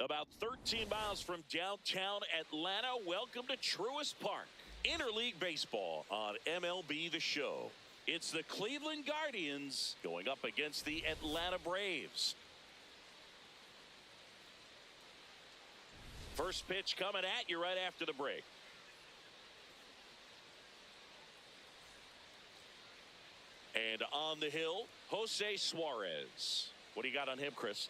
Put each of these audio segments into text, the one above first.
About 13 miles from downtown Atlanta, welcome to Truist Park. Interleague baseball on MLB The Show. It's the Cleveland Guardians going up against the Atlanta Braves. First pitch coming at you right after the break. And on the hill, Jose Suarez. What do you got on him, Chris?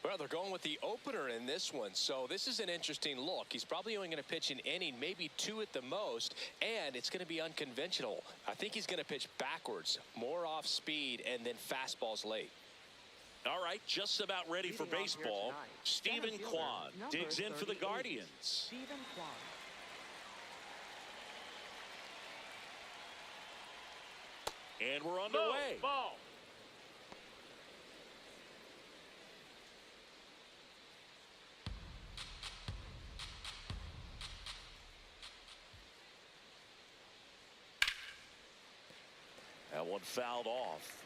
Well, they're going with the opener in this one, so this is an interesting look. He's probably only going to pitch an inning, maybe two at the most, and it's going to be unconventional. I think he's going to pitch backwards, more off speed, and then fastballs late. All right, just about ready for baseball. Stephen Kwan digs in for the Guardians. Stephen Kwan. And we're underway. Ball. That one fouled off.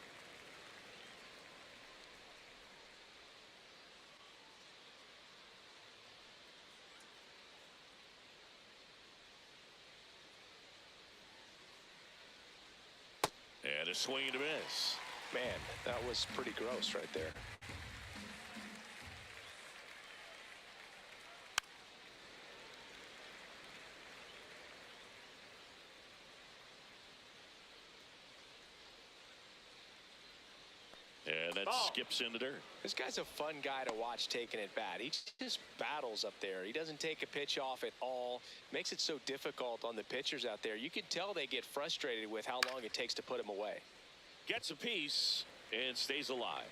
And a swing and a miss. Man, that was pretty gross right there. And that skips in the dirt. This guy's a fun guy to watch taking at bat. He just battles up there. He doesn't take a pitch off at all. Makes it so difficult on the pitchers out there. You can tell they get frustrated with how long it takes to put him away. Gets a piece and stays alive.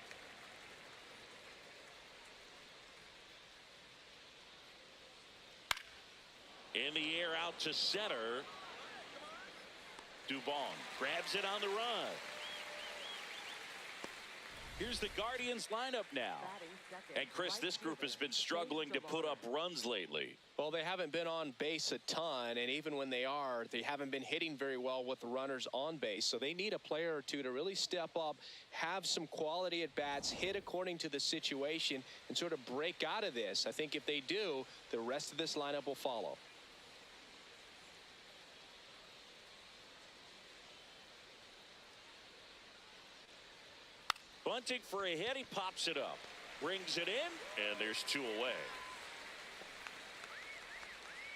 In the air out to center. Dubon grabs it on the run. Here's the Guardians lineup now. And Chris, this group has been struggling to put up runs lately. Well, they haven't been on base a ton, and even when they are, they haven't been hitting very well with the runners on base. So they need a player or two to really step up, have some quality at bats, hit according to the situation, and sort of break out of this. I think if they do, the rest of this lineup will follow. Bunting for a hit. He pops it up. Brings it in. And there's two away.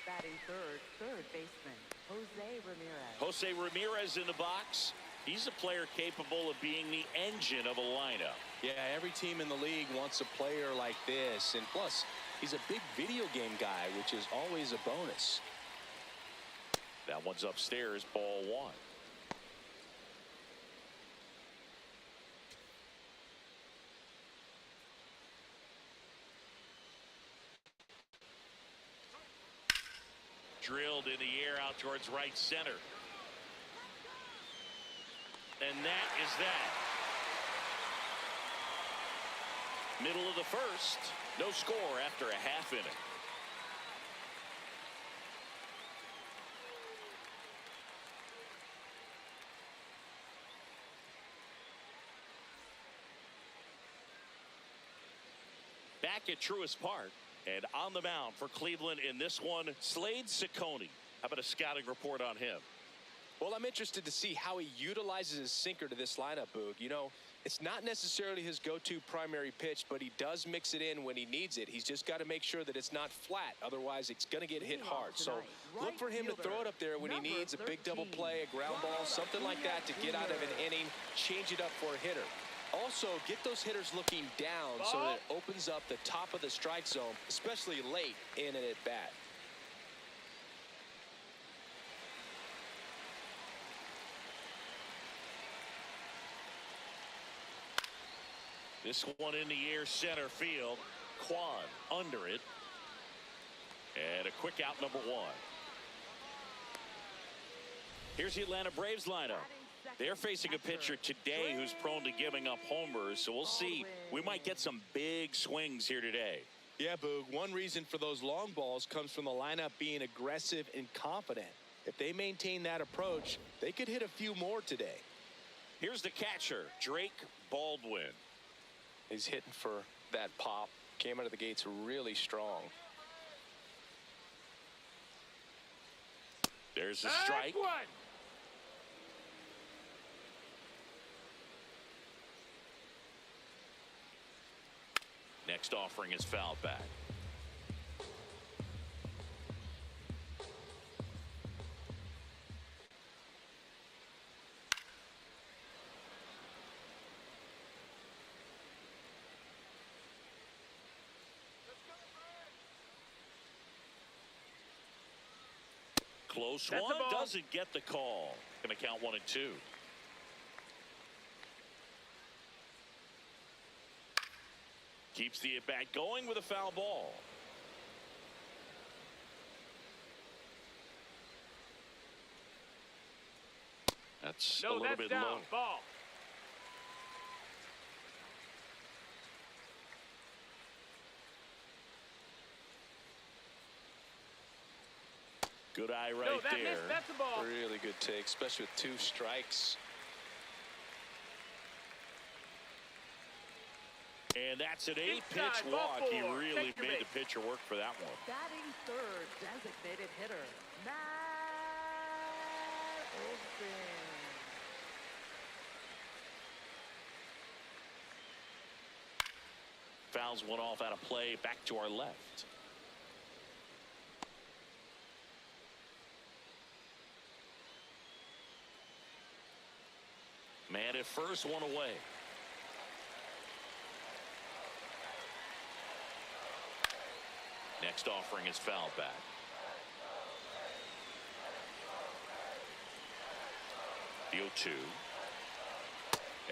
Batting third baseman, Jose Ramirez. Jose Ramirez in the box. He's a player capable of being the engine of a lineup. Yeah, every team in the league wants a player like this. And plus, he's a big video game guy, which is always a bonus. That one's upstairs, ball one. Drilled in the air out towards right center. And that is that. Middle of the first. No score after a half inning. Back at Truist Park. And on the mound for Cleveland in this one, Slade Ciccone. How about a scouting report on him? Well, I'm interested to see how he utilizes his sinker to this lineup, Boog. You know, it's not necessarily his go-to primary pitch, but he does mix it in when he needs it. He's just got to make sure that it's not flat. Otherwise, it's going to get hit hard. So look for him to throw it up there when he needs a big double play, a ground ball, something like that to get out of an inning, change it up for a hitter. Also, get those hitters looking down so that it opens up the top of the strike zone, especially late in an at-bat. This one in the air center field. Kwan under it. And a quick out, number one. Here's the Atlanta Braves lineup. They're facing a pitcher today who's prone to giving up homers, so we'll see. We might get some big swings here today. Yeah, Boog, one reason for those long balls comes from the lineup being aggressive and confident. If they maintain that approach, they could hit a few more today. Here's the catcher, Drake Baldwin. He's hitting for that pop. Came out of the gates really strong. There's a strike. Next offering is fouled back. Close one, doesn't get the call. Going to count 1-2. Keeps the at-bat going with a foul ball. That's a little bit low. Ball. Good eye right there. That's the ball. Really good take, especially with 2 strikes. And that's an 8-pitch walk. He really made the pitcher work for that one. Batting third, designated hitter, Matt Olson. Fouls one off out of play. Back to our left. Man at first, one away. Next offering is fouled back. The 0-2.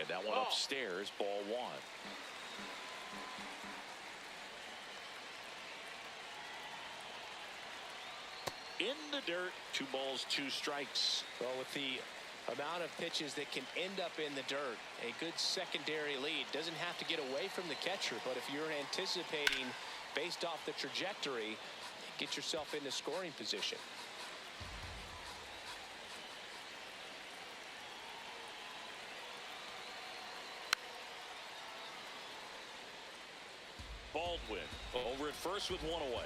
And that one upstairs, ball 1. In the dirt, 2 balls, 2 strikes. Well, with the amount of pitches that can end up in the dirt, a good secondary lead. Doesn't have to get away from the catcher, but if you're anticipating based off the trajectory, get yourself into scoring position. Baldwin over at first with 1 away.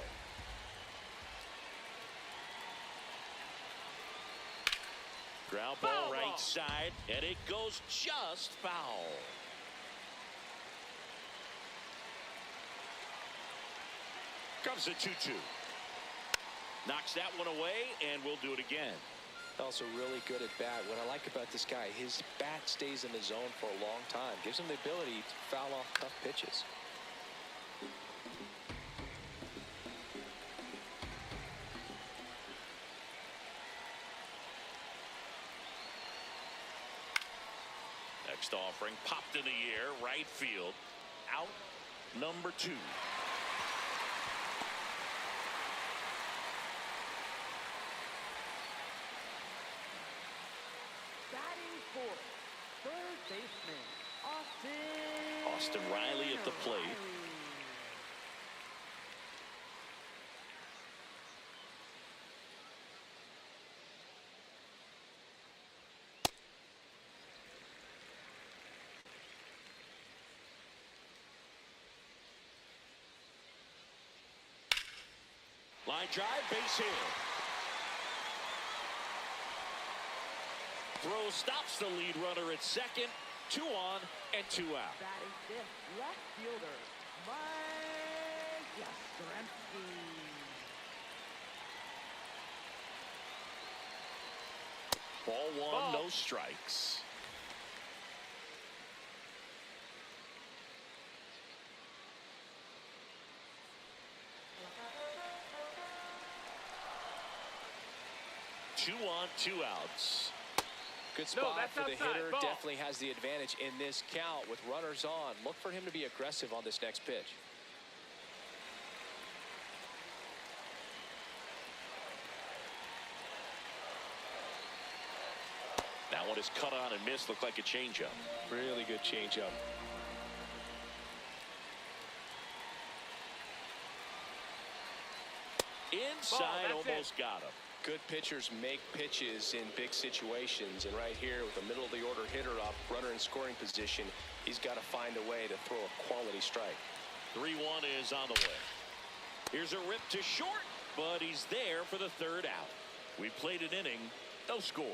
Ground ball right side, and it goes just foul. Comes a 2-2. Knocks that one away, and we'll do it again. Also really good at bat. What I like about this guy, his bat stays in the zone for a long time. Gives him the ability to foul off tough pitches. Next offering popped in the air, right field. Out number 2. Batting fourth, third baseman, Austin Riley at the plate. Line drive, base hit. Throw stops the lead runner at second. 2 on and 2 out. Batting fifth, left fielder, Mike Yastrzemski. Ball 1, no strikes. Two on, 2 outs. Good spot for the hitter. Definitely has the advantage in this count with runners on. Look for him to be aggressive on this next pitch. That one is cut on and missed. Looked like a changeup. Really good changeup. Inside, almost got him. Good pitchers make pitches in big situations, and right here with the middle of the order hitter up, runner in scoring position, he's got to find a way to throw a quality strike. 3-1 is on the way. Here's a rip to short, but he's there for the third out. We played an inning, no score.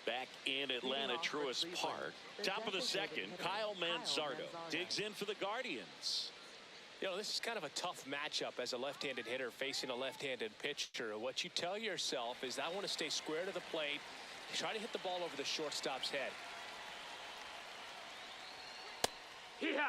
Back in Atlanta, Truist Park. Top of the second, Kyle Manzardo digs in for the Guardians. You know, this is kind of a tough matchup as a left-handed hitter facing a left-handed pitcher. What you tell yourself is, I want to stay square to the plate, try to hit the ball over the shortstop's head. Yeah.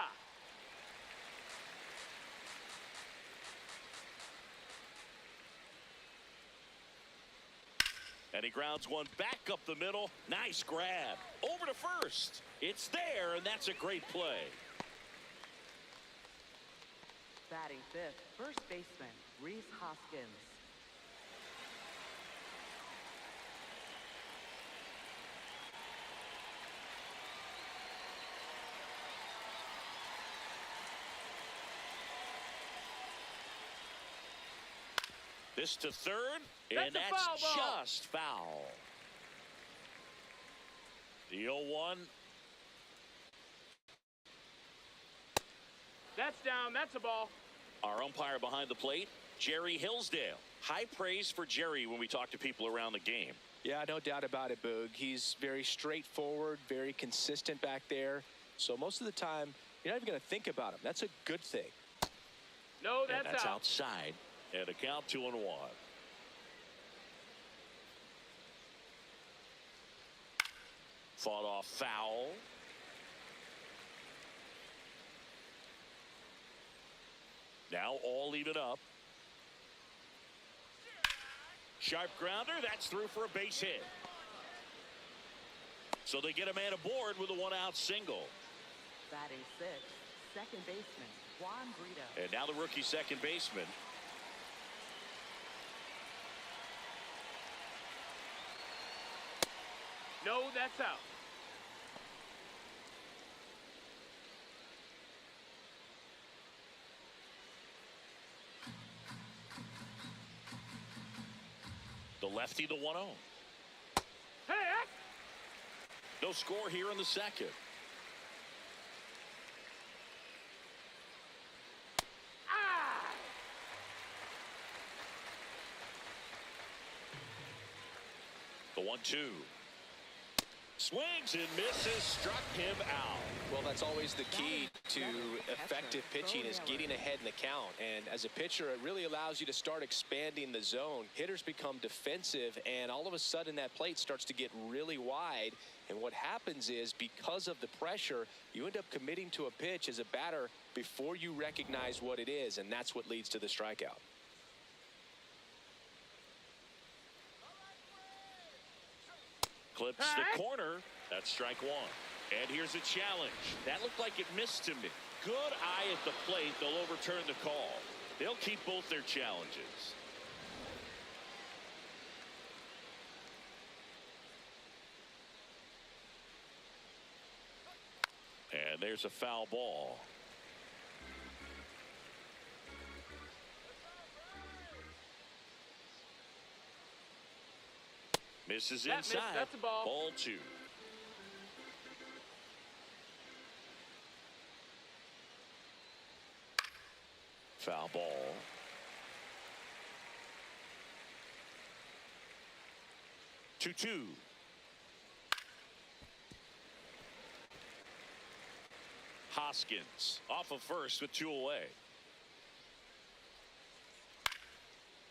And he grounds one back up the middle. Nice grab. Over to first. It's there, and that's a great play. Batting fifth, first baseman, Rhys Hoskins. This to third, and that's just foul. The 0-1. That's down. That's a ball. Our umpire behind the plate, Jerry Hillsdale. High praise for Jerry when we talk to people around the game. Yeah, no doubt about it, Boog. He's very straightforward, very consistent back there. So most of the time, you're not even going to think about him. That's a good thing. No, And that's out. outside. And a count 2-1. Fought off foul. Now all even up. Sharp grounder. That's through for a base hit. So they get a man aboard with a one-out single. Batting sixth, second baseman, Juan Brito. And now the rookie second baseman. No, that's out. The lefty, the 1-0. Hey, No score here in the second. The 1-2. Swings and misses, struck him out. Well, that's always the key to effective pitching, is getting ahead in the count. And as a pitcher, it really allows you to start expanding the zone. Hitters become defensive, and all of a sudden that plate starts to get really wide. And what happens is, because of the pressure, you end up committing to a pitch as a batter before you recognize what it is, and that's what leads to the strikeout. Clips the corner. That's strike one. And here's a challenge. That looked like it missed to me. Good eye at the plate. They'll overturn the call. They'll keep both their challenges. And there's a foul ball. Misses inside. That's a ball. Ball 2. Foul ball. Two. Hoskins off of first with 2 away.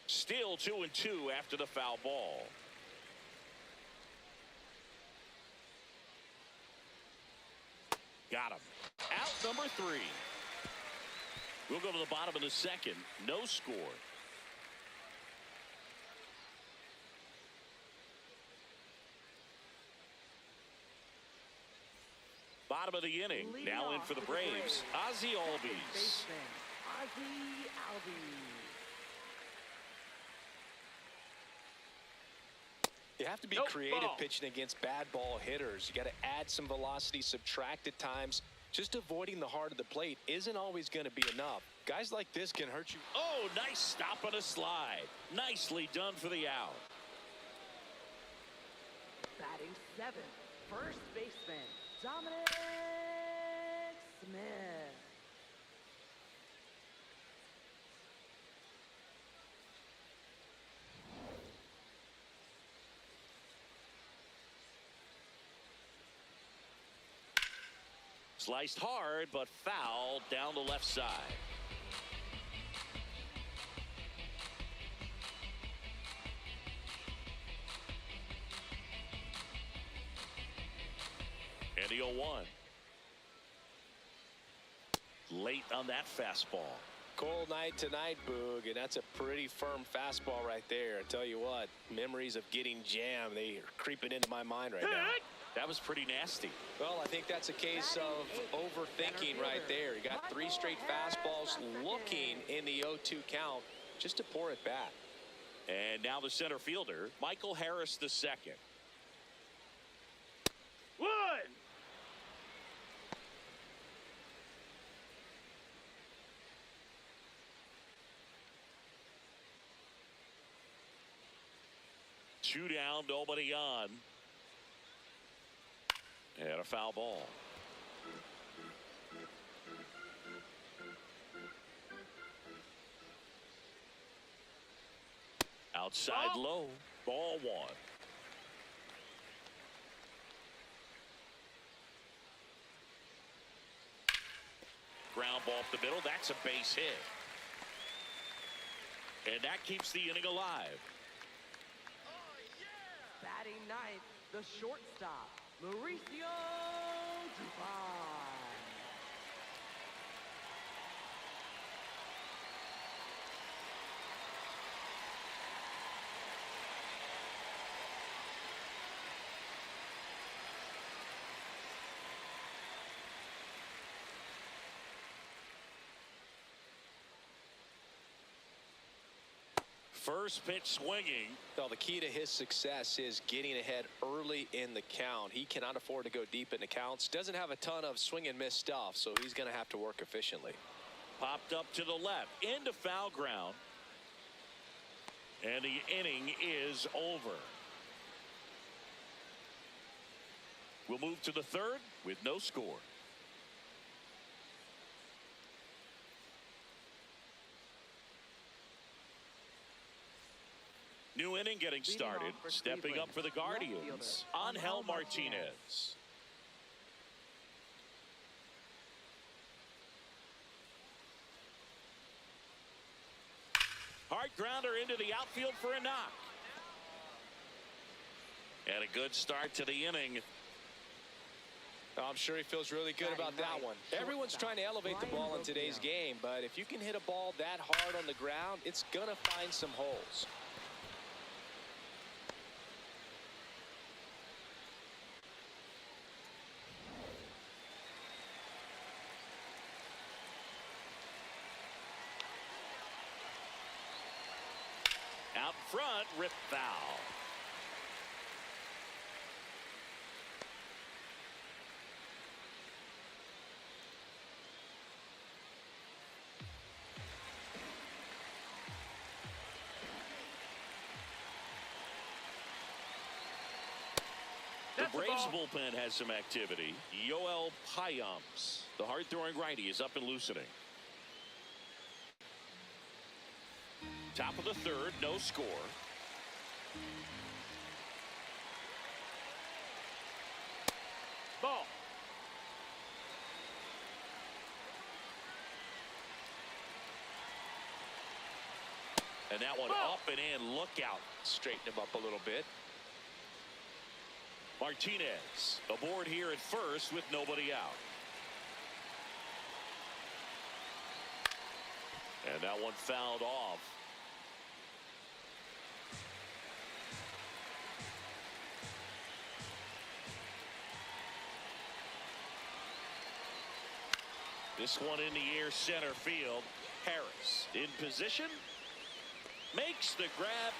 Still 2-2 after the foul ball. Got him. Out number 3. We'll go to the bottom of the second. No score. Bottom of the inning. Now in for the Braves, Ozzie Albies. Ozzie Albies. You have to be creative pitching against bad ball hitters. You got to add some velocity, subtract at times. Just avoiding the heart of the plate isn't always going to be enough. Guys like this can hurt you. Oh, nice stop on a slide. Nicely done for the out. Batting seventh, first baseman, Dominic Smith. Sliced hard, but foul down the left side. And the 0-1. Late on that fastball. Cold night tonight, Boog, and that's a pretty firm fastball right there. I tell you what, memories of getting jammed, they are creeping into my mind right now. That was pretty nasty. Well, I think that's a case of overthinking right there. You got 3 straight fastballs looking in the 0-2 count just to pour it back. And now the center fielder, Michael Harris II. One. Two down, nobody on. And a foul ball. Outside low, ball 1. Ground ball up the middle, that's a base hit. And that keeps the inning alive. Batting ninth, the shortstop, Mauricio Dubon. First pitch swinging. Well, the key to his success is getting ahead early in the count. He cannot afford to go deep in the counts. Doesn't have a ton of swing and miss stuff, so he's going to have to work efficiently. Popped up to the left, into foul ground. And the inning is over. We'll move to the third with no score. New inning getting started. Stepping up for the Guardians, Angel Martinez. Hard grounder into the outfield for a knock. And a good start to the inning. I'm sure he feels really good about that one. Everyone's trying to elevate the ball in today's game, but if you can hit a ball that hard on the ground, it's going to find some holes. Out front, rip foul. The Braves bullpen has some activity. Yoel Payamps, the hard-throwing righty, is up and loosening. Top of the third, no score. Ball. And that one up and in. Look out. Straighten him up a little bit. Martinez aboard here at first with nobody out. And that one fouled off. This one in the air, center field. Harris in position, makes the grab.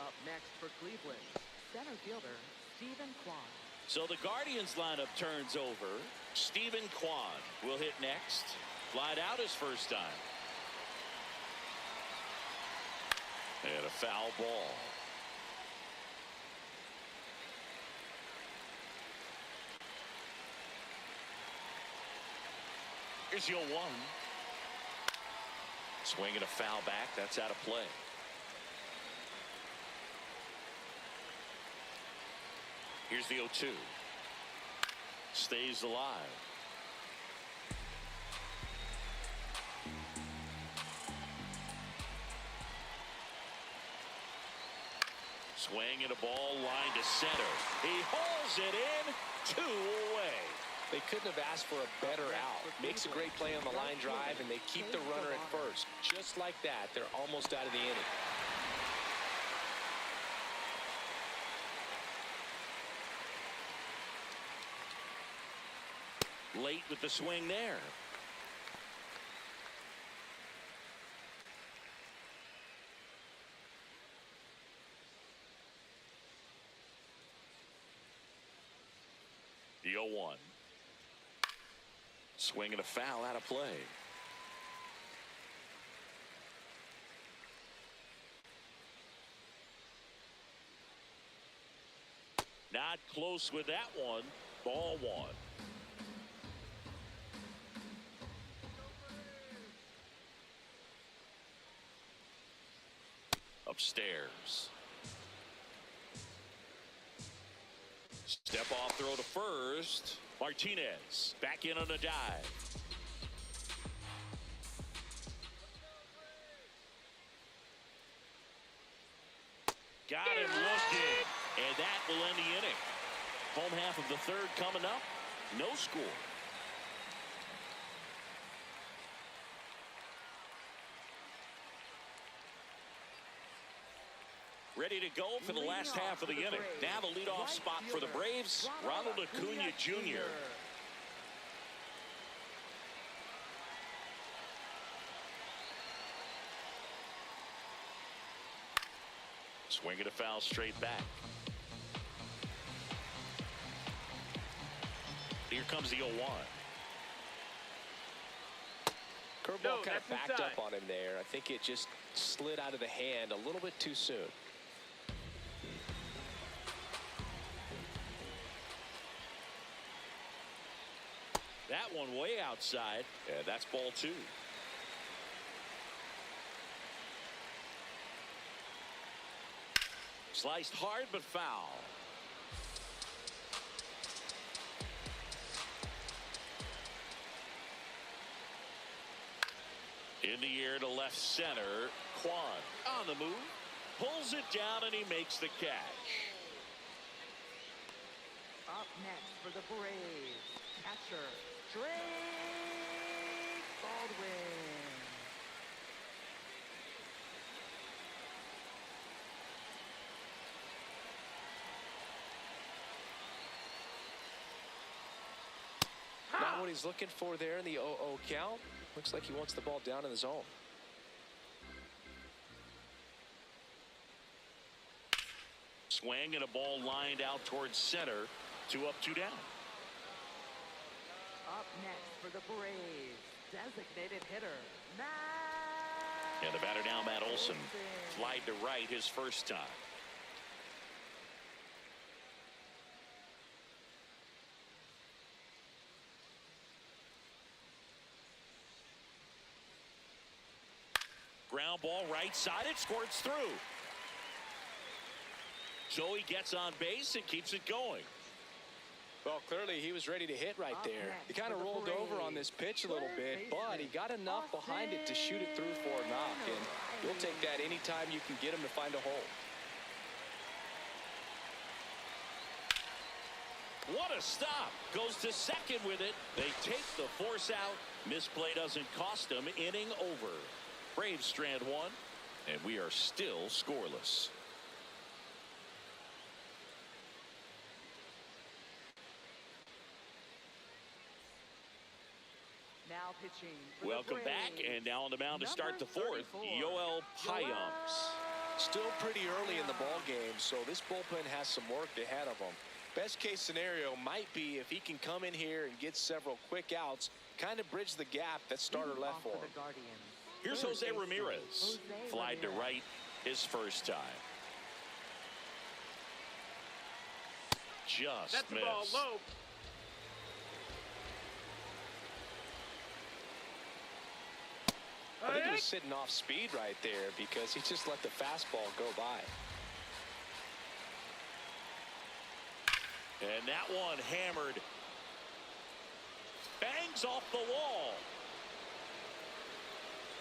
Up next for Cleveland, center fielder Stephen Kwan. So the Guardians lineup turns over. Stephen Kwan will hit next. Flied out his first time. And a foul ball. Here's the 0-1. Swinging a foul back. That's out of play. Here's the 0-2. Stays alive. Swing and a ball line to center. He hauls it in. 2 away. They couldn't have asked for a better out. Makes a great play on the line drive, and they keep the runner at first. Just like that, they're almost out of the inning. Late with the swing there. The 0-1. Swing and a foul out of play. Not close with that one. Ball 1. Upstairs. Step off throw to first. Martinez back in on a dive. Got him looking. And that will end the inning. Home half of the third coming up. No score. Ready to go for the last half of the inning. Now the leadoff spot for the Braves, Ronald Acuna Jr. Swinging a foul straight back. Here comes the 0-1. Curveball kind of backed up on him there. I think it just slid out of the hand a little bit too soon. That one way outside. Yeah, that's ball 2. Sliced hard but foul. In the air to left center. Kwan on the move. Pulls it down and he makes the catch. Up next for the Braves, catcher Drake Baldwin. Not what he's looking for there in the 0-0 count. Looks like he wants the ball down in the zone. Swing and a ball lined out towards center. 2 up, 2 down. Up next for the Braves, designated hitter, Matt. And the batter now, Matt Olson. Flied to right his first time. Ground ball right side. It squirts through. Joey gets on base and keeps it going. Well, clearly he was ready to hit right there. He kind of rolled over on this pitch a little bit, but he got enough behind it to shoot it through for a knock. And you'll take that anytime you can get him to find a hole. What a stop. Goes to second with it. They take the force out. Misplay doesn't cost them. Inning over. Braves strand 1, and we are still scoreless. Now pitching. Welcome back, and now on the mound to start the fourth, Yoel Payams. Still pretty early in the ball game, so this bullpen has some work ahead of them. Best case scenario might be if he can come in here and get several quick outs, kind of bridge the gap that starter Leading left off for him. the Guardians. Here's Third Jose baseman, Ramirez. Jose Flied to Ramirez. right his first time. Just That's the missed. ball low. I think he was sitting off speed right there because he just let the fastball go by. And that one hammered. Bangs off the wall.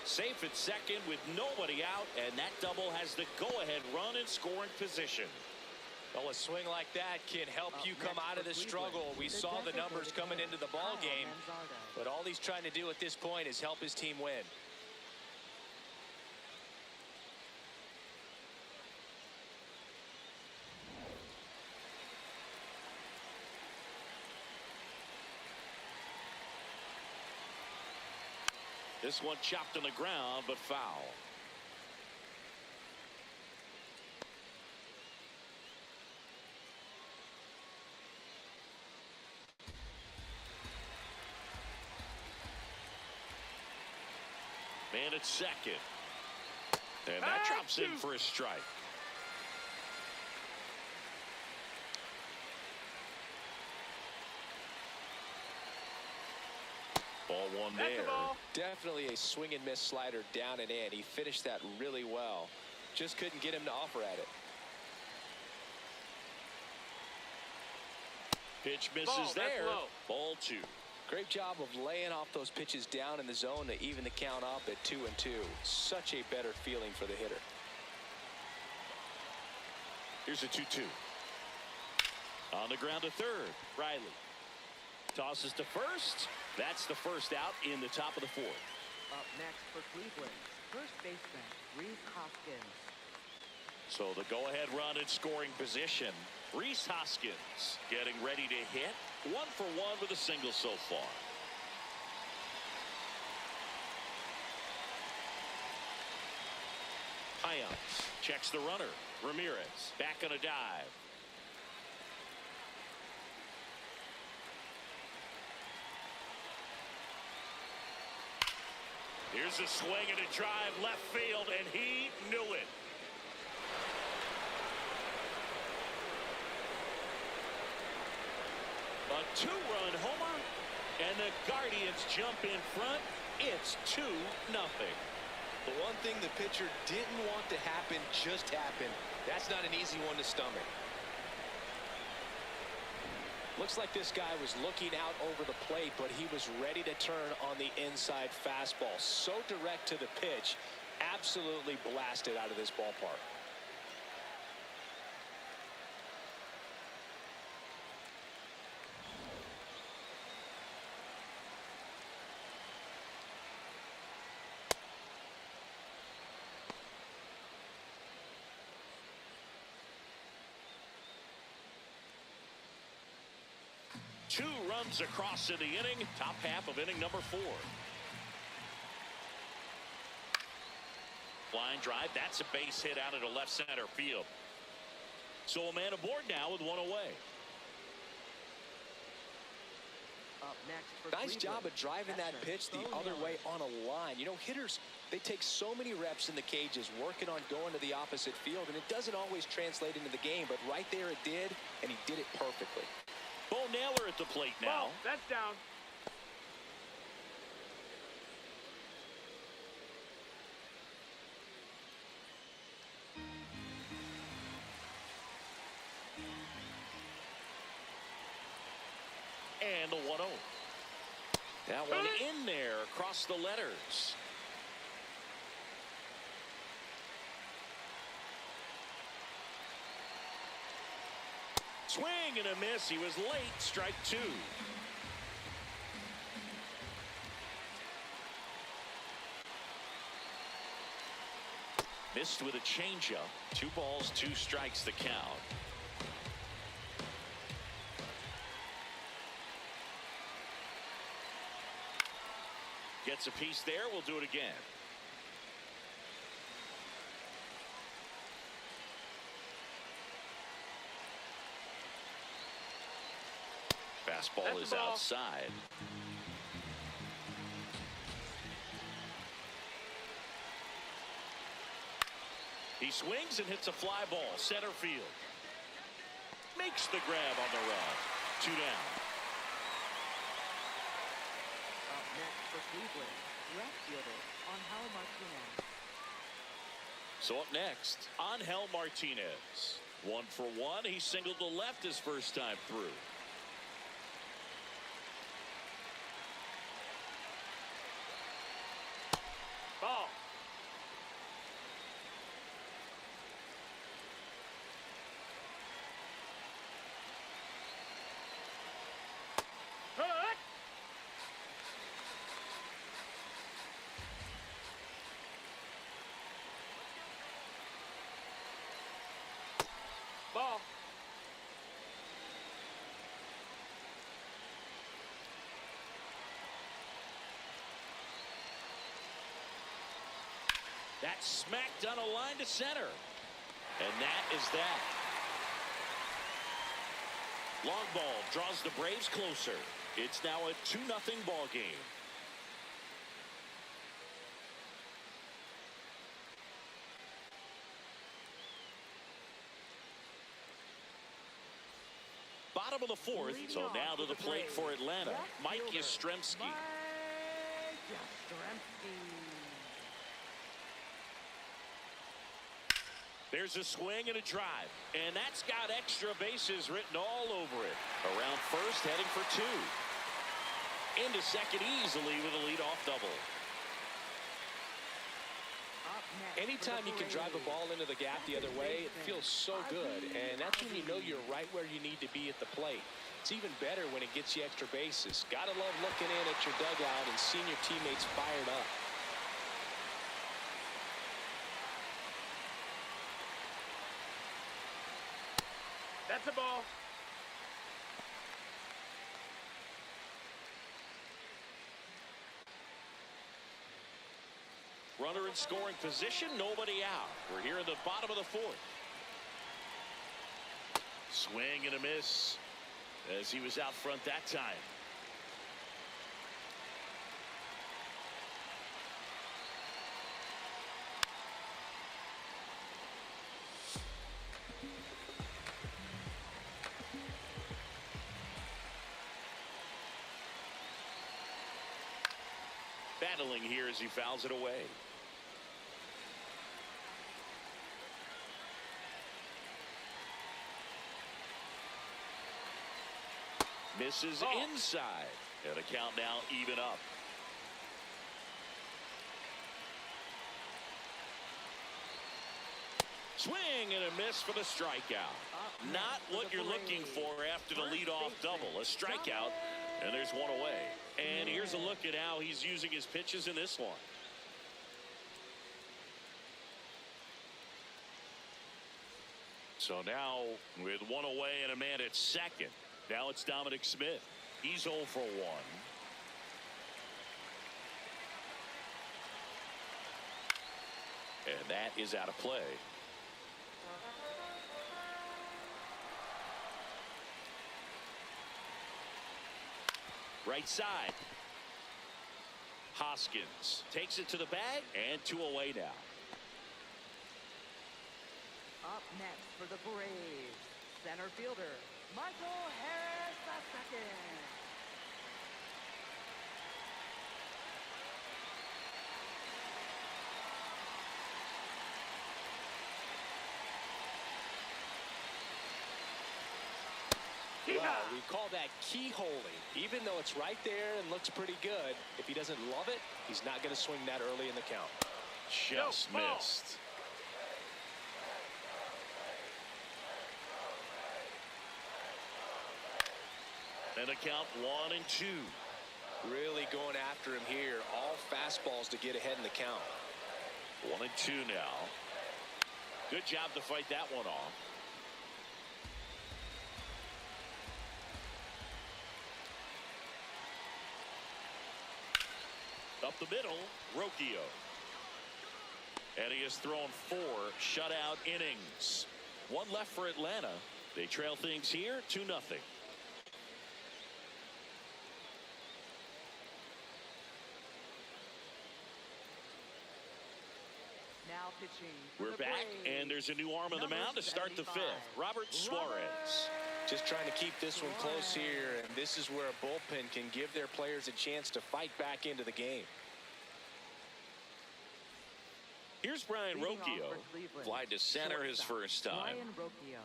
Safe at second with nobody out, and that double has the go-ahead run in scoring position. Well, a swing like that can help you come out of the struggle. We saw the numbers coming into the ball game, but all he's trying to do at this point is help his team win. This one chopped on the ground, but foul. Man at second. And that drops in for a strike. Ball one That's there. the ball. Definitely a swing and miss slider down and in. He finished that really well. Just couldn't get him to offer at it. Pitch misses Ball, that's there. low. Ball two. Great job of laying off those pitches down in the zone to even the count up at 2-2. Such a better feeling for the hitter. Here's a 2-2. On the ground to third. Riley tosses to first. That's the first out in the top of the fourth. Up next for Cleveland, first baseman, Reese Hoskins. So the go-ahead run in scoring position. Reese Hoskins getting ready to hit. 1 for 1 with a single so far. High up. Checks the runner. Ramirez back on a dive. Here's a swing and a drive left field, and he knew it. A 2-run homer, and the Guardians jump in front. It's 2-0. The one thing the pitcher didn't want to happen just happened. That's not an easy one to stomach. Looks like this guy was looking out over the plate, but he was ready to turn on the inside fastball. So direct to the pitch, absolutely blasted out of this ballpark. Two runs across in the inning, top half of inning number 4. Line drive, that's a base hit out into left center field. So a man aboard now with 1 away. Up next for Nice job Cleveland, of driving that veteran, pitch the Bo other Miller. way on a line. You know, hitters, they take so many reps in the cages working on going to the opposite field, and it doesn't always translate into the game, but right there it did, and he did it perfectly. Bo Naylor at the plate now. Ball, that's down. And a 1-0. That one in there across the letters. Swing and a miss. He was late. Strike 2. Missed with a changeup. 2 balls, 2 strikes the count. Gets a piece there. We'll do it again. Fastball That's is the ball. outside. He swings and hits a fly ball center field. Makes the grab on the run. 2 down. Up next for Cleveland, left fielder Angel Martinez. So up next, Angel Martinez. 1 for 1. He singled to left his first time through. Ball. Hook. Ball. That's smacked on a line to center. And that is that. Long ball draws the Braves closer. It's now a 2-0 ball game. Bottom of the 4th, so now to the plate for Atlanta, Mike Yastrzemski. Mike Yastrzemski. There's a swing and a drive, and that's got extra bases written all over it. Around first, heading for 2. Into second easily with a leadoff double. Up next Anytime for you the can drive a Braves, ball into the gap the other way, it feels so good. And that's when you know you're right where you need to be at the plate. It's even better when it gets you extra bases. Gotta love looking in at your dugout and seeing your teammates fired up. That's a ball. Runner in scoring position, nobody out. We're here in the bottom of the 4th. Swing and a miss as he was out front that time. Battling here as he fouls it away. Misses inside. And the count now even up. Swing and a miss for the strikeout. Not what you're looking for after the leadoff double. A strikeout, and there's one away. And here's a look at how he's using his pitches in this one. So now with one away and a man at second. Now it's Dominic Smith. He's 0 for 1. And that is out of play. Right side. Hoskins takes it to the bag, and 2 away now. Up next for the Braves, center fielder Michael Harris II. Well, we call that keyholing. Even though it's right there and looks pretty good, if he doesn't love it, he's not going to swing that early in the count. Just missed. And the count 1-2. Really going after him here. All fastballs to get ahead in the count. 1-2 now. Good job to fight that one off. Up the middle, Rocchio. And he has thrown 4 shutout innings. 1 left for Atlanta. They trail things here 2-0. pitching for We're the back, Braves, and there's a new arm on the number mound to start the 75, fifth. Robert Suarez. Just trying to keep this one close here, and this is where a bullpen can give their players a chance to fight back into the game. Here's Brian Leading off Rocchio. for Cleveland, Fly to center his shortstop, first time. Brian Rocchio.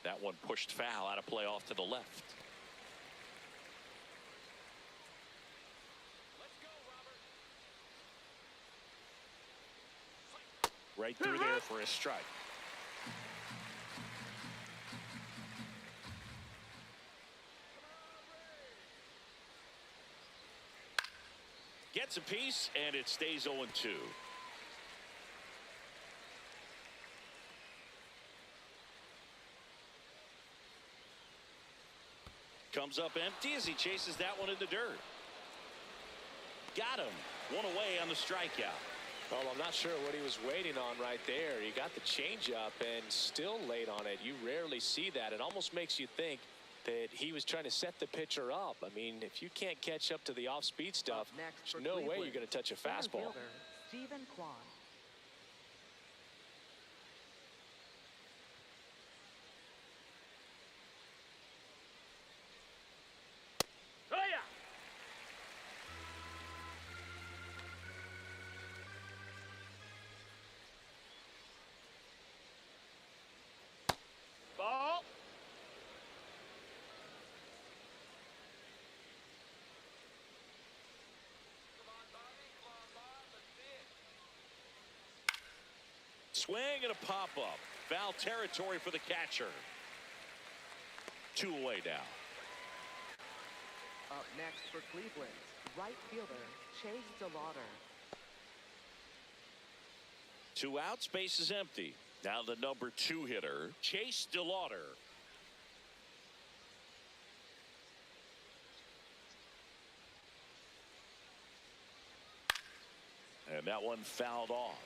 That one pushed foul, out of play off to the left. Right through there for a strike. Gets a piece, and it stays 0-2. Comes up empty as he chases that one in the dirt. Got him. One away on the strikeout. Well, I'm not sure what he was waiting on right there. He got the changeup and still late on it. You rarely see that. It almost makes you think that he was trying to set the pitcher up. I mean, if you can't catch up to the off-speed stuff, there's no way you're going to touch a fastball. Stephen Kwan. Oh, yeah. Ball. Swing and a pop-up. Foul territory for the catcher. 2 away now. Up next for Cleveland, right fielder Chase DeLauder. 2 outs, base is empty. Now the number 2 hitter, Chase DeLauder. And that one fouled off.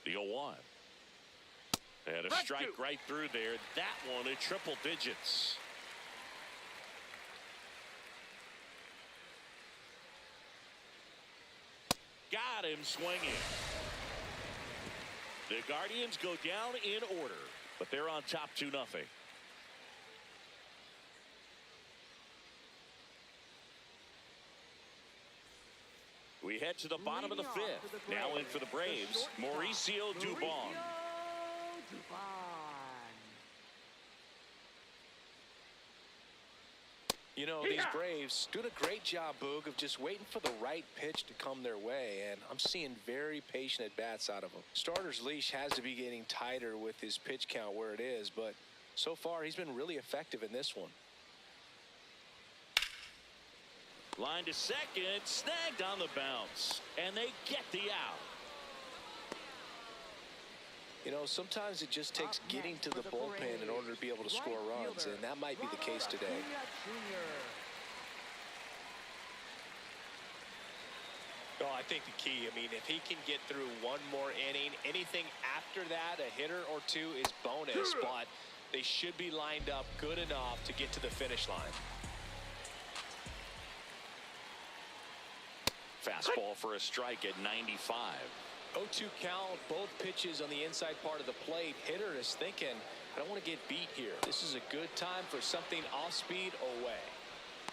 The 0-1. And a strike right through there. That one at triple digits. Got him swinging. The Guardians go down in order, but they're on top 2-0. We head to the bottom of the fifth. Now in for the Braves, Mauricio Dubon. You know, these Braves doing a great job, Boog, of just waiting for the right pitch to come their way, and I'm seeing very patient at-bats out of them. Starter's leash has to be getting tighter with his pitch count where it is, but so far he's been really effective in this one. Line to second, snagged on the bounce, and they get the out. You know, sometimes it just takes getting to the bullpen in order to be able to score runs, and that might be the case today. Well, I think the key, I mean, if he can get through one more inning, anything after that, a hitter or two is bonus, but they should be lined up good enough to get to the finish line. Fastball for a strike at 95. 0-2 count, both pitches on the inside part of the plate. Hitter is thinking, I don't want to get beat here. This is a good time for something off speed away.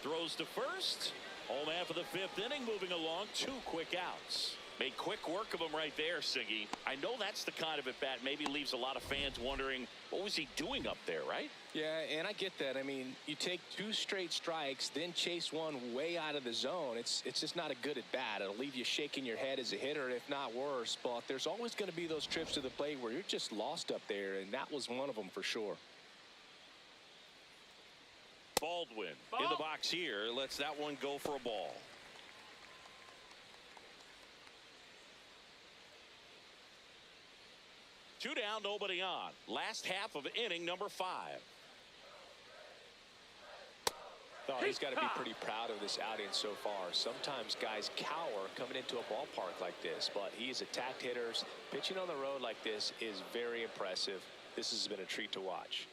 Throws to first. Home half of the fifth inning, moving along. 2 quick outs. Made quick work of him right there, Siggy. I know that's the kind of at-bat maybe leaves a lot of fans wondering, what was he doing up there, right? Yeah, and I get that. I mean, you take 2 straight strikes, then chase one way out of the zone. It's just not a good at-bat. It'll leave you shaking your head as a hitter, if not worse. But there's always going to be those trips to the plate where you're just lost up there, and that was one of them for sure. Baldwin in the box here. Lets that one go for a ball. Two down, nobody on. Last half of inning number 5. Oh, he's got to be pretty proud of this outing so far. Sometimes guys cower coming into a ballpark like this, but he's attacked hitters. Pitching on the road like this is very impressive. This has been a treat to watch.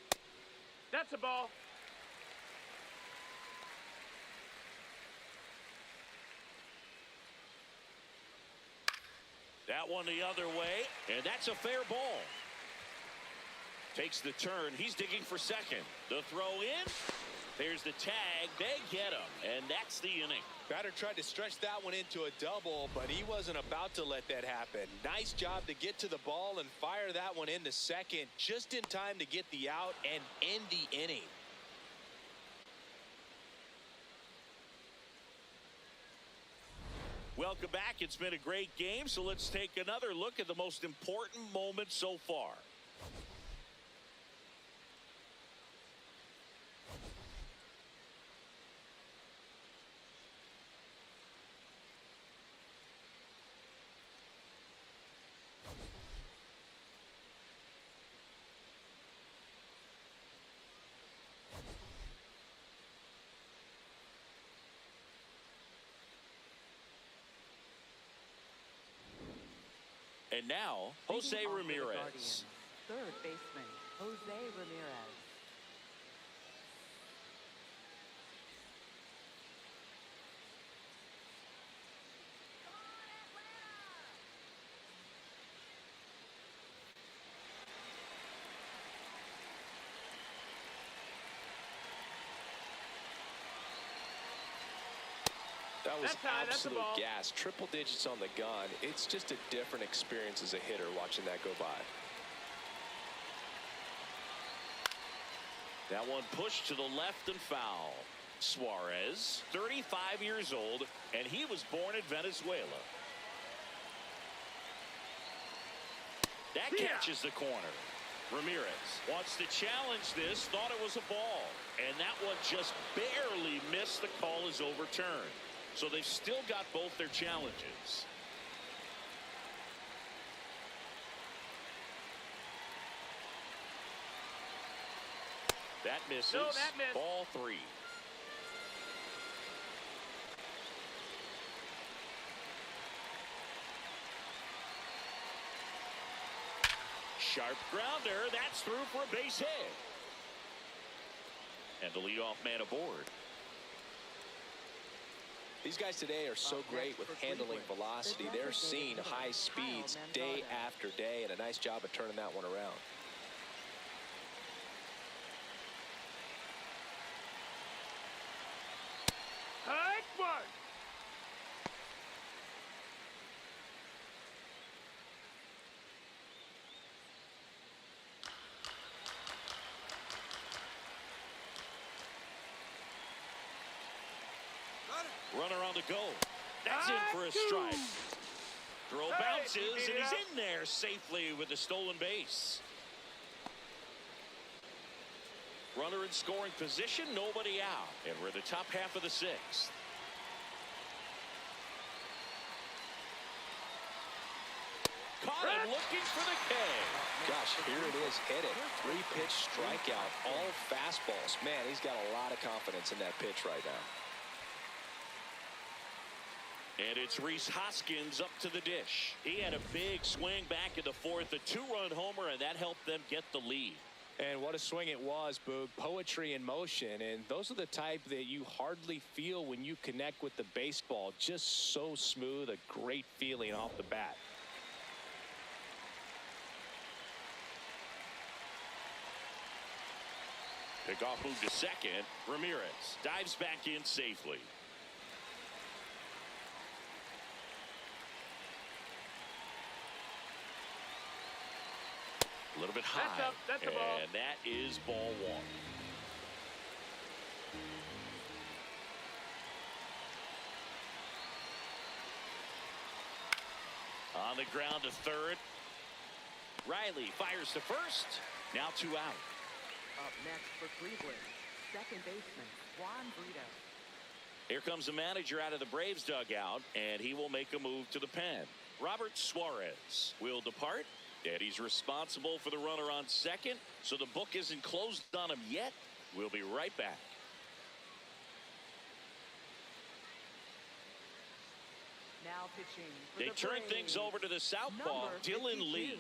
That's a ball. That one the other way, and that's a fair ball. Takes the turn. He's digging for second. The throw in. There's the tag. They get him, and that's the inning. Batter tried to stretch that one into a double, but he wasn't about to let that happen. Nice job to get to the ball and fire that one into second just in time to get the out and end the inning. Welcome back. It's been a great game, so let's take another look at the most important moment so far. And now, Jose Leading off for the Ramirez. Guardians, third baseman, Jose Ramirez. That was That's high, that's a absolute ball. gas. Triple digits on the gun. It's just a different experience as a hitter watching that go by. That one pushed to the left and foul. Suarez, 35 years old, and he was born in Venezuela. That catches the corner. Ramirez wants to challenge this, thought it was a ball, and that one just barely missed. The call is overturned. So they've still got both their challenges. That misses. No, that missed. Ball 3. Sharp grounder. That's through for a base hit. And the leadoff man aboard. These guys today are so great with handling velocity. They're seeing high speeds day after day, and a nice job of turning that one around. Hard one. Runner on the go. That's in for a strike. Throw bounces, and he's in there safely with the stolen base. Runner in scoring position, nobody out. And we're in the top half of the 6th. Caught him looking for the K. Gosh, here it is, hit it. 3-pitch strikeout, all fastballs. Man, he's got a lot of confidence in that pitch right now. And it's Rhys Hoskins up to the dish. He had a big swing back in the 4th, a 2-run homer, and that helped them get the lead. And what a swing it was, Boog. Poetry in motion, and those are the type that you hardly feel when you connect with the baseball. Just so smooth, a great feeling off the bat. Pickoff move to second. Ramirez dives back in safely. A little bit high. That's a ball. And that is ball 1. On the ground to third. Riley fires to first. Now 2 out. Up next for Cleveland, second baseman, Juan Brito. Here comes the manager out of the Braves dugout, and he will make a move to the pen. Robert Suarez will depart, and he's responsible for the runner on second, so the book isn't closed on him yet. We'll be right back. Now pitching for They the turn Braves, things over to the southpaw, number Dylan 52, Lee.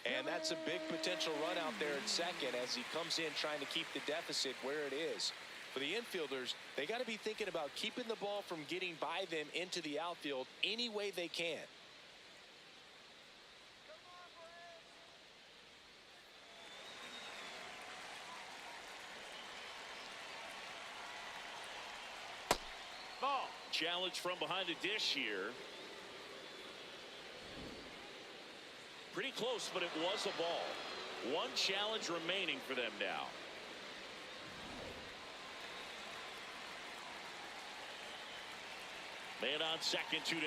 And that's a big potential run out there at second as he comes in trying to keep the deficit where it is. For the infielders, they got to be thinking about keeping the ball from getting by them into the outfield any way they can. Ball. Challenge from behind the dish here. Pretty close, but it was a ball. One challenge remaining for them now. Man on second, 2 down.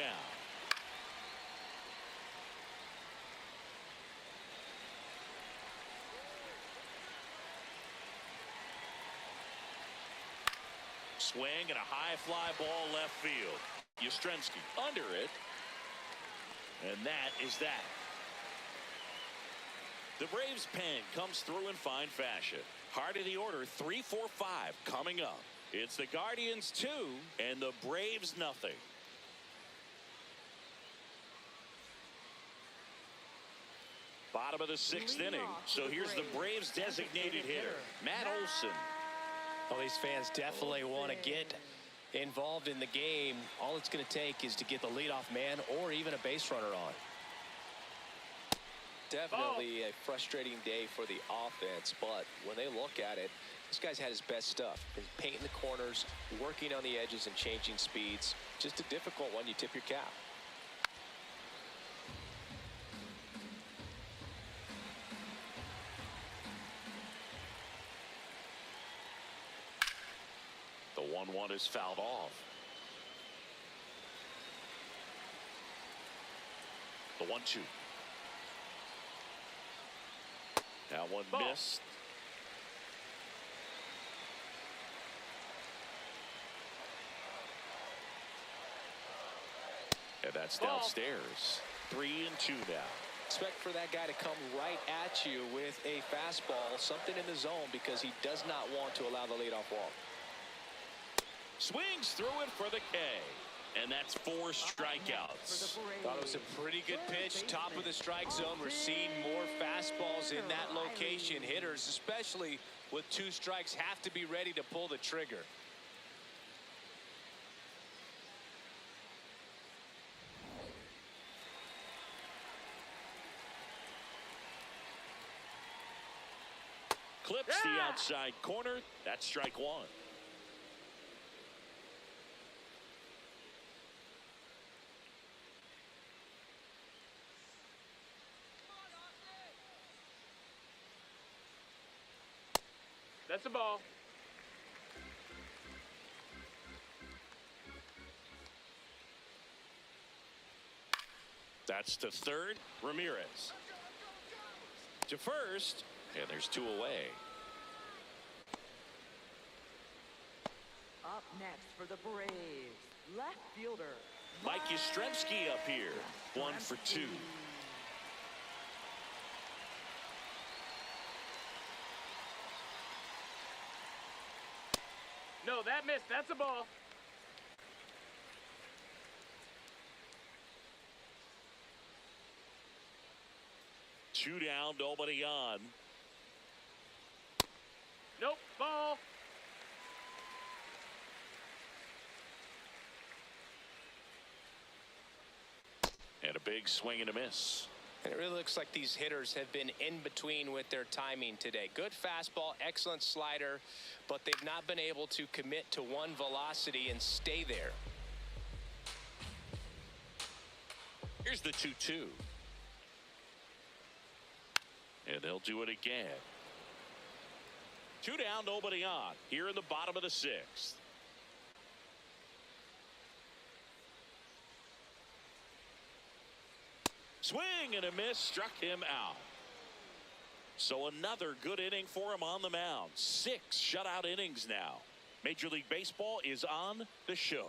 Swing and a high fly ball left field. Yastrzemski under it. And that is that. The Braves pen comes through in fine fashion. Heart of the order, 3-4-5 coming up. It's the Guardians 2 and the Braves nothing. Bottom of the 6th inning. So here's the Braves designated hitter, Matt Olson. Well, these fans definitely want to get involved in the game. All it's going to take is to get the leadoff man or even a base runner on. Definitely a frustrating day for the offense, but when they look at it, this guy's had his best stuff. Been painting the corners, working on the edges and changing speeds. Just a difficult one. You tip your cap. The 1-1 is fouled off. The 1-2. That one Ball. missed. And that's Ball. downstairs. 3-2 now. Expect for that guy to come right at you with a fastball, something in the zone, because he does not want to allow the leadoff walk. Swings through it for the K. And that's 4 strikeouts. Thought it was a pretty good pitch. Top of the strike zone. We're seeing more fastballs in that location. Hitters, especially with 2 strikes, have to be ready to pull the trigger. Clips the outside corner. That's strike 1. That's a ball. That's to third. Ramirez. To first. And there's 2 away. Up next for the Braves, left fielder Mike Yastrzemski up here. 1 for 2. No, that missed. That's a ball. Two down, nobody on. Nope. Ball. And a big swing and a miss. And it really looks like these hitters have been in between with their timing today. Good fastball, excellent slider, but they've not been able to commit to one velocity and stay there. Here's the 2-2. And they'll do it again. 2 down, nobody on. Here in the bottom of the 6th. Swing and a miss, struck him out. So another good inning for him on the mound. 6 shutout innings now. Major League Baseball is on the show.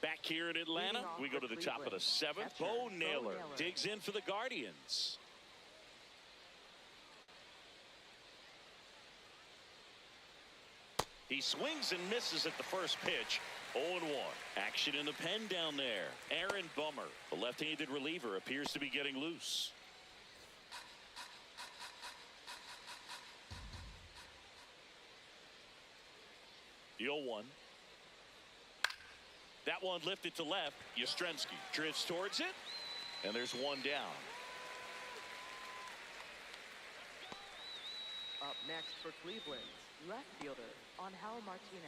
Back here in Atlanta, we go to the top of the 7th. Bo Naylor digs in for the Guardians. He swings and misses at the first pitch. 0-1. Action in the pen down there. Aaron Bummer, the left-handed reliever, appears to be getting loose. The 0-1. That one lifted to left. Yastrzemski drifts towards it, and there's one down. Up next for Cleveland, left fielder Angel Martinez.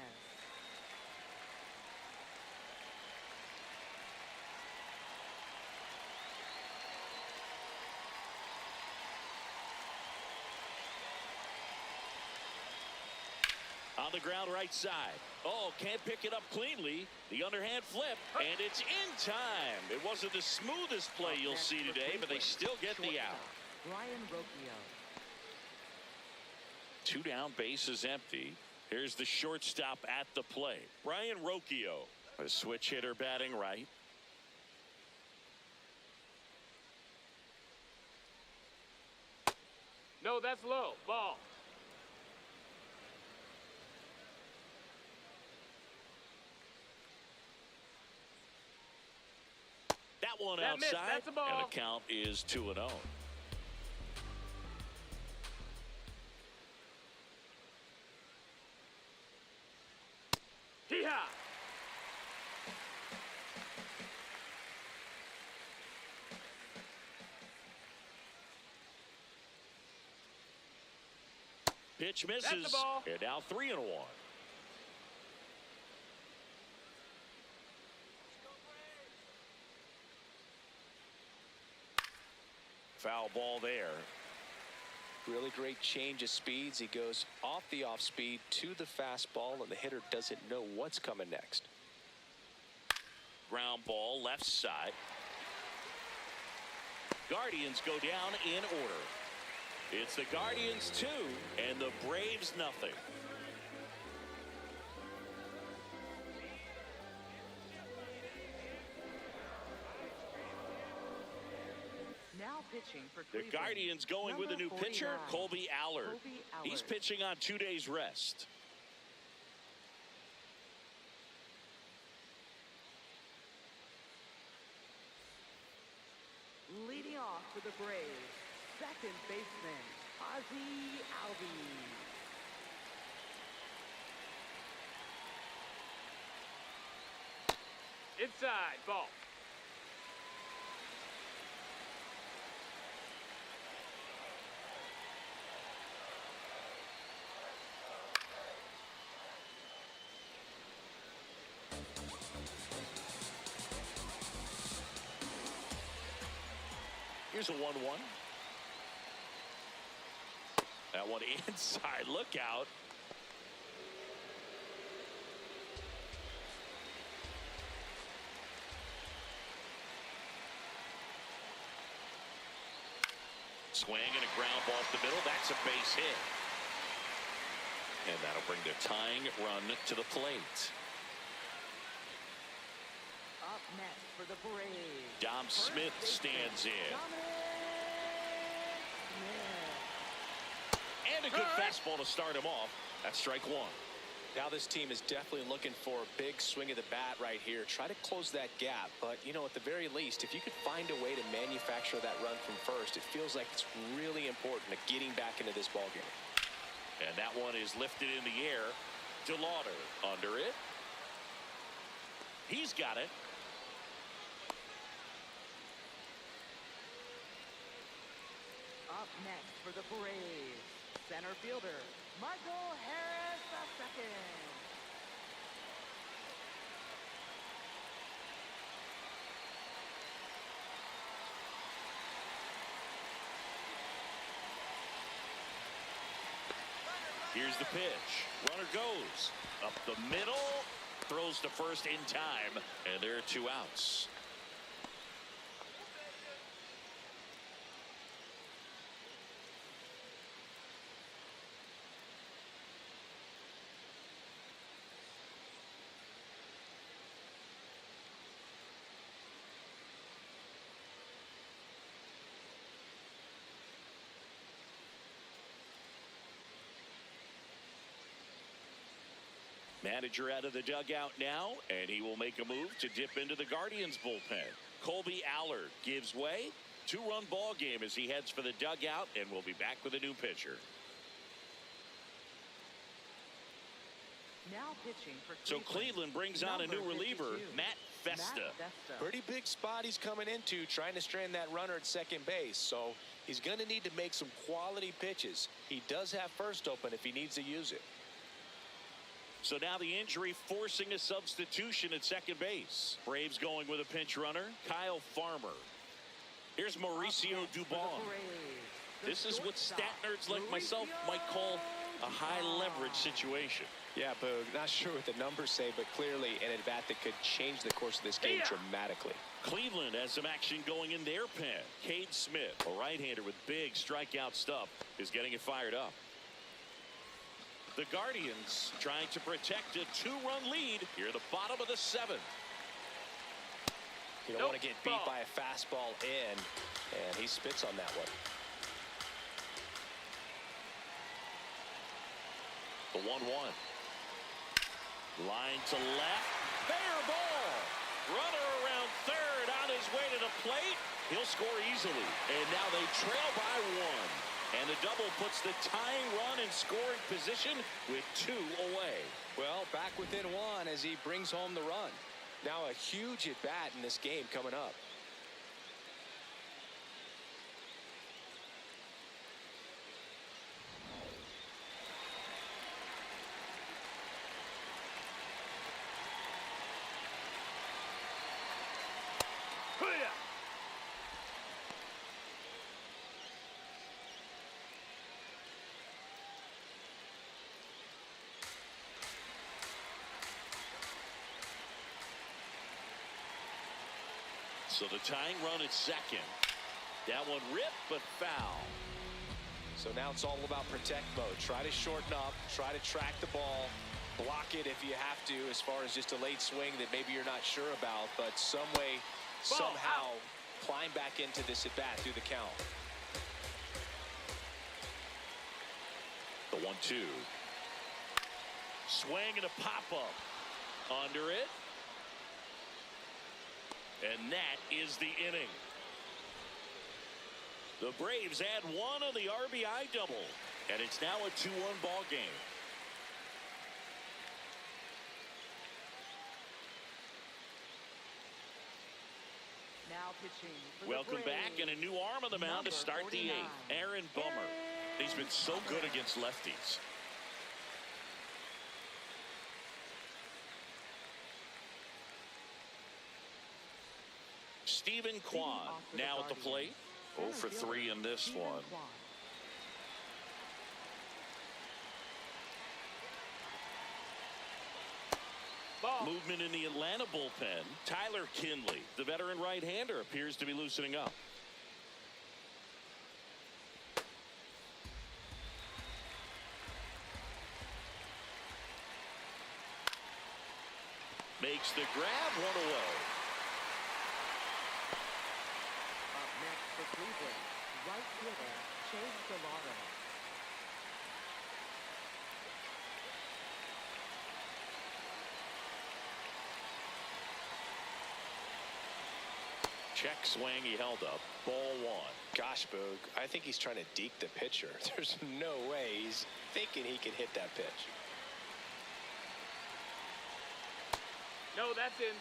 On the ground right side. Oh, can't pick it up cleanly. The underhand flip, and it's in time. It wasn't the smoothest play you'll see today, but they still get the out. Brian Rocchio. 2 down, bases empty. Here's the shortstop at the plate. Brian Rocchio, a switch hitter batting right. No, that's low. Ball. That one That missed. outside, That's a ball. and the count is 2-0. Hee-haw. Pitch That's misses, the ball. and now 3-1. Foul ball there. Really great change of speeds. He goes off the off speed to the fastball, and the hitter doesn't know what's coming next. Ground ball left side. Guardians go down in order. It's the Guardians 2 and the Braves nothing. Now pitching for The Cleveland. Guardians going with a new Number pitcher, 49, Colby Allard. Colby He's Allard. pitching on 2 days rest. Leading off for the Braves, second baseman Ozzie Albies. Inside. Ball. Here's a 1-1. That one inside. Look out. Swing and a ground ball off the middle. That's a base hit. And that'll bring the tying run to the plate. Up next for the Braves. Dom First Smith baseman, stands in. Dominic Smith. And a good fastball to start him off. That's strike one. Now this team is definitely looking for a big swing of the bat right here. Try to close that gap. But, you know, at the very least, if you could find a way to manufacture that run from first, it feels like it's really important to getting back into this ballgame. And that one is lifted in the air. DeLauder under it. He's got it. Up next for the Braves, center fielder Michael Harris II. Here's the pitch. Runner goes up the middle, throws to first in time, and there are 2 outs. Manager out of the dugout now, and he will make a move to dip into the Guardians bullpen. Colby Allard gives way. 2-run ball game as he heads for the dugout, and we'll be back with a new pitcher. Now pitching for So Cleveland brings on a new reliever, Matt Festa. Pretty big spot he's coming into, trying to strand that runner at second base. So he's going to need to make some quality pitches. He does have first open if he needs to use it. So now the injury forcing a substitution at second base. Braves going with a pinch runner, Kyle Farmer. Here's Mauricio Dubon. This is what stat nerds like myself might call a high leverage situation. Yeah, Boog, not sure what the numbers say, but clearly an at-bat that could change the course of this game dramatically. Cleveland has some action going in their pen. Cade Smith, a right-hander with big strikeout stuff, is getting it fired up. The Guardians trying to protect a 2-run lead here at the bottom of the 7th. You don't want to get beat by a fastball in, and he spits on that one. The 1-1. Line to left. Fair ball. Runner around third on his way to the plate. He'll score easily. And now they trail by 1. And the double puts the tying run in scoring position with 2 away. Well, back within 1 as he brings home the run. Now a huge at-bat in this game coming up. So the tying run at second. That one ripped but foul. So now it's all about protect mode. Try to shorten up, try to track the ball, block it if you have to, as far as just a late swing that maybe you're not sure about, but some way, somehow climb back into this at bat through the count. The 1-2. Swing and a pop-up. Under it. And that is the inning. The Braves add 1 on the RBI double. And it's now a 2-1 ball game. Now pitching for the Welcome back, Braves, and a new arm on the mound to start the 49. 8th. Aaron Bummer. He's been so good against lefties. Stephen Kwan now at the plate. 0 for 3 in this one. Movement in the Atlanta bullpen. Tyler Kinley, the veteran right-hander, appears to be loosening up. Makes the grab, 1 away. Up next for Cleveland, right fielder Chase Delauder. Check swing, he held up. Ball 1. Gosh, Boog, I think he's trying to deke the pitcher. There's no way he's thinking he can hit that pitch. No, that's in.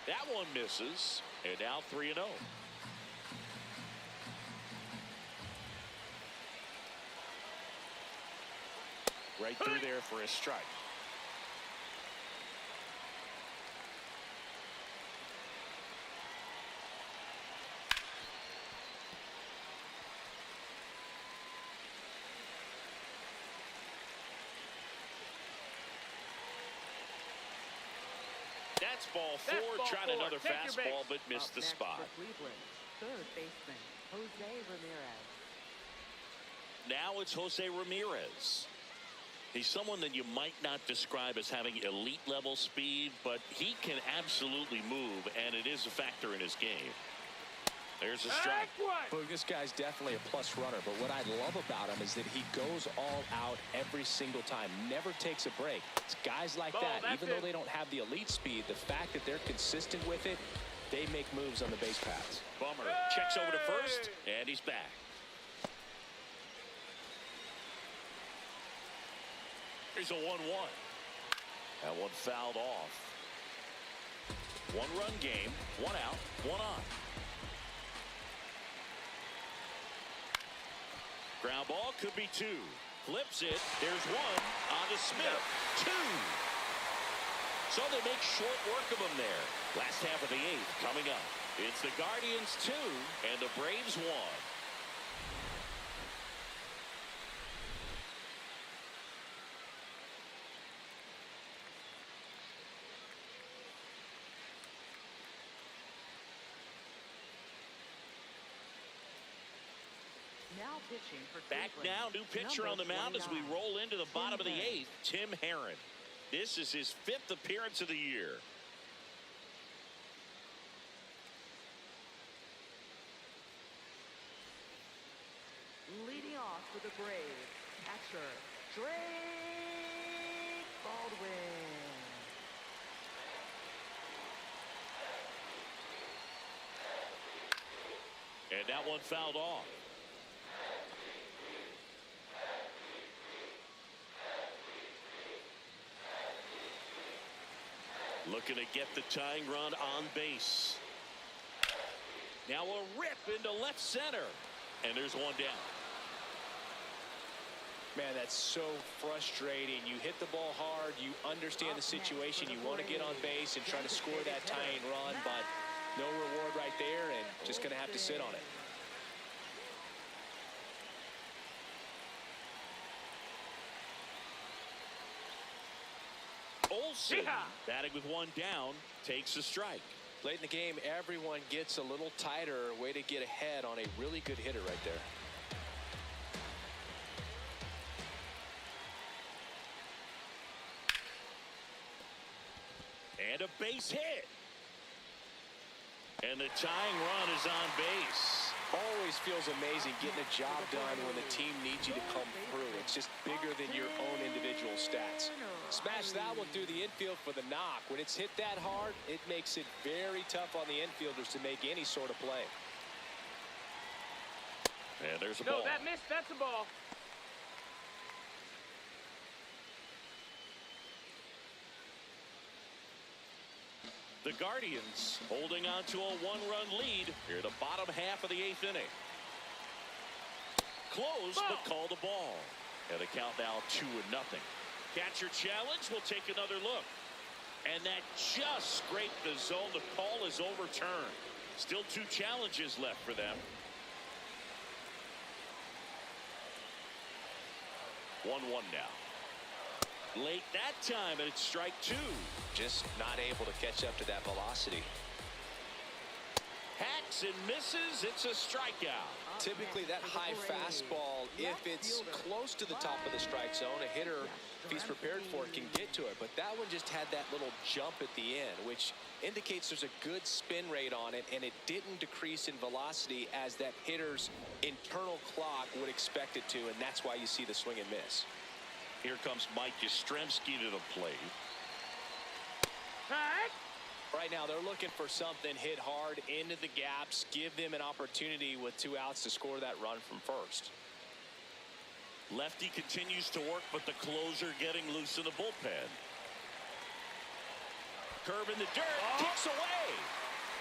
That one misses, and now 3-0. Right through there for a strike. That's ball 4. Tried another fastball, but missed the spot. For Cleveland, third baseman Jose Ramirez. Now it's Jose Ramirez. He's someone that you might not describe as having elite level speed, but he can absolutely move, and it is a factor in his game. There's a strike. Boog, this guy's definitely a plus runner, but what I love about him is that he goes all out every single time, never takes a break. It's guys like that, even though they don't have the elite speed, the fact that they're consistent with it, they make moves on the base paths. Bummer checks over to first, and he's back. Here's a 1-1. That one fouled off. One-run game, one out, one on. Ground ball could be two. Flips it. There's one on to Smith. Two. So they make short work of him there. Last half of the eighth coming up. It's the Guardians 2 and the Braves 1. Now pitching for Back now, new pitcher on the mound as we roll into the bottom of the eighth, Tim Herron. This is his 5th appearance of the year. Leading off for the Braves, catcher Drake Baldwin. And that one fouled off. Looking to get the tying run on base. Now a rip into left center. And there's one down. Man, that's so frustrating. You hit the ball hard. You understand the situation. You want to get on base and try to score that tying run, but no reward right there, and just going to have to sit on it. Olsen, batting with one down, takes a strike. Late in the game, everyone gets a little tighter. Way to get ahead on a really good hitter right there. And a base hit. And the tying run is on base. Always feels amazing getting a job done when the team needs you to come through. It's just bigger than your own individual stats. Smash that one through the infield for the knock. When it's hit that hard, it makes it very tough on the infielders to make any sort of play. And there's a ball. No, that missed. That's a ball. The Guardians holding on to a one-run lead here at the bottom half of the eighth inning. Close, but called a ball. And the count now 2-0. Catcher challenge. We'll take another look. And that just scraped the zone. The call is overturned. Still 2 challenges left for them. 1-1 now. Late that time, and it's strike 2. Just not able to catch up to that velocity. Hacks and misses. It's a strikeout. Typically that high fastball, if it's close to the top of the strike zone, a hitter, if he's prepared for it, can get to it. But that one just had that little jump at the end, which indicates there's a good spin rate on it, and it didn't decrease in velocity as that hitter's internal clock would expect it to, and that's why you see the swing and miss. Here comes Mike Yastrzemski to the plate. Right now they're looking for something hit hard into the gaps, give them an opportunity with 2 outs to score that run from first. Lefty continues to work, but the closer getting loose in the bullpen. Curve in the dirt, kicks away.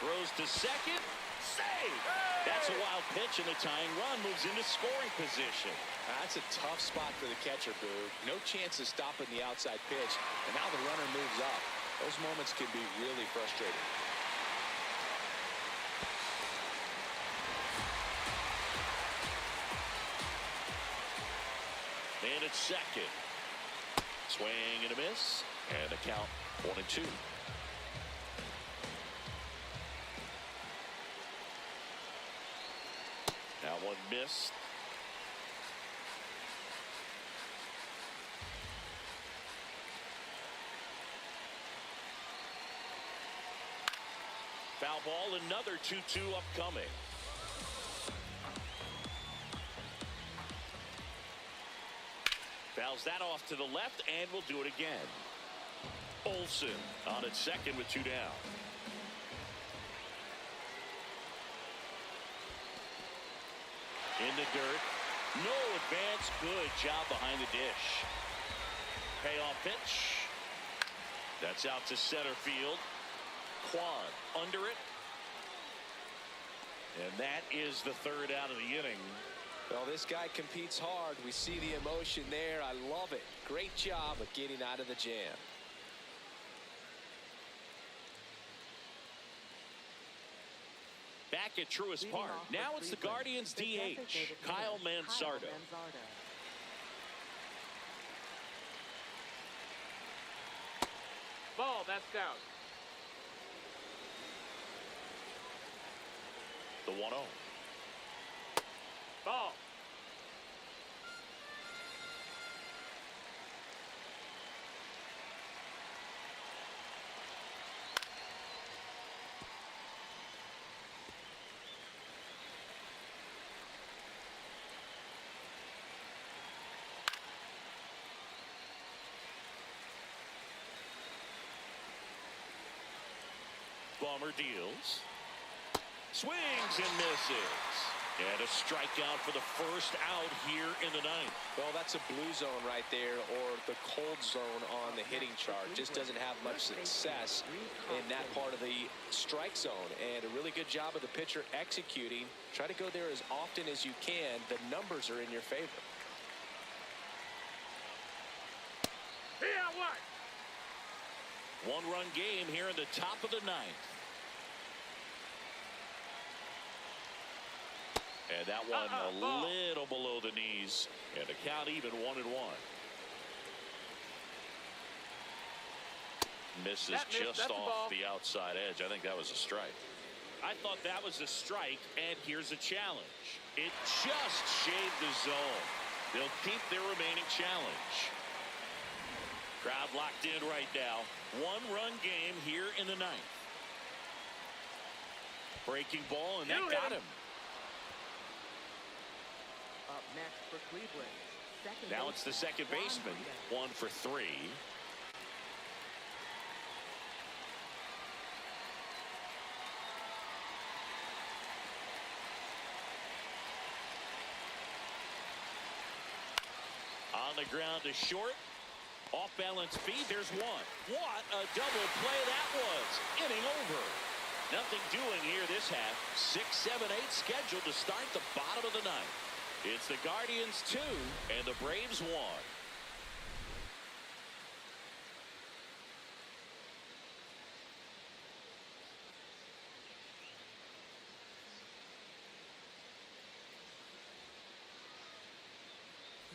Throws to second, save. That's a wild pitch, and the tying run moves into scoring position. That's a tough spot for the catcher, Boog. No chance of stopping the outside pitch, and now the runner moves up. Those moments can be really frustrating. And it's second. Swing and a miss, and the count 1-2. Now one missed. Foul ball, another 2-2 upcoming. Fouls that off to the left, and will do it again. Olsen on at second with 2 down. In the dirt. No advance. Good job behind the dish. Payoff pitch. That's out to center field. Quan under it. And that is the 3rd out of the inning. Well, this guy competes hard. We see the emotion there. I love it. Great job of getting out of the jam. Back at Truist Park. Now it's the Guardians DH, Kyle Manzardo. Ball, that's down. The 1-0. Ball. Bomber deals. Swings and misses. And a strikeout for the first out here in the 9th. Well, that's a blue zone right there, or the cold zone on the hitting chart. Just doesn't have much success in that part of the strike zone. And a really good job of the pitcher executing. Try to go there as often as you can. The numbers are in your favor. Here, what? 1-run game here in the top of the 9th. And that one a little below the knees. And the count even 1-1. Misses just off the outside edge. I think that was a strike. I thought that was a strike, and here's a challenge. It just shaved the zone. They'll keep their remaining challenge. Crowd locked in right now. 1-run game here in the 9th. Breaking ball, and that got him. Up next for Cleveland. Now it's the second baseman. 1 for 3. On the ground to short. Off balance feed. There's one. What a double play that was. Inning over. Nothing doing here this half. 6, 7, 8 scheduled to start the bottom of the 9th. It's the Guardians 2 and the Braves 1.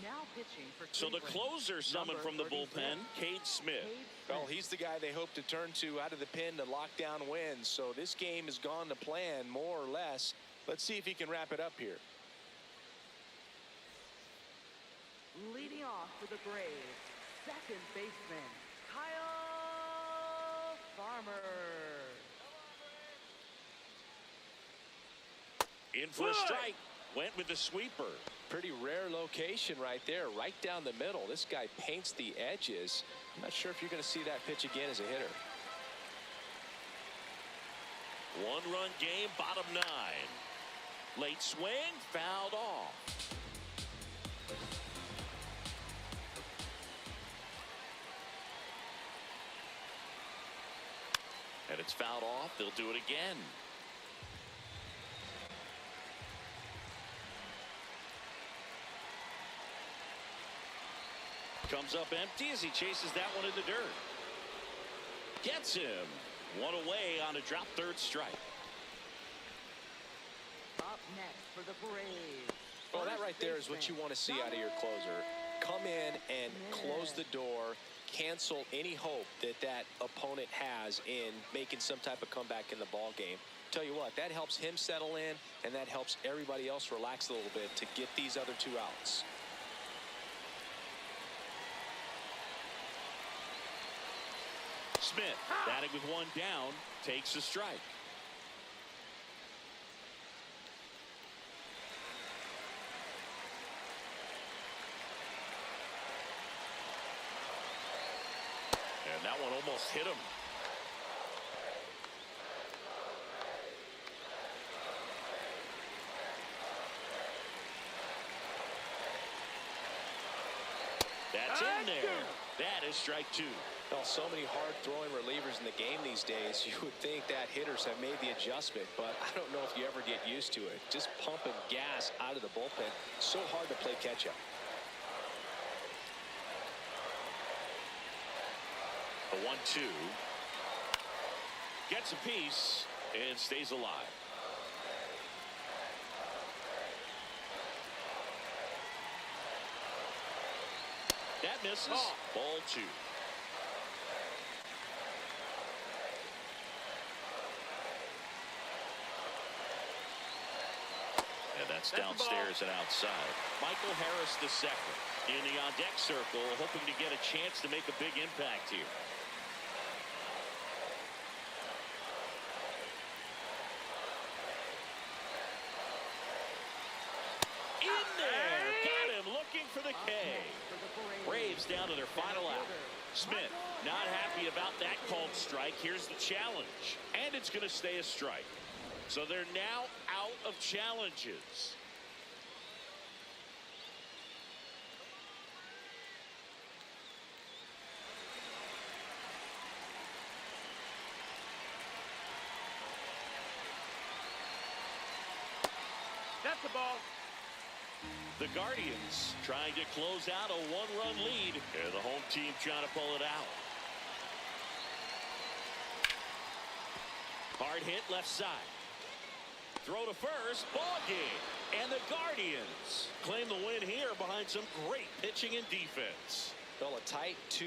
Now pitching for So the closer summoned from the bullpen, Cade Smith. Well, he's the guy they hope to turn to out of the pen to lock down wins. So this game has gone to plan, more or less. Let's see if he can wrap it up here. Leading off for the Braves, second baseman, Kyle Farmer. In for a strike. Went with the sweeper. Pretty rare location right there, right down the middle. This guy paints the edges. I'm not sure if you're going to see that pitch again as a hitter. 1-run game, bottom 9. Late swing, fouled off. And it's fouled off. They'll do it again. Comes up empty as he chases that one in the dirt. Gets him. One away on a drop third strike. Up next for the Braves. Well, that right there is what you want to see out of your closer. Come in and close the door. Cancel any hope that that opponent has in making some type of comeback in the ball game. Tell you what, that helps him settle in, and that helps everybody else relax a little bit to get these other 2 outs. Smith, batting with 1 down, takes a strike. almost hit him. That's in there. That is strike two. Well, so many hard-throwing relievers in the game these days, you would think that hitters have made the adjustment, but I don't know if you ever get used to it. Just pumping gas out of the bullpen, so hard to play catch-up. A 1-2. Gets a piece and stays alive. That misses. Ball two. And that's downstairs and outside. Michael Harris the second in the on-deck circle, hoping to get a chance to make a big impact here. In there. Got him looking for the K. Braves down to their final out. Smith not happy about that called strike. Here's the challenge. And it's going to stay a strike. So they're now out of challenges. That's the ball. The Guardians trying to close out a one-run lead. And the home team trying to pull it out. Hard hit left side. Throw to first, ball game. And the Guardians claim the win here behind some great pitching and defense. Well, a tight 2-1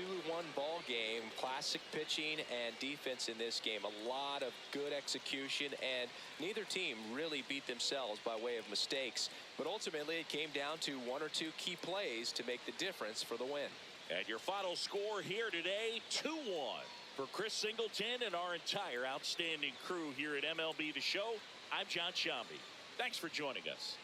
ball game. Classic pitching and defense in this game. A lot of good execution, and neither team really beat themselves by way of mistakes. But ultimately, it came down to one or two key plays to make the difference for the win. And your final score here today, 2-1. For Chris Singleton and our entire outstanding crew here at MLB The Show, I'm John Shambi. Thanks for joining us.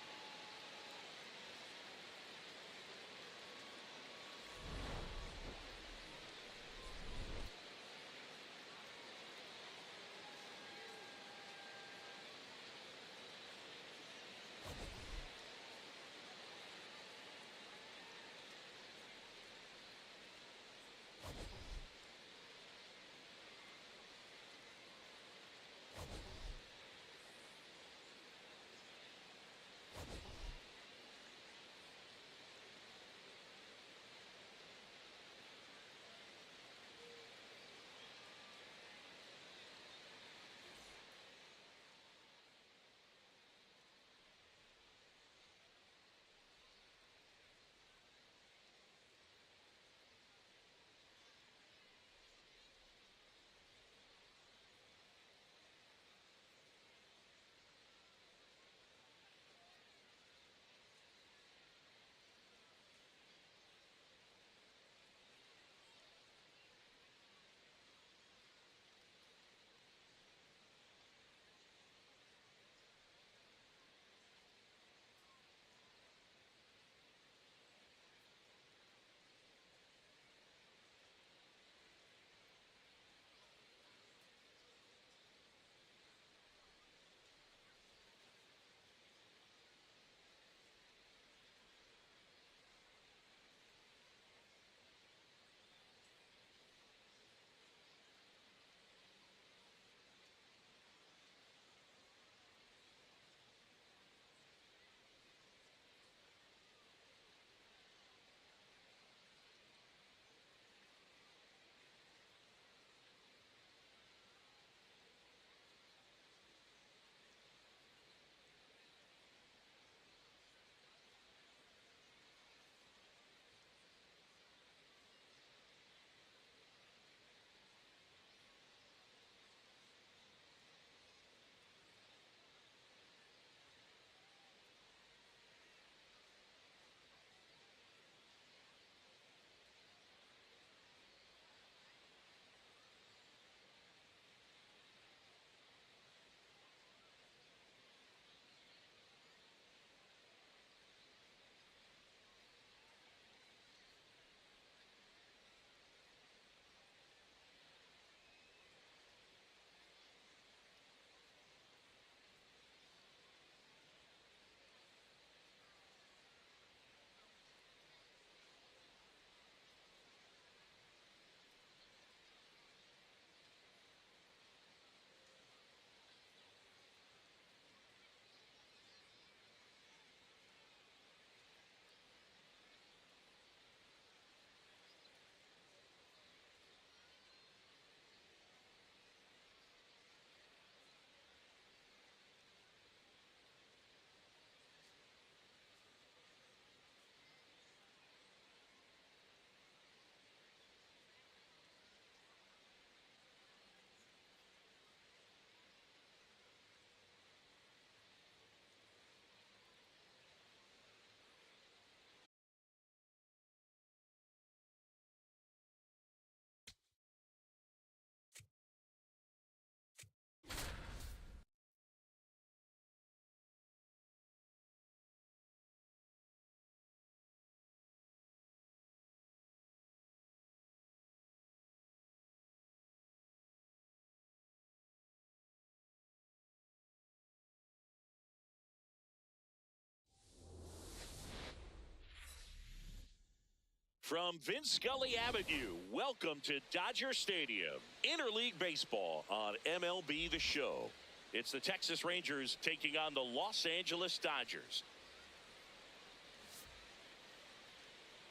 From Vince Scully Avenue, welcome to Dodger Stadium. Interleague Baseball on MLB The Show. It's the Texas Rangers taking on the Los Angeles Dodgers.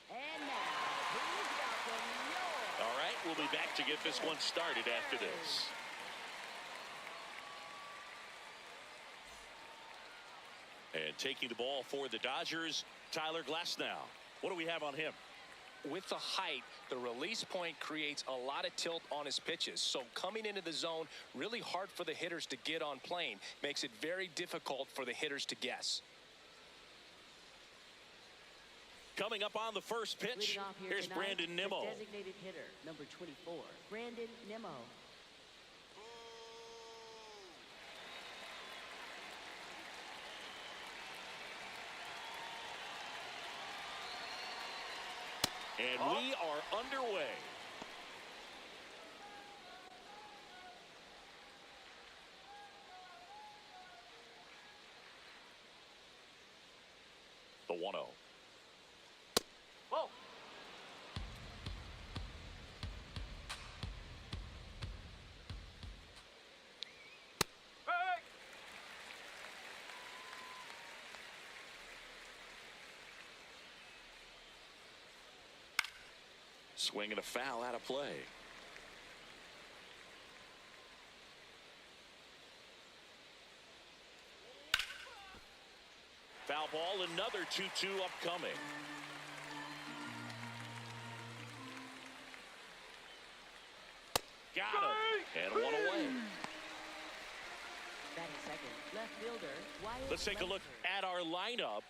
And now, please welcome your... All right, we'll be back to get this one started after this. And taking the ball for the Dodgers, Tyler Glasnow. What do we have on him? With the height, the release point creates a lot of tilt on his pitches. So coming into the zone, really hard for the hitters to get on plane. Makes it very difficult for the hitters to guess. Coming up on the first pitch, here's tonight, Brandon Nimmo. the designated hitter, number 24, Brandon Nimmo. And we are underway. The 1-0. Whoa. Hey! Swing and a foul out of play. Foul ball, another 2-2 upcoming. Got him. And one away. Batting second, left fielder, Wyatt Let's take a look Lester. at our lineup.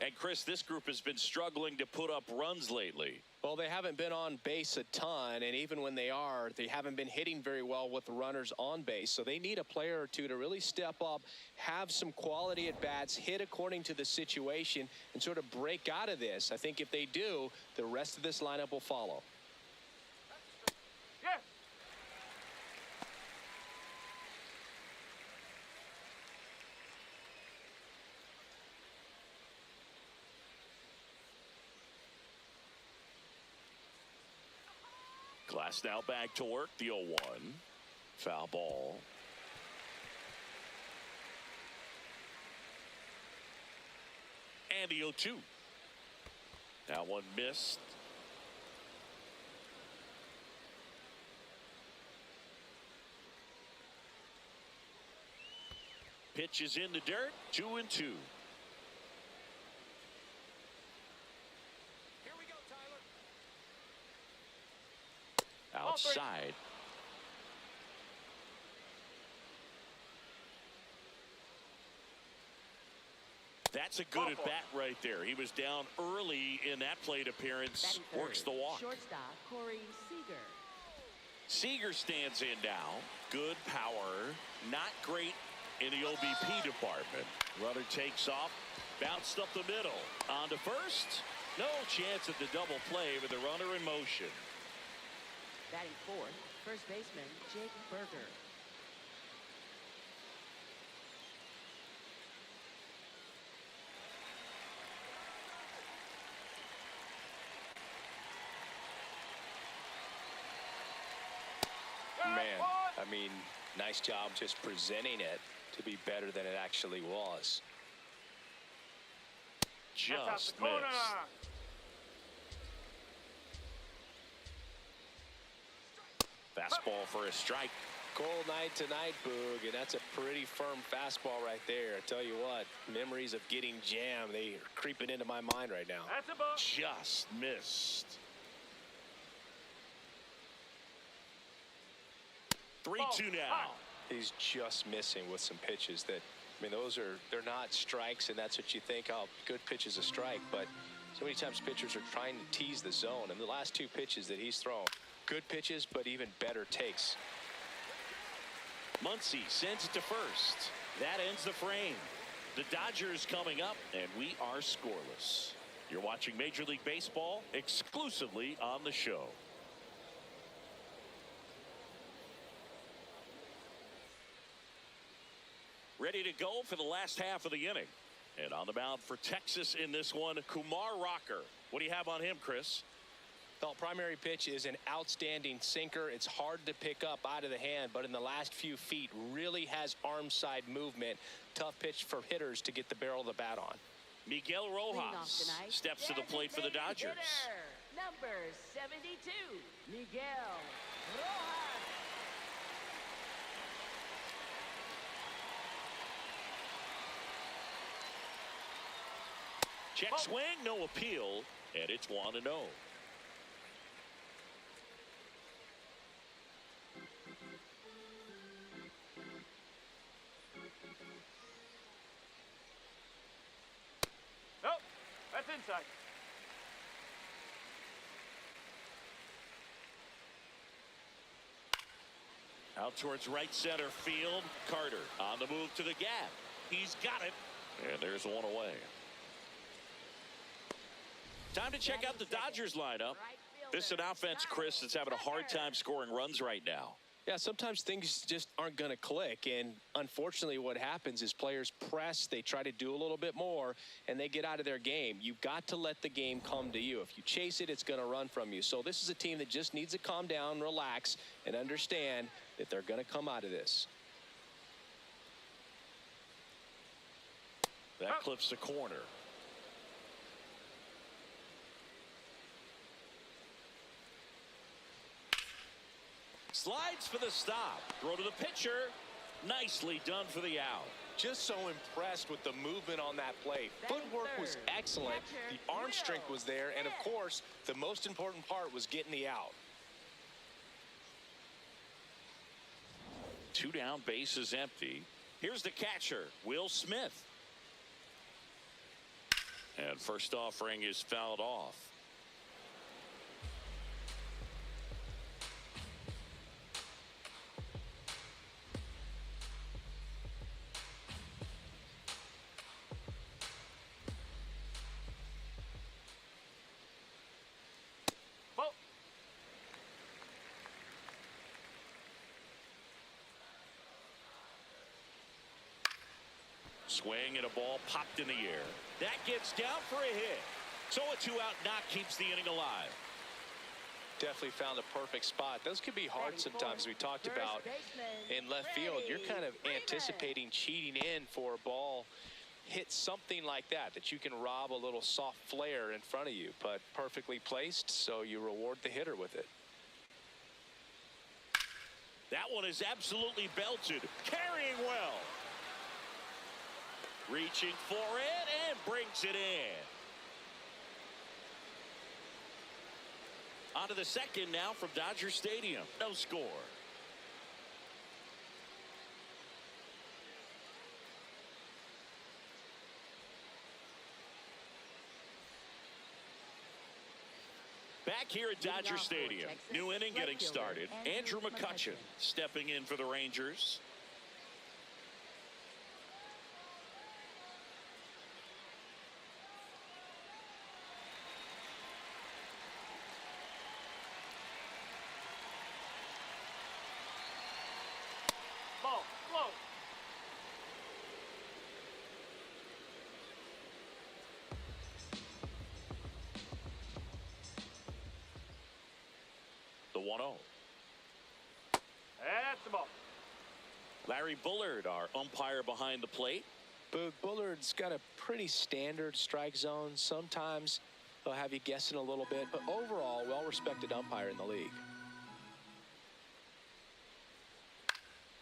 And Chris, this group has been struggling to put up runs lately. Well, they haven't been on base a ton, and even when they are, they haven't been hitting very well with the runners on base. So they need a player or two to really step up, have some quality at bats, hit according to the situation, and sort of break out of this. I think if they do, the rest of this lineup will follow. Yes. Glass now back to work. The 0-1. Foul ball. And the 0-2. That one missed. Pitch is in the dirt. 2-2. Outside. That's a good at bat right there. He was down early in that plate appearance. Batting Works the third, walk. Shortstop, Corey Seager. Seager stands in now. Good power. Not great in the OBP department. Runner takes off. Bounced up the middle. On to first. No chance at the double play with the runner in motion. Batting fourth, first baseman, Jake Berger. Man, I mean, nice job just presenting it to be better than it actually was. Just corner. missed. Fastball for a strike. Cold night tonight, Boog, and that's a pretty firm fastball right there. I tell you what, memories of getting jammed, they are creeping into my mind right now. That's a ball. Just missed. 3-2 now. He's just missing with some pitches that, I mean, they're not strikes, and that's what you think, oh, good pitch is a strike, but so many times pitchers are trying to tease the zone, and the last two pitches that he's thrown, good pitches, but even better takes. Muncy sends it to first. That ends the frame. The Dodgers coming up, and we are scoreless. You're watching Major League Baseball exclusively on the show. Ready to go for the last half of the inning. And on the mound for Texas in this one, Kumar Rocker. What do you have on him, Chris? The primary pitch is an outstanding sinker. It's hard to pick up out of the hand, but in the last few feet really has arm side movement. Tough pitch for hitters to get the barrel of the bat on. Miguel Rojas steps to the plate for the Dodgers. Number 72, Miguel Rojas. Check swing, no appeal, and it's 1-0. Nope, that's inside. Out towards right center field. Carter on the move to the gap. He's got it. And there's one away. Time to check out the Dodgers lineup. This is an offense, Chris, that's having a hard time scoring runs right now. Yeah, sometimes things just aren't going to click, and unfortunately what happens is players press, they try to do a little bit more, and they get out of their game. You've got to let the game come to you. If you chase it, it's going to run from you. So this is a team that just needs to calm down, relax, and understand that they're going to come out of this. That clips the corner. Slides for the stop. Throw to the pitcher. Nicely done for the out. Just so impressed with the movement on that play. Footwork was excellent. The arm strength was there. And, of course, the most important part was getting the out. 2 down, bases empty. Here's the catcher, Will Smith. And first offering is fouled off. Swing and a ball popped in the air. That gets down for a hit. So a 2-out knock keeps the inning alive. Definitely found a perfect spot. Those could be hard sometimes. We talked about in left field. You're kind of anticipating cheating in for a ball. Hit something like that you can rob a little soft flare in front of you, but perfectly placed, so you reward the hitter with it. That one is absolutely belted. Carrying well. Reaching for it and brings it in. On to the second now from Dodger Stadium. No score. Back here at Dodger Stadium. New inning getting started. Andrew McCutchen stepping in for the Rangers. The 1-0. That's the ball. Larry Bullard, our umpire behind the plate. Boog, Bullard's got a pretty standard strike zone. Sometimes they'll have you guessing a little bit, but overall, well-respected umpire in the league.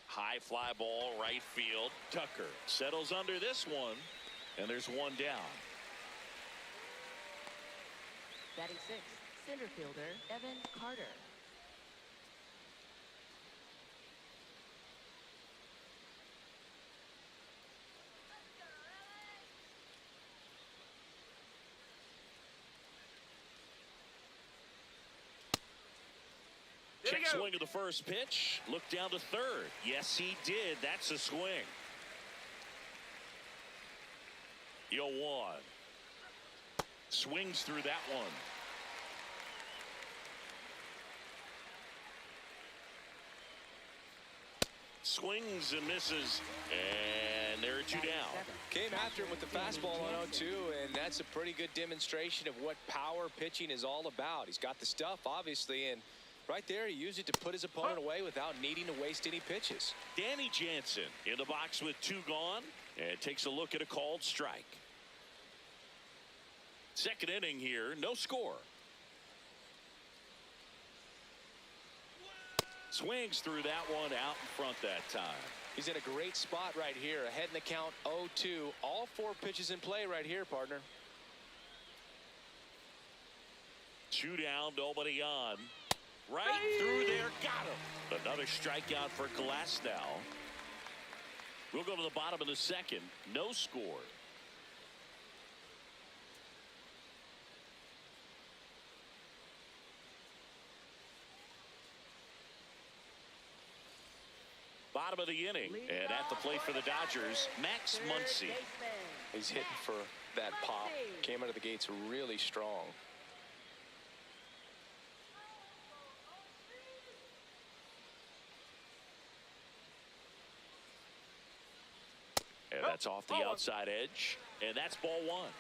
High fly ball, right field. Tucker settles under this one, and there's one down. Batting sixth, center fielder Evan Carter. Check swing of the first pitch. Look down to third. Yes, he did. That's a swing. 0-1. Swings through that one. Swings and misses. And And there are two down. Came after him with the fastball on 0-2, and that's a pretty good demonstration of what power pitching is all about. He's got the stuff, obviously, and right there he used it to put his opponent away without needing to waste any pitches. Danny Jansen in the box with two gone and takes a look at a called strike. Second inning here, no score. Swings through that one out in front that time. He's in a great spot right here, ahead in the count 0-2. All four pitches in play right here, partner. Two down, nobody on. Right through there, got him. Another strikeout for Glasnow. We'll go to the bottom of the second, no score. Bottom of the inning, and at the plate for the Dodgers, Max Muncy. He's hitting for that pop. Came out of the gates really strong. And that's off the outside edge, and that's ball one.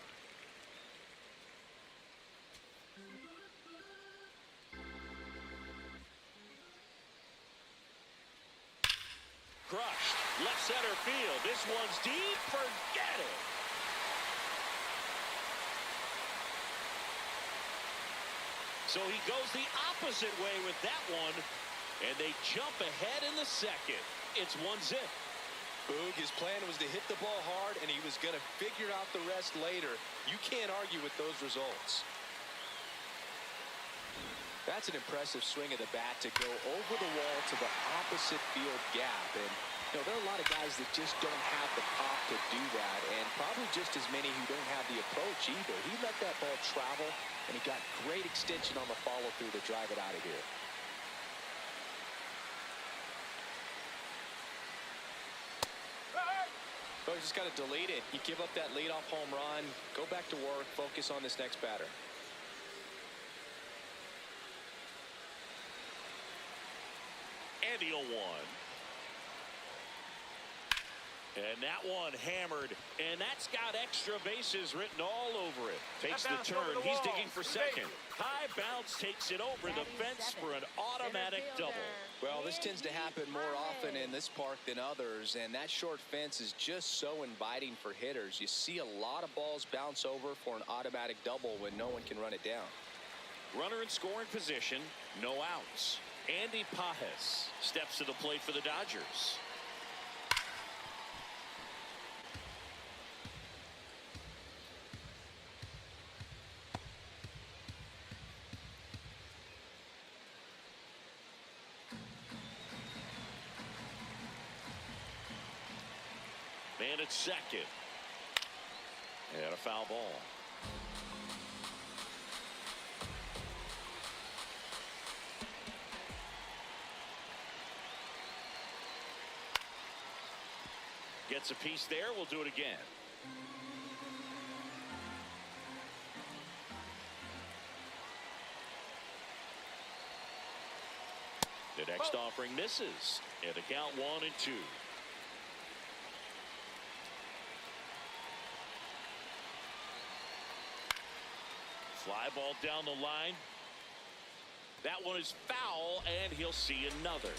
Crushed, left center field. This one's deep, forget it. So he goes the opposite way with that one, and they jump ahead in the second. It's 1-0. Boog, his plan was to hit the ball hard, and he was going to figure out the rest later. You can't argue with those results. That's an impressive swing of the bat to go over the wall to the opposite field gap. And, you know, there are a lot of guys that just don't have the pop to do that, and probably just as many who don't have the approach either. He let that ball travel, and he got great extension on the follow-through to drive it out of here. So you just got to delete it. You give up that leadoff home run, go back to work, focus on this next batter. And the 0-1. And that one hammered, and that's got extra bases written all over it. Takes the turn. He's digging for second. High bounce takes it over the fence for an automatic double. Well, this tends to happen more often in this park than others, and that short fence is just so inviting for hitters. You see a lot of balls bounce over for an automatic double when no one can run it down. Runner in scoring position, no outs. Andy Pajes steps to the plate for the Dodgers. Man at second. And a foul ball. Gets a piece there. We'll do it again. The next offering misses. And the count 1-2. Fly ball down the line. That one is foul, and he'll see another.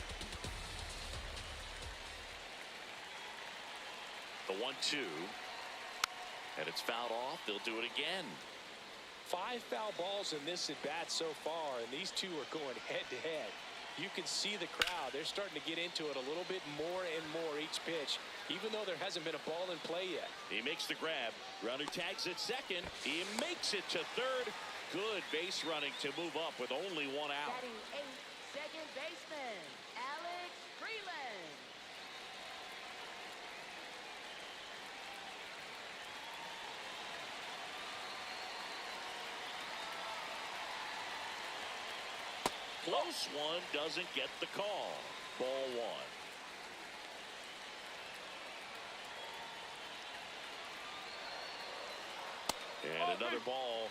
The 1-2. And it's fouled off. They'll do it again. 5 foul balls in this at bat so far, and these two are going head to head. You can see the crowd. They're starting to get into it a little bit more and more each pitch, even though there hasn't been a ball in play yet. He makes the grab. Runner tags at second. He makes it to third. Good base running to move up with only one out. Batting 8th, second baseman, Alex Freeland. Close one, doesn't get the call. Ball one. And another ball.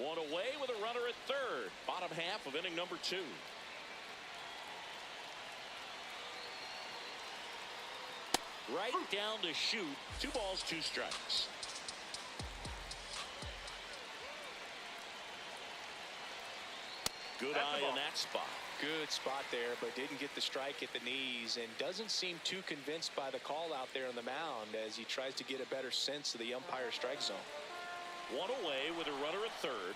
One away with a runner at third. Bottom half of inning number 2. Right down to shoot. 2 balls, 2 strikes. Good eye in that spot. Good spot there, but didn't get the strike at the knees and doesn't seem too convinced by the call out there on the mound as he tries to get a better sense of the umpire strike zone. One away with a runner at third.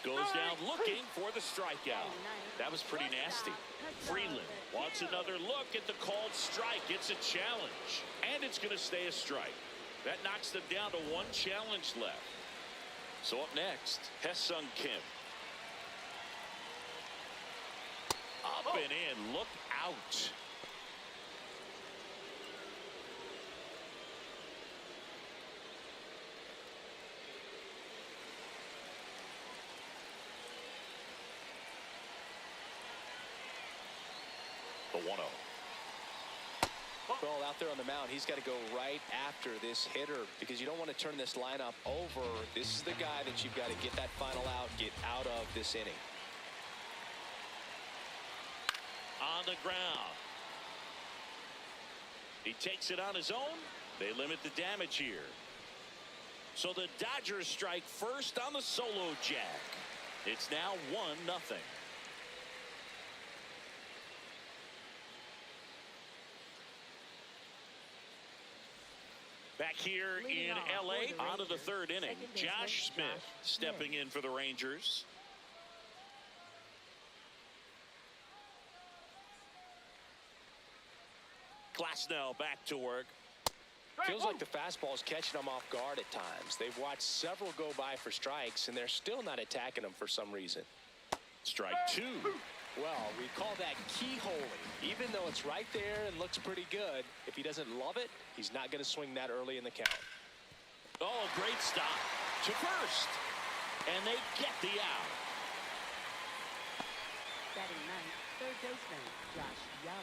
Goes down looking for the strikeout. That was pretty nasty. Freeland wants another look at the called strike. It's a challenge, and it's going to stay a strike. That knocks them down to 1 challenge left. So up next, Hesung Kim. Up and in. Look out. The 1-0. Well, out there on the mound, he's got to go right after this hitter because you don't want to turn this lineup over. This is the guy that you've got to get that final out, get out of this inning. On the ground. He takes it on his own. They limit the damage here. So the Dodgers strike first on the solo jack. It's now 1-0. Back here in L.A. on to the 3rd inning. Josh Smith stepping in for the Rangers. Glasnow back to work. Feels like the fastball is catching them off guard at times. They've watched several go by for strikes, and they're still not attacking them for some reason. Strike 2. Well, we call that keyholing. Even though it's right there and looks pretty good, if he doesn't love it, he's not going to swing that early in the count. Oh, great stop to first. And they get the out. Batting ninth, third baseman, Josh Young.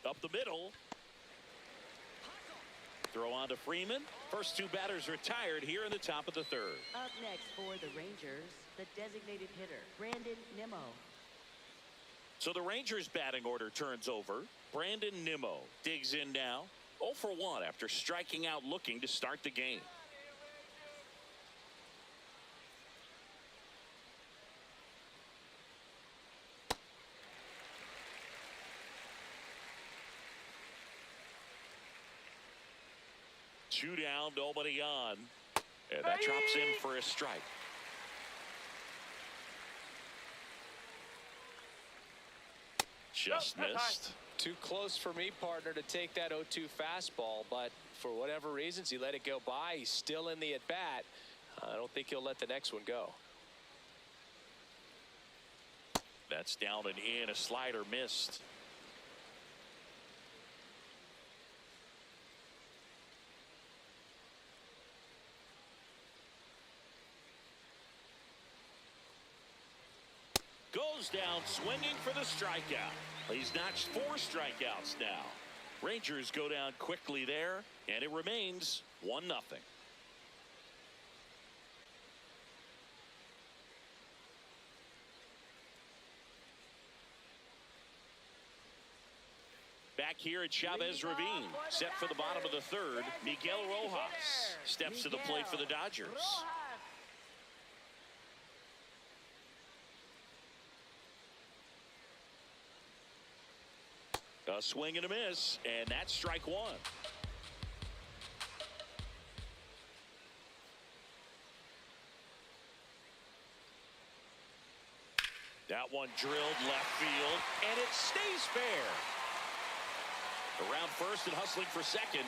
Up the middle. Throw on to Freeman. First 2 batters retired here in the top of the 3rd. Up next for the Rangers, the designated hitter, Brandon Nimmo. So the Rangers batting order turns over. Brandon Nimmo digs in now. 0 for 1 after striking out looking to start the game. Two down, nobody on. And that drops in for a strike. Just missed. Too close for me, partner, to take that 0-2 fastball, but for whatever reasons, he let it go by. He's still in the at-bat. I don't think he'll let the next one go. That's down and in. A slider missed. Goes down swinging for the strikeout. He's notched 4 strikeouts now. Rangers go down quickly there, and it remains 1-0. Back here at Chavez Ravine, set for the bottom of the 3rd, Miguel Rojas steps to the plate for the Dodgers. A swing and a miss, and that's strike 1. That one drilled left field, and it stays fair. Around first and hustling for second.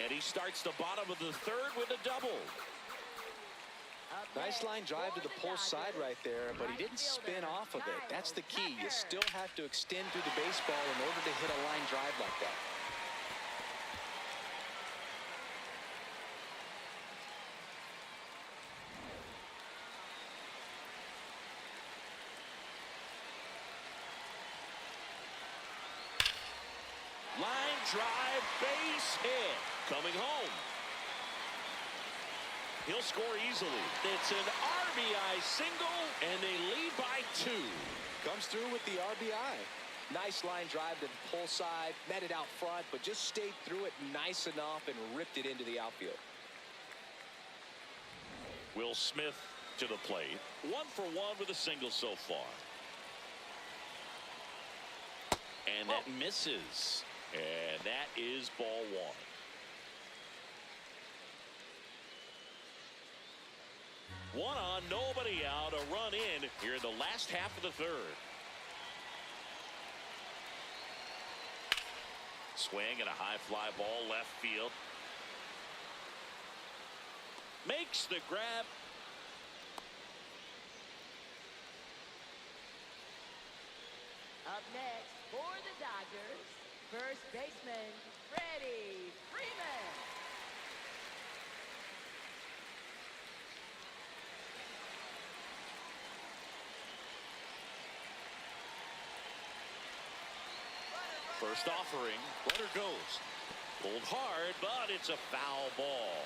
And he starts the bottom of the 3rd with a double. Nice line drive to the pull side right there, but he didn't spin off of it. That's the key. You still have to extend through the baseball in order to hit a line drive like that. drive, base hit. Coming home. He'll score easily. It's an RBI single, and they lead by 2. Comes through with the RBI. Nice line drive to the pull side, met it out front, but just stayed through it nice enough and ripped it into the outfield. Will Smith to the plate. 1 for 1 with a single so far. And that misses. And that is ball 1. 1 on, nobody out, a run in here in the last half of the 3rd. Swing and a high fly ball left field. Makes the grab. Up next for the Dodgers, first baseman Freddie Freeman. First offering, runner goes. Pulled hard, but it's a foul ball.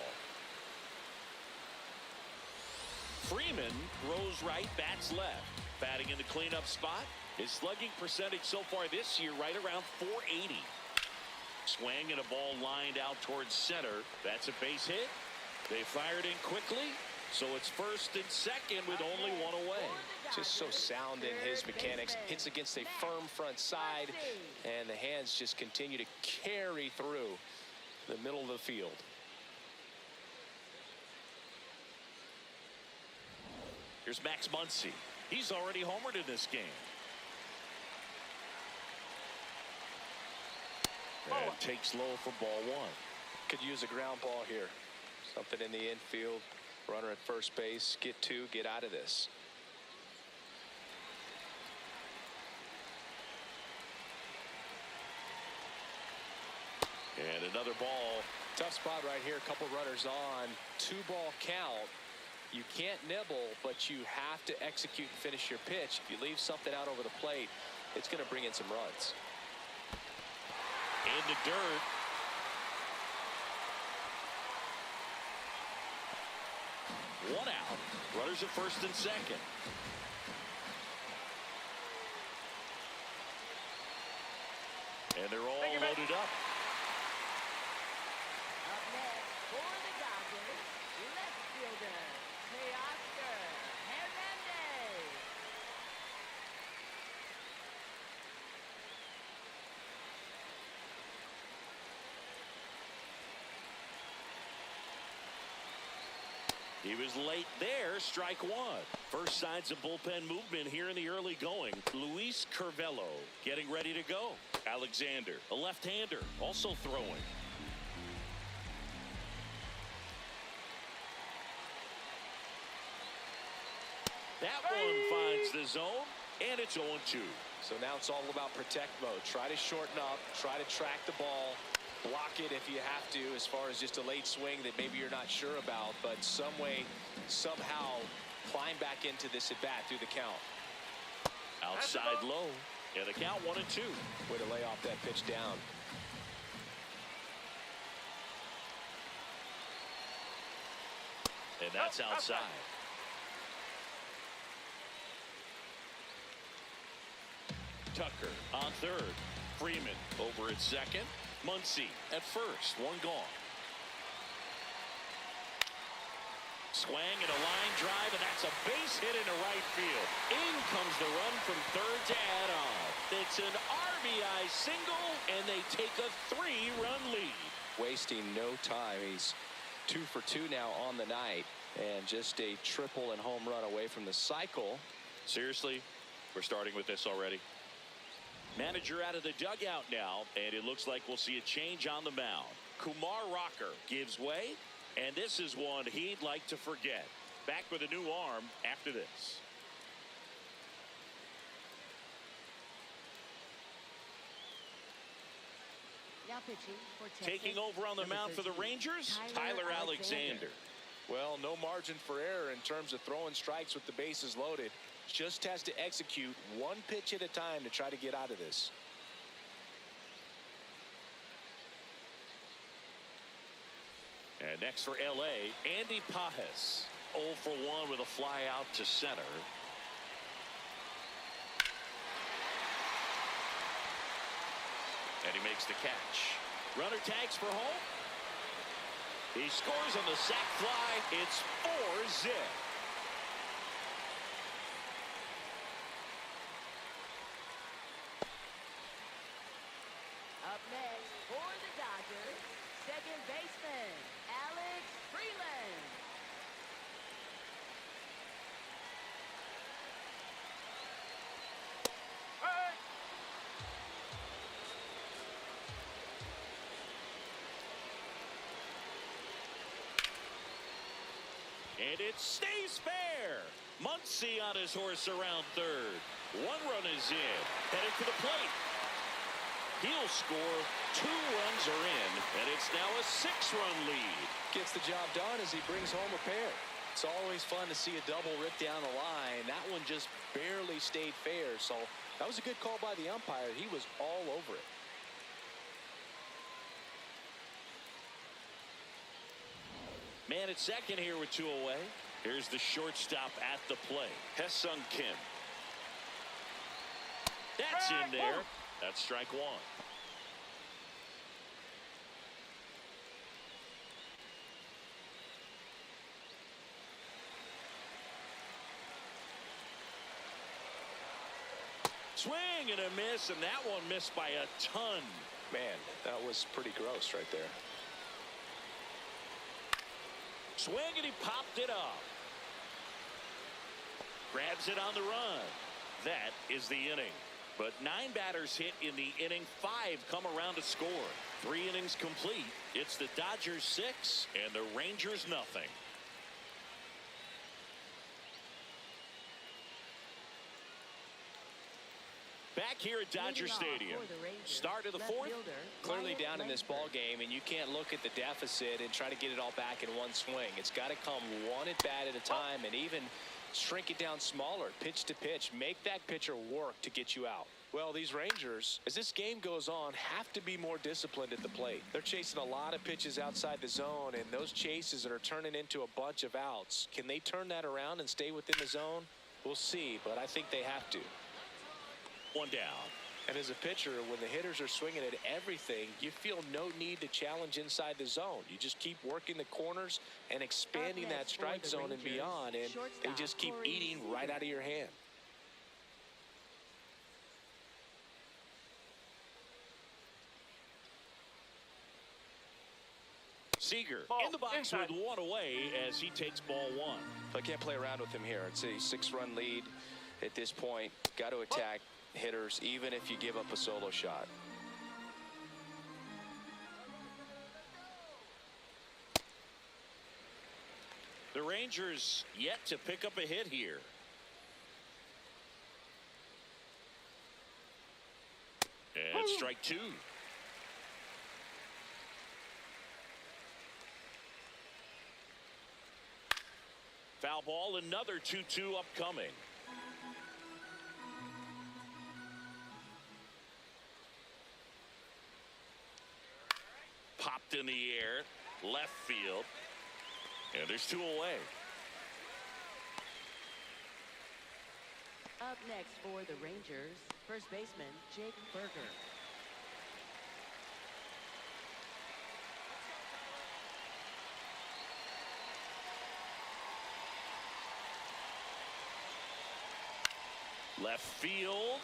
Freeman throws right, bats left. Batting in the cleanup spot. His slugging percentage so far this year right around .480. Swing and a ball lined out towards center. That's a base hit. They fired in quickly, so it's first and second with only 1 away. Just so sound in his mechanics. Hits against a firm front side, and the hands just continue to carry through the middle of the field. Here's Max Muncy. He's already homered in this game. And takes low for ball 1. Could use a ground ball here. Something in the infield. Runner at first base. Get 2. Get out of this. And another ball. Tough spot right here. A couple runners on. 2-ball count. You can't nibble, but you have to execute and finish your pitch. If you leave something out over the plate, it's going to bring in some runs. In the dirt. One out. Runners at first and second. And they're all loaded up. Up next for the Dodgers, left fielder Teoscar Hernandez. He was late there, strike 1. First signs of bullpen movement here in the early going. Luis Curvelo getting ready to go. Alexander, a left-hander, also throwing. That one finds the zone, and it's 0-2. So now it's all about protect mode. Try to shorten up, try to track the ball, block it if you have to, as far as just a late swing that maybe you're not sure about, but some way, somehow climb back into this at bat through the count. Outside low, and the count 1-2. Way to lay off that pitch down. And that's outside. Tucker on third. Freeman over at second. Muncy at first. One gone. Swing and a line drive, and that's a base hit into right field. In comes the run from third to add on. It's an RBI single, and they take a 3-run lead. Wasting no time. He's 2 for 2 now on the night, and just a triple and home run away from the cycle. Seriously, we're starting with this already. Manager out of the dugout now, and it looks like we'll see a change on the mound. Kumar Rocker gives way, and this is one he'd like to forget. Back with a new arm after this. Now pitching for Texas, Taking over on the mound for the Rangers, Tyler Alexander. Well, no margin for error in terms of throwing strikes with the bases loaded. Just has to execute one pitch at a time to try to get out of this. And next for L.A., Andy Pajes. 0 for 1 with a fly out to center. And he makes the catch. Runner tags for home. He scores on the sac fly. It's 4-zip. Up next for the Dodgers, second baseman, Alex Freeland. Hey! And it stays fair. Muncy on his horse around third. 1 run is in. Headed for the plate. He'll score. 2 runs are in, and it's now a 6-run lead. Gets the job done as he brings home a pair. It's always fun to see a double rip down the line. That one just barely stayed fair, so that was a good call by the umpire. He was all over it. Man at second here with 2 away. Here's the shortstop at the plate, Hae-Sung Kim. That's in there. That's strike 1. Swing and a miss, and that one missed by a ton. Man, that was pretty gross right there. Swing, and he popped it up. Grabs it on the run. That is the inning. But 9 batters hit in the inning. 5 come around to score. 3 innings complete. It's the Dodgers 6 and the Rangers nothing. Back here at Dodger Stadium. Start of the 4th. Clearly down in this ball game, and you can't look at the deficit and try to get it all back in one swing. It's got to come 1 at bat at a time, and even shrink it down smaller, pitch to pitch. Make that pitcher work to get you out. Well, these Rangers, as this game goes on, have to be more disciplined at the plate. They're chasing a lot of pitches outside the zone, and those chases that are turning into a bunch of outs. Can they turn that around and stay within the zone? We'll see, but I think they have to. 1 down. And as a pitcher, when the hitters are swinging at everything, you feel no need to challenge inside the zone. You just keep working the corners and expanding that strike zone and beyond, and they just keep eating right out of your hand. Seager in the box with 1 away as he takes ball 1. I can't play around with him here. It's a 6-run lead at this point. Got to attack hitters even if you give up a solo shot. The Rangers yet to pick up a hit here. And strike 2. Foul ball, another 2-2 upcoming. Popped in the air, left field. And there's 2 away. Up next for the Rangers, first baseman Jake Berger. Left field.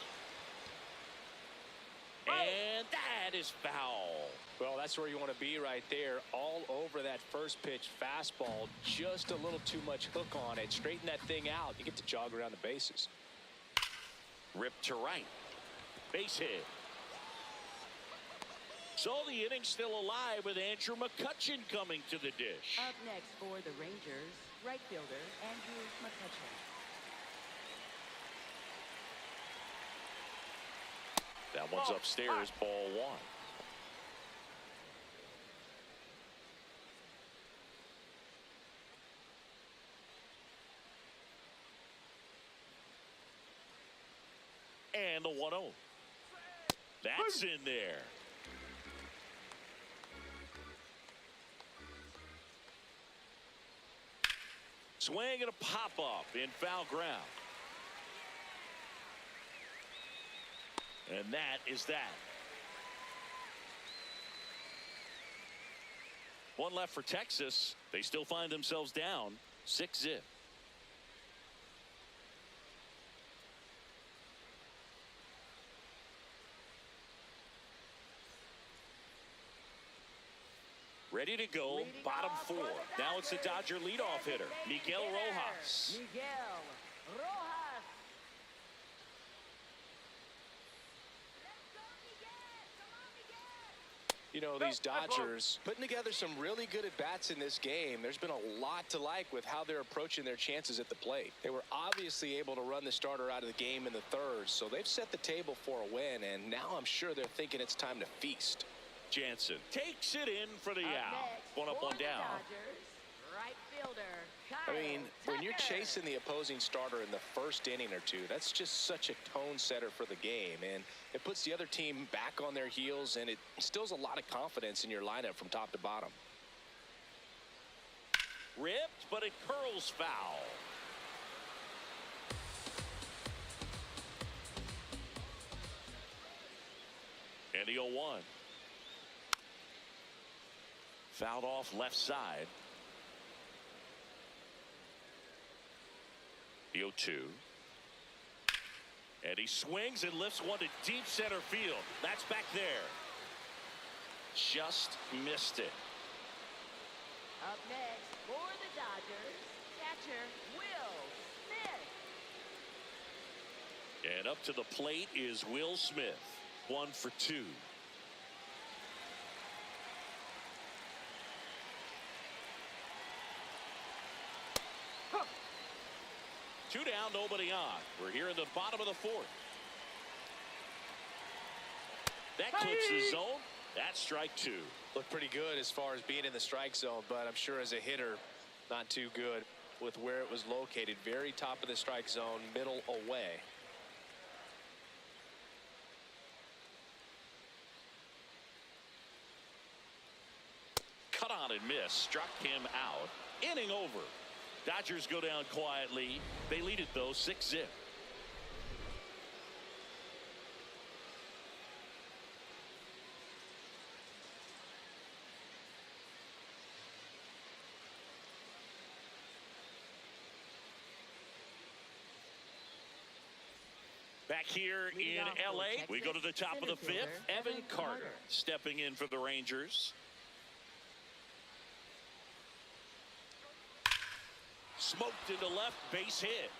And that is foul. Well, that's where you want to be right there. All over that first pitch fastball. Just a little too much hook on it. Straighten that thing out. You get to jog around the bases. Ripped to right. Base hit. So the inning's still alive with Andrew McCutchen coming to the dish. Up next for the Rangers, right fielder Andrew McCutchen. That one's upstairs, ball 1. And the 1-0. That's in there. Swing and a pop-up in foul ground. And that is that. One left for Texas. They still find themselves down 6-0. Ready to go, bottom four. Now it's the Dodger leadoff hitter, Miguel Rojas. Miguel Rojas. You know, these Dodgers putting together some really good at-bats in this game. There's been a lot to like with how they're approaching their chances at the plate. They were obviously able to run the starter out of the game in the third, so they've set the table for a win, and now I'm sure they're thinking it's time to feast. Jansen takes it in for the out. One up, one down. Right fielder, I mean, when you're chasing the opposing starter in the first inning or two, that's just such a tone setter for the game, and it puts the other team back on their heels, and it instills a lot of confidence in your lineup from top to bottom. Ripped, but it curls foul. And the 0-1. Fouled off left side. The 0-2. And he swings and lifts one to deep center field. That's back there. Just missed it. Up next for the Dodgers, catcher Will Smith. And up to the plate is Will Smith. 1 for 2. Two down, nobody on. We're here in the bottom of the fourth. That clips the zone. That's strike 2. Looked pretty good as far as being in the strike zone, but I'm sure as a hitter, not too good with where it was located. Very top of the strike zone, middle away. Cut on and miss. Struck him out. Inning over. Dodgers go down quietly. They lead it, though, 6-0. Back here in L.A., we go to the top of the fifth. Evan Carter stepping in for the Rangers. Smoked into left, base hit.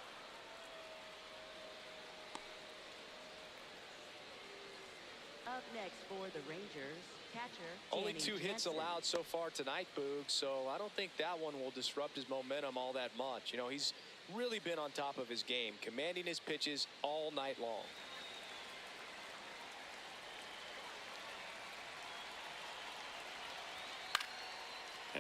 Up next for the Rangers, catcher Only Danny 2 hits Jansen. allowed so far tonight, Boog, so I don't think that one will disrupt his momentum all that much. You know, he's really been on top of his game, commanding his pitches all night long.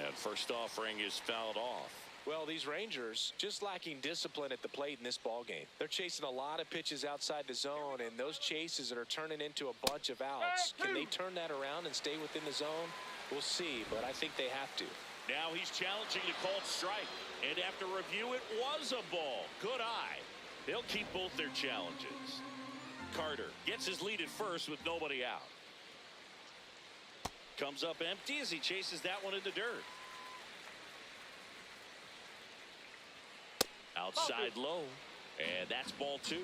And first offering is fouled off. Well, these Rangers just lacking discipline at the plate in this ball game. They're chasing a lot of pitches outside the zone, and those chases that are turning into a bunch of outs. Can they turn that around and stay within the zone? We'll see, but I think they have to. Now he's challenging the called strike. And after review, it was a ball. Good eye. They'll keep both their challenges. Carter gets his lead at first with nobody out. Comes up empty as he chases that one in the dirt. Outside low, and that's ball 2.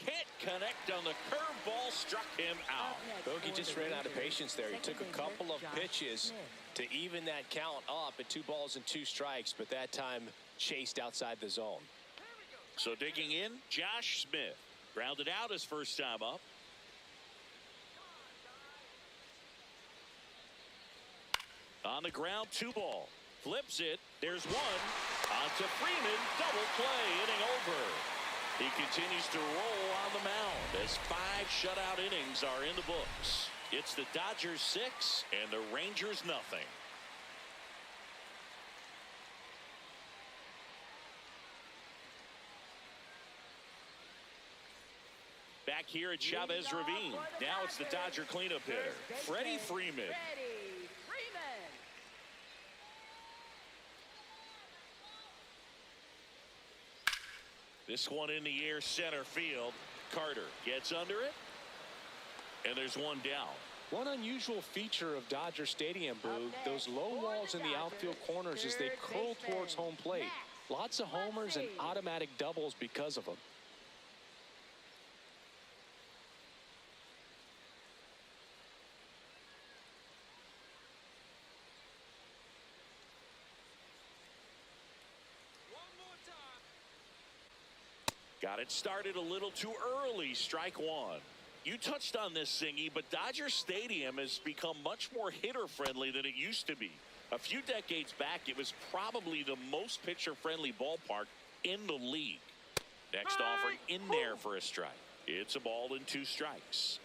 Can't connect on the curveball, struck him out. Bogey just ran out of patience there. He took a couple of pitches to even that count up at 2 balls and 2 strikes, but that time chased outside the zone. So digging in, Josh Smith grounded out his first time up. On the ground, 2 ball. Flips it. There's 1. On to Freeman. Double play. Inning over. He continues to roll on the mound as 5 shutout innings are in the books. It's the Dodgers 6 and the Rangers nothing. Back here at Chavez Ravine. Now it's the Dodger cleanup hitter, Freddie Freeman. This one in the air, center field. Carter gets under it. And there's one down. One unusual feature of Dodger Stadium, Boog, those low walls in the outfield corners as they curl towards home plate. Lots of homers and automatic doubles because of them. Got it started a little too early. Strike one. You touched on this, Singy, but Dodger Stadium has become much more hitter-friendly than it used to be. A few decades back, it was probably the most pitcher-friendly ballpark in the league. Next offering in there for a strike. It's a ball and 2 strikes.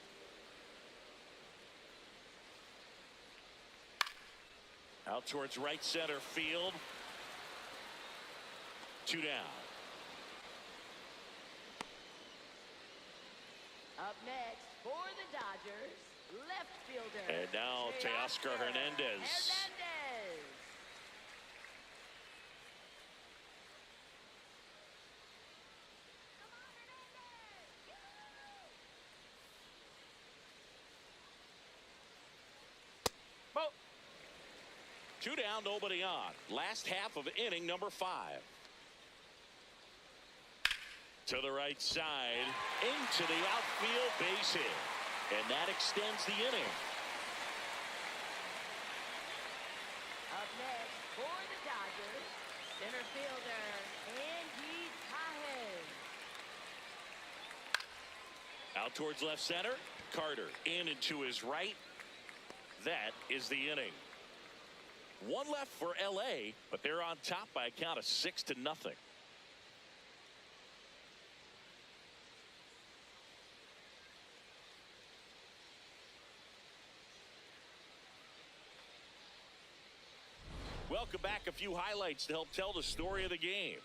Out towards right center field. 2 down. Up next for the Dodgers, left fielder. And now Teoscar Hernandez. Ball. 2 down, nobody on. Last half of inning number 5. To the right side, into the outfield, base hit. And that extends the inning. Up next for the Dodgers, center fielder, Andy Cahen. Out towards left center, Carter in and to his right. That is the inning. 1 left for LA, but they're on top by a count of 6-0. Welcome back. A few highlights to help tell the story of the game.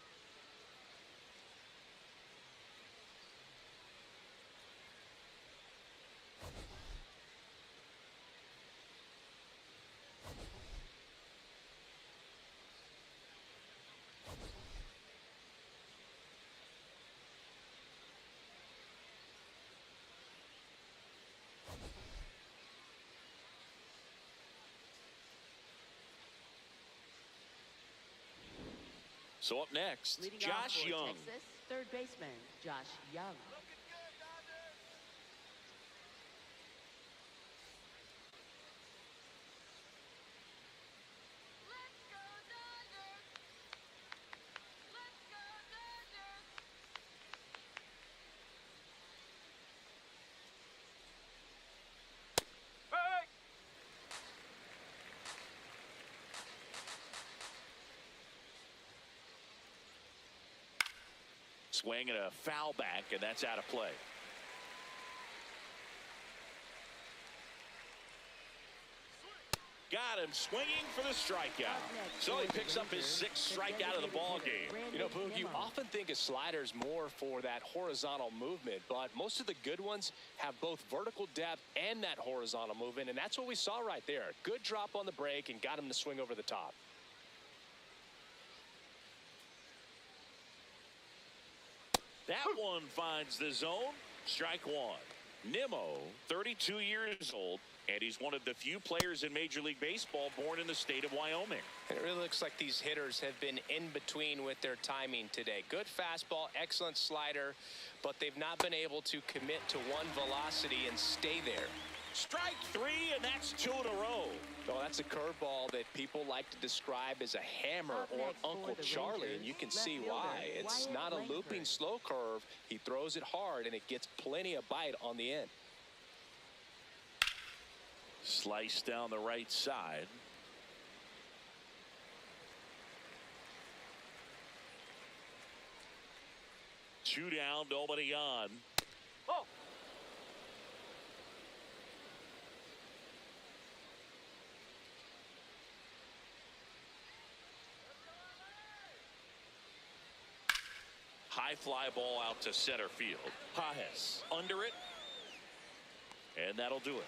So up next, Leading off Josh for Young. Texas, third baseman, Josh Young. Hey! Swing and a foul back, and that's out of play. Got him swinging for the strikeout. So he picks up his 6th strikeout of the ball game. You know, Boog, you often think of sliders more for that horizontal movement, but most of the good ones have both vertical depth and that horizontal movement, and that's what we saw right there. Good drop on the break and got him to swing over the top. That one finds the zone. Strike one. Nimmo, 32 years old, and he's one of the few players in Major League Baseball born in the state of Wyoming. It really looks like these hitters have been in between with their timing today. Good fastball, excellent slider, but they've not been able to commit to one velocity and stay there. Strike 3, and that's 2 in a row. Well, that's a curveball that people like to describe as a hammer or Uncle Charlie, and you can see why. It's not a looping slow curve. He throws it hard, and it gets plenty of bite on the end. Slice down the right side. Two down, nobody on. Oh! High fly ball out to center field. Pajes under it. And that'll do it.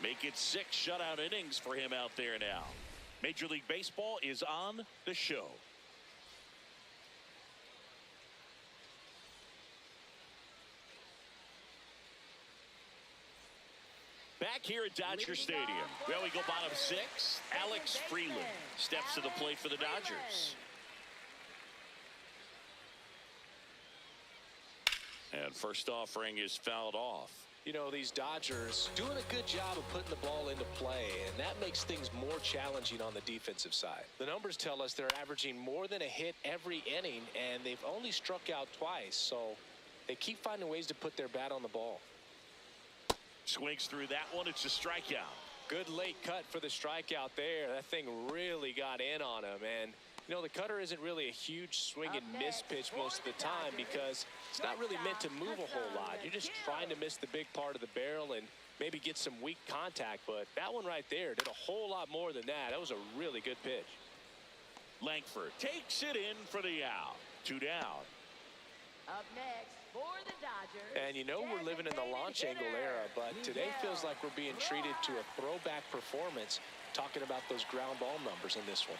Make it 6 shutout innings for him out there now. Major League Baseball is on the show. Back here at Dodger Stadium. Well, we go bottom 6. Alex Freeland steps to the plate for the Dodgers. And first offering is fouled off. You know, these Dodgers doing a good job of putting the ball into play, and that makes things more challenging on the defensive side. The numbers tell us they're averaging more than a hit every inning, and they've only struck out twice, so they keep finding ways to put their bat on the ball. Swings through that one. It's a strikeout. Good late cut for the strikeout there. That thing really got in on him, and you know, the cutter isn't really a huge swing and miss pitch most of the time because it's not really meant to move a whole lot. You're just trying to miss the big part of the barrel and maybe get some weak contact. But that one right there did a whole lot more than that. That was a really good pitch. Langford takes it in for the out. 2 down. Up next for the Dodgers. And you know we're living in the launch angle era, but today feels like we're being treated to a throwback performance talking about those ground ball numbers in this one.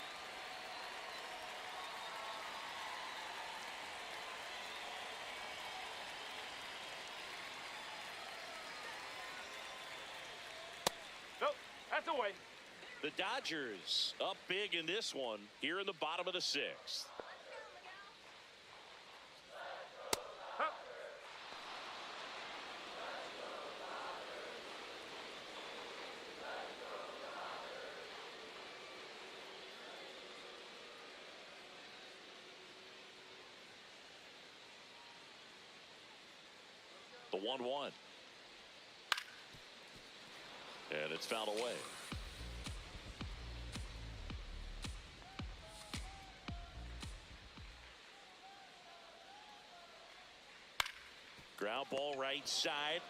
Nope, that's away. The Dodgers up big in this one here in the bottom of the 6th. Huh. The 1-1. And it's fouled away. Ground ball right side.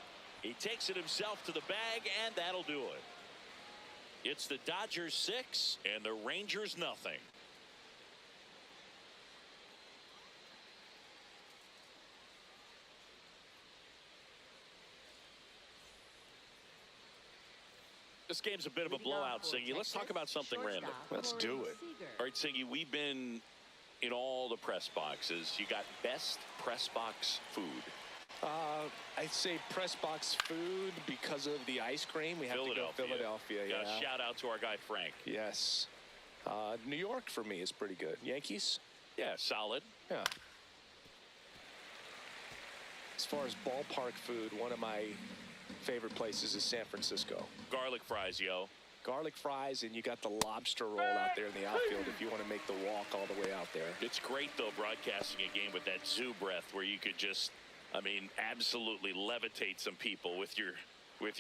He takes it himself to the bag, and that'll do it. It's the Dodgers 6 and the Rangers nothing. This game's a bit of a blowout, Singy. Let's talk about something random. Let's do it. All right, Singy, we've been in all the press boxes. You got best press box food. I'd say press box food because of the ice cream. We have to go Philadelphia. Yeah. Shout out to our guy Frank. Yes. New York for me is pretty good. Yankees? Yeah, solid. Yeah. As far as ballpark food, one of my favorite places is San Francisco. Garlic fries, yo. Garlic fries, and you got the lobster roll out there in the outfield if you want to make the walk all the way out there. It's great, though, broadcasting a game with that zoo breath where you could just, I mean, absolutely levitate some people with your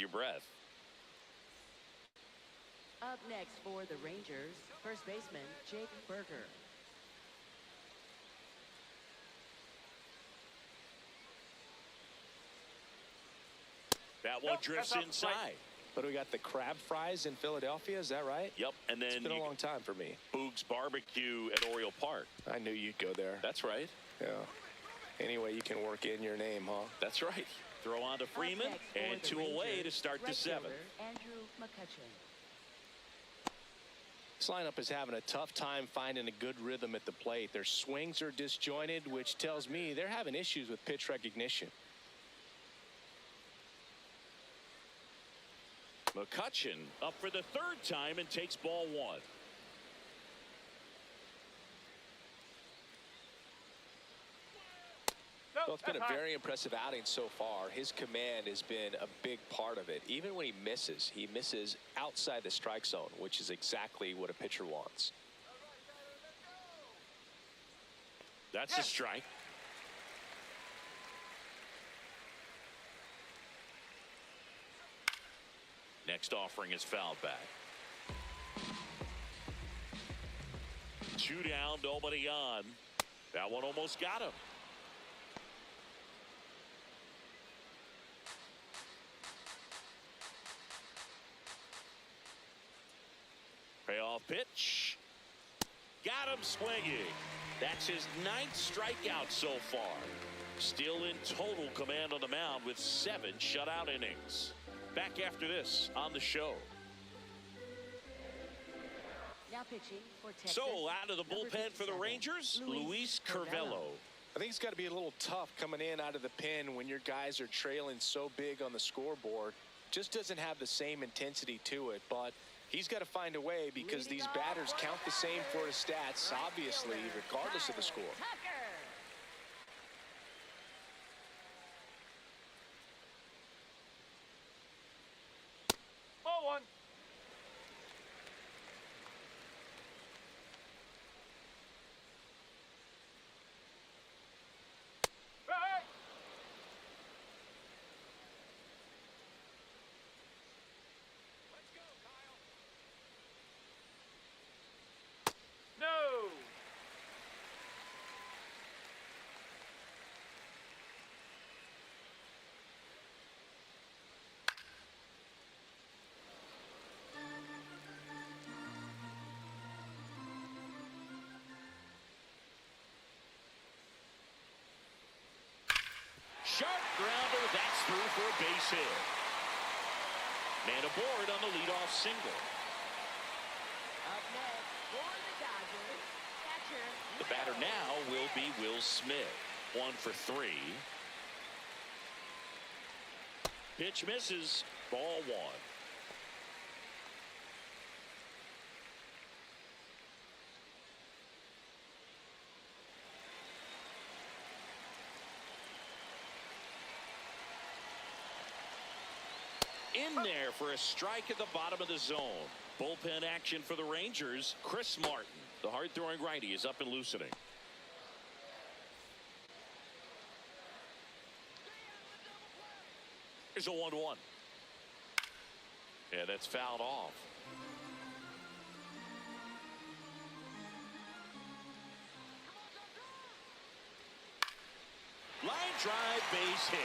breath. Up next for the Rangers, first baseman Jake Berger. That one drifts inside. But we got the crab fries in Philadelphia, is that right? Yep, and then it's been a long time for me. Boog's Barbecue at Oriole Park. I knew you'd go there. That's right. Yeah. Anyway, you can work in your name, huh? That's right. Throw on to Freeman, and 2 away to start the 7th. Andrew McCutchen. This lineup is having a tough time finding a good rhythm at the plate. Their swings are disjointed, which tells me they're having issues with pitch recognition. McCutchen up for the 3rd time and takes ball 1. Well, it's been a very impressive outing so far. His command has been a big part of it. Even when he misses outside the strike zone, which is exactly what a pitcher wants. That's a strike. Next offering is fouled back. 2 down, nobody on. That one almost got him. Payoff pitch. Got him swinging. That's his 9th strikeout so far. Still in total command on the mound with 7 shutout innings. Back after this on the show. Now pitching for Texas. So out of the bullpen for the Rangers, Luis Curvelo. I think it's got to be a little tough coming in out of the pen when your guys are trailing so big on the scoreboard. just doesn't have the same intensity to it, but he's got to find a way because these batters count the same for his stats, obviously, regardless of the score. Ball one. Hey! Let's go, Kyle. No. Sharp grounder, that's through for a base hit. Man aboard on the leadoff single. Up next for the Dodgers, catcher. The batter now will be Will Smith. 1 for 3. Pitch misses. Ball 1. In there for a strike at the bottom of the zone. Bullpen action for the Rangers. Chris Martin, the hard-throwing righty, is up and loosening. Here's a 1-1. Yeah, that's fouled off. Line drive, base hit.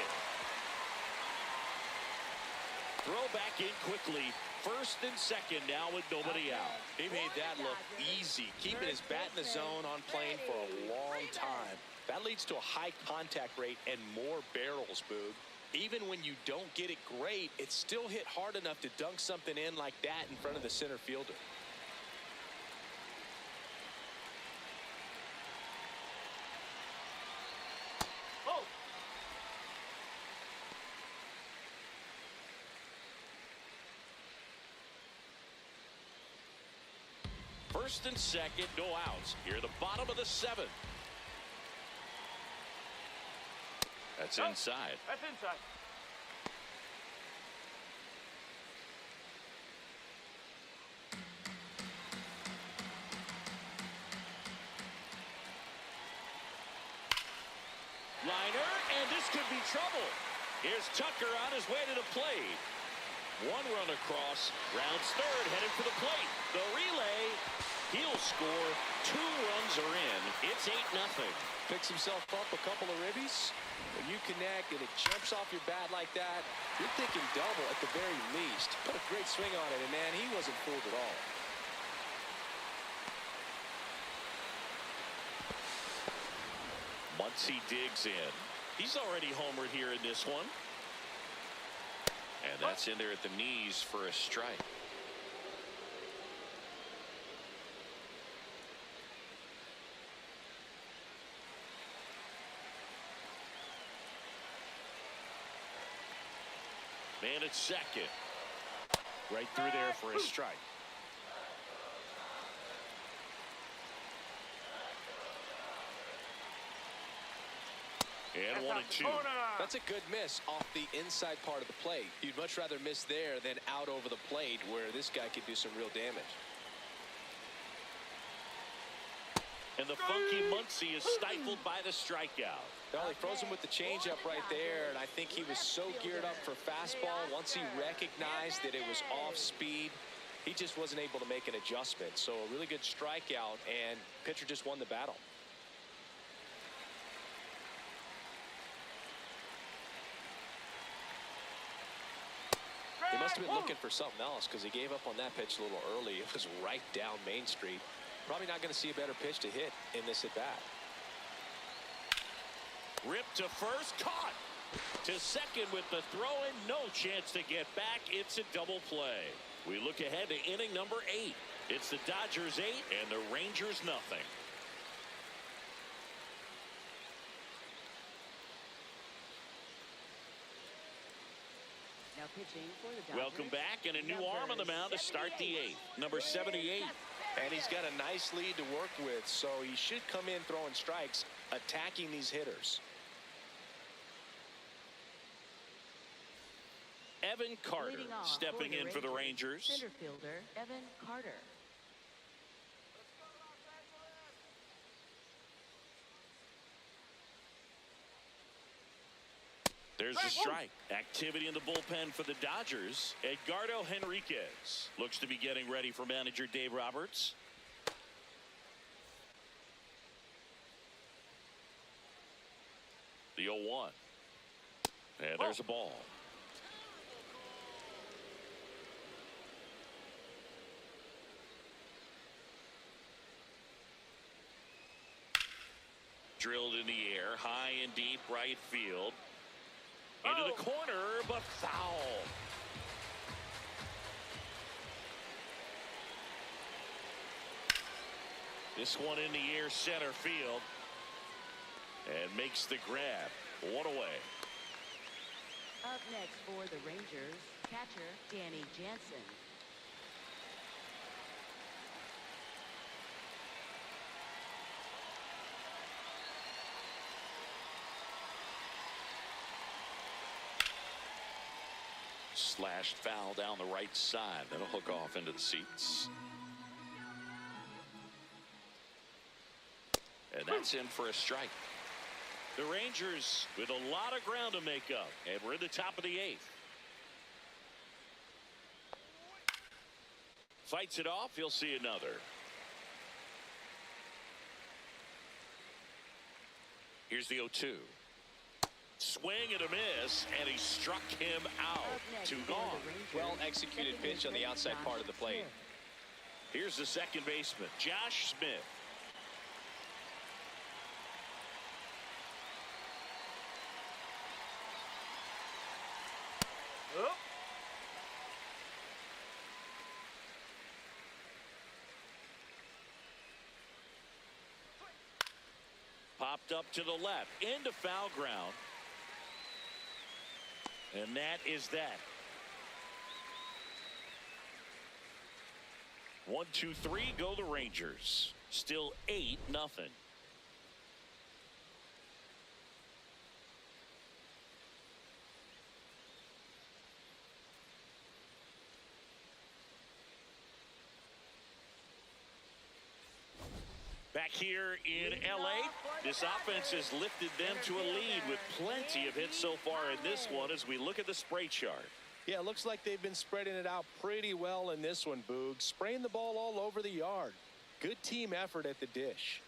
Throw back in quickly. First and second now with nobody out. He made that look easy, keeping his bat in the zone on plane for a long time. That leads to a high contact rate and more barrels, Boog. Even when you don't get it great, it's still hit hard enough to dunk something in like that in front of the center fielder. Oh. First and second, no outs. Here, the bottom of the 7th. That's inside. That's inside. Liner, and this could be trouble. Here's Tucker on his way to the plate. 1 run across, rounds third, headed for the plate. The relay, he'll score. 2 runs are in. It's 8-0. Picks himself up a couple of ribbies. When you connect and it jumps off your bat like that, you're thinking double at the very least. Put a great swing on it, and man, he wasn't fooled at all. Muncy digs in. He's already homered here in this one. And that's in there at the knees for a strike. Man at second. Right through there for a strike. And 1-2. That's a good miss off the inside part of the plate. You'd much rather miss there than out over the plate where this guy could do some real damage. And the funky Muncy is stifled by the strikeout. Well, he froze him with the changeup right there, and I think he was so geared up for fastball. Once he recognized that it was off speed, he just wasn't able to make an adjustment. So a really good strikeout, and pitcher just won the battle. He must have been looking for something else because he gave up on that pitch a little early. It was right down Main Street. Probably not going to see a better pitch to hit in this at bat. Ripped to first, caught. To second with the throw and no chance to get back. It's a double play. We look ahead to inning number 8. It's the Dodgers 8 and the Rangers nothing. Now pitching for the Dodgers. Welcome back, and a new arm on the mound to start the 8th. Number 78. And he's got a nice lead to work with, so he should come in throwing strikes, attacking these hitters. Evan Carter stepping in for the Rangers. Center fielder Evan Carter. There's the strike. Activity in the bullpen for the Dodgers. Edgardo Henriquez looks to be getting ready for manager Dave Roberts. The 0-1. And there's a ball. Drilled in the air, high and deep right field. Into the corner, but foul. This one in the air, center field. And makes the grab. One away. Up next for the Rangers, catcher Danny Jansen. Slashed foul down the right side. That'll hook off into the seats. And that's in for a strike. The Rangers with a lot of ground to make up. And we're in the top of the 8th. Fights it off. He'll see another. Here's the 0-2. Swing and a miss, and he struck him out. 2 gone. Well executed pitch on the outside part of the plate. Here's the second baseman, Josh Smith. Oh. Popped up to the left, into foul ground. And that is that. 1, 2, 3, go the Rangers. Still 8-0. Back here in LA, this offense has lifted them to a lead with plenty of hits so far in this one as we look at the spray chart. Yeah, it looks like they've been spreading it out pretty well in this one, Boog. Spraying the ball all over the yard. Good team effort at the dish.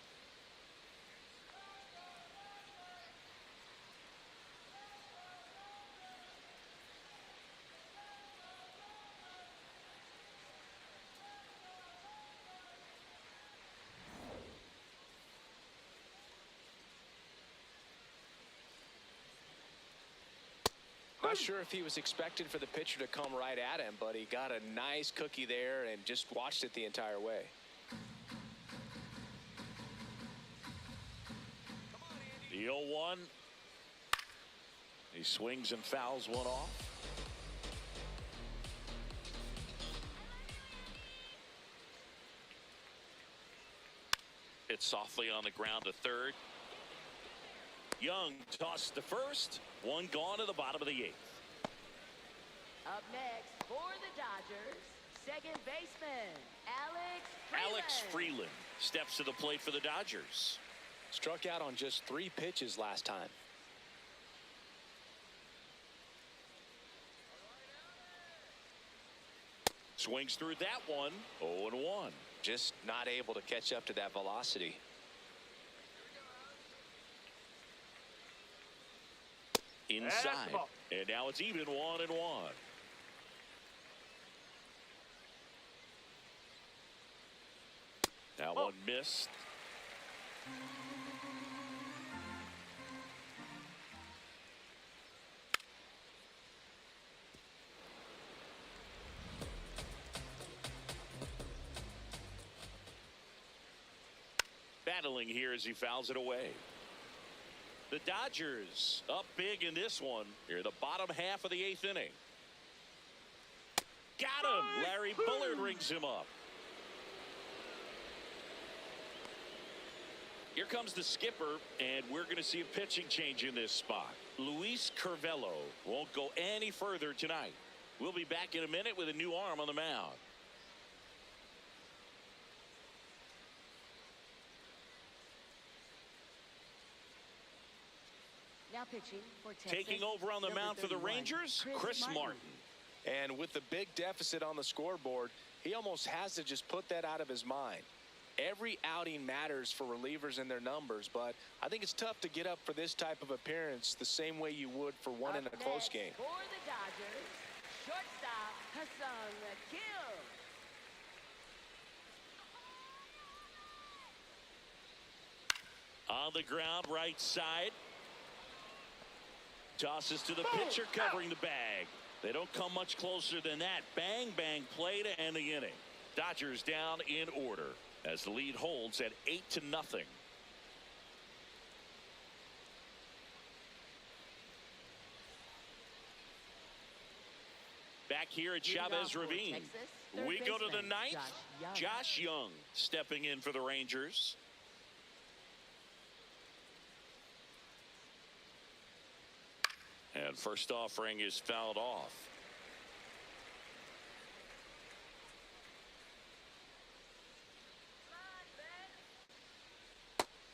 Not sure if he was expected for the pitcher to come right at him, but he got a nice cookie there and just watched it the entire way. The 0-1. He swings and fouls one off. Hit softly on the ground to third. Young tossed to first. One gone to the bottom of the 8th. Up next for the Dodgers, second baseman Alex Freeland steps to the plate for the Dodgers. Struck out on just 3 pitches last time. Swings through that one. 0-1. Just not able to catch up to that velocity. Inside, and now it's even 1-1. That one missed. Battling here as he fouls it away. The Dodgers up big in this one. Here, the bottom half of the 8th inning. Got him. Larry Bullard rings him up. Here comes the skipper, and we're going to see a pitching change in this spot. Luis Curvelo won't go any further tonight. We'll be back in a minute with a new arm on the mound. Now pitching for Texas. Taking over on the mound for the Rangers, Chris Martin. And with the big deficit on the scoreboard, he almost has to just put that out of his mind. Every outing matters for relievers and their numbers, but I think it's tough to get up for this type of appearance the same way you would for one in a close game. For the Dodgers, shortstop Hassan Kill. On the ground, right side. Tosses to the pitcher covering the bag. They don't come much closer than that. Bang, bang play to end the inning. Dodgers down in order as the lead holds at 8-0. Back here at Chavez Ravine. We go to the ninth. Josh Young stepping in for the Rangers. And first offering is fouled off.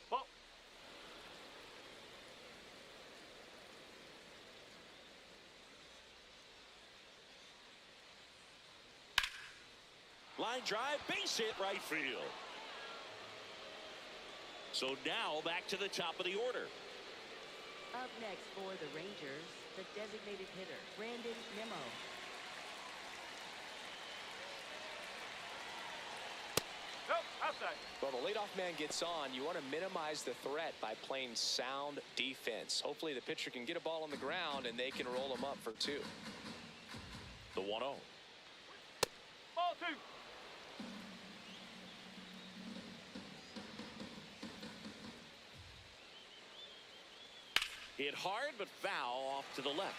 Ball. Line drive, base hit, right field. So now back to the top of the order. Up next for the Rangers, the designated hitter, Brandon Nimmo. Nope, outside. Well, the leadoff man gets on. You want to minimize the threat by playing sound defense. Hopefully the pitcher can get a ball on the ground and they can roll him up for two. The 1-0. Ball two. Hit hard, but foul off to the left.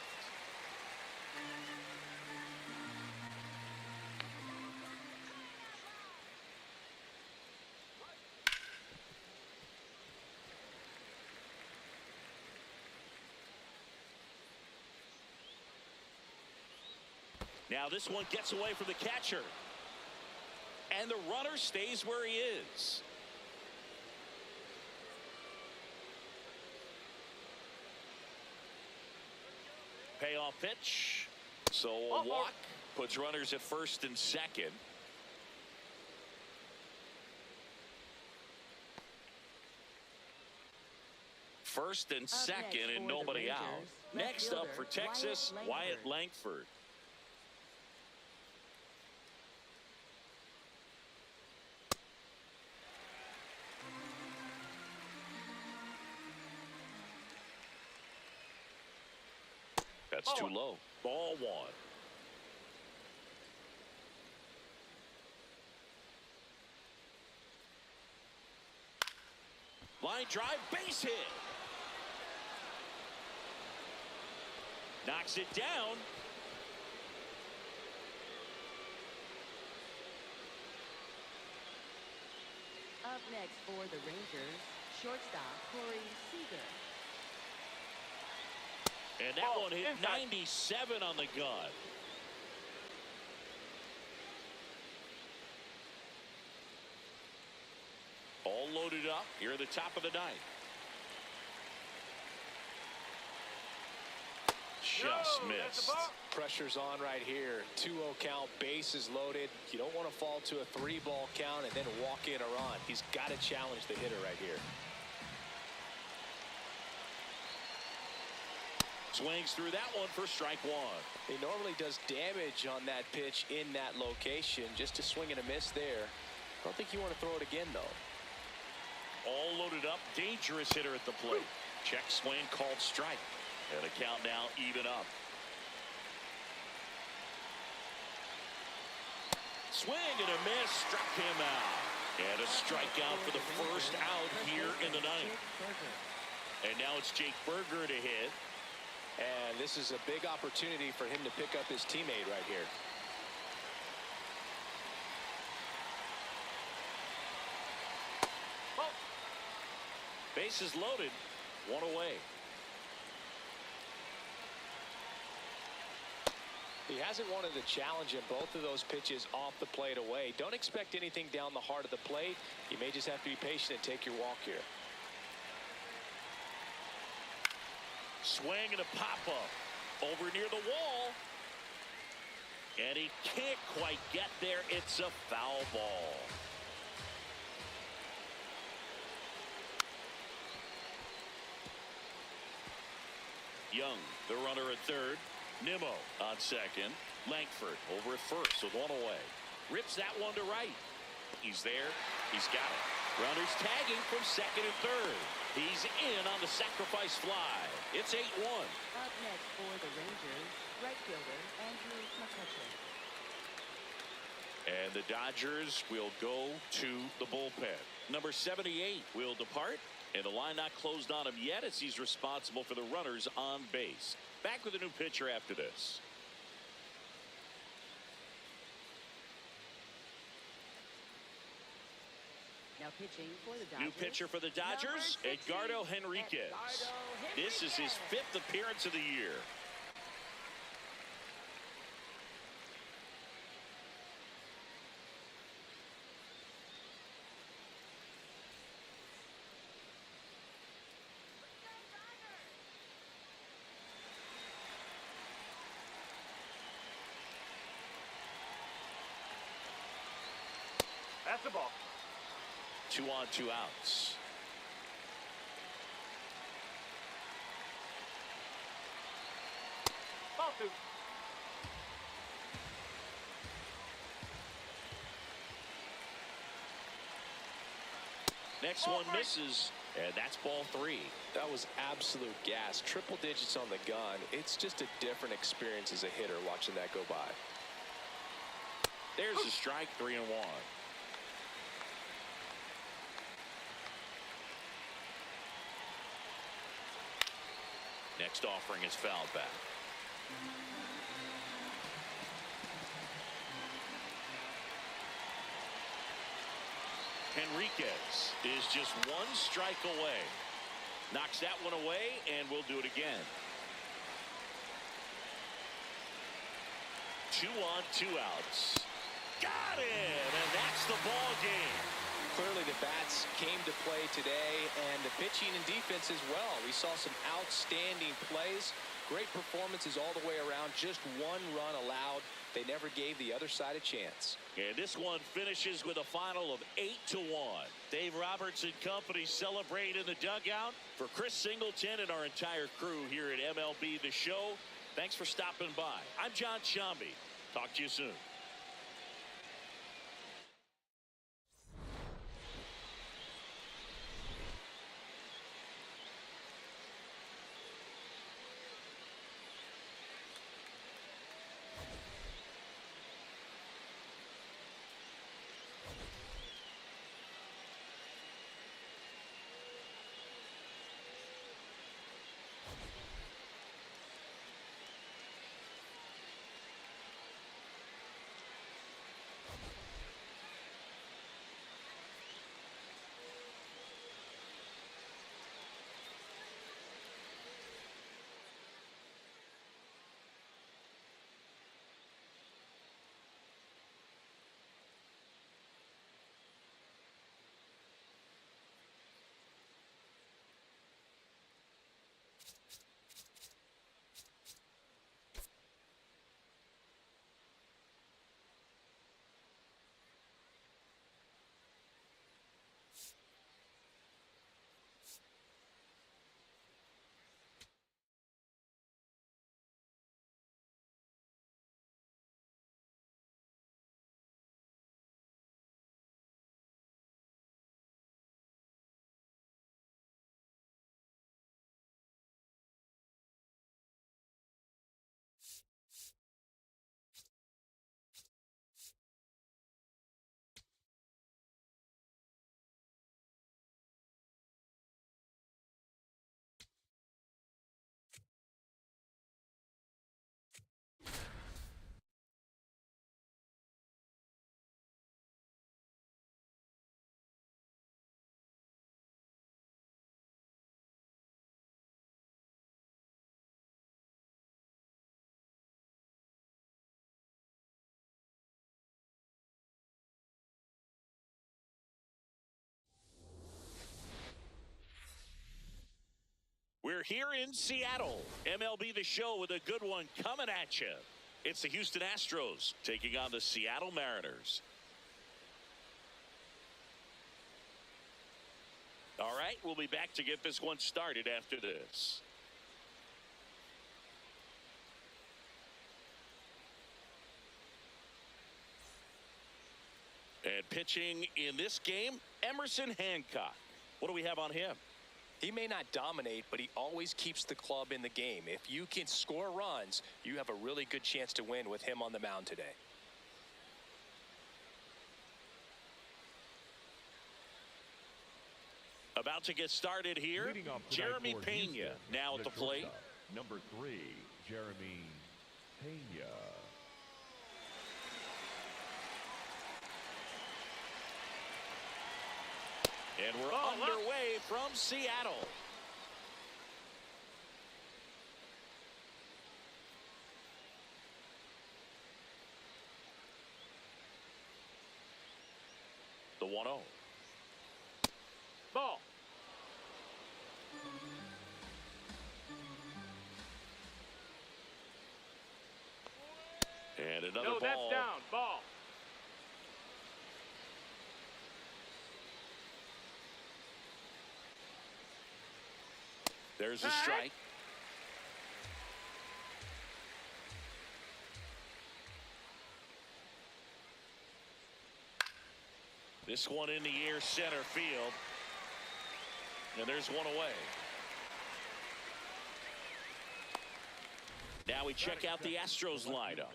Now this one gets away from the catcher. And the runner stays where he is. Payoff pitch. So a walk puts runners at first and second. First and second and nobody out. Next up for Texas, Wyatt Langford. That's too low. Ball one. Line drive, base hit. Knocks it down. Up next for the Rangers, shortstop Corey Seager. And that one hit 97 on the gun. All loaded up here at the top of the ninth. Just missed. Pressure's on right here. 2-0 count, bases loaded. You don't want to fall to a 3-ball count and then walk in a run. He's got to challenge the hitter right here. Swings through that one for strike one. He normally does damage on that pitch in that location. Just a swing and a miss there. I don't think you want to throw it again, though. All loaded up. Dangerous hitter at the plate. Check swing called strike. And the count now even up. Swing and a miss. Struck him out. And a strikeout for the first out here in the ninth. And now it's Jake Berger to hit. And this is a big opportunity for him to pick up his teammate right here. Bases loaded, one away. He hasn't wanted the challenge in both of those pitches off the plate away. Don't expect anything down the heart of the plate. You may just have to be patient and take your walk here. Swing and a pop-up over near the wall. And he can't quite get there. It's a foul ball. Young, the runner at third. Nimmo on second. Langford over at first with one away. Rips that one to right. He's there. He's got it. Runners tagging from second and third. He's in on the sacrifice fly. It's 8-1. Up next for the Rangers, right fielder Andrew McCutcheon. And the Dodgers will go to the bullpen. Number 78 will depart. And the line not closed on him yet as he's responsible for the runners on base. Back with a new pitcher after this. Now pitching for the Dodgers. New pitcher for the Dodgers, Edgardo Henriquez. This is his 5th appearance of the year. That's the ball. 2 on, 2 outs. Ball 2. Next one misses, and that's ball 3. That was absolute gas. Triple digits on the gun. It's just a different experience as a hitter watching that go by. There's a strike, 3-1. Next offering is fouled back. Henriquez is just 1 strike away. Knocks that one away, and we'll do it again. 2 on, 2 outs. Got it, and that's the ball game. Clearly the bats came to play today, and the pitching and defense as well. We saw some outstanding plays, great performances all the way around. Just 1 run allowed. They never gave the other side a chance. And this one finishes with a final of 8-1. Dave Roberts and company celebrate in the dugout. For Chris Singleton and our entire crew here at MLB The Show, thanks for stopping by. I'm John Shambi. Talk to you soon. here in Seattle. MLB The Show with a good one coming at you. It's the Houston Astros taking on the Seattle Mariners. All right, we'll be back to get this one started after this. And pitching in this game, Emerson Hancock. What do we have on him? He may not dominate, but he always keeps the club in the game. If you can score runs, you have a really good chance to win with him on the mound today. About to get started here, Jeremy Pena now at the plate. Number 3, Jeremy Pena. And we're underway from Seattle. The 1-0. Ball. And another No, ball. that's down. Ball. There's a strike. This one in the air, center field. And there's one away. Now we check out the Astros lineup.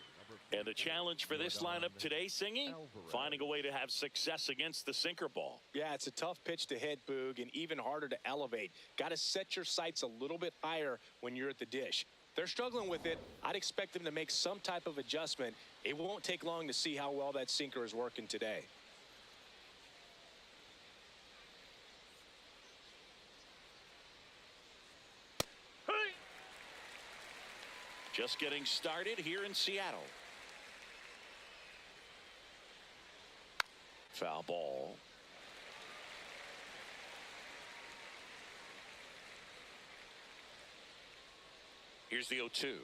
And the challenge for this lineup today, Singy, finding a way to have success against the sinker ball. Yeah, it's a tough pitch to hit, Boog, and even harder to elevate. Got to set your sights a little bit higher when you're at the dish. They're struggling with it. I'd expect them to make some type of adjustment. It won't take long to see how well that sinker is working today. Just getting started here in Seattle. Foul ball. Here's the 0-2.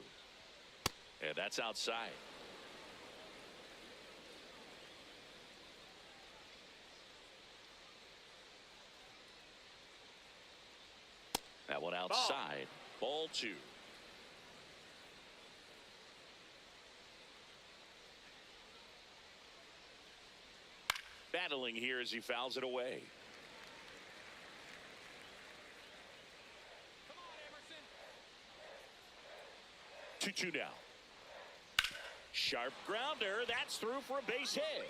And that's outside. That one outside. Ball 2. Battling here as he fouls it away. Come on, Emerson. 2-2 now. Sharp grounder. That's through for a base hit.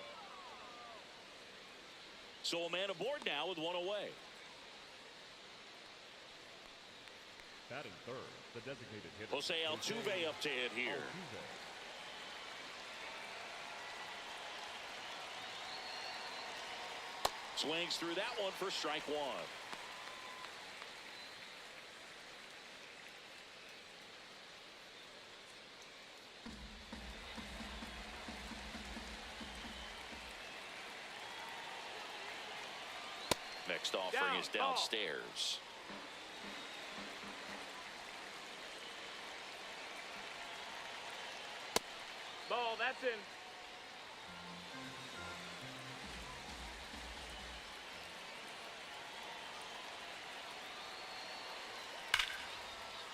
So a man aboard now with one away. Batting third, the designated hitter. Jose Altuve up to hit here. Swings through that one for strike 1. Next offering is downstairs. Ball, that's in.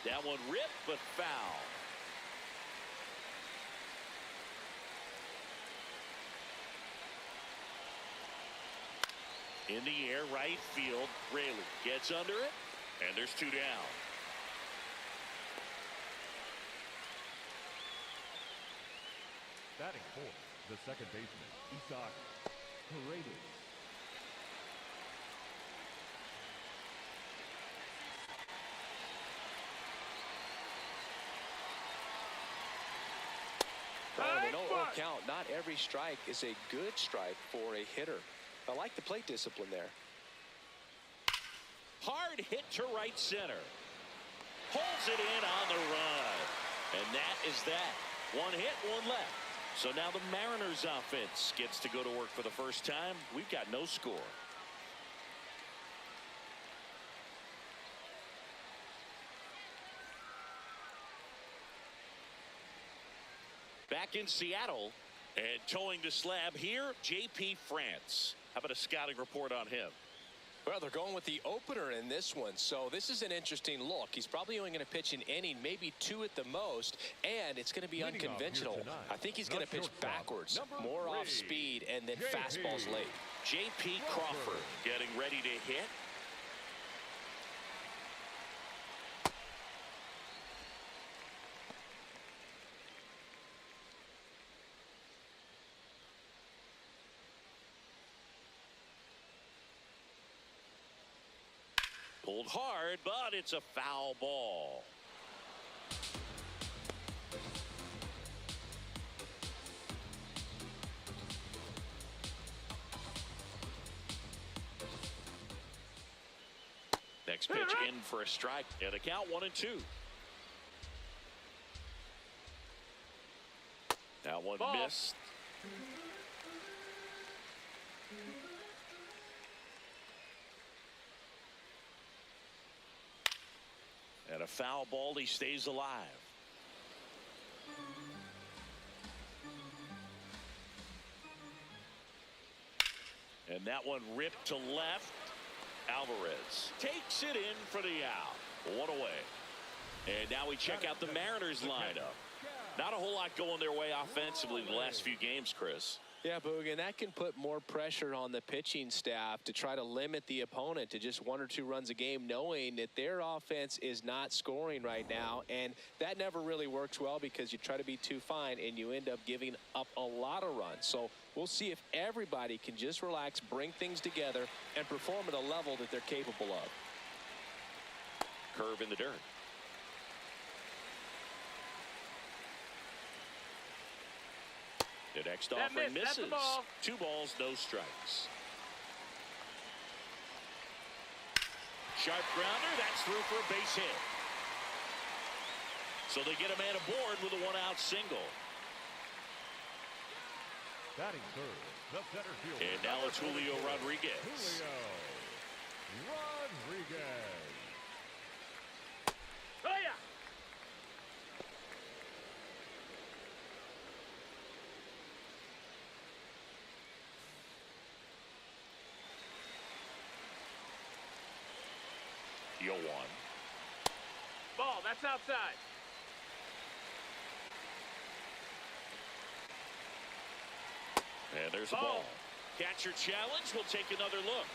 That one ripped, but foul. In the air, right field. Raley gets under it, and there's 2 down. Batting fourth, the second baseman, Isaac Paredes. Well, no count. Not every strike is a good strike for a hitter. I like the plate discipline there. Hard hit to right center. Pulls it in on the run. And that is that. One hit, one left. So now the Mariners offense gets to go to work for the first time. We've got no score. Back in Seattle and towing the slab here, J.P. France. How about a scouting report on him? Well, they're going with the opener in this one, so this is an interesting look. He's probably only going to pitch an inning, maybe 2 at the most, and it's going to be unconventional. I think he's going to pitch backwards, more off speed, and then fastballs late. J.P. Crawford getting ready to hit. Pulled hard, but it's a foul ball. Next pitch in for a strike, and a count 1-2. That one missed. And a foul ball, he stays alive. And that one ripped to left. Alvarez takes it in for the out. 1 away. And now we check out the Mariners lineup. Not a whole lot going their way offensively the last few games, Chris. Yeah, Boog, and that can put more pressure on the pitching staff to try to limit the opponent to just 1 or 2 runs a game, knowing that their offense is not scoring right now. And that never really works well because you try to be too fine and you end up giving up a lot of runs. So we'll see if everybody can just relax, bring things together, and perform at a level that they're capable of. Curve in the dirt. The next offering misses. 2 balls, no strikes. Sharp grounder, that's through for a base hit. So they get a man aboard with a 1-out single. Batting third, the center fielder. And now it's Julio Rodriguez. Julio Rodriguez. Oh, yeah. Yo one. Ball, that's outside. And there's a ball. Catcher challenge. We'll take another look.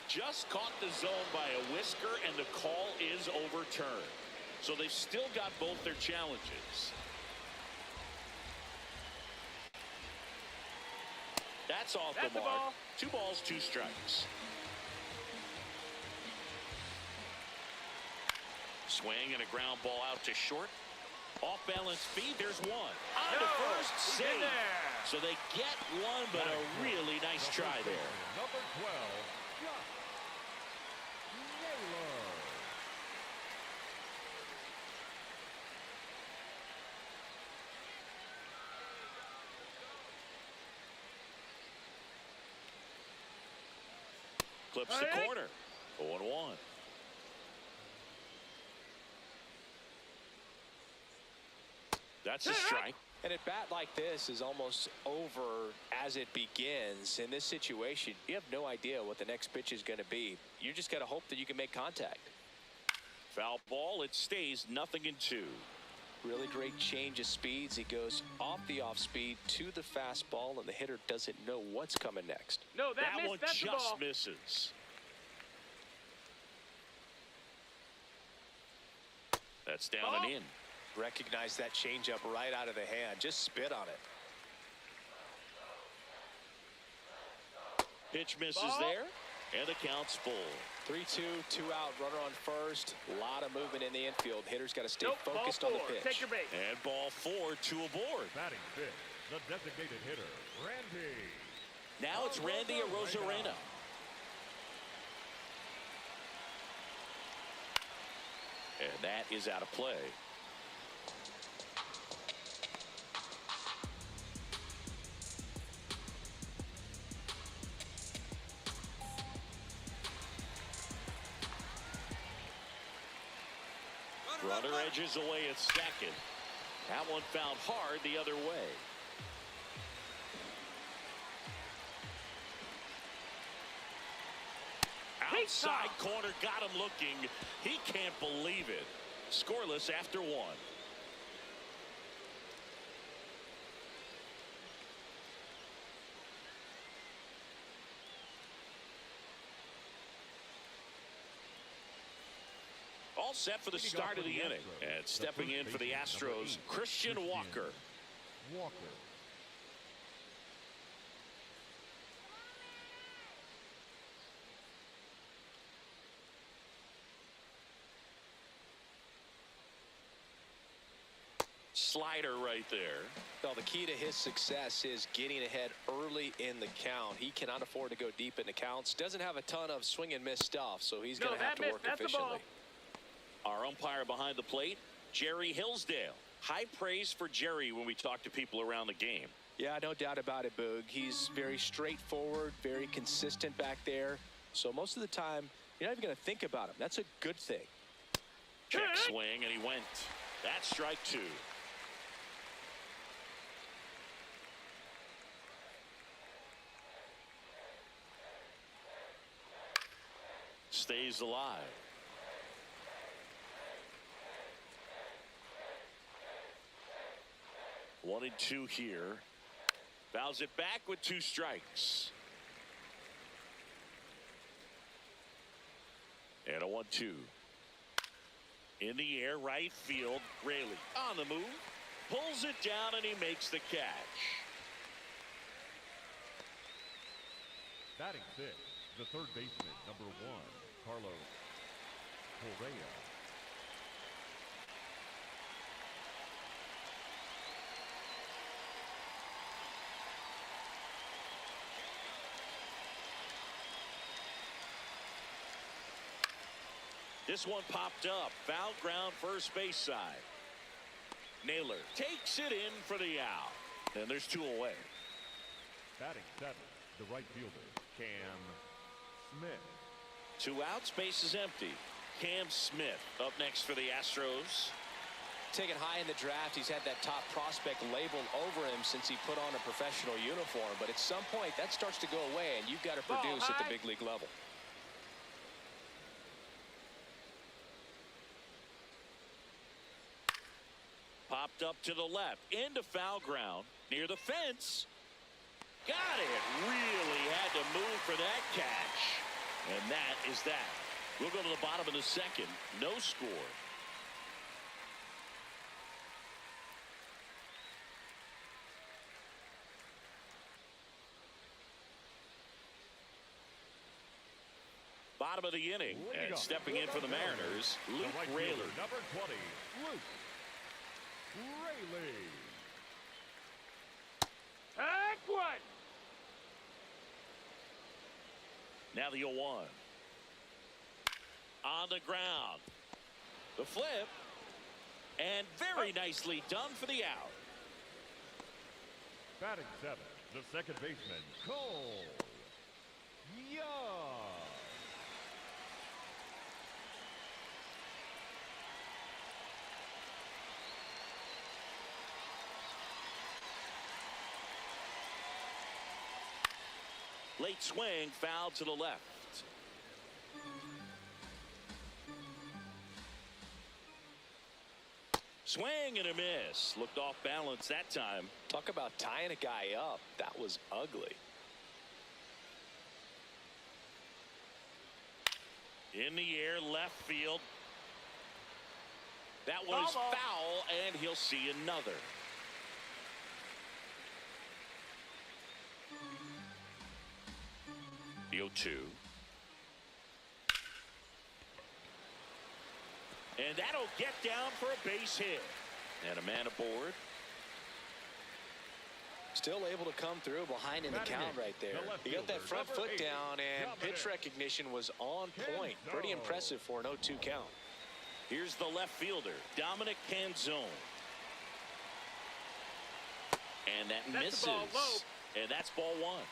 Just caught the zone by a whisker, and the call is overturned. So they've still got both their challenges. That's off the mark. Ball. 2 balls, 2 strikes. Swing and a ground ball out to short. Off balance speed, there's one. On to first, save. So they get one, but a really nice try there. Number 12, Josh Naylor. Clips the corner. 0-1. That's a strike. And a bat like this is almost over as it begins. In this situation, you have no idea what the next pitch is going to be. You just got to hope that you can make contact. Foul ball. It stays 0-2. Really great change of speeds. He goes off the off speed to the fastball, and the hitter doesn't know what's coming next. No, that one missed. That's the ball. just misses. That's down and in. Recognize that changeup right out of the hand. Just spit on it. Pitch misses there, and the count's full. 3-2, 2 out, runner on first. A lot of movement in the infield. Hitter's got to stay focused ball on the 4. pitch. Take your base. And ball 4, 2 aboard. Batting fifth, the designated hitter, Randy. Now it's Randy Arozarena. And that is out of play. Runner edges away at second. That one found hard the other way. Outside corner, got him looking. He can't believe it. Scoreless after one. All set for the start of the inning. And stepping in for the Astros, Christian Walker. Slider right there. Well, the key to his success is getting ahead early in the count. He cannot afford to go deep in the counts. Doesn't have a ton of swing and miss stuff, so he's going to have to work efficiently. Our umpire behind the plate, Jerry Hillsdale. High praise for Jerry when we talk to people around the game. Yeah, no doubt about it, Boog. He's very straightforward, very consistent back there. So most of the time, you're not even going to think about him. That's a good thing. Check swing, and he went. That's strike two. Stays alive. One and two here. Fouls it back with two strikes. And a 1-2. In the air, right field. Raley on the move. Pulls it down, and he makes the catch. Batting sixth, the third baseman, number 1, Carlos Correa. This one popped up. Foul ground, first base side. Naylor takes it in for the out. And there's two away. Batting seventh, the right fielder, Cam Smith. 2 outs, base is empty. Cam Smith up next for the Astros. Taken high in the draft, he's had that top prospect labeled over him since he put on a professional uniform. But at some point, that starts to go away, and you've got to produce at the big league level. Popped up to the left, into foul ground, near the fence. Got it. Really had to move for that catch. And that is that. We'll go to the bottom of the second. No score. Bottom of the inning. And stepping in for the Mariners, Luke Raley. Number 20, Luke Raley. Take one. Now the 0-1. On the ground. The flip. And very nicely done for the out. Batting seventh, the second baseman, Cole Young. Late swing, foul to the left. Swing and a miss. Looked off balance that time. Talk about tying a guy up. That was ugly. In the air, left field. That was foul, and he'll see another. The 0-2. And that'll get down for a base hit. And a man aboard. Still able to come through behind in the count right there. He got that front foot down, and pitch recognition was on point. Pretty impressive for an 0-2 count. Here's the left fielder, Dominic Canzone. And that misses. And that's ball one.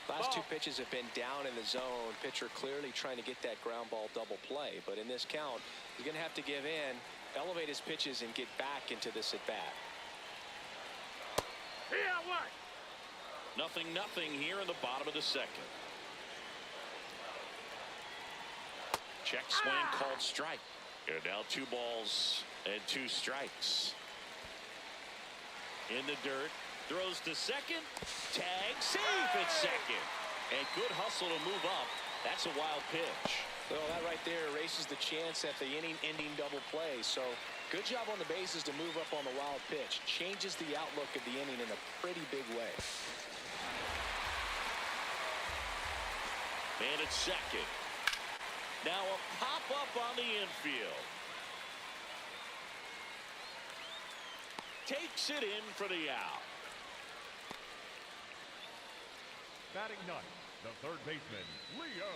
Last two pitches have been down in the zone. Pitcher clearly trying to get that ground ball double play. But in this count, he's going to have to give in, elevate his pitches, and get back into this at bat. Yeah, what? 0-0 here in the bottom of the second. Check swing called strike. And now 2 balls and 2 strikes. In the dirt. Throws to second. Tag. Safe at second. And good hustle to move up. That's a wild pitch. Well, that right there erases the chance at the inning-ending double play. So good job on the bases to move up on the wild pitch. Changes the outlook of the inning in a pretty big way. Man at second. Now a pop-up on the infield. Takes it in for the out. Batting ninth, the third baseman, Leo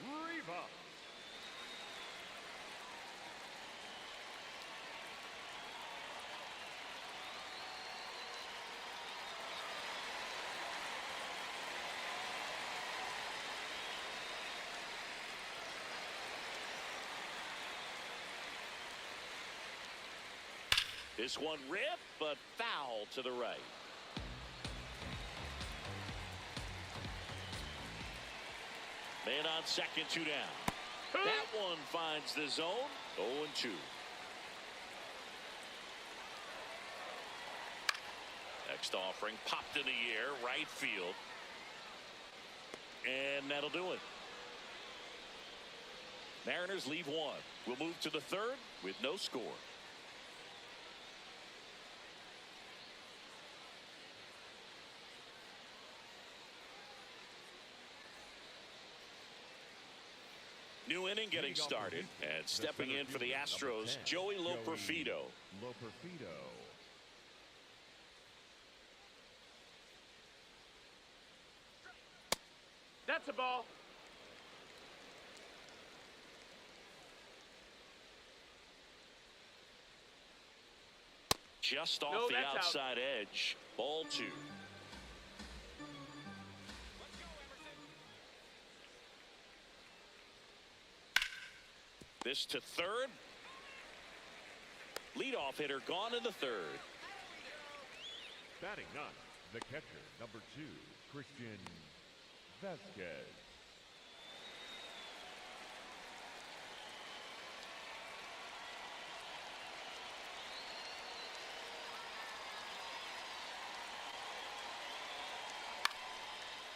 Rivas. This one ripped, but foul to the right. Man on second, 2 down. That one finds the zone. 0-2. Next offering popped in the air, right field. And that'll do it. Mariners leave 1. We'll move to the third with no score. New inning getting started, and stepping in for the Astros, Joey Loperfido. That's a ball. Just off the outside edge. Ball 2. This to third. Leadoff hitter gone in the third. Batting ninth, the catcher, number 2, Christian Vasquez.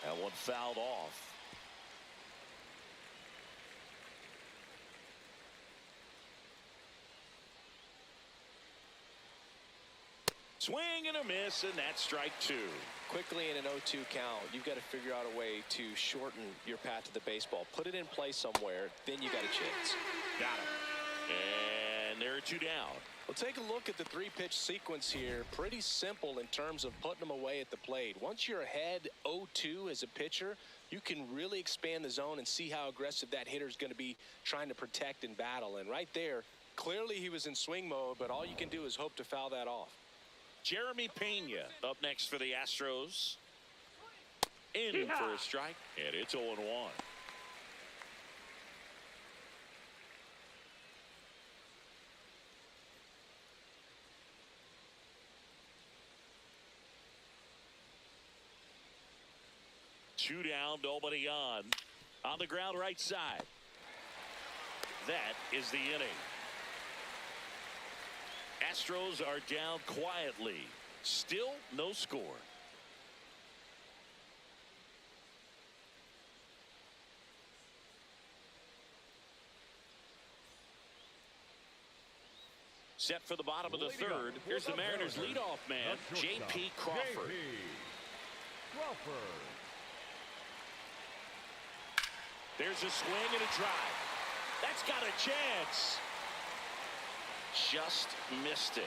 That one fouled off. Swing and a miss, and that's strike 2. Quickly in an 0-2 count, you've got to figure out a way to shorten your path to the baseball. Put it in play somewhere, then you got a chance. Got him. And there are 2 down. Well, take a look at the 3-pitch sequence here. Pretty simple in terms of putting them away at the plate. Once you're ahead 0-2 as a pitcher, you can really expand the zone and see how aggressive that hitter is going to be trying to protect and battle. And right there, clearly he was in swing mode, but all you can do is hope to foul that off. Jeremy Pena up next for the Astros. In for a strike, and it's 0-1. Two down, nobody on. On the ground right side. That is the inning. Astros are down quietly. Still no score. Set for the bottom of the third. Here's the Mariners leadoff man, J.P. Crawford. There's a swing and a drive. That's got a chance. Just missed it.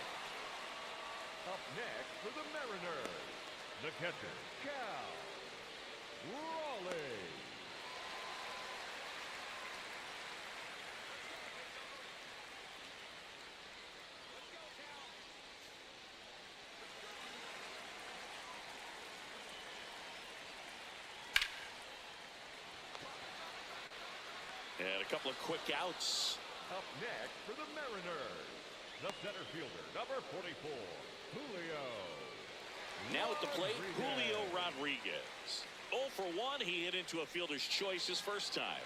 Up next for the Mariners, the catcher, Cal Raleigh. And a couple of quick outs. Up next for the Mariners, the center fielder, number 44, Julio. Now at the plate, Julio Rodriguez. 0 for 1. He hit into a fielder's choice his first time.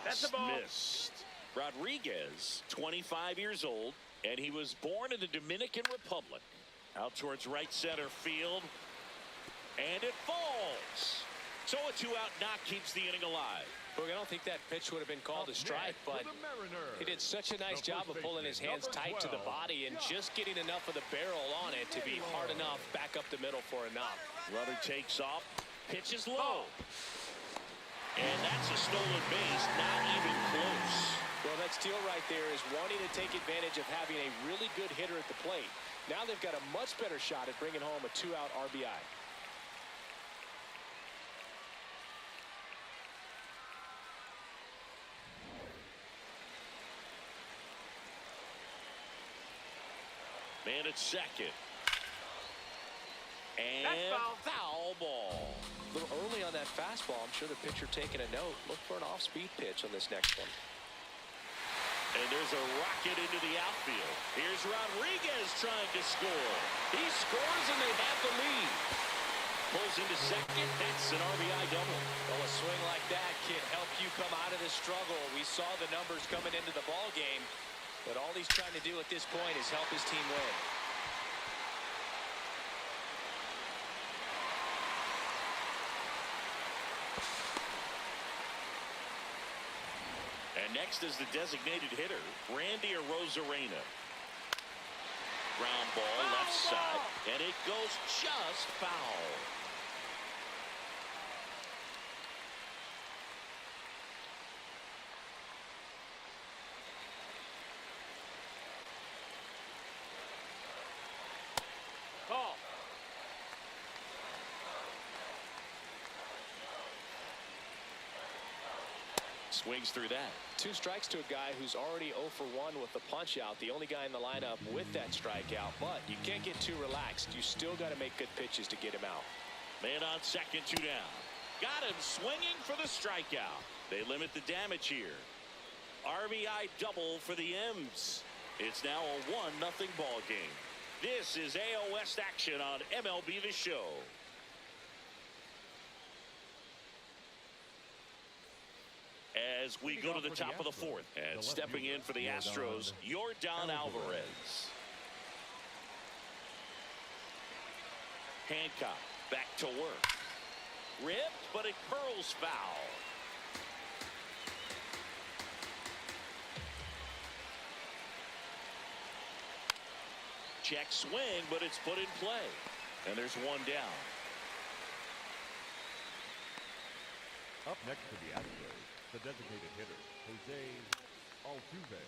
That's Just a ball. missed. Rodriguez, 25 years old, and he was born in the Dominican Republic. Out towards right center field, and it falls. So a 2-out knock keeps the inning alive. Look, I don't think that pitch would have been called a strike, but he did such a nice job of pulling his hands tight to the body and just getting enough of the barrel on it to be hard enough back up the middle for a knock. Runner takes off, pitches low. And that's a stolen base, not even close. Well, that steal right there is wanting to take advantage of having a really good hitter at the plate. Now they've got a much better shot at bringing home a 2-out RBI. Man at second. And foul ball. A little early on that fastball. I'm sure the pitcher taking a note. Look for an off-speed pitch on this next one. And there's a rocket into the outfield. Here's Rodriguez trying to score. He scores and they have the lead. Pulls into second. That's an RBI double. Well, a swing like that can help you come out of the struggle. We saw the numbers coming into the ball game, but all he's trying to do at this point is help his team win. And next is the designated hitter, Randy Arozarena. Ground ball left side, and it goes just foul. Ball. Swings through that. 2 strikes to a guy who's already 0 for 1 with the punch out. The only guy in the lineup with that strikeout, but you can't get too relaxed. You still got to make good pitches to get him out. Man on second, 2 down. Got him swinging for the strikeout. They limit the damage here. RBI double for the M's. It's now a 1-0 ball game. This is AL West action on MLB The Show. As we go to the top of the 4th, and stepping in for the Astros, Yordan Alvarez. Hancock back to work. Ripped, but it curls foul. Check swing, but it's put in play. And there's 1 down. Up next for the Astros, the designated hitter, Jose Altuve.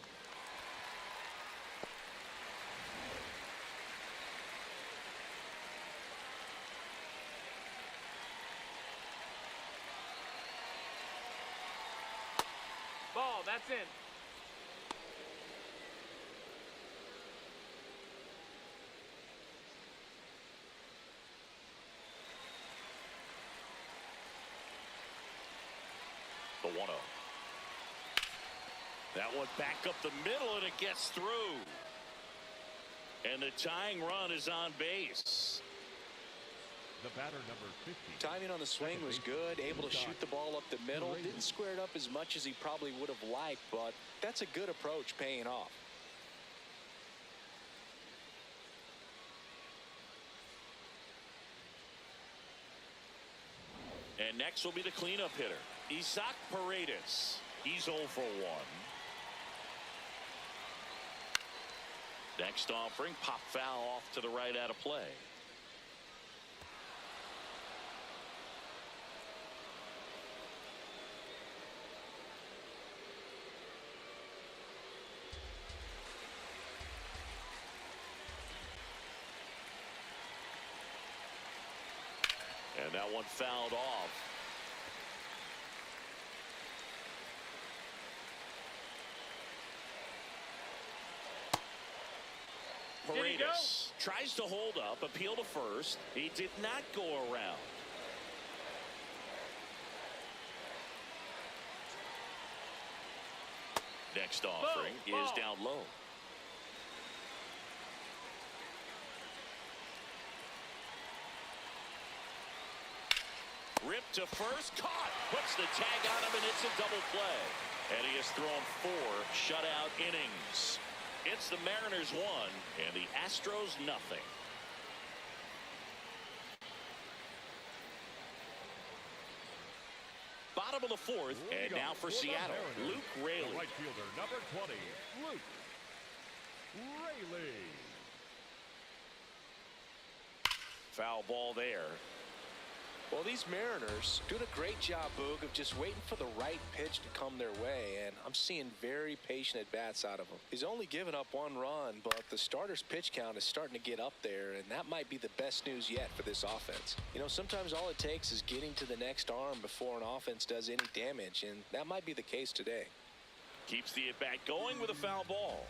Ball. That's in. The 1-0. That one back up the middle, and it gets through. And the tying run is on base. The batter, number 50. Timing on the swing was good, able to shoot the ball up the middle. Didn't square it up as much as he probably would have liked, but that's a good approach paying off. And next will be the cleanup hitter, Isaac Paredes. He's 0 for 1. Next offering, pop foul off to the right out of play. And that one fouled off. Paredes tries to hold up, appeal to first. He did not go around. Next offering is down low. Ripped to first, caught, puts the tag on him, and it's a double play. And he has thrown 4 shutout innings. It's the Mariners 1 and the Astros nothing. Bottom of the 4th, and now for Seattle, Luke Raley. Right fielder, number 20, Luke Raley. Foul ball there. Well, these Mariners doing a great job, Boog, of just waiting for the right pitch to come their way, and I'm seeing very patient at-bats out of him. He's only given up 1 run, but the starter's pitch count is starting to get up there, and that might be the best news yet for this offense. You know, sometimes all it takes is getting to the next arm before an offense does any damage, and that might be the case today. Keeps the at-bat going with a foul ball.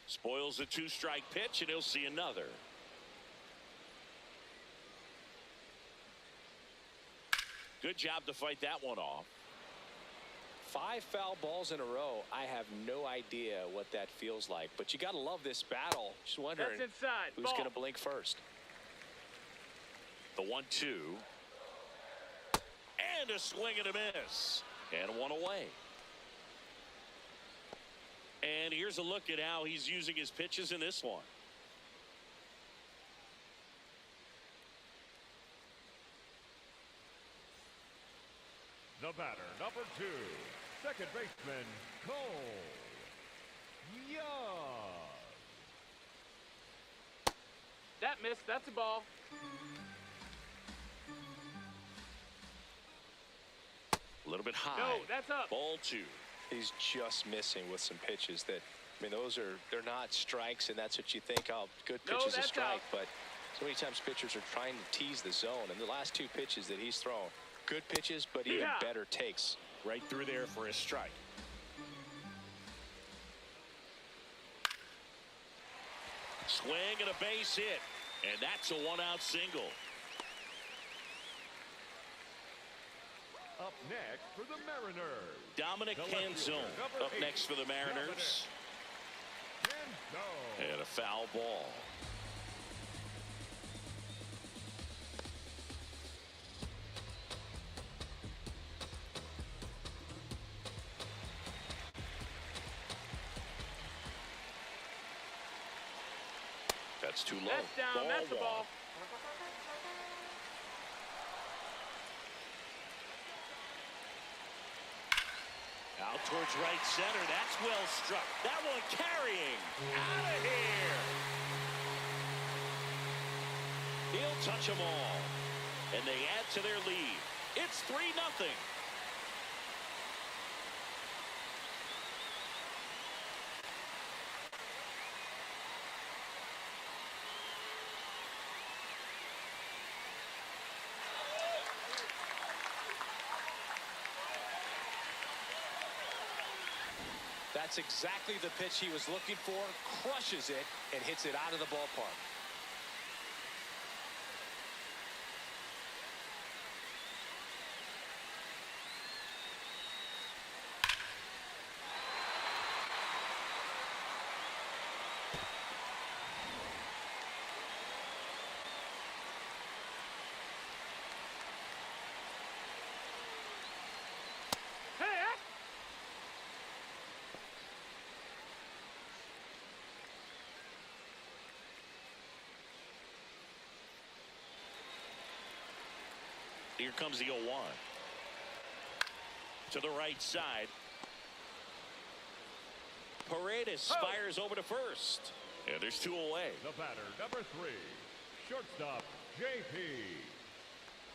Spoils the 2-strike pitch, and he'll see another. Good job to fight that one off. 5 foul balls in a row. I have no idea what that feels like, but you got to love this battle. Just wondering That's inside. who's going to blink first. The 1-2. And a swing and a miss. And 1 away. And here's a look at how he's using his pitches in this one. The batter, number 2, second baseman, Cole Young. That missed. That's a ball. A little bit high. No, that's up. Ball 2. He's just missing with some pitches that, I mean, they're not strikes, and that's what you think, oh, good pitch is a that's strike. out. But so many times pitchers are trying to tease the zone, and the last 2 pitches that he's thrown, good pitches, but even better takes. Right through there for a strike. Swing and a base hit. And that's a 1-out single. Up next for the Mariners, Dominic Canzone up next for the Mariners. And a foul ball. That's too low. That's down. That's the ball. Out towards right center. That's well struck. That one carrying. Out of here. He'll touch them all. And they add to their lead. It's 3-0. That's exactly the pitch he was looking for, crushes it, and hits it out of the ballpark. Here comes the 0-1. To the right side. Paredes fires over to first. And there's 2 away. The batter, number 3, shortstop, J.P.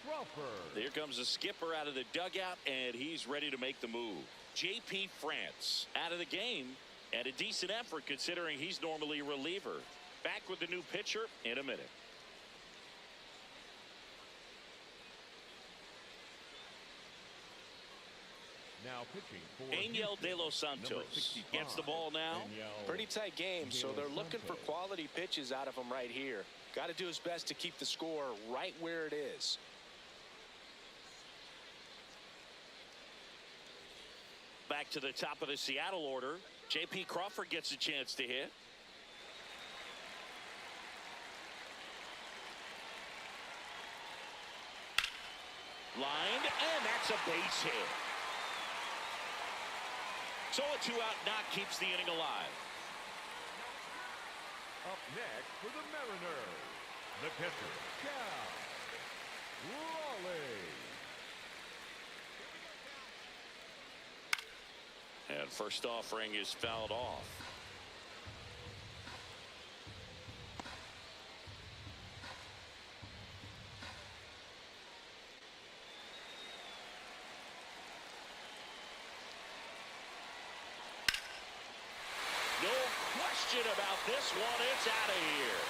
Crawford. Here comes the skipper out of the dugout, and he's ready to make the move. J.P. France out of the game, and a decent effort considering he's normally a reliever. Back with the new pitcher in a minute. Now pitching for Angel De Los Santos gets the ball now. Pretty tight game, so they're looking for quality pitches out of him right here. Got to do his best to keep the score right where it is. back to the top of the Seattle order. J.P. Crawford gets a chance to hit. Lined, and that's a base hit. So a 2-out knock keeps the inning alive. Up next for the Mariners, the catcher, Cal Raleigh. And first offering is fouled off. No question about this one. It's out of here.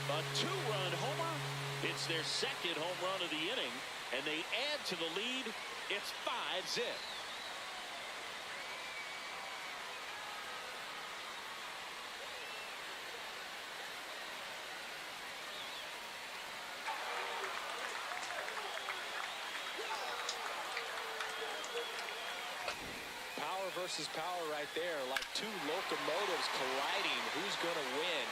A 2-run homer. It's their second home run of the inning, and they add to the lead. It's 5-zip. Power versus power right there, like two locomotives colliding. Who's going to win?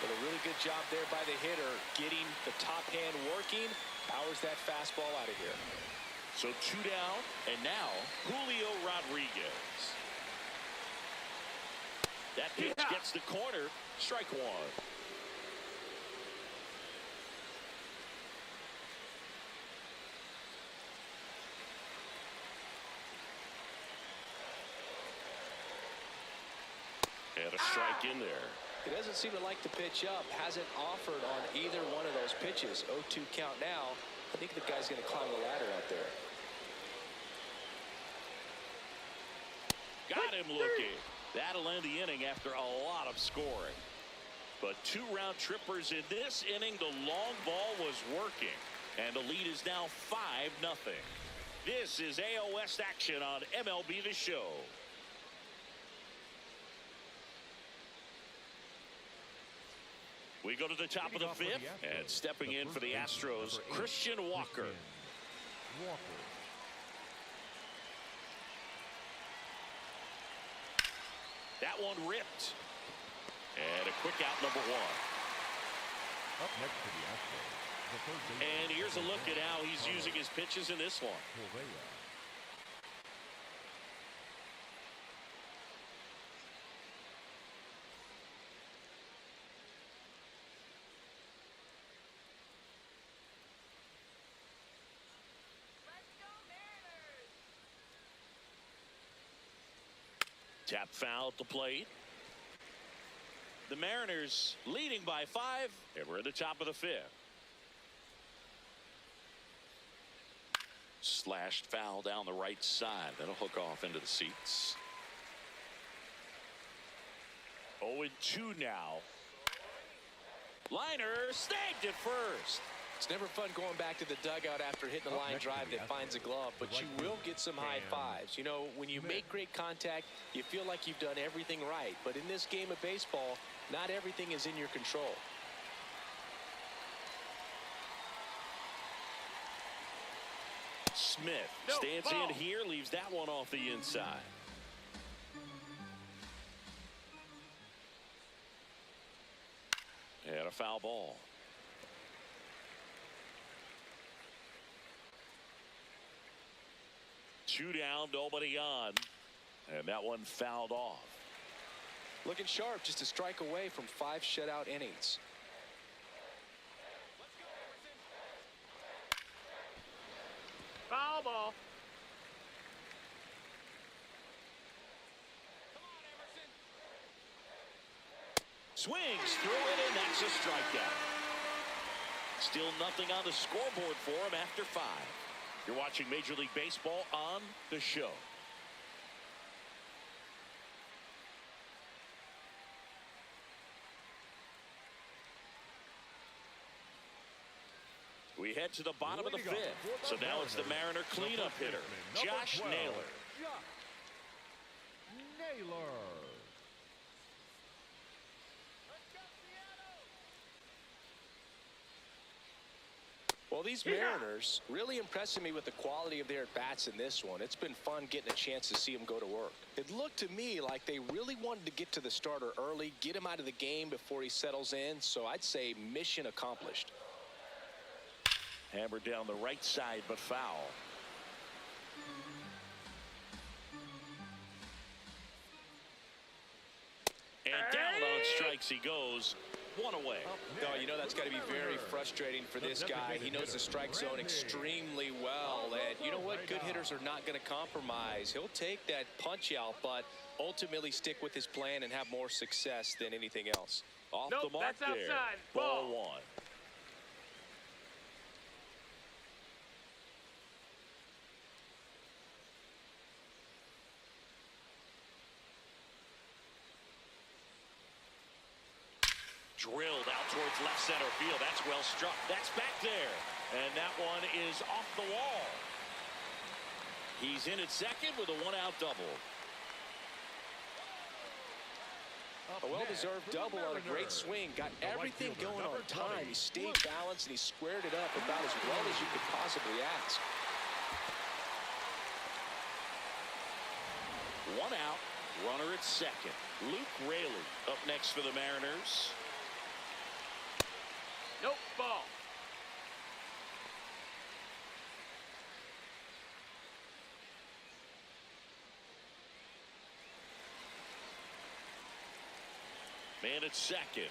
But a really good job there by the hitter, getting the top hand working. Powers that fastball out of here. So 2 down, and now Julio Rodriguez. That pitch gets the corner. Strike one. And a strike in there. He doesn't seem to like the pitch up. Hasn't offered on either one of those pitches. 0-2 count now. I think the guy's going to climb the ladder out there. Got him looking. That'll end the inning after a lot of scoring. But 2 round trippers in this inning. The long ball was working. And the lead is now 5-0. This is AL West action on MLB The Show. We go to the top of the 5th, and stepping in for the Astros, Christian Walker. That one ripped. And a quick out, number 1. Up next for the Astros, the third baseman. And here's a look at how he's using his pitches in this one. Tap foul at the plate. The Mariners leading by 5, and we're at the top of the 5th. Slashed foul down the right side. That'll hook off into the seats. 0-2 now. Liner snagged it first. It's never fun going back to the dugout after hitting a line drive that finds a glove, but you will get some high fives. You know, when you make great contact, you feel like you've done everything right. But in this game of baseball, not everything is in your control. Smith stands in here, leaves that one off the inside. And a foul ball. Two down, nobody on. And that one fouled off. Looking sharp, just a strike away from 5 shutout innings. Foul ball. Swings through it, and that's a strikeout. Still nothing on the scoreboard for him after 5. You're watching Major League Baseball on The Show. We head to the bottom of the 5th. So now it's the Mariner cleanup hitter, Josh Naylor. Well, these Mariners really impressing me with the quality of their at-bats in this one. It's been fun getting a chance to see them go to work. It looked to me like they really wanted to get to the starter early, get him out of the game before he settles in. So I'd say mission accomplished. Hammered down the right side, but foul. And down on strikes he goes. One away. Oh, you know that's got to be very frustrating for this guy. He knows the strike zone extremely well. And you know what? Good hitters are not going to compromise. He'll take that punch out, but ultimately stick with his plan and have more success than anything else. Off Nope, the mark that's there. outside. Ball Ball. one. Drilled out towards left center field. That's well struck. That's back there. And that one is off the wall. He's in at second with a one-out double. A well-deserved double on a great swing. Got everything going on time. He stayed balanced and he squared it up about as well as you could possibly ask. One out. Runner at second. Luke Raley up next for the Mariners. Nope, ball. Man at second.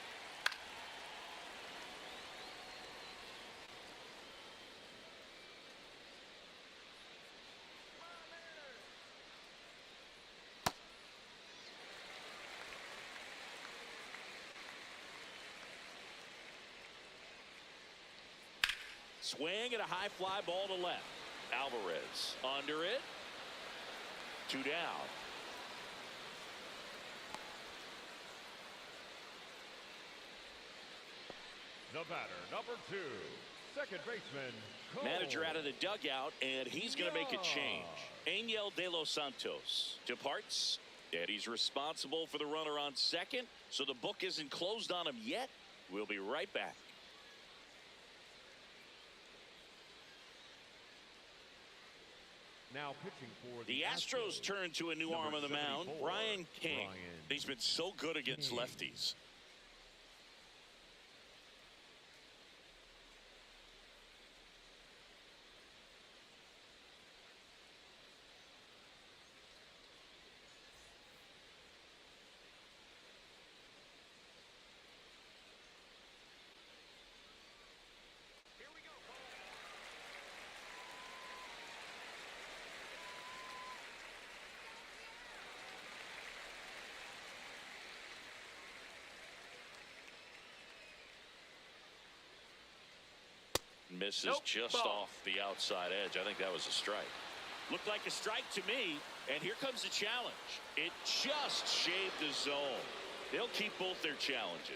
Swing and a high fly ball to left. Alvarez under it. Two down. The batter, number 2, second baseman, Cole. Manager out of the dugout, and he's going to make a change. Angel De Los Santos departs, and he's responsible for the runner on second, so the book isn't closed on him yet. We'll be right back. Now pitching for The Astros turn to a new arm on the mound, Brian King. He's been so good against lefties. Misses Nope, just ball. off the outside edge. I think that was a strike. Looked like a strike to me, and here comes the challenge. It just shaved the zone. They'll keep both their challenges.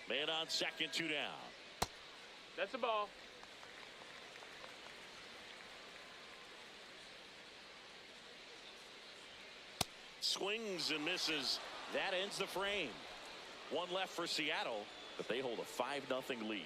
Man on second, two down. That's a ball. Swings and misses. That ends the frame. One left for Seattle, but they hold a 5-0 lead.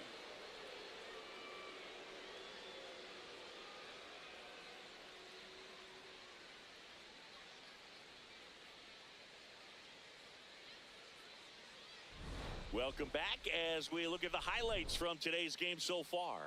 Welcome back as we look at the highlights from today's game so far.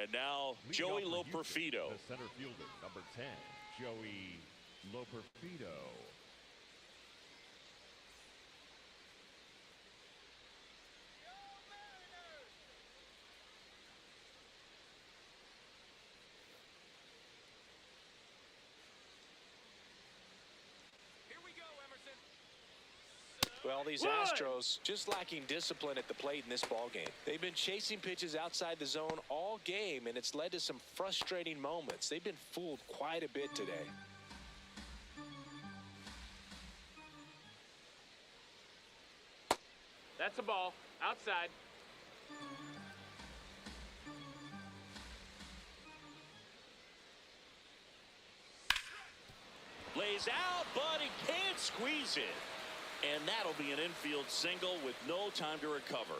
And now Joey Loperfido. The center fielder, number 10, Joey Loperfido. Well, these Astros just lacking discipline at the plate in this ball game. They've been chasing pitches outside the zone all game, and it's led to some frustrating moments. They've been fooled quite a bit today. That's a ball. Outside. Lays out, but he can't squeeze it. And that'll be an infield single with no time to recover.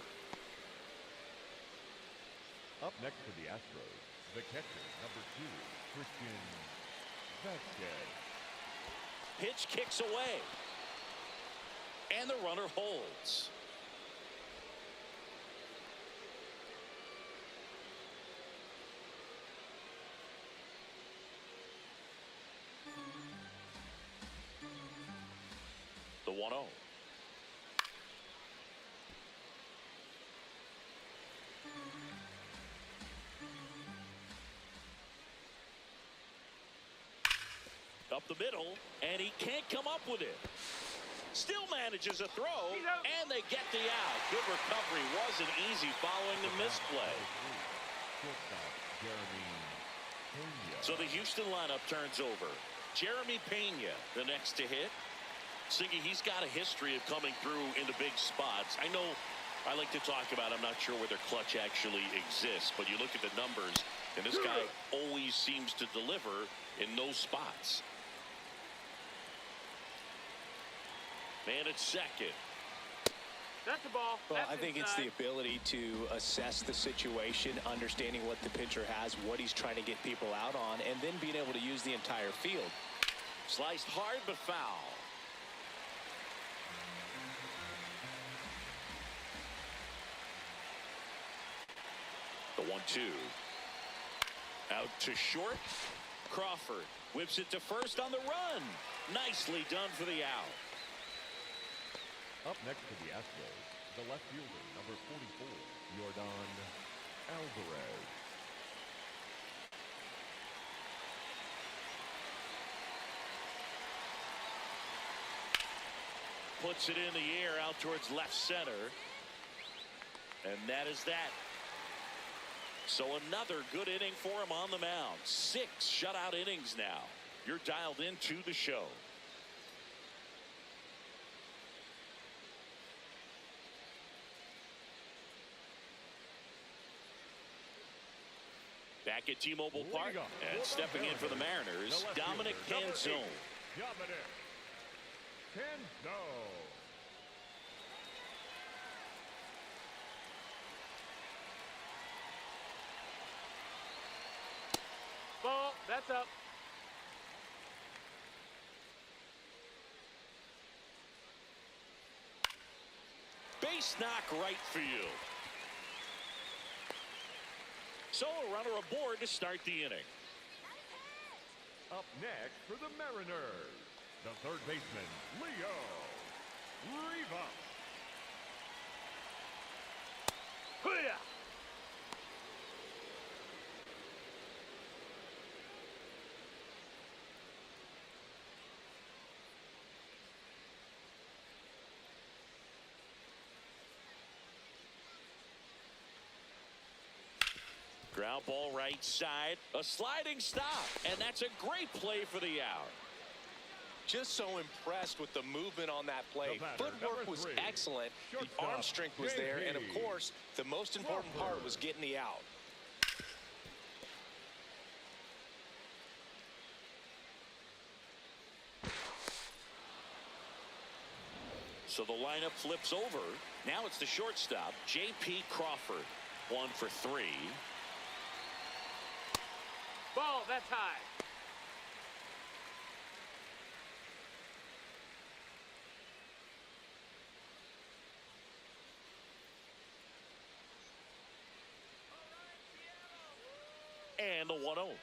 Up next for the Astros, the catcher, number 2, Christian Vasquez. Pitch kicks away. And the runner holds. The 1-0. Up the middle, and he can't come up with it. Still manages a throw, and they get the out. Good recovery. Wasn't easy following the misplay. So the Houston lineup turns over. Jeremy Pena, the next to hit. Siggy, he's got a history of coming through into big spots. I know I like to talk about, I'm not sure where their clutch actually exists, but you look at the numbers, and this guy always seems to deliver in those spots. Man at second. That's a ball. Well, That's I think inside. it's the ability to assess the situation, understanding what the pitcher has, what he's trying to get people out on, and then being able to use the entire field. Sliced hard but foul. The 1-2. Out to short. Crawford whips it to first on the run. Nicely done for the out. Up next for the Astros, the left fielder, number 44, Yordan Alvarez. Puts it in the air out towards left center. And that is that. So another good inning for him on the mound. 6 shutout innings now. You're dialed into the show. Back at T-Mobile Park and stepping in for the Mariners, Dominic Canzone. Dominic Canzone. Ball. That's up. Base knock right field. So a runner aboard to start the inning. Up next for the Mariners, the third baseman, Leo Rivas. Hoo-yah! Ground ball right side. A sliding stop. And that's a great play for the out. Just so impressed with the movement on that play. Footwork was excellent. The arm strength was there. And, of course, the most important part was getting the out. So the lineup flips over. Now it's the shortstop, J.P. Crawford. 1 for 3. Ball. That's high. And the 1-0. Drilled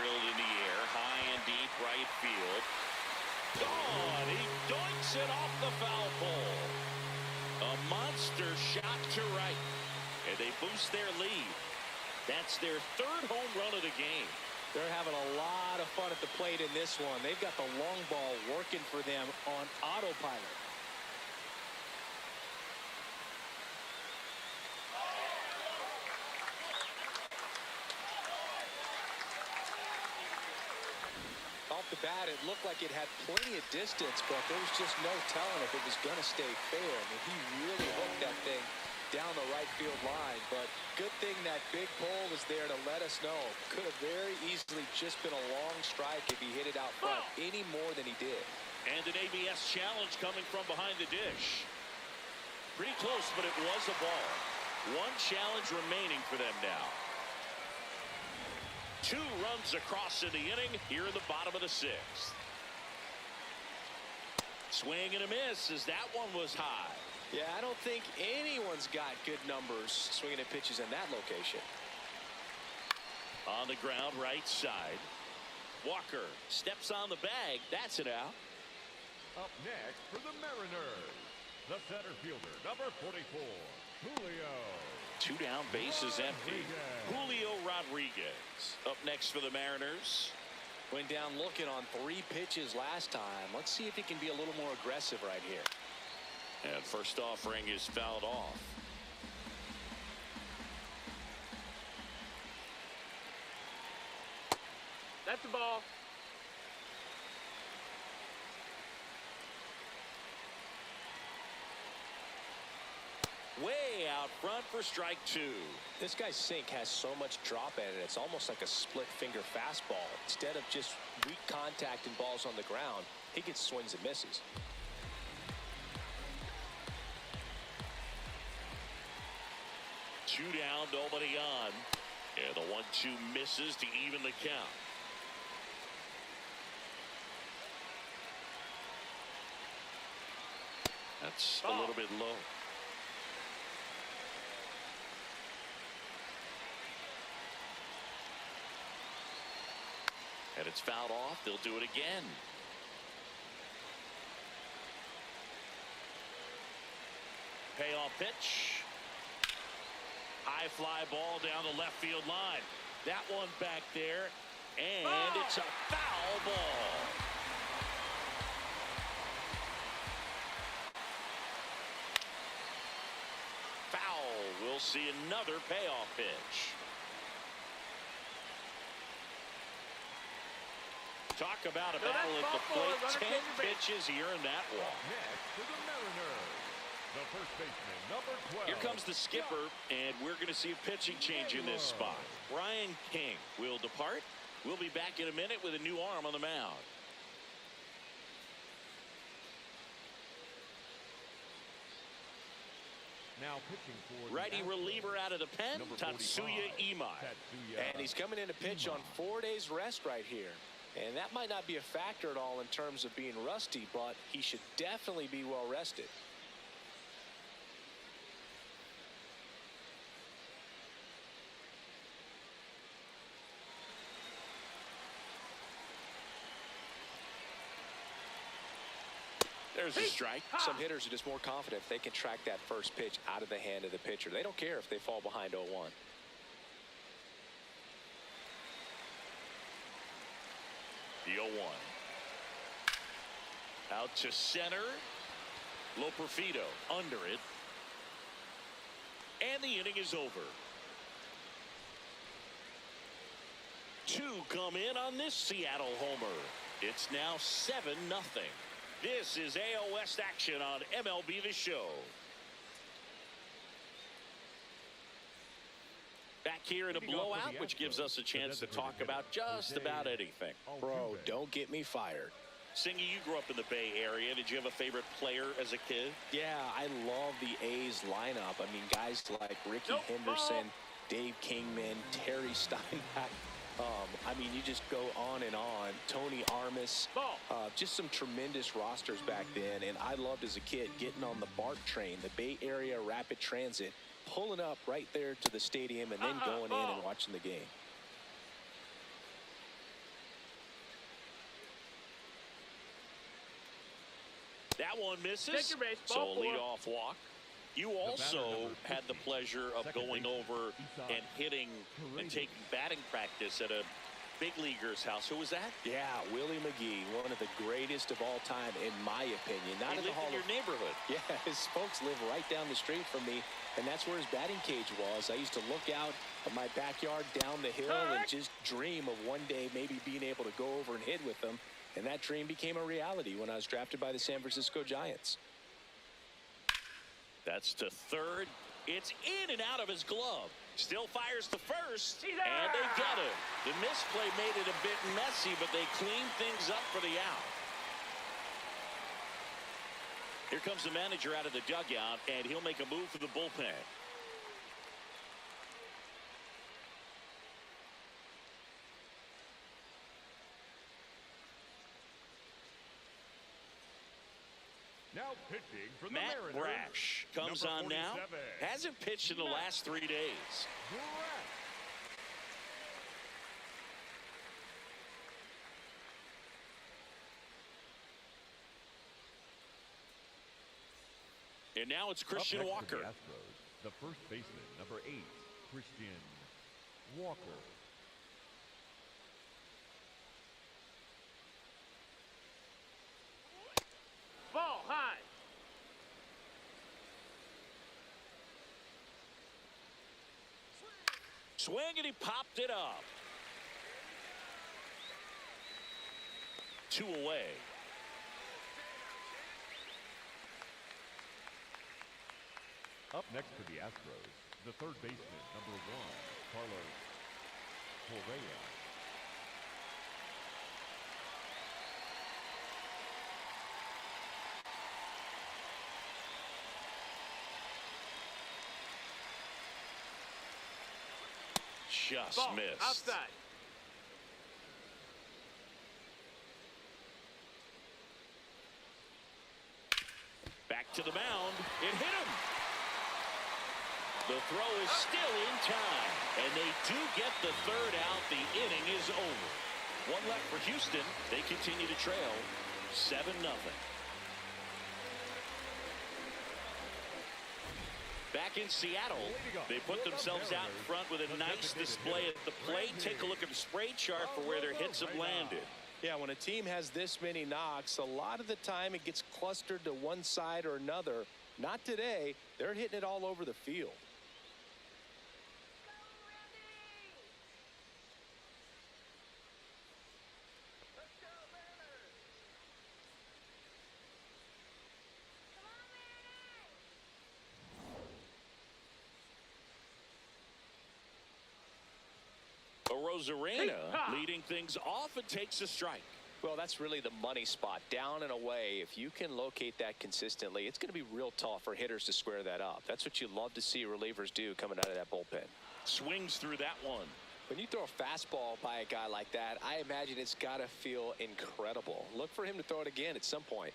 in the air, high and deep right field. Gone. He dunks it off the foul pole. A monster shot to right. And they boost their lead. That's their 3rd home run of the game. They're having a lot of fun at the plate in this one. They've got the long ball working for them on autopilot. the bat, it looked like it had plenty of distance, but there was just no telling if it was going to stay fair. I mean, he really hooked that thing down the right field line, but good thing that big pole was there to let us know. Could have very easily just been a long strike if he hit it out front any more than he did. And an ABS challenge coming from behind the dish. Pretty close, but it was a ball. One challenge remaining for them now. 2 runs across in the inning here in the bottom of the 6th. Swing and a miss as that one was high. Yeah, I don't think anyone's got good numbers swinging at pitches in that location. On the ground, right side. Walker steps on the bag. That's it out. Up next for the Mariners, the center fielder, number 44, Julio. 2 down, bases empty. Julio Rodriguez up next for the Mariners. Went down looking on 3 pitches last time. Let's see if he can be a little more aggressive right here. And first offering is fouled off. That's the ball. Way out front for strike 2. This guy's sink has so much drop in it. It's almost like a split finger fastball. Instead of just weak contact and balls on the ground, he gets swings and misses. Two down, nobody on. And the 1-2 misses to even the count. That's a little bit low. And it's fouled off. They'll do it again. Payoff pitch. High fly ball down the left field line. That one back there. And it's a foul ball. Foul. We'll see another payoff pitch. Talk about a battle at the plate. 10 pitches here in that one. Next to the Mariners, the first baseman, number 12. Here comes the skipper, and we're going to see a pitching change in this spot. Ryan King will depart. We'll be back in a minute with a new arm on the mound. Now pitching for the Righty Astros, reliever out of the pen, number Tatsuya 45, Imai. Tatsuya And he's coming in to pitch on 4 days rest right here. And that might not be a factor at all in terms of being rusty, but he should definitely be well rested. There's a strike. Some hitters are just more confident if they can track that first pitch out of the hand of the pitcher. They don't care if they fall behind 0-1. The 0-1. Out to center. Loperfido under it. And the inning is over. 2 come in on this Seattle homer. It's now 7-0. This is AL West action on MLB The Show. Back here in a blowout, which gives us a chance to talk about just about anything. Bro, don't get me fired. Singy, you grew up in the Bay Area. Did you have a favorite player as a kid? Yeah, I love the A's lineup. I mean, guys like Ricky Henderson, Dave Kingman, Terry Steinbach. I mean, you just go on and on. Tony Armas, just some tremendous rosters back then. And I loved as a kid getting on the BART train, the Bay Area Rapid Transit, pulling up right there to the stadium and then going in and watching the game. That one misses. Take your base, So ball a 4. leadoff walk. You also had the pleasure of going over and hitting and taking batting practice at a big leaguer's house. Who was that? Yeah, Willie McGee, one of the greatest of all time, in my opinion. Not He in the lived Hall in your of neighborhood. Yeah, his folks live right down the street from me, and that's where his batting cage was. I used to look out of my backyard down the hill and just dream of one day maybe being able to go over and hit with them. And that dream became a reality when I was drafted by the San Francisco Giants. That's to third. It's in and out of his glove. Still fires to first, and they get him. The misplay made it a bit messy, but they cleaned things up for the out. Here comes the manager out of the dugout, and he'll make a move for the bullpen. Now pitching for the Matt Mariners. Brash comes number on now. 47. Hasn't pitched in the last 3 days. Brash. And now it's Christian Up next for Walker. the Astros, the first baseman, number 8, Christian Walker. Ball high. Swing, and he popped it up. 2 away. Up next for the Astros, the third baseman, number 1, Carlos Correa. Just Ball missed. outside. Back to the mound. It hit him. The throw is still in time, and they do get the third out. The inning is over. 1 left for Houston. They continue to trail 7-0. Back in Seattle, they put themselves out in front with a nice display at the plate. Take a look at the spray chart for where their hits have landed. Yeah, when a team has this many knocks, a lot of the time it gets clustered to one side or another. Not today. They're hitting it all over the field. Rosarena leading things off and takes a strike. Well, that's really the money spot, down and away. If you can locate that consistently, it's going to be real tough for hitters to square that up. That's what you love to see relievers do coming out of that bullpen. Swings through that one. When you throw a fastball by a guy like that, I imagine it's got to feel incredible. Look for him to throw it again at some point.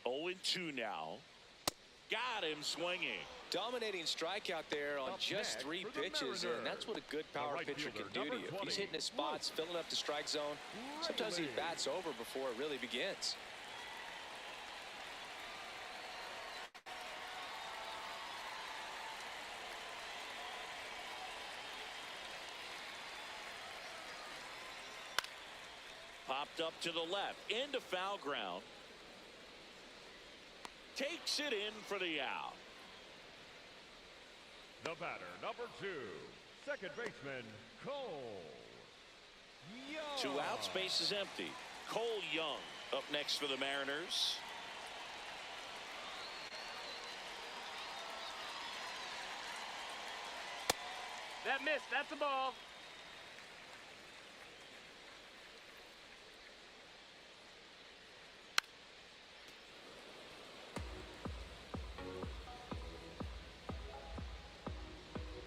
0-2 now. Got him swinging. Dominating strikeout there on Up just next 3 for the pitches, and Mariners, that's what a good power right pitcher can fielder, do to number you. If 20, he's hitting his spots, filling up the strike zone, sometimes he bats over before it really begins. Popped up to the left, into foul ground. Takes it in for the out. The batter, number 2, second baseman, Cole Young. 2 outs, base is empty. Cole Young up next for the Mariners. That missed. That's a ball.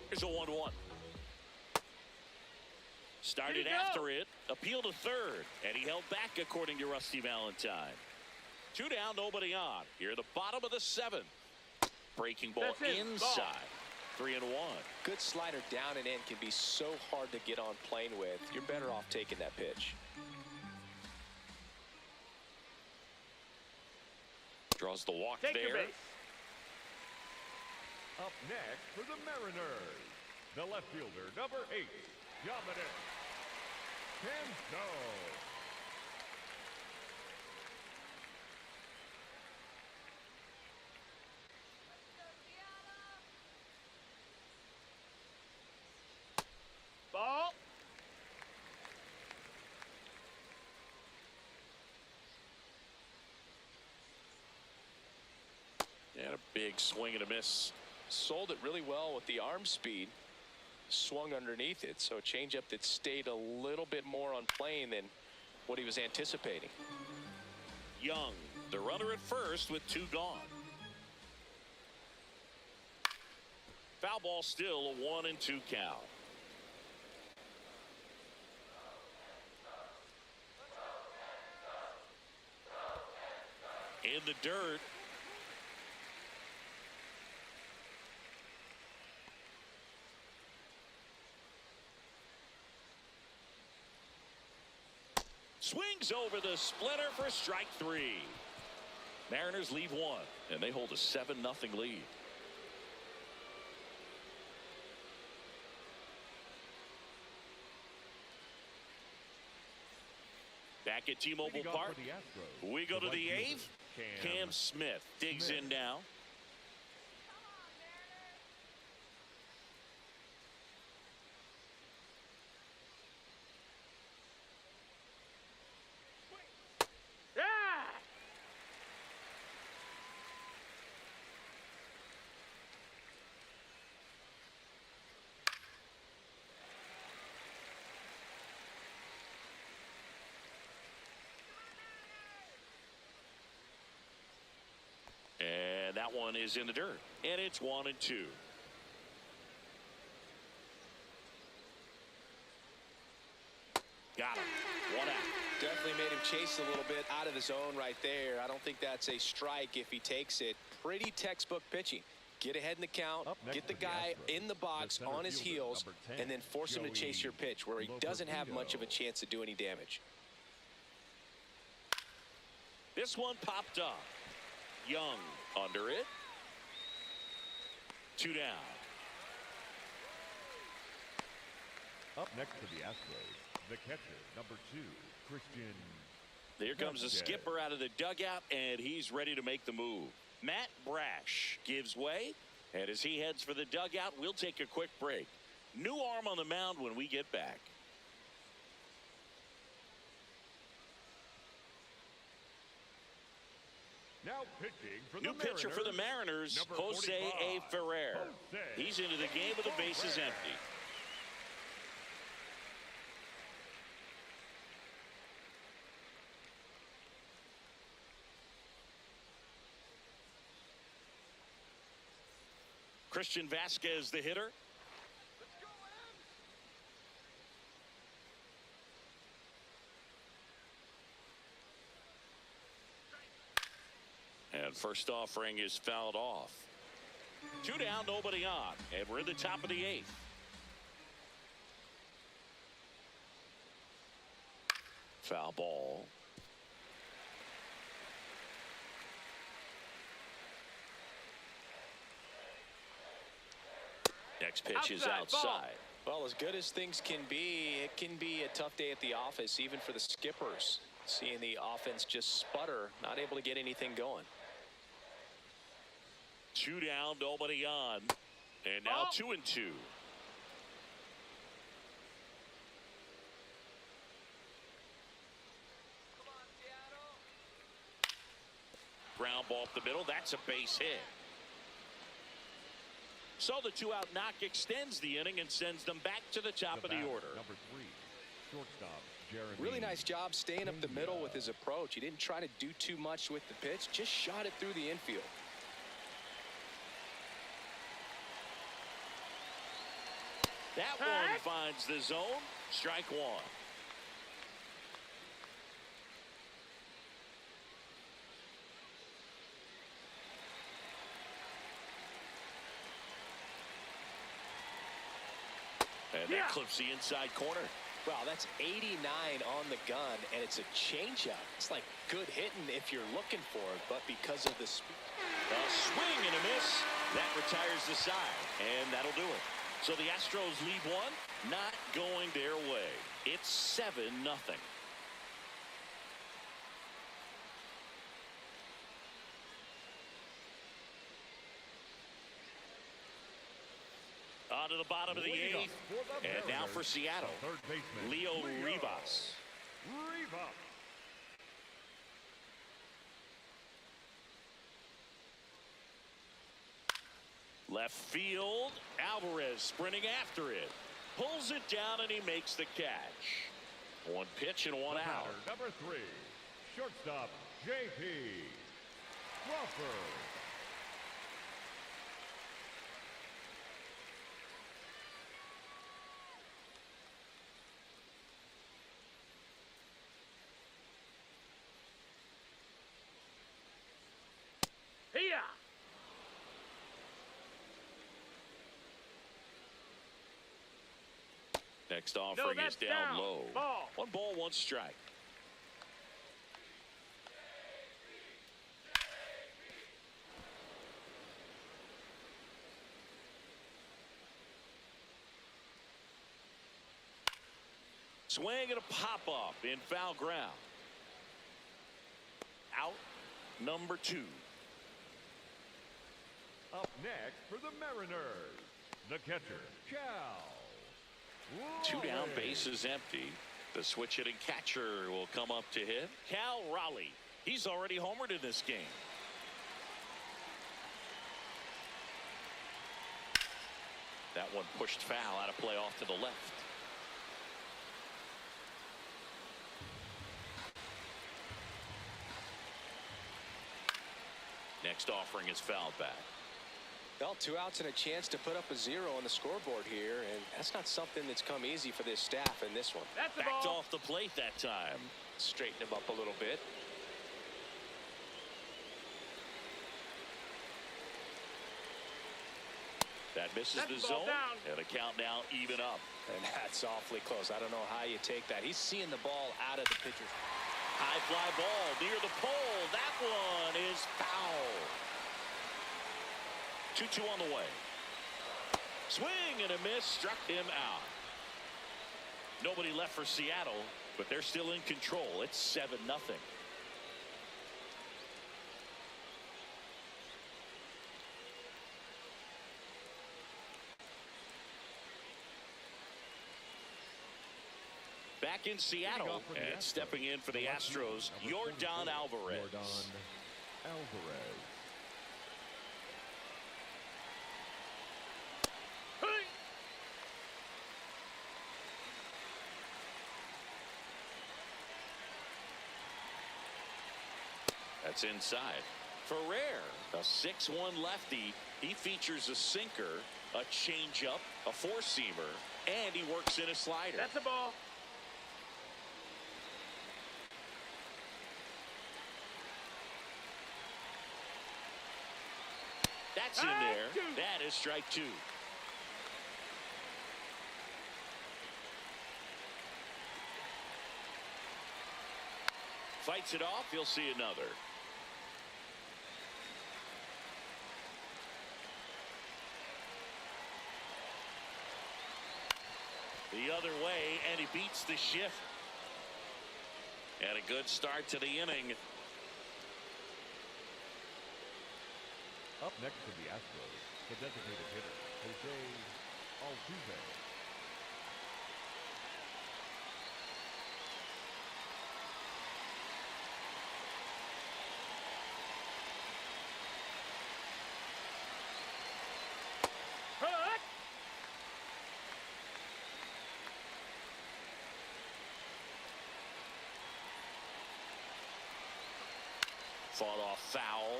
Here's a 1-1. Started after it, appeal to third, and he held back according to Rusty Valentine. 2 down, nobody on. Here at the bottom of the 7th. Breaking ball inside. 3-1. Good slider down and in can be so hard to get on plane with. You're better off taking that pitch. Draws the walk Take your there. base. Up next for the Mariners, the left fielder, number 8, Dominic Pinto. Big swing and a miss. Sold it really well with the arm speed. Swung underneath it, so a changeup that stayed a little bit more on plane than what he was anticipating. Young, the runner at first with 2 gone. Foul ball, still a 1-2 count. In the dirt. Swings over the splitter for strike 3. Mariners leave 1, and they hold a 7-0 lead. Back at T-Mobile Park, we go to the 8th. Cam Smith digs in now. And that one is in the dirt. And it's 1-2. Got him. 1 out. Definitely made him chase a little bit out of the zone right there. I don't think that's a strike if he takes it. Pretty textbook pitching. Get ahead in the count, get the guy in the box on his heels, and then force him to chase your pitch where he doesn't have much of a chance to do any damage. This one popped up. Young under it. 2 down. Up next to the Astros, the catcher, number 2, Christian. Here comes the skipper out of the dugout, and he's ready to make the move. Matt Brash gives way, and as he heads for the dugout, we'll take a quick break. New arm on the mound when we get back. Now pitching for the New pitcher for the Mariners, Jose A. Ferrer. He's into the game with the bases empty. Christian Vasquez, the hitter. And first offering is fouled off. 2 down, nobody on. And we're in the top of the 8th. Foul ball. Next pitch is outside. Well, as good as things can be, it can be a tough day at the office, even for the skippers. Seeing the offense just sputter, not able to get anything going. 2 down, nobody on. And now 2-2. Ground ball up the middle. That's a base hit. So the 2-out knock extends the inning and sends them back to the top of the order. Number 3, shortstop, Jeremy. Really nice job staying up the middle with his approach. He didn't try to do too much with the pitch, just shot it through the infield. That one finds the zone. Strike 1. And that clips the inside corner. Wow, that's 89 on the gun, and it's a changeup. It's like good hitting if you're looking for it, but because of the speed. A swing and a miss. That retires the side, and that'll do it. So the Astros lead 1, not going their way. It's 7-0. On to the bottom of the 8th. And now for Seattle, Leo Rivas. Left field. Alvarez sprinting after it. Pulls it down and he makes the catch. One pitch and one out. Number 3, shortstop J.P. Crawford. Here. Next offering is down low. Ball. 1 ball, 1 strike. Swing and a pop-up in foul ground. Out number 2. Up next for the Mariners, the catcher, Cal. 2 down, bases empty. The switch hitting catcher will come up to hit. Cal Raleigh. He's already homered in this game. That one pushed foul, out of play off to the left. Next offering is fouled back. Well, 2 outs and a chance to put up a 0 on the scoreboard here, and that's not something that's come easy for this staff in this one. That's the Backed ball. off the plate that time. Straighten him up a little bit. That misses That's the the ball zone. down. And a count now even up. And that's awfully close. I don't know how you take that. He's seeing the ball out of the pitcher's. High fly ball near the pole. That one is foul. 2-2 on the way. Swing and a miss, struck him out. Nobody left for Seattle, but they're still in control. It's 7-0. Back in Seattle, and stepping in for the Astros, Yordan Alvarez. Yordan Alvarez. Hey. That's inside. Ferrer, a 6-1 lefty. He features a sinker, a changeup, a four-seamer, and he works in a slider. That's the ball. That's in there. That is strike 2. Fights it off. You'll see another. The other way, and he beats the shift. And a good start to the inning. Up next for the Astros, the designated hitter, Jose Altuve. Hut. Fought off foul.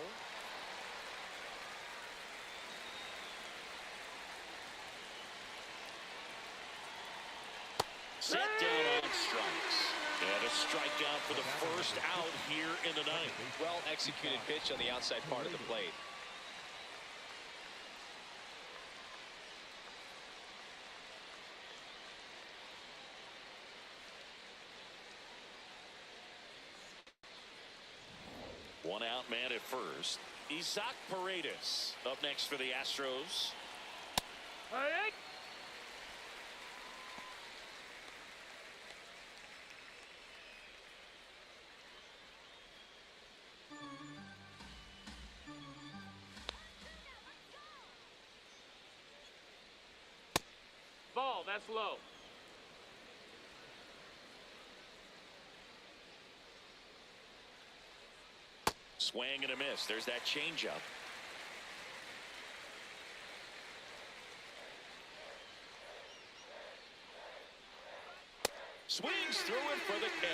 Set down on strikes. And a strikeout for the first out here in the ninth. Well executed pitch on the outside part of the plate. One out man at first. Isaac Paredes up next for the Astros. Hey. Ball, that's low. Swing and a miss. There's that changeup. Swings through it for the K.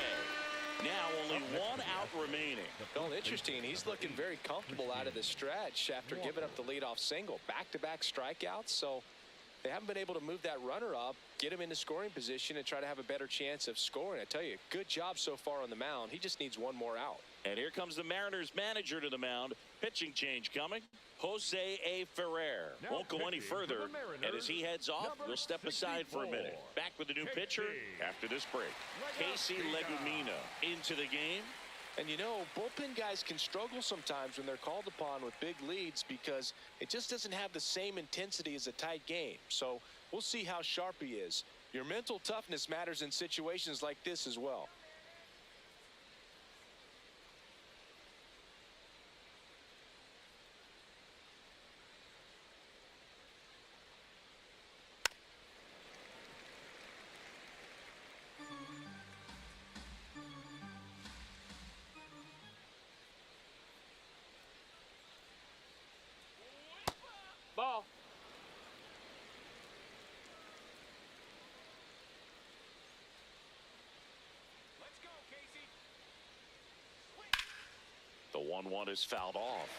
Now only one out remaining. Well, interesting. He's looking very comfortable out of the stretch after giving up the leadoff single. Back-to-back strikeouts, so they haven't been able to move that runner up, get him into scoring position, and try to have a better chance of scoring. I tell you, good job so far on the mound. He just needs one more out. And here comes the Mariners manager to the mound. Pitching change coming. Jose A. Ferrer won't go any further. And as he heads off, we'll step aside for a minute. Back with the new pitcher after this break. Casey Legumina into the game. And you know, bullpen guys can struggle sometimes when they're called upon with big leads because it just doesn't have the same intensity as a tight game. So we'll see how sharp he is. Your mental toughness matters in situations like this as well. Ball. Let's go, Casey. The 1-1 is fouled off.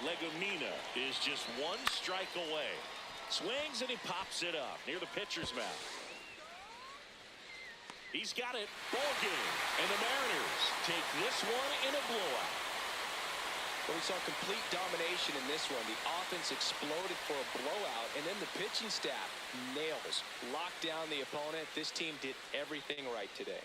Legumina is just one strike away. Swings and he pops it up near the pitcher's mouth. He's got it. Ball game. And the Mariners take this one in a blowout. Well, we saw complete domination in this one. The offense exploded for a blowout, and then the pitching staff nails, locked down the opponent. This team did everything right today.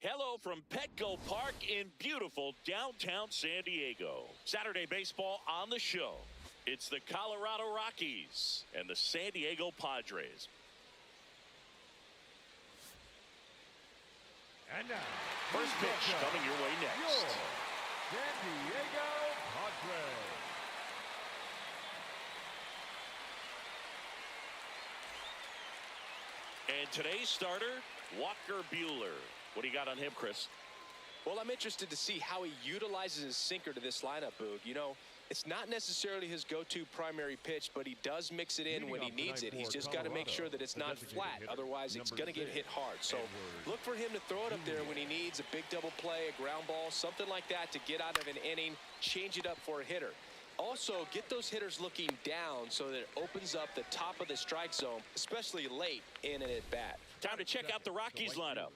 Hello from Petco Park in beautiful downtown San Diego. Saturday baseball on the show. It's the Colorado Rockies and the San Diego Padres. And now, First pitch coming your way next. San Diego Padres. And today's starter, Walker Buehler. What do you got on him, Chris? Well, I'm interested to see how he utilizes his sinker to this lineup, Boog. You know, it's not necessarily his go-to primary pitch, but he does mix it in when he needs it. He's just got to make sure that it's not flat. Otherwise, it's going to get hit hard. So look for him to throw it up there when he needs a big double play, a ground ball, something like that to get out of an inning, change it up for a hitter. Also, get those hitters looking down so that it opens up the top of the strike zone, especially late in an at-bat. Time to check out the Rockies lineup.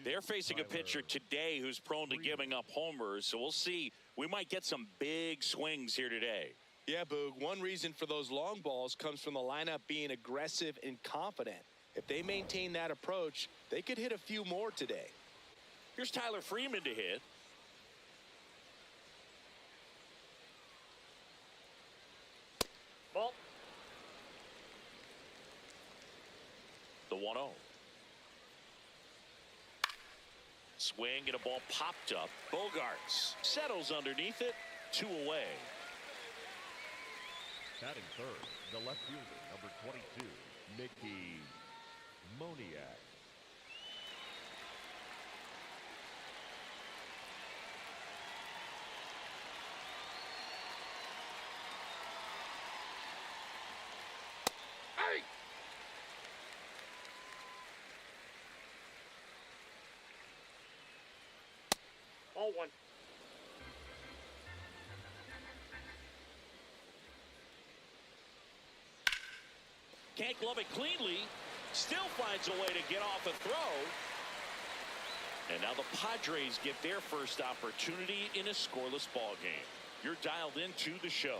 They're facing a pitcher today who's prone to giving up homers, so we'll see. We might get some big swings here today. Yeah, Boog, one reason for those long balls comes from the lineup being aggressive and confident. If they maintain that approach, they could hit a few more today. Here's Tyler Freeman to hit. 1-0. Swing and a ball popped up. Bogarts settles underneath it. 2 away. Batting third, the left fielder, number 22, Mickey Moniak. Hey! All one. Can't glove it cleanly. Still finds a way to get off a throw. And now the Padres get their first opportunity in a scoreless ball game. You're dialed into the show.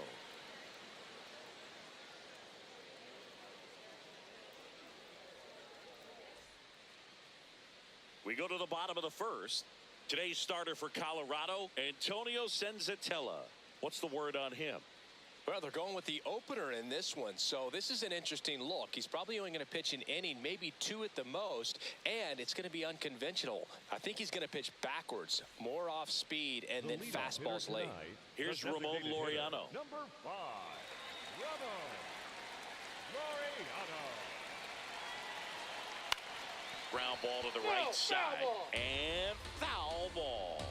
We go to the bottom of the first. Today's starter for Colorado, Antonio Senzatella. What's the word on him? Well, they're going with the opener in this one, so this is an interesting look. He's probably only going to pitch an inning, maybe 2 at the most, and it's going to be unconventional. I think he's going to pitch backwards, more off speed, and then fastballs late. Here's Ramon Laureano. Number 5, Ramon Laureano. Ground ball to the right side. And foul ball.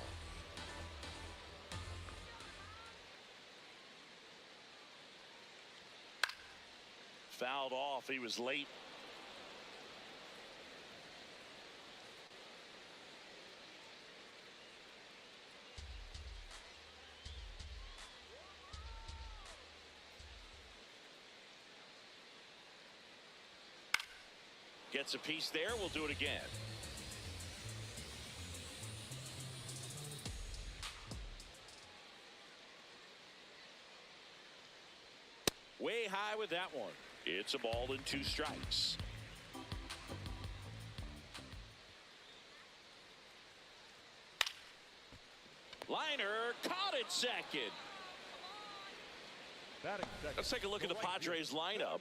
Fouled off. He was late. Gets a piece there. We'll do it again. Way high with that one. It's a ball and 2 strikes. Liner caught it second. Let's take a look at the Padres lineup.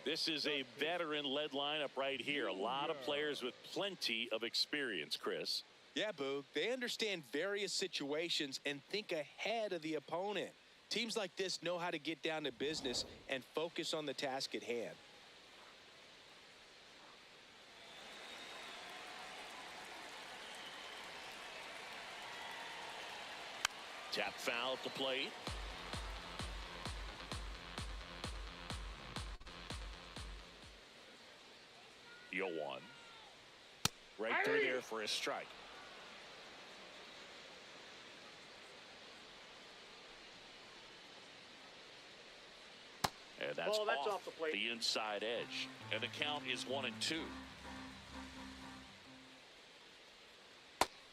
This is a veteran-led lineup right here. A lot of players with plenty of experience, Chris. Yeah, Boog. They understand various situations and think ahead of the opponent. Teams like this know how to get down to business and focus on the task at hand. Tap foul at the plate. The 0-1. Right through there for a strike. And that's, off the plate. The inside edge. And the count is 1-2.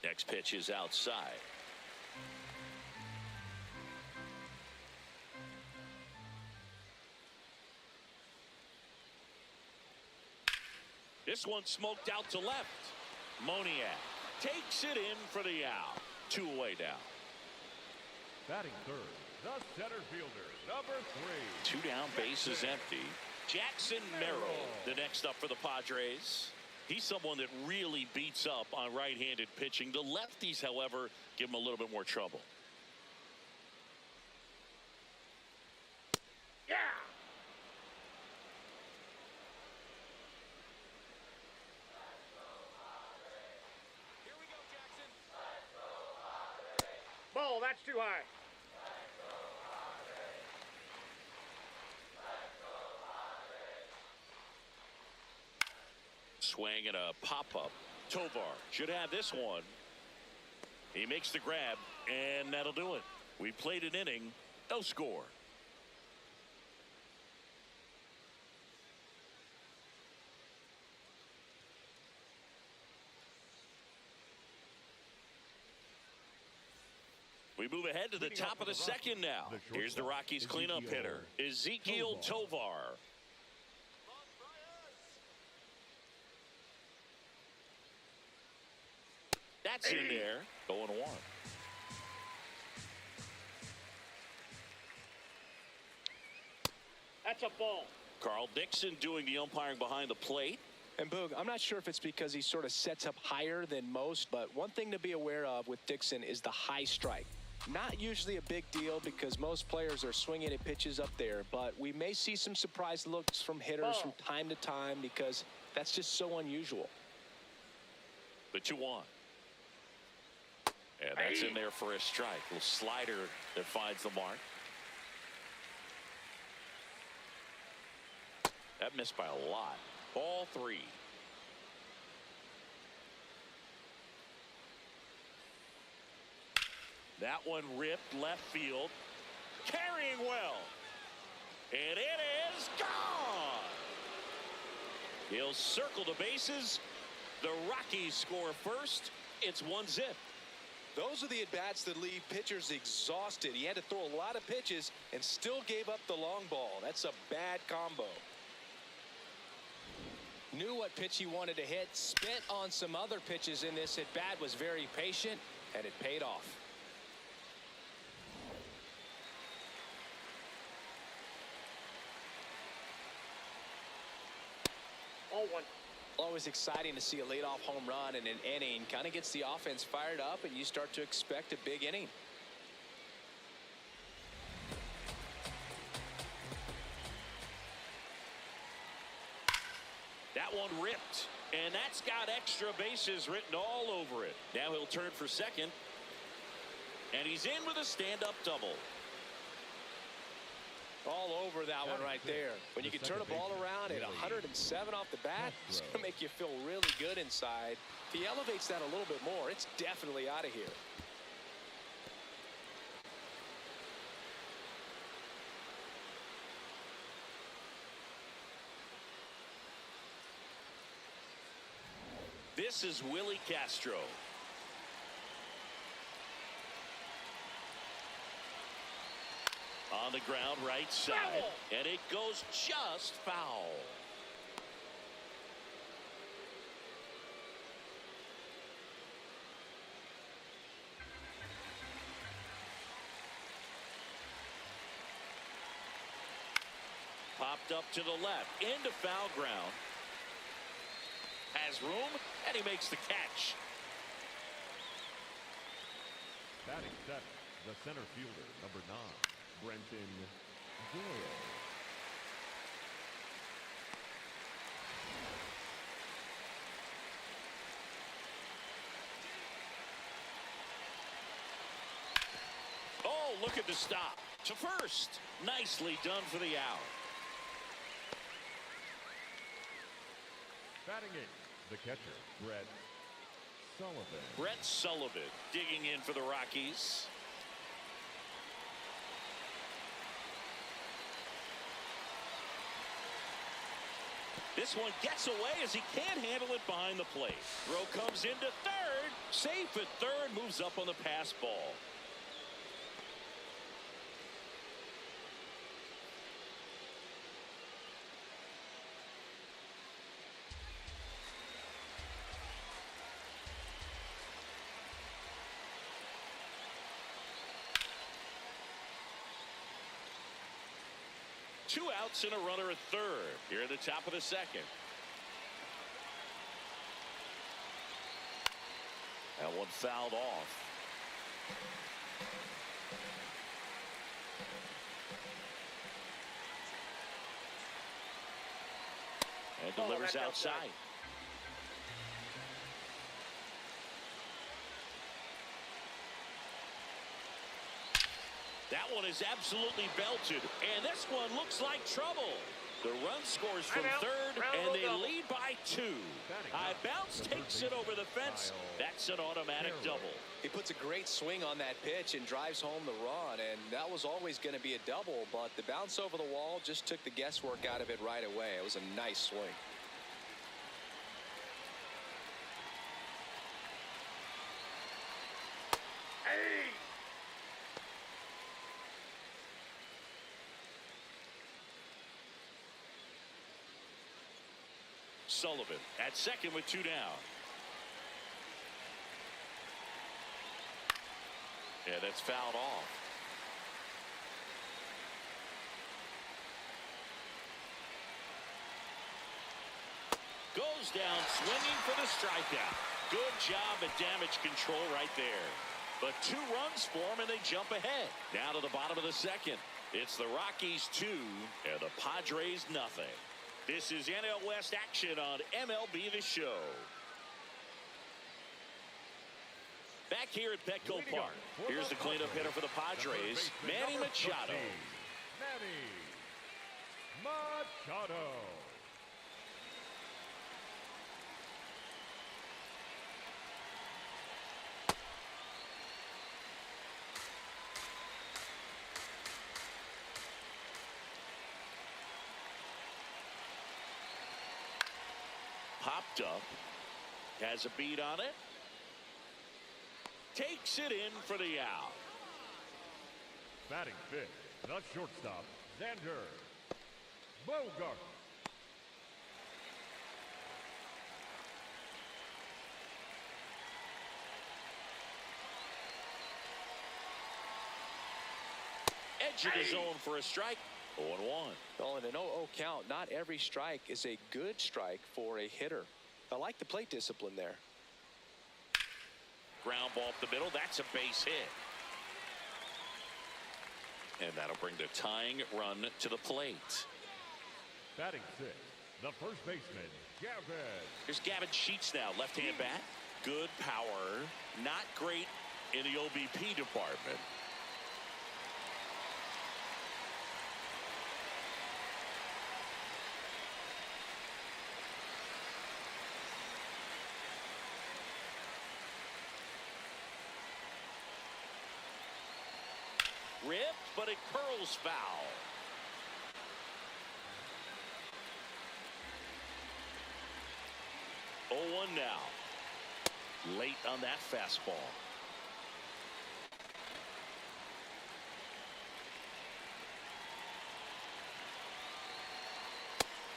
Next pitch is outside. This one smoked out to left. Moniak takes it in for the out. 2 away now. Batting third, the center fielder, number 3. 2 down, bases empty. Jackson Merrill, the next up for the Padres. He's someone that really beats up on right-handed pitching. The lefties, however, give him a little bit more trouble. Yeah! Here we go, Jackson. Ball, that's too high. Swing and a pop-up. Tovar should have this one. He makes the grab, and that'll do it. We played an inning, no score. We move ahead to the top of the second now. Here's the Rockies cleanup hitter, Ezekiel Tovar. That's in there. 0-1. That's a ball. Carl Dixon doing the umpiring behind the plate. And Boog, I'm not sure if it's because he sort of sets up higher than most, but one thing to be aware of with Dixon is the high strike. Not usually a big deal because most players are swinging at pitches up there, but we may see some surprise looks from hitters from time to time because that's just so unusual. The 2-1. And that's in there for a strike. Little slider that finds the mark. That missed by a lot. Ball 3. That one ripped left field. Carrying well. And it is gone. He'll circle the bases. The Rockies score first. It's 1-0. Those are the at-bats that leave pitchers exhausted. He had to throw a lot of pitches and still gave up the long ball. That's a bad combo. Knew what pitch he wanted to hit. Spent on some other pitches in this at-bat. Was very patient, and it paid off. Always exciting to see a leadoff home run in an inning. Kind of gets the offense fired up, and you start to expect a big inning. That one ripped, and that's got extra bases written all over it. Now he'll turn for second, and he's in with a stand-up double. All over that one right there. When you can turn a ball around at 107 off the bat, it's going to make you feel really good inside. If he elevates that a little bit more, it's definitely out of here. This is Willie Castro. On the ground, right side, and it goes just foul. Popped up to the left, into foul ground. Has room, and he makes the catch. Batting seventh, the center fielder, number 9. Brenton Doyle. Oh, look at the stop. To first. Nicely done for the out. Batting eighth, the catcher, Brett Sullivan. Brett Sullivan digging in for the Rockies. This one gets away as he can't handle it behind the plate. Throw comes into third. Safe at third. Moves up on the pass ball. Two outs and a runner at third here at the top of the second. That one fouled off. And delivers outside. That one is absolutely belted, and this one looks like trouble. The run scores from third, and they lead by 2. High bounce takes it over the fence. That's an automatic double. He puts a great swing on that pitch and drives home the run, and that was always going to be a double, but the bounce over the wall just took the guesswork out of it right away. It was a nice swing. Sullivan at second with 2 down. Yeah, that's fouled off. Goes goes down swinging for the strikeout. Good job at damage control right there. But 2 runs for him, and they jump ahead. Now to the bottom of the second. It's the Rockies 2 and the Padres nothing. This is NL West action on MLB The Show. Back here at Petco Park. Here's the cleanup hitter for the Padres, Manny Machado. Manny Machado. Popped up. Has a beat on it. Takes it in for the out. Batting fifth, the shortstop, Xander Bogart. Edge of the zone for a strike. 0-1. Well, in an 0-0 count, not every strike is a good strike for a hitter. I like the plate discipline there. Ground ball up the middle. That's a base hit. And that'll bring the tying run to the plate. Batting sixth, the first baseman, Gavin. Here's Gavin Sheets now, left-hand bat. Good power. Not great in the OBP department. Ripped, but it curls foul. Oh, 1 now. Late on that fastball.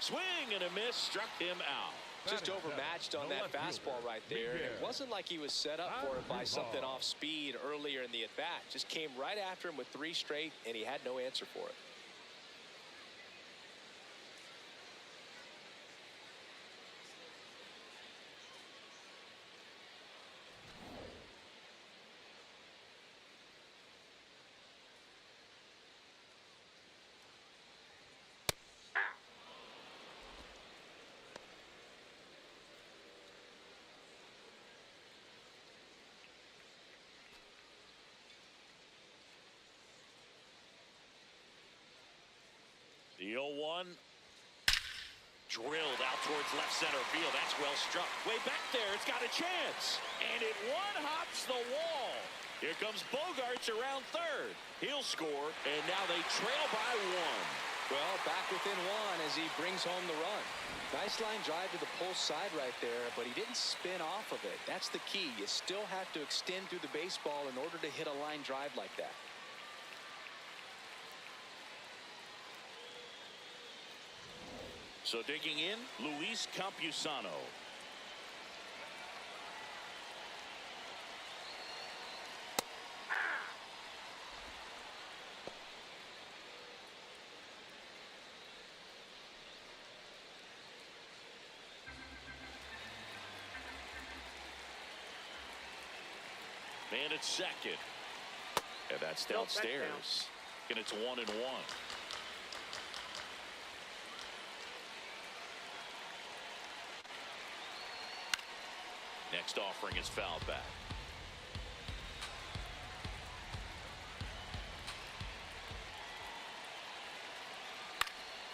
Swing and a miss, struck him out. Just overmatched on that fastball right there. It wasn't like he was set up for it by something off speed earlier in the at-bat. Just came right after him with 3 straight, and he had no answer for it. The 0-1 drilled out towards left center field. That's well struck. Way back there, it's got a chance. And it one-hops the wall. Here comes Bogarts around third. He'll score, and now they trail by 1. Well, back within 1 as he brings home the run. Nice line drive to the pull side right there, but he didn't spin off of it. That's the key. You still have to extend through the baseball in order to hit a line drive like that. So digging in, Luis Campusano. Man at second. And that's downstairs. And it's 1-1. Next offering is fouled back.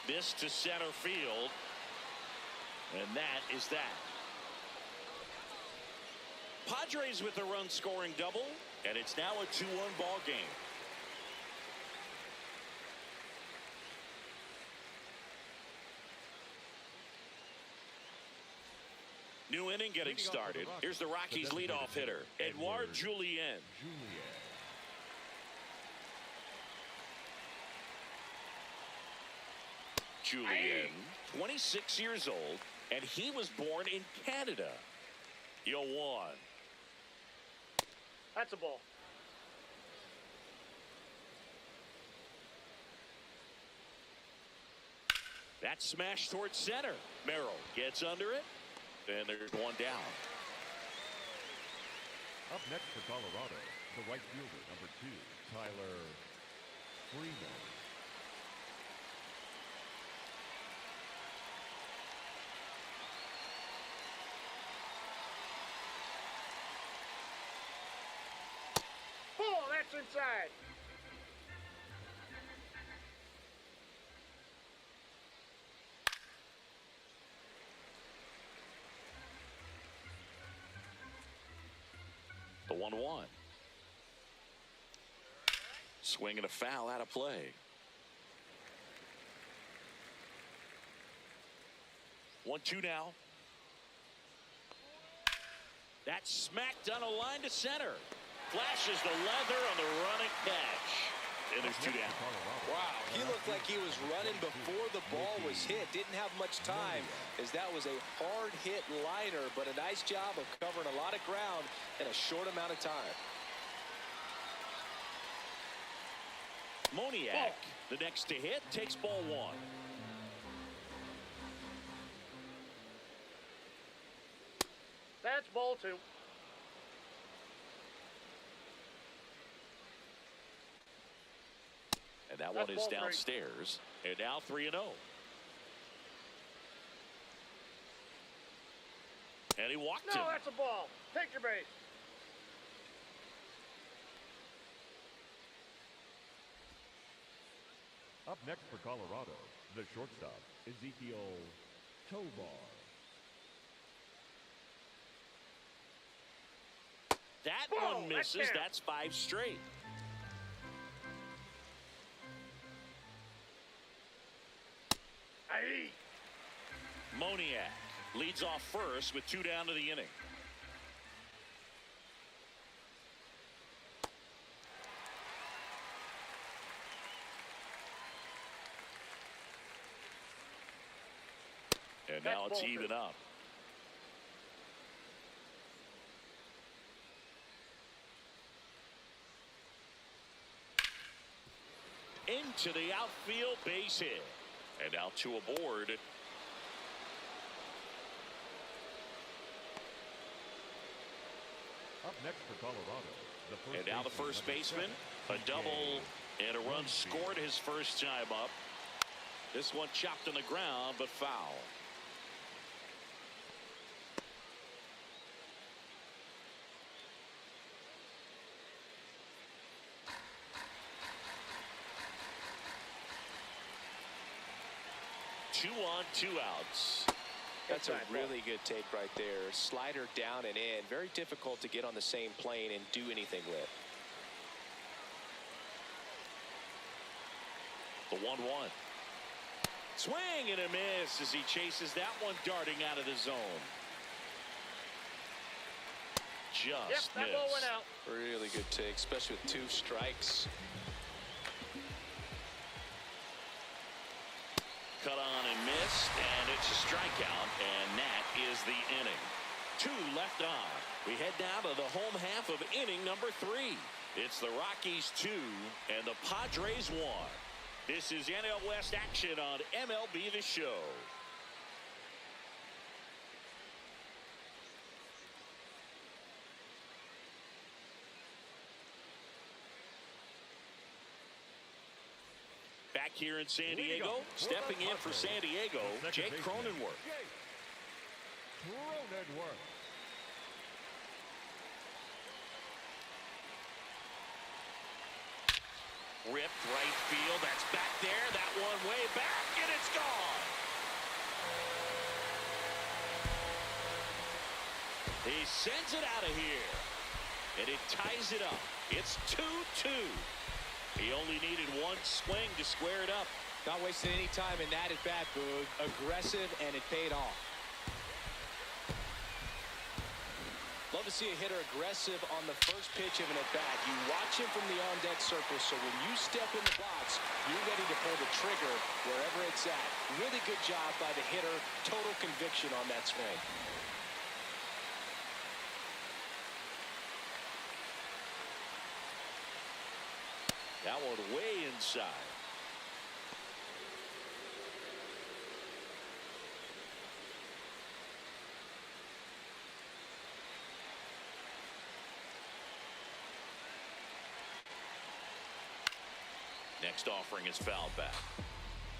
This to center field. And that is that. Padres with a run scoring double. And it's now a 2-1 ball game. New inning getting started. Here's the Rockies leadoff hitter, Edouard Julien. Julien, 26 years old, and he was born in Canada. 0-1. That's a ball. That's smashed towards center. Merrill gets under it. And there's one down. Up next for Colorado, the right fielder, number 2, Tyler Freeman. Ball, that's inside. The 1-1. Swing and a foul out of play. 1-2 now. That's smacked on a line to center. Flashes the leather on the running catch. And there's 2 down. Wow, he looked like he was running before the ball was hit. Didn't have much time, as that was a hard hit liner, but a nice job of covering a lot of ground in a short amount of time. Moniak, the next to hit, takes ball 1. That's ball 2. And that That's one is ball 3. downstairs. And now 3-0. And he walked him. No, that's a ball. Take your base. Up next for Colorado, the shortstop, Ezekiel Tovar. That Whoa, one misses. that's down. That's 5 straight. Aye. Moniak leads off first with 2 down to the inning. And now it's even up. Into the outfield, base hit. And now 2 aboard. Up next for Colorado, the first And now the first baseman, a double and a run scored his first time up. This one chopped on the ground, but foul. Two on, 2 outs. That's a really good take right there. Slider down and in. Very difficult to get on the same plane and do anything with. The 1-1. Swing and a miss as he chases that one darting out of the zone. Yep, Just that ball went missed. out. Really good take, especially with 2 strikes. Cut on and missed, and it's a strikeout, and that is the inning. 2 left on. We head down to the home half of inning number 3. It's the Rockies 2 and the Padres 1. This is NL West action on MLB The Show. Back here in San Diego, stepping in for San Diego, Jake Cronenworth. Cronenworth. Ripped right field. That's back there. That one way back, and it's gone. He sends it out of here, and it ties it up. It's 2-2. He only needed 1 swing to square it up. Not wasting any time in that at bat, Boog. Aggressive, and it paid off. Love to see a hitter aggressive on the first pitch of an at-bat. You watch him from the on-deck circle, so when you step in the box, you're ready to pull the trigger wherever it's at. Really good job by the hitter. Total conviction on that swing. That one way inside. Next offering is fouled back.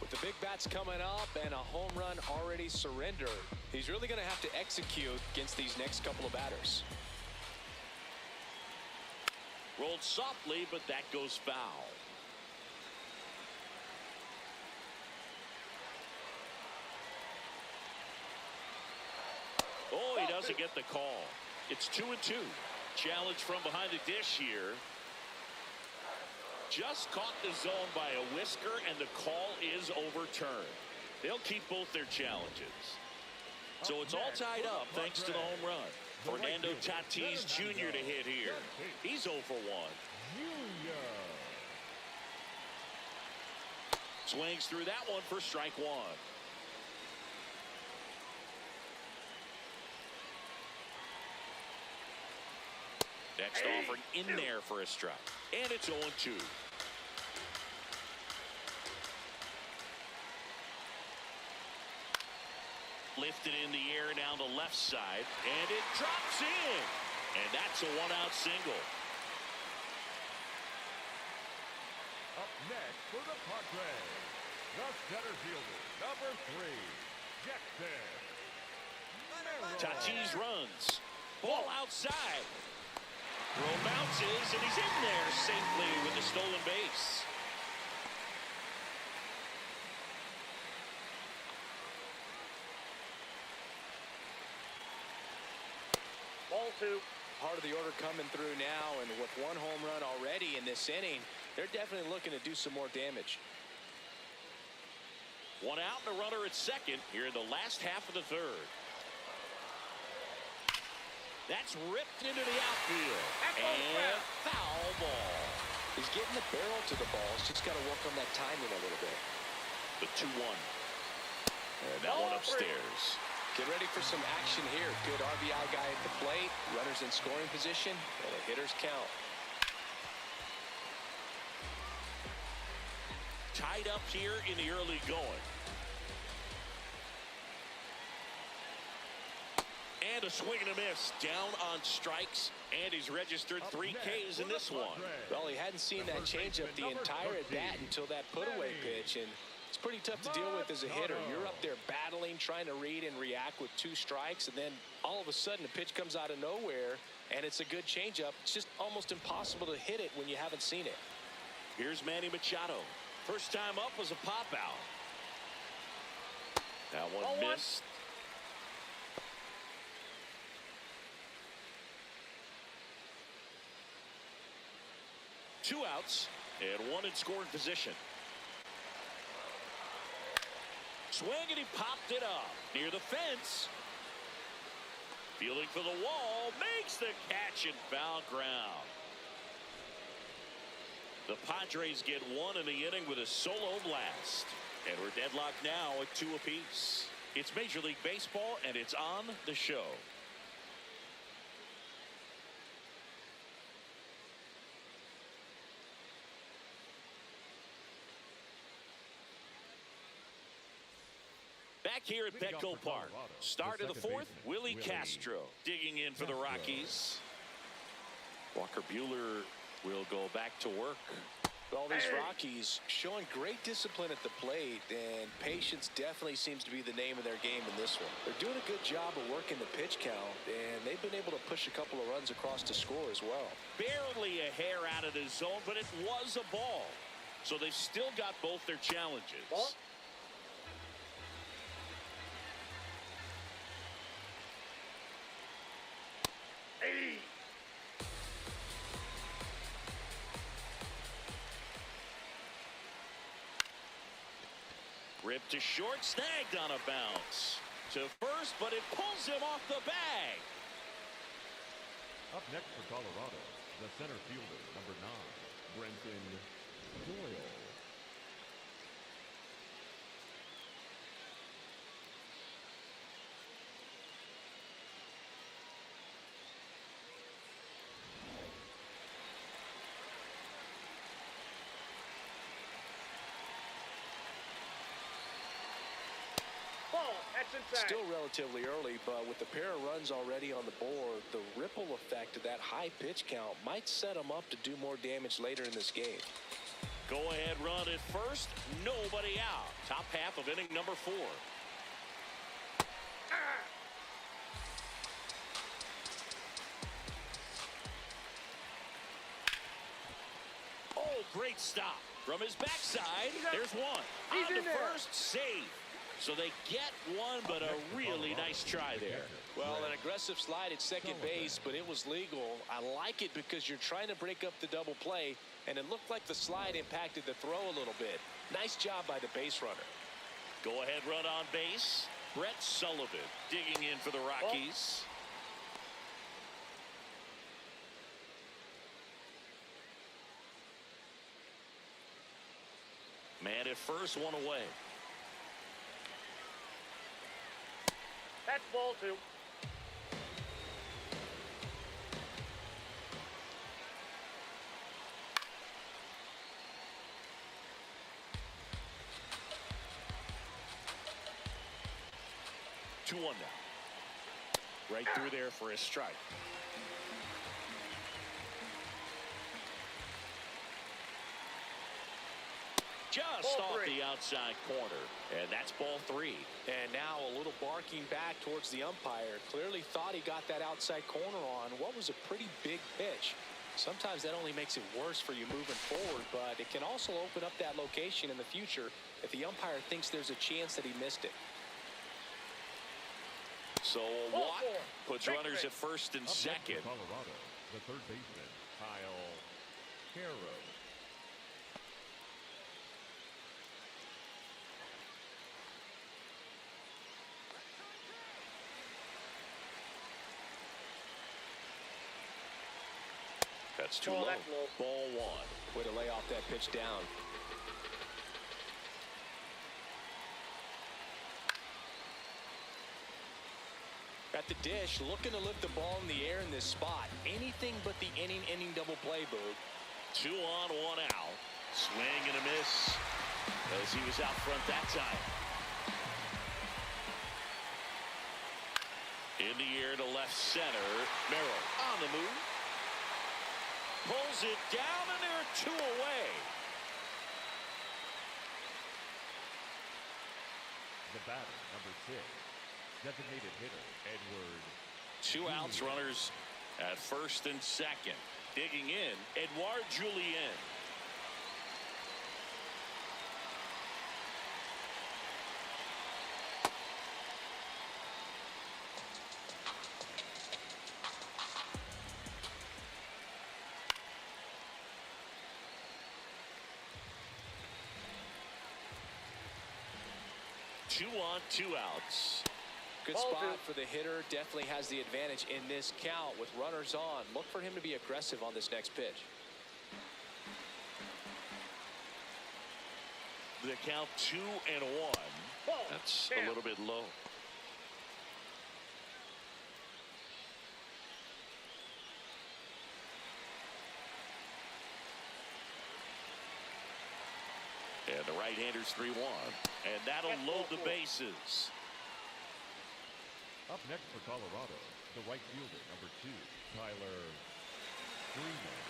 With the big bats coming up and a home run already surrendered, he's really going to have to execute against these next couple of batters. Rolled softly, but that goes foul. Oh, he doesn't get the call. It's 2-2. Challenge from behind the dish here. Just caught the zone by a whisker, and the call is overturned. They'll keep both their challenges. So it's all tied up thanks to the home run. Fernando Tatis Jr. to hit here. He's 0 for 1. Swings through that one for strike one. Next offering in there for a strike. And it's 0-2. Lifted in the air down the left side. And it drops in. And that's a one-out single. Up next for the Padres, the center fielder, number 3, Jackson. Tatis runs. Ball outside. Throw bounces, and he's in there safely with the stolen base. Ball 2. Part of the order coming through now, and with one home run already in this inning, they're definitely looking to do some more damage. One out and a runner at second here in the last half of the third. That's ripped into the outfield. And foul ball. He's getting the barrel to the ball. He's just got to work on that timing a little bit. The 2-1. And that one upstairs. Get ready for some action here. Good RBI guy at the plate. Runners in scoring position. And a hitter's count. Tied up here in the early going. And a swing and a miss. Down on strikes. And he's registered 3 Ks in this one. Well, he hadn't seen that changeup the entire at bat until that put-away pitch. And it's pretty tough to deal with as a hitter. You're up there battling, trying to read and react with 2 strikes. And then all of a sudden, a pitch comes out of nowhere. And it's a good changeup. It's just almost impossible to hit it when you haven't seen it. Here's Manny Machado. First time up was a pop out. That one missed. Two outs and one in scoring position. Swing, and he popped it up near the fence. Fielding for the wall, makes the catch in foul ground. The Padres get one in the inning with a solo blast. And we're deadlocked now at 2 apiece. It's Major League Baseball, and it's on the show. Back here at Petco Park. Start of the fourth, Willie Castro digging in for the Rockies. Walker Buehler will go back to work. All these Rockies showing great discipline at the plate, and patience definitely seems to be the name of their game in this one. They're doing a good job of working the pitch count, and they've been able to push a couple of runs across to score as well. Barely a hair out of the zone, but it was a ball. So they've still got both their challenges. Ball. Ripped to short, snagged on a bounce. To first, but it pulls him off the bag. Up next for Colorado, the center fielder, number 9, Brenton Doyle. That's inside. Still relatively early, but with the pair of runs already on the board, the ripple effect of that high pitch count might set them up to do more damage later in this game. Go-ahead run at first. Nobody out. Top half of inning number 4. Oh, great stop. From his backside, there's one. On to first, save. So they get one, but a really nice try there. Well, an aggressive slide at second base, but it was legal. I like it because you're trying to break up the double play, and it looked like the slide impacted the throw a little bit. Nice job by the base runner. Go ahead run on base. Brett Sullivan digging in for the Rockies. Man at first, one away. That's ball 2. Two one now. Right through there for a strike. Just off the outside corner, and that's ball 3. And now a little barking back towards the umpire. Clearly thought he got that outside corner on what was a pretty big pitch. Sometimes that only makes it worse for you moving forward, but it can also open up that location in the future if the umpire thinks there's a chance that he missed it. So a walk puts runners at first and second. Colorado, the third baseman, Kyle Caro. That's too low. Ball 1. Way to lay off that pitch down. At the dish, looking to lift the ball in the air in this spot. Anything but the inning double play, Boog. 2 on, 1 out. Swing and a miss as he was out front that time. In the air to left center. Merrill on the move. Pulls it down, and there are 2 away. The batter, number 6, designated hitter, Edward. 2 outs, runners at first and second. Digging in, Edouard Julien. Two on, 2 outs. Good spot for the hitter. Definitely has the advantage in this count with runners on. Look for him to be aggressive on this next pitch. The count 2 and 1. That's a little bit low. And the right-hander's 3-1. And that'll load the bases. Up next for Colorado, the right fielder, number 2, Tyler Freeman.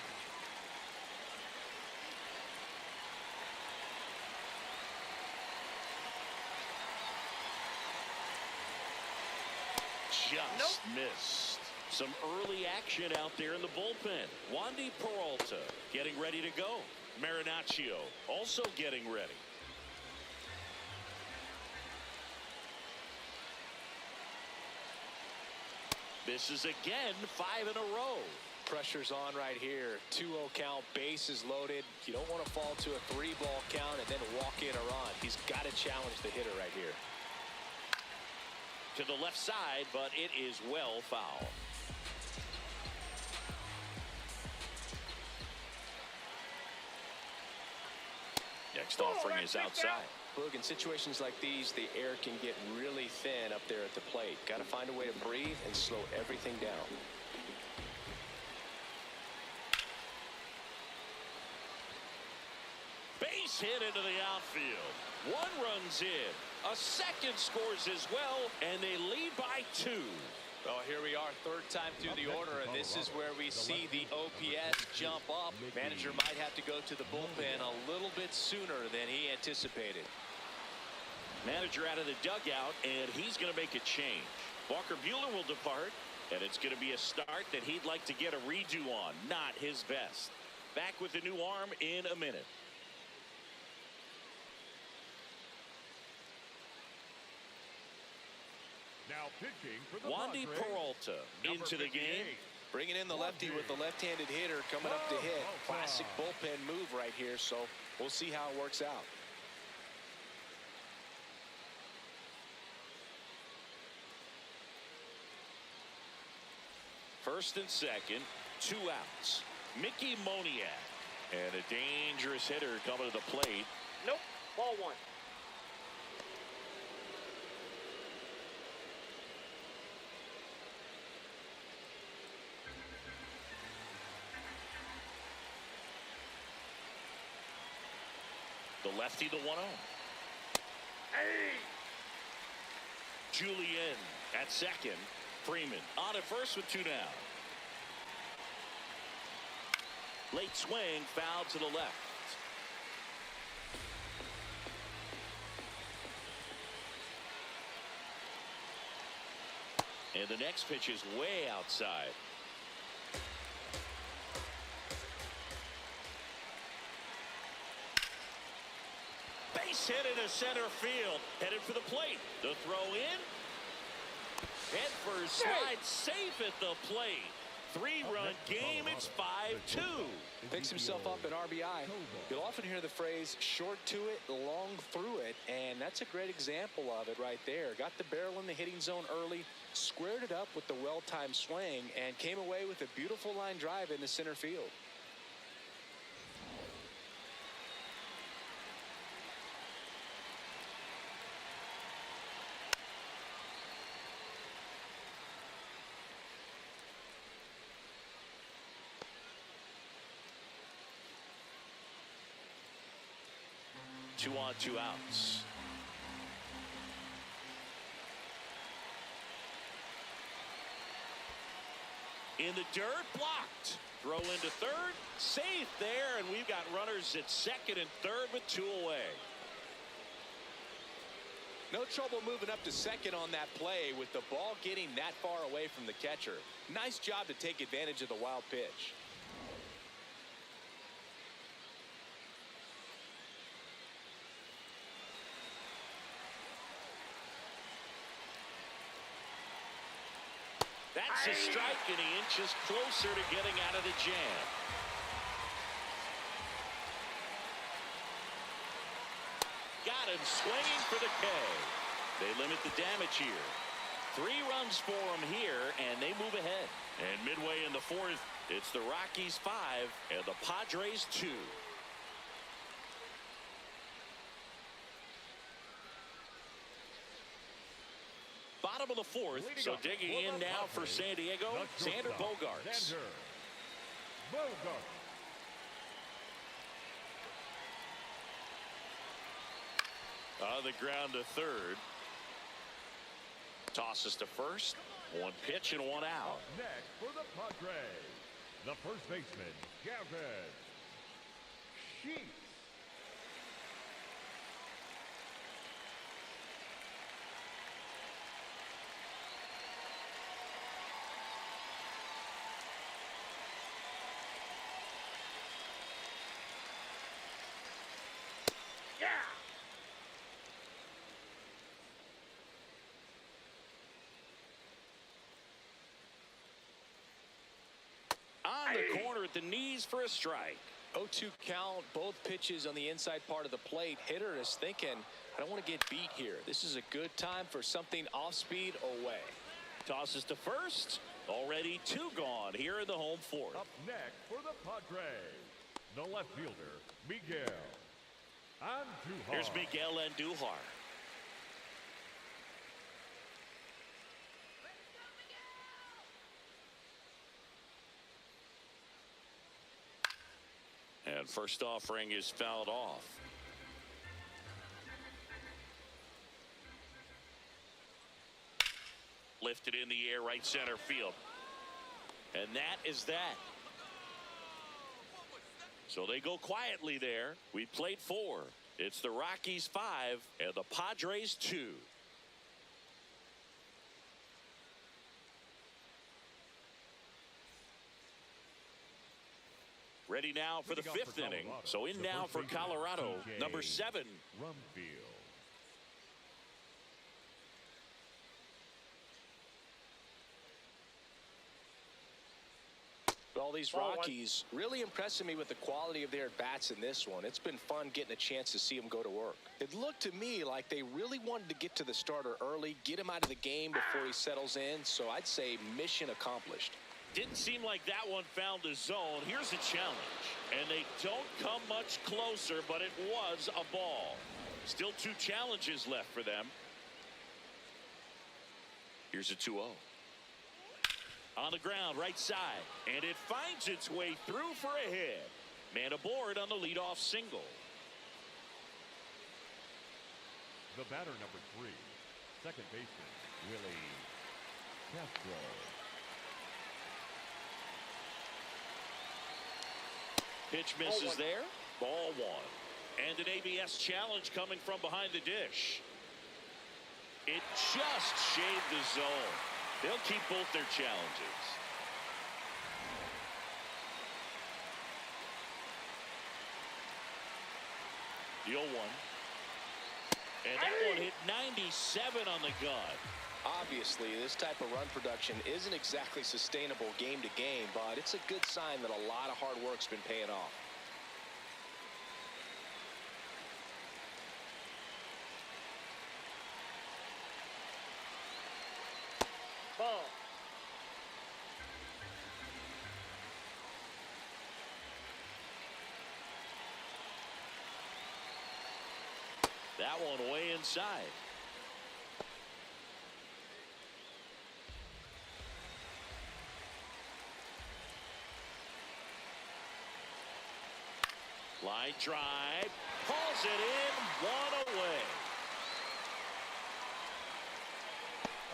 Just missed. Some early action out there in the bullpen. Wandy Peralta getting ready to go. Marinaccio also getting ready. Misses again, 5 in a row. Pressure's on right here. 2-0 count, bases loaded. You don't want to fall to a 3-ball count and then walk in or run. He's got to challenge the hitter right here. To the left side, but it is well foul. Next offering is outside. Boog, in situations like these, the air can get really thin up there at the plate. Got to find a way to breathe and slow everything down. Base hit into the outfield. 1 runs in. A second scores as well, and they lead by 2. Oh, here we are, third time through the order, and this is where we see the OPS jump up. Manager might have to go to the bullpen a little bit sooner than he anticipated. Manager out of the dugout, and he's going to make a change. Walker Buehler will depart, and it's going to be a start that he'd like to get a redo on. Not his best. Back with the new arm in a minute. Now pitching for the Wandy Padres, Peralta into the game. Bringing in the lefty with the left-handed hitter coming up to hit. Classic bullpen move right here, so we'll see how it works out. First and second, 2 outs. Mickey Moniak, and a dangerous hitter coming to the plate. Nope. Ball 1. The lefty, the 1-0. Hey! Julian at second. Freeman on at first with 2 down. Late swing, foul to the left. And the next pitch is way outside. Base hit into center field. Headed for the plate. The throw in. Head first slide safe at the plate. 3-run game. It's 5-2. Picks himself up at RBI. You'll often hear the phrase short to it, long through it, and that's a great example of it right there. Got the barrel in the hitting zone early, squared it up with the well-timed swing, and came away with a beautiful line drive into center field. Two on, 2 outs. In the dirt, blocked. Throw into third, safe there, and we've got runners at second and third with 2 away. No trouble moving up to second on that play with the ball getting that far away from the catcher. Nice job to take advantage of the wild pitch. That's a strike, and he inches closer to getting out of the jam. Got him swinging for the K. They limit the damage here. 3 runs for him here, and they move ahead. And midway in the 4th, it's the Rockies 5 and the Padres 2. Bottom of the 4th, so digging in now for San Diego, Xander Bogaerts. On the ground to third. Tosses to first. 1 pitch and 1 out. Next for the Padres, the first baseman, Gavin Sheets. On the corner at the knees for a strike. 0-2 count, both pitches on the inside part of the plate. Hitter is thinking, I don't want to get beat here. This is a good time for something off speed away. Tosses to first. Already 2 gone here in the home 4th. Up next for the Padres, the left fielder, Miguel Andujar. Here's Miguel Andujar. And first offering is fouled off. lifted in the air right center field. And that is that. So they go quietly there. We played 4. It's the Rockies 5 and the Padres 2. Ready now for the 5th inning. So in now for Colorado, number 7. Rumfield. Well, these Rockies really impressing me with the quality of their at-bats in this one. It's been fun getting a chance to see them go to work. It looked to me like they really wanted to get to the starter early, get him out of the game before he settles in. So I'd say mission accomplished. Didn't seem like that one found the zone. Here's a challenge. And they don't come much closer, but it was a ball. Still 2 challenges left for them. Here's a 2-0. On the ground, right side. And it finds its way through for a hit. Man aboard on the leadoff single. The batter, number 3, second baseman, Willie Castro. Pitch misses there. Ball 1. And an ABS challenge coming from behind the dish. It just shaved the zone. They'll keep both their challenges. The 0-1. And that one hit 97 on the gun. Obviously, this type of run production isn't exactly sustainable game to game, but it's a good sign that a lot of hard work's been paying off. Ball. That one way inside. Line drive. Pulls it in. 1 away.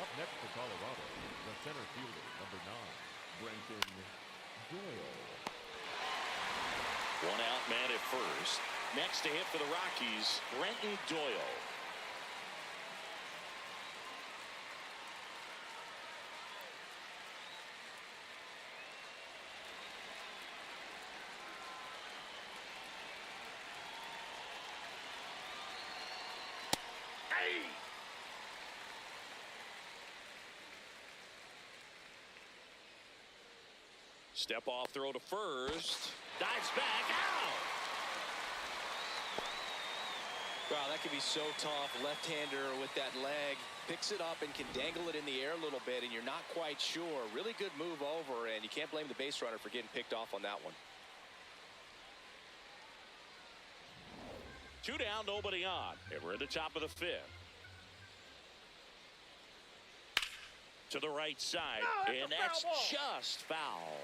Up next for Colorado, the center fielder, number 9, Brenton Doyle. 1 out man at first. Next to hit for the Rockies, Brenton Doyle. Hey! Step off throw to first. Dives back out. Wow, that could be so tough. Left-hander with that leg. Picks it up and can dangle it in the air a little bit, and you're not quite sure. Really good move over, and you can't blame the base runner for getting picked off on that one. 2 down, nobody on. And we're in the top of the 5th. To the right side, No, and that's just foul.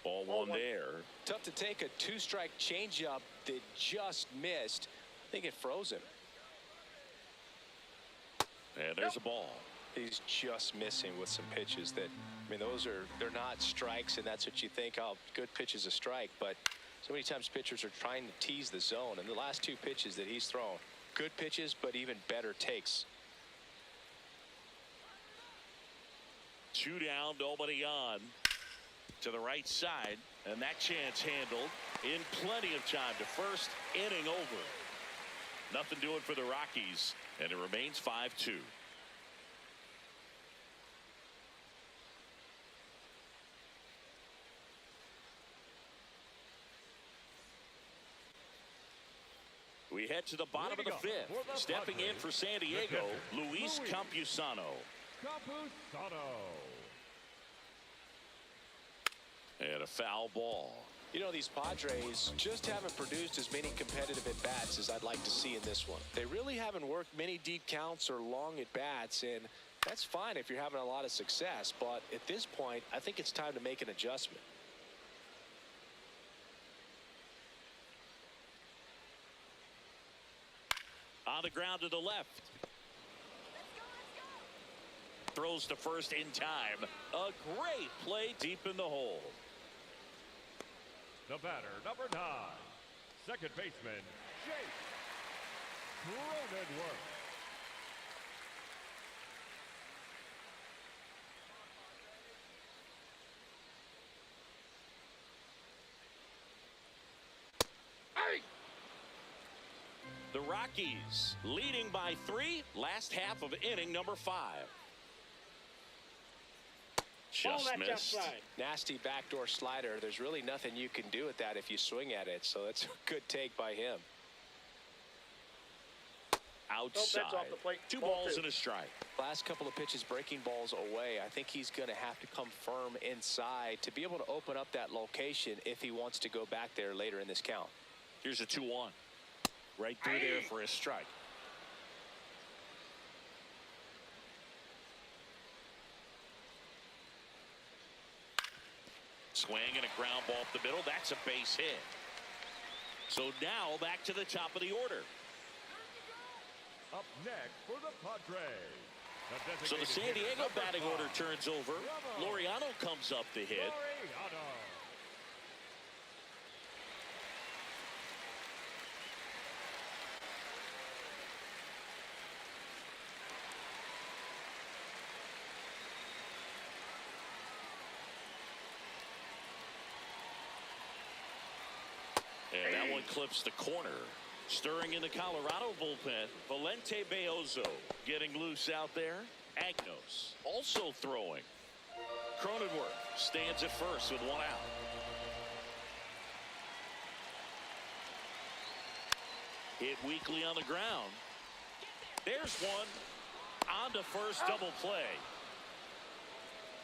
Ball 1 there. Tough to take a 2-strike changeup that just missed. I think it froze him. And there's a ball. He's just missing with some pitches that, I mean, they're not strikes, and that's what you think, oh, good pitch is a strike, but so many times pitchers are trying to tease the zone, and the last 2 pitches that he's thrown, good pitches, but even better takes. 2 down, nobody on. To the right side, and that chance handled in plenty of time to first. Inning over. Nothing doing for the Rockies, and it remains 5-2. We head to the bottom of the 5th. Stepping in for San Diego, Luis Campusano. And a foul ball. You know, these Padres just haven't produced as many competitive at-bats as I'd like to see in this one. They really haven't worked many deep counts or long at-bats, and that's fine if you're having a lot of success, but at this point, I think it's time to make an adjustment. On the ground to the left. Throws to first in time. A great play deep in the hole. The batter, number 9, second baseman, Jake Cronenworth. The Rockies leading by 3. Last half of inning number 5. Just missed. Nasty backdoor slider. There's really nothing you can do with that if you swing at it. So that's a good take by him. Outside. Off the plate. 2 balls and a strike. Last couple of pitches breaking balls away. I think he's going to have to come firm inside to be able to open up that location if he wants to go back there later in this count. Here's a 2-1. Right through there for a strike. Swing and a ground ball up the middle. That's a base hit. So now back to the top of the order. Up next for the Padres. So the San Diego batting order turns over. Laureano comes up to hit. Laureano. And that one clips the corner. Stirring in the Colorado bullpen, Valente Beozo getting loose out there. Agnos also throwing. Cronenworth stands at first with 1 out. Hit weakly on the ground. There's one. On to first, double play.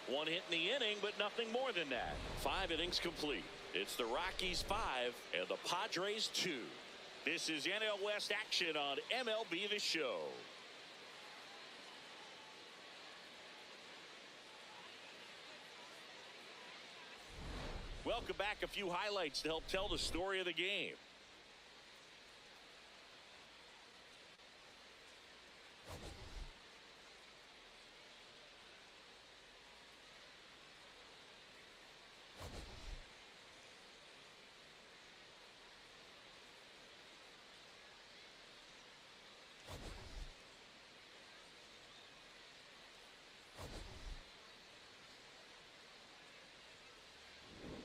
1 hit in the inning, but nothing more than that. 5 innings complete. It's the Rockies 5 and the Padres 2. This is NL West action on MLB The Show. Welcome back. A few highlights to help tell the story of the game.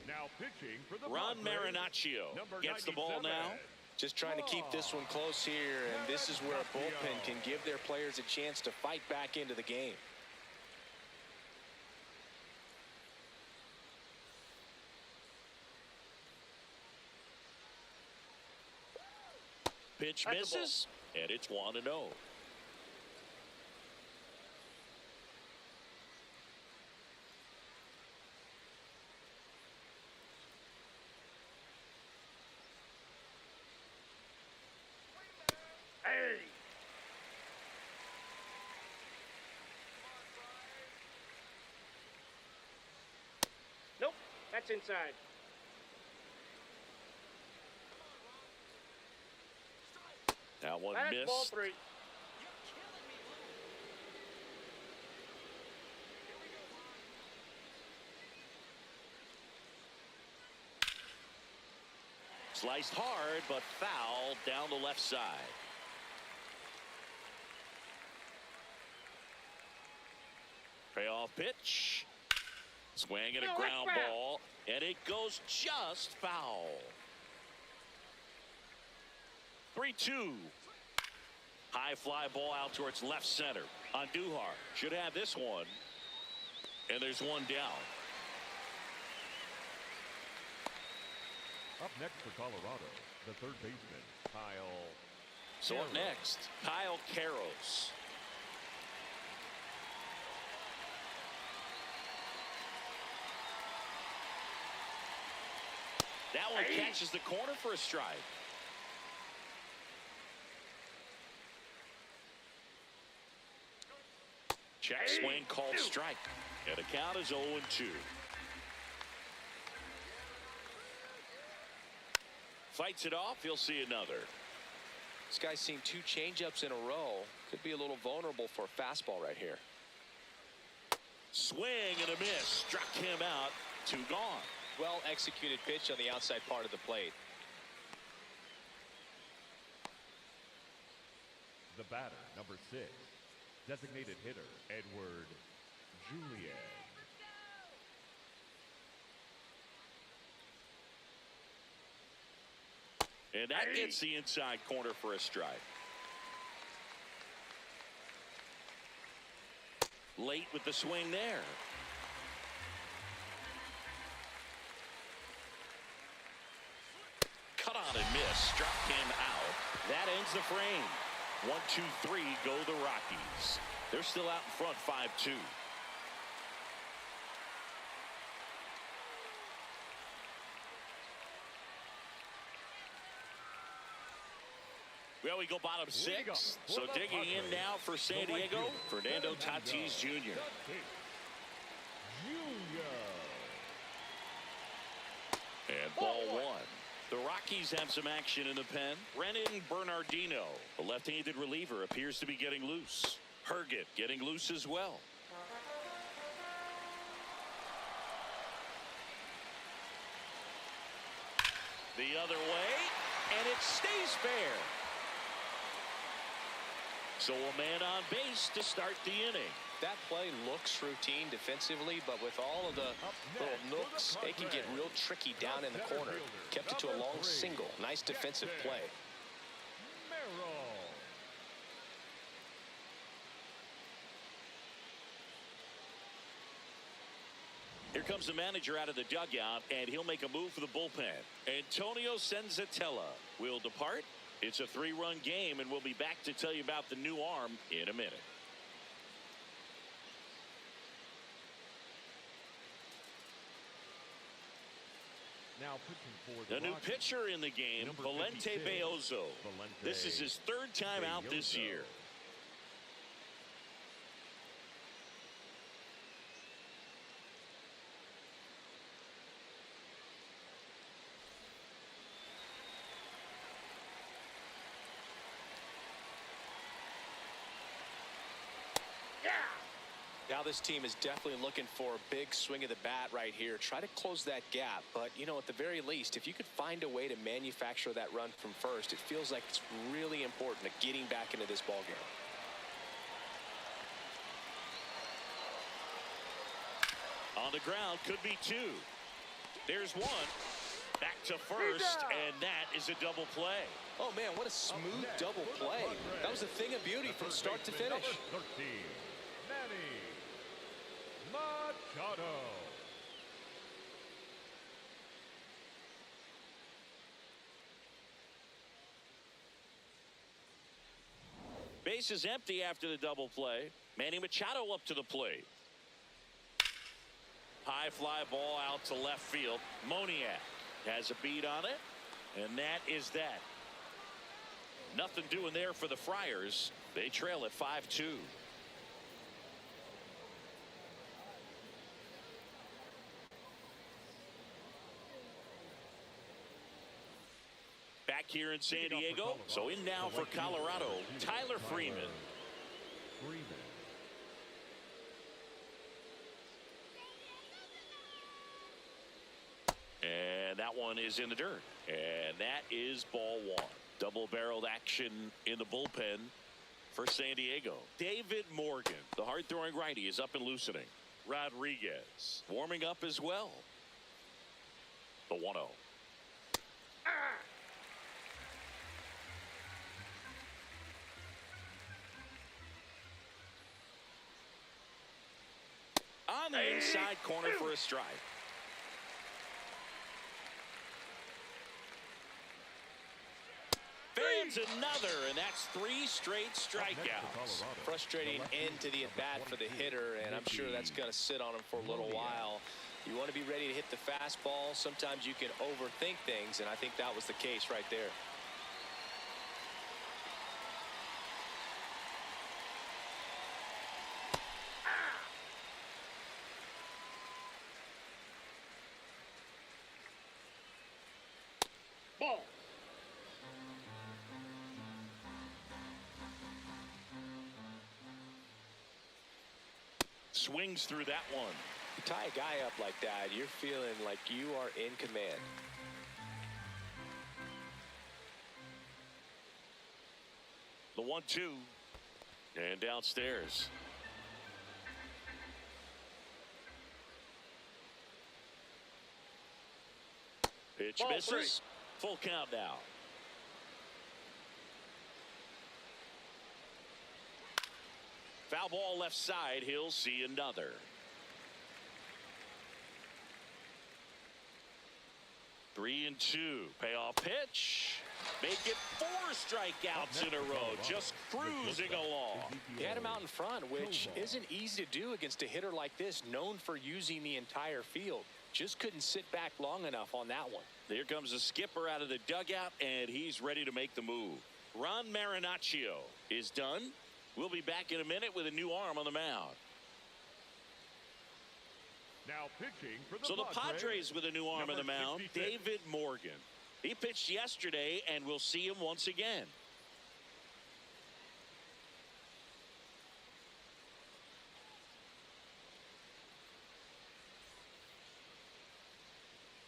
Now pitching for the Ron Padres, Marinaccio number gets the ball 97. now. Just trying to keep this one close here, and this is where a bullpen can give their players a chance to fight back into the game. Pitch misses, and it's 1-0. Nope, that's inside. That one That's missed. ball 3. Sliced hard, but foul down the left side. Payoff pitch. Swing and a ground ball, and it goes just foul. 3-2. High fly ball out towards left center. Andujar should have this one. And there's one down. Up next for Colorado, the third baseman, Kyle. So up next, Kyle Karros. That one catches the corner for a strike. Check swing called strike. And the count is 0-2. Fights it off. He'll see another. This guy's seen 2 changeups in a row. Could be a little vulnerable for a fastball right here. Swing and a miss. Struck him out. 2 gone. Well executed pitch on the outside part of the plate. The batter, number 6, designated hitter, Edward Julian. And that gets the inside corner for a strike. Late with the swing there. Cut on and miss. Struck him out. That ends the frame. 1, 2, 3 go the Rockies. They're still out in front 5-2. Well, we go bottom 6. So digging in now for San Diego, Fernando Tatis Jr. And ball 1. The Rockies have some action in the pen. Brennan Bernardino, the left-handed reliever, appears to be getting loose. Herget getting loose as well. The other way, and it stays fair. So a man on base to start the inning. That play looks routine defensively, but with all of the little nooks, they can get real tricky down in the corner. Kept it to a long single. Nice defensive play. Here comes the manager out of the dugout, and he'll make a move for the bullpen. Antonio Senzatella will depart. It's a 3-run game, and we'll be back to tell you about the new arm in a minute. Now pitching for the new pitcher in the game, Valente Beozo. This is his 3rd time out this year. Now this team is definitely looking for a big swing of the bat right here. Try to close that gap. But, you know, at the very least, if you could find a way to manufacture that run from first, it feels like it's really important to getting back into this ballgame. On the ground, could be 2. There's 1. Back to first, and that is a double play. Oh, man, what a smooth double play. That was a thing of beauty from start to finish. Machado. Base is empty after the double play. Manny Machado up to the plate. High fly ball out to left field. Moniak has a beat on it, and that is that. Nothing doing there for the Friars. They trail at 5-2. Back here in San Diego. So in now for Colorado, Tyler Freeman. And that one is in the dirt. And that is ball 1. Double-barreled action in the bullpen for San Diego. David Morgan, the hard-throwing righty, is up and loosening. Rodriguez warming up as well. The 1-0. On the inside corner for a strike. Fans another, and that's 3 straight strikeouts. Frustrating end to the at-bat for the hitter, and I'm sure that's going to sit on him for a little while. You want to be ready to hit the fastball. Sometimes you can overthink things, and I think that was the case right there. swings through that one. You tie a guy up like that, you're feeling like you are in command. The 1-2. And downstairs. Pitch Ball misses. 3. Full count now. Foul ball left side. He'll see another. Three and two. Payoff pitch. Make it 4 strikeouts in a row. Just cruising along. He had him out in front, which isn't easy to do against a hitter like this, known for using the entire field. Just couldn't sit back long enough on that one. Here comes the skipper out of the dugout, and he's ready to make the move. Ron Marinaccio is done. We'll be back in a minute with a new arm on the mound. Now pitching for the So the Padres with a new arm on the mound, 66. David Morgan. He pitched yesterday, and we'll see him once again.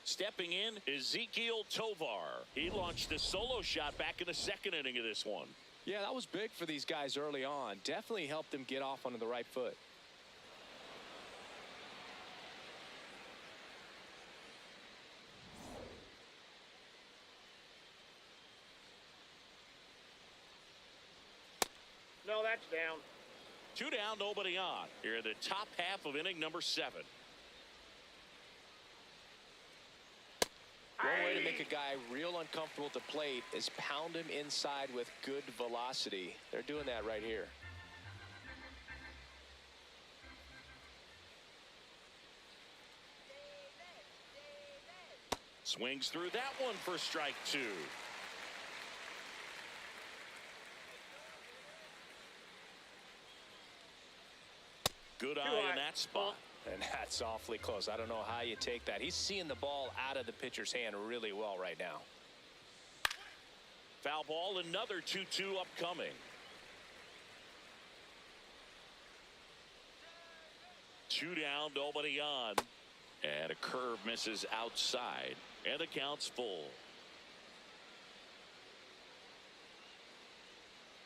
Stepping in, Ezequiel Tovar. He launched a solo shot back in the second inning of this one. Yeah, that was big for these guys early on. Definitely helped them get off onto the right foot. No, that's down. 2 down, nobody on. Here in the top half of inning number 7. One way to make a guy real uncomfortable at the plate is pound him inside with good velocity. They're doing that right here. Swings through that one for strike 2. Good eye in that spot. And that's awfully close. I don't know how you take that. He's seeing the ball out of the pitcher's hand really well right now. Foul ball, another 2-2 upcoming. 2 down, nobody on. And a curve misses outside. And the count's full.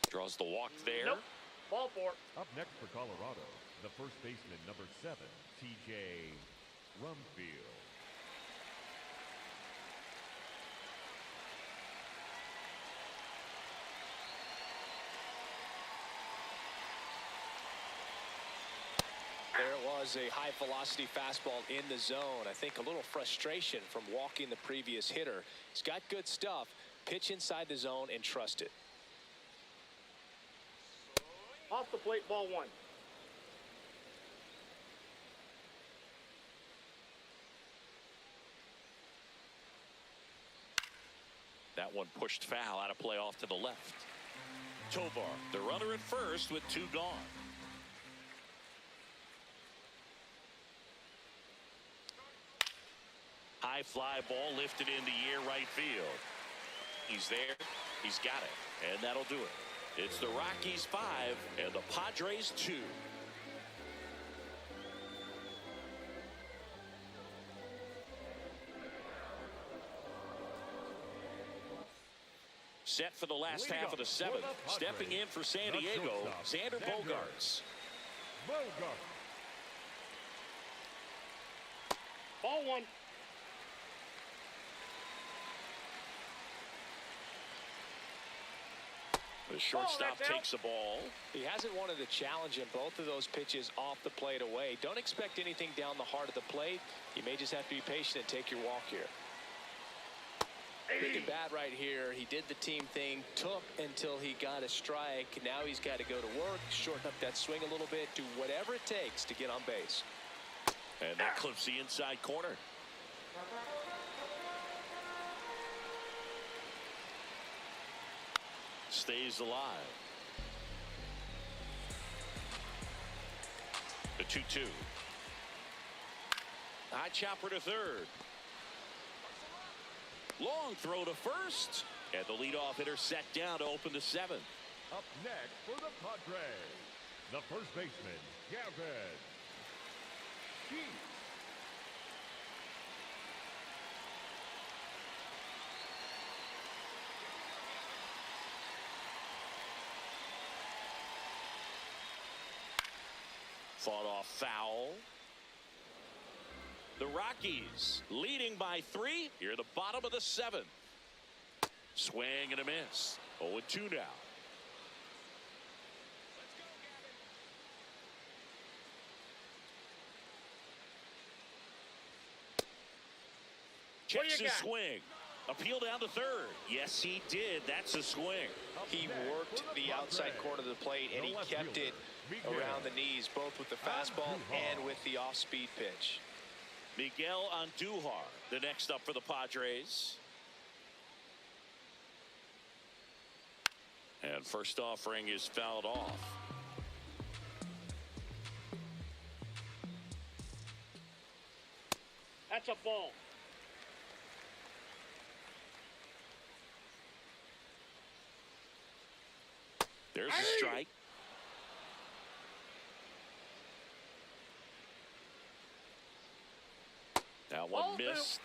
Draws the walk there. Nope. Ball 4. Up next for Colorado, the first baseman, number 7, T.J. Rumfield. There was a high velocity fastball in the zone. I think a little frustration from walking the previous hitter. He's got good stuff. Pitch inside the zone and trust it. Off the plate, ball 1. That one pushed foul, out of play off to the left. Tovar, the runner at first with 2 gone. High fly ball lifted in the air right field. He's there. He's got it. And that'll do it. It's the Rockies 5 and the Padres 2. Set for the last half of the 7th. Stepping in for San Diego, Xander Bogaerts. Ball 1. The shortstop that's out. takes the ball. He hasn't wanted to challenge him both of those pitches off the plate away. Don't expect anything down the heart of the plate. You may just have to be patient and take your walk here. Big and bad right here. He did the team thing, took until he got a strike. Now he's got to go to work, shorten up that swing a little bit, do whatever it takes to get on base. And that clips the inside corner. Stays alive. The 2-2. High chopper to third. Long throw to first. And the leadoff hitter set down to open the 7th. Up next for the Padres, the first baseman, Gavin Chiefs. Fought off foul. The Rockies leading by 3 here at the bottom of the 7th. Swing and a miss. 0-2 now. Checks his swing. Appeal down to third. Yes, he did. That's a swing. He worked the outside corner of the plate, and he kept it around the knees, both with the fastball and with the off-speed pitch. Miguel Andujar, the next up for the Padres. And first offering is fouled off. That's a ball. There's a strike. That one missed.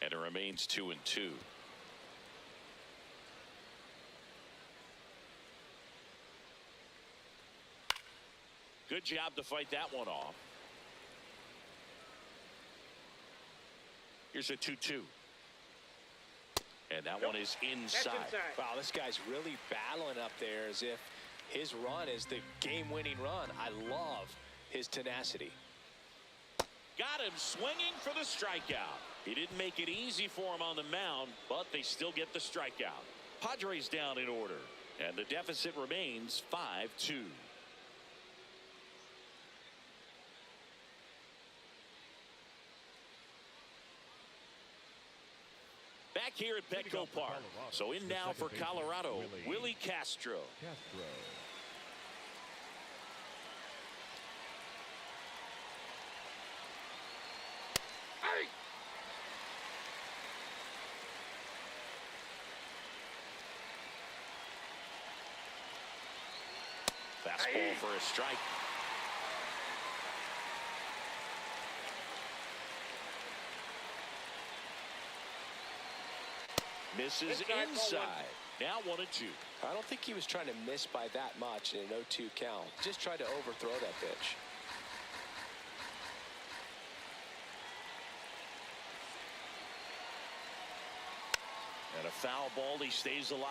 And it remains 2-2. Good job to fight that one off. Here's a 2-2. And that one is inside. Wow, this guy's really battling up there as if his run is the game-winning run. I love his tenacity. Got him swinging for the strikeout. He didn't make it easy for him on the mound, but they still get the strikeout. Padres down in order, and the deficit remains 5-2. Back here at Petco Park. So in now for Colorado, Willie Castro. Fastball for a strike. Misses inside. Now 1-2. I don't think he was trying to miss by that much in an 0-2 count. Just tried to overthrow that pitch. And a foul ball. He stays alive.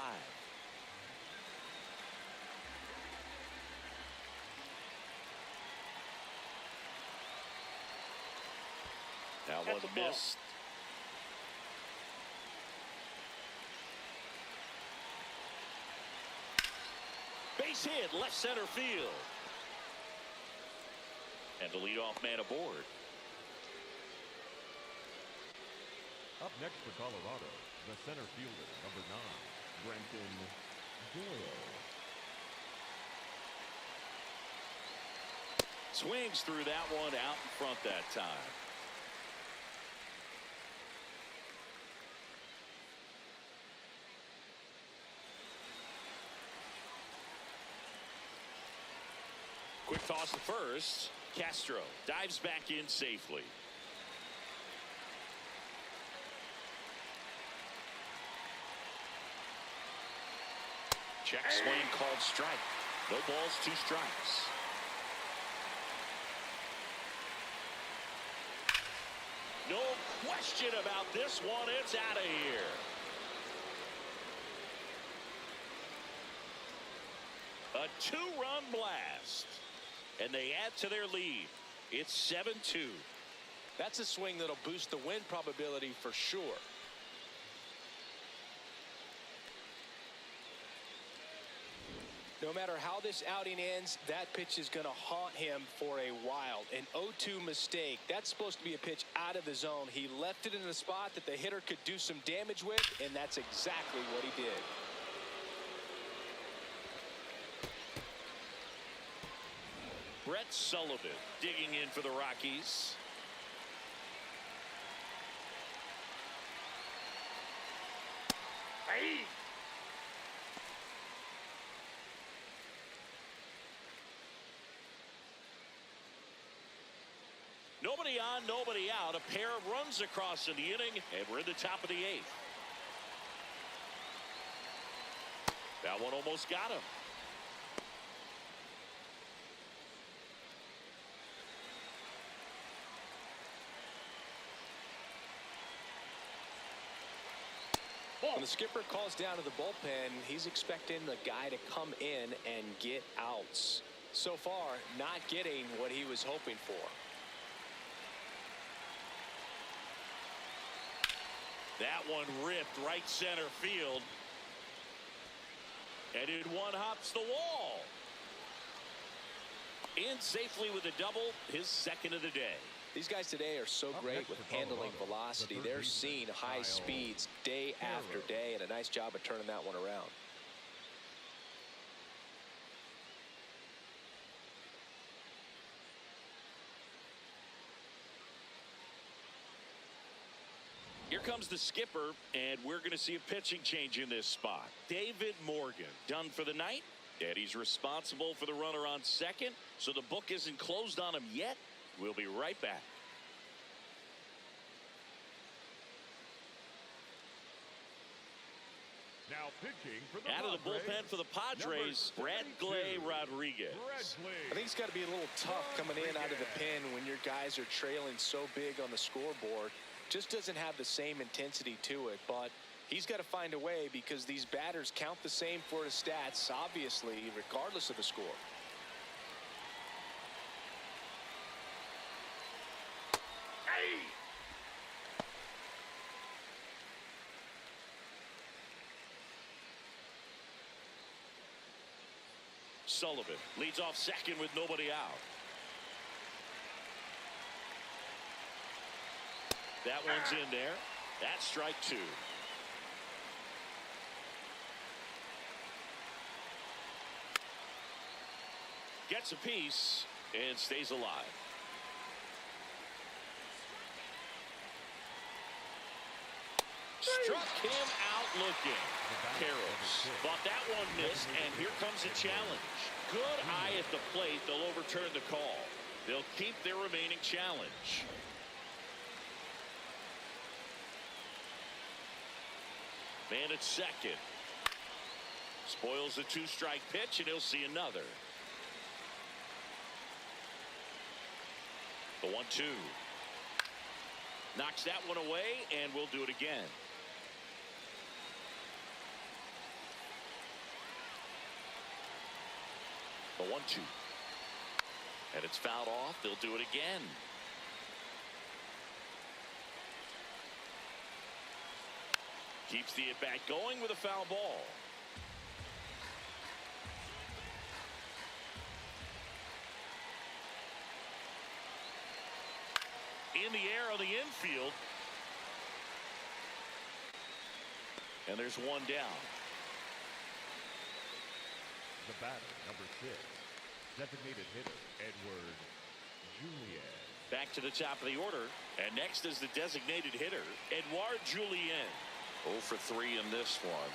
Now one missed. Base hit, left center field. And the leadoff man aboard. Up next for Colorado, the center fielder, number 9, Brenton Doyle. Swings through that one out in front that time. Quick toss to first. Castro dives back in safely. Check swing called strike. No balls, 2 strikes. No question about this one. It's out of here. A 2-run blast. And they add to their lead. It's 7-2. That's a swing that'll boost the win probability for sure. No matter how this outing ends, that pitch is going to haunt him for a while. An 0-2 mistake. That's supposed to be a pitch out of the zone. He left it in a spot that the hitter could do some damage with, and that's exactly what he did. Brett Sullivan digging in for the Rockies. Nobody on, nobody out. A pair of runs across in the inning, and we're in the top of the 8th. That one almost got him. When the skipper calls down to the bullpen, he's expecting the guy to come in and get outs. So far, not getting what he was hoping for. That one ripped right center field. And it one hops the wall. In safely with a double, his second of the day. These guys today are so great with handling velocity. They're seeing high speeds day after day, and a nice job of turning that one around. Here comes the skipper, and we're going to see a pitching change in this spot. David Morgan done for the night, and he's responsible for the runner on second, so the book isn't closed on him yet. We'll be right back. Now pitching for the Out of the bullpen for the Padres, Bradley Rodriguez. I think it's got to be a little tough coming in out of the pen when your guys are trailing so big on the scoreboard. Just doesn't have the same intensity to it, but he's got to find a way because these batters count the same for his stats, obviously, regardless of the score. Sullivan leads off second with nobody out. That one's in there. That's strike 2. Gets a piece and stays alive. Struck him out looking. Karros thought that one missed, and here comes a challenge. Good eye at the plate. They'll overturn the call. They'll keep their remaining challenge. Man at second. Spoils the 2-strike pitch, and he'll see another. The 1-2. Knocks that one away, and we'll do it again. The 1-2. And it's fouled off. They'll do it again. Keeps the at-bat going with a foul ball. In the air on the infield. And there's one down. The batter, number 6, designated hitter, Edward Julien. Back to the top of the order. And next is the designated hitter, Edouard Julien. 0 for 3 in this one.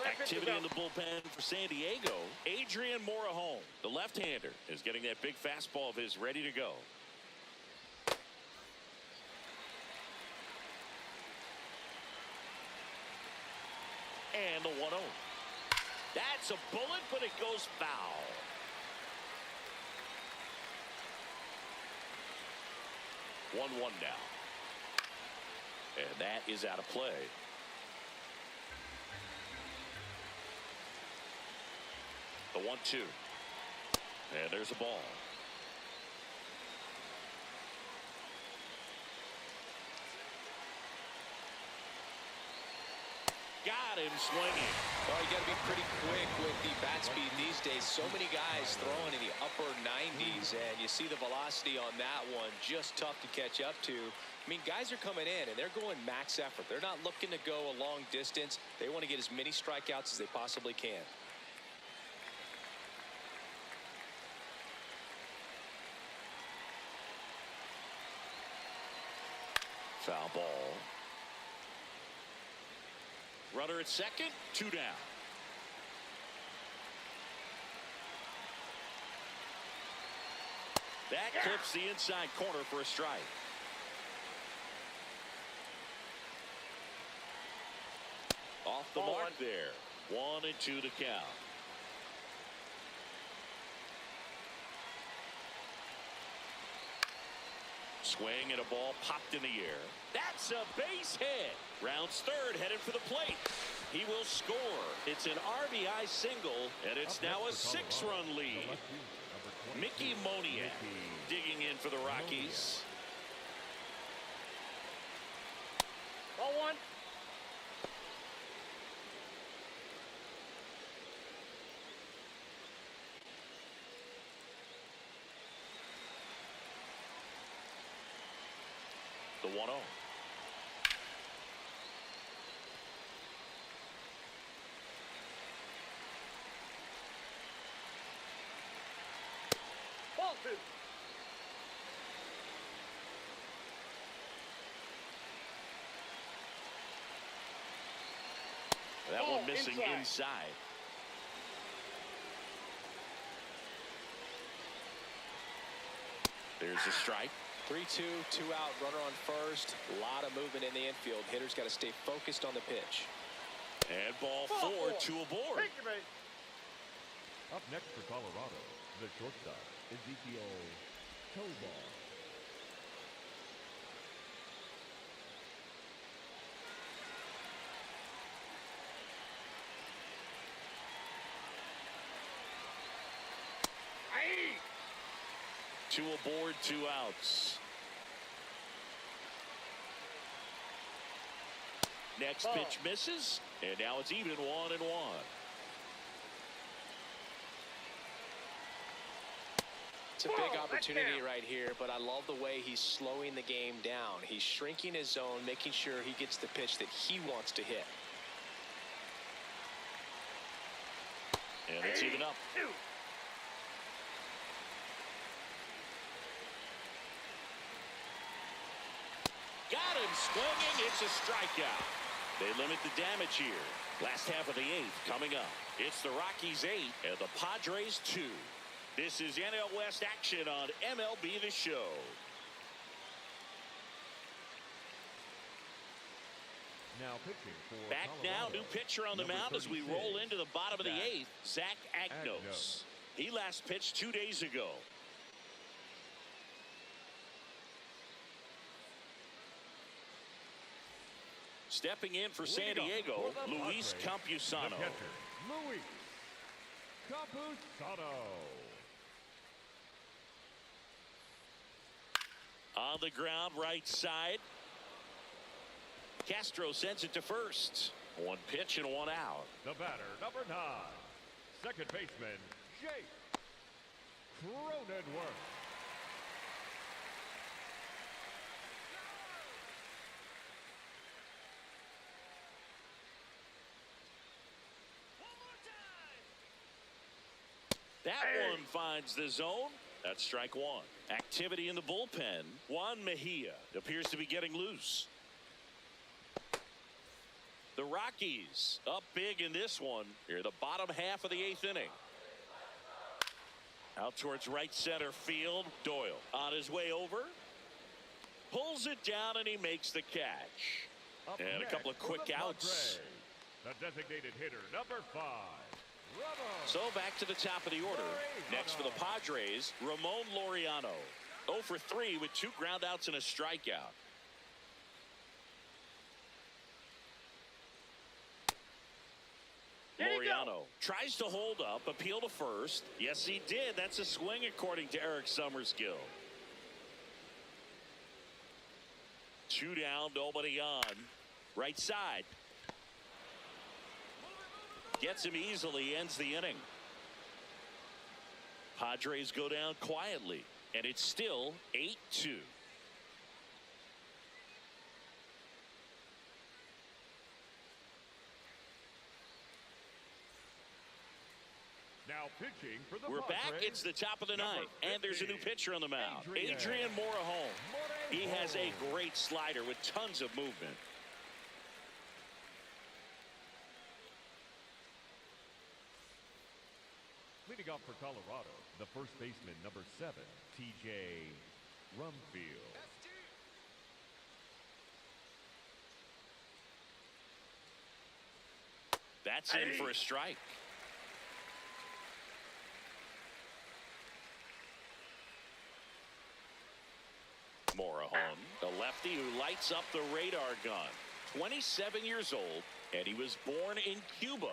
Activity in the bullpen for San Diego. Adrian Morejon, the left-hander, is getting that big fastball of his ready to go. And the 1-0. That's a bullet, but it goes foul. One now. And that is out of play. The 1-2. And there's a ball. Got him swinging. Well, you got to be pretty quick with the bat speed these days. So many guys throwing in the upper 90s, and you see the velocity on that one. Just tough to catch up to. I mean, guys are coming in, and they're going max effort. They're not looking to go a long distance. They want to get as many strikeouts as they possibly can. Foul ball. Runner at second, 2 down. That clips the inside corner for a strike. Off the Ball mark one. there. 1-2 to count. Swing and a ball popped in the air. That's a base hit. Rounds third, headed for the plate. He will score. It's an RBI single, and it's now a 6-run lead. Mickey Moniak digging in for the Rockies. Ball one. The 1-0. Ball two. That Ball one missing inside. There's a strike. 3-2, 2 out, runner on first. A lot of movement in the infield. Hitter's got to stay focused on the pitch. And ball Ball four, four. 2 aboard. Take your base. Up next for Colorado, the shortstop, Ezekiel Tovar. Aye. 2 aboard, 2 outs. Next Ball. pitch misses, and now it's even 1-1. It's a big Ball, opportunity that's down. right here, but I love the way he's slowing the game down. He's shrinking his zone, making sure he gets the pitch that he wants to hit. And it's even up. 2. Got him swinging. It's a strikeout. They limit the damage here. Last half of the 8th coming up. It's the Rockies 8 and the Padres 2. This is NL West action on MLB The Show. Now pitching for Back now, Colorado, new pitcher on the number mound as we 36, roll into the bottom of the Zach 8th. Zach Agnos. Agnos. He last pitched 2 days ago. Stepping in for San Leading off Diego, for the Luis Padres, Campusano. the catcher, Luis Campusano. On the ground, right side. Castro sends it to first. 1 pitch and 1 out. The batter, number 9, second baseman, Jake Cronenworth. That one finds the zone. That's strike 1. Activity in the bullpen. Juan Mejia appears to be getting loose. The Rockies up big in this one. Here, the bottom half of the 8th inning. Out towards right center field. Doyle on his way over. Pulls it down and he makes the catch. Up And a next couple of for quick the outs. Padres, the designated hitter, number 5, Ramon. So back to the top of the order. Next for the Padres, Ramon Laureano. 0 for 3 with 2 groundouts and a strikeout. There you go. Laureano tries to hold up, appeal to first. Yes, he did. That's a swing according to Eric Summerskill. 2 down, nobody on. Right side. Gets him easily, ends the inning. Padres go down quietly, and it's still 8-2. Now pitching for the We're back. Padres, It's the top of the number 9th, and there's a new 50, pitcher on the mound. Adrian Morejon. He has a great slider with tons of movement. Leading Leading off for Colorado, the first baseman, number 7, T.J. Rumfield. That's in for a strike. Morejon, the lefty who lights up the radar gun. 27 years old, and he was born in Cuba.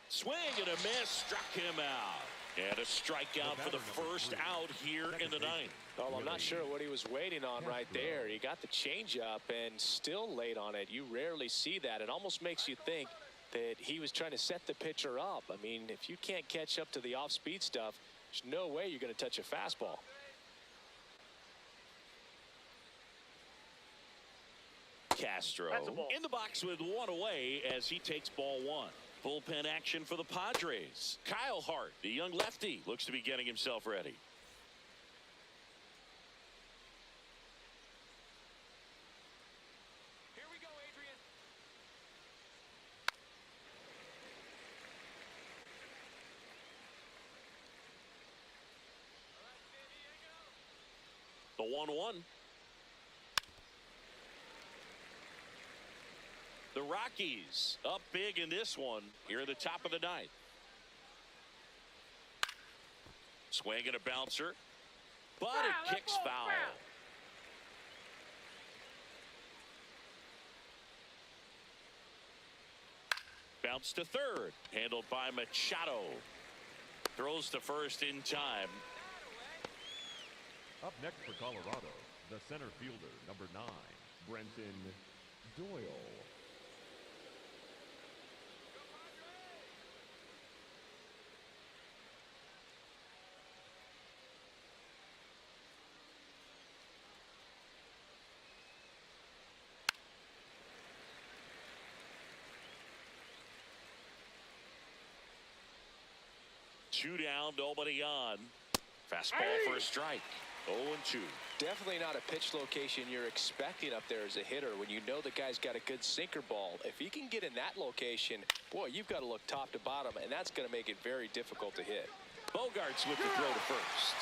Swing and a miss, struck him out. And a strikeout for the first out here in the ninth. Well, I'm not sure what he was waiting on right there. He got the changeup and still late on it. You rarely see that. It almost makes you think that he was trying to set the pitcher up. I mean, if you can't catch up to the off-speed stuff, there's no way you're going to touch a fastball. Castro in the box with one away as he takes ball one. Bullpen action for the Padres. Kyle Hart, the young lefty, looks to be getting himself ready. Here we go, Adrian. The 1-1. The Rockies up big in this one here at the top of the ninth. Swing and a bouncer, but it kicks foul. Bounce to third, handled by Machado. Throws to first in time. Up next for Colorado, the center fielder, number 9, Brenton Doyle. Two down, nobody on. Fastball for a strike. 0-2. Definitely not a pitch location you're expecting up there as a hitter when you know the guy's got a good sinker ball. If he can get in that location, boy, you've got to look top to bottom, and that's going to make it very difficult to hit. Bogarts with the throw to first.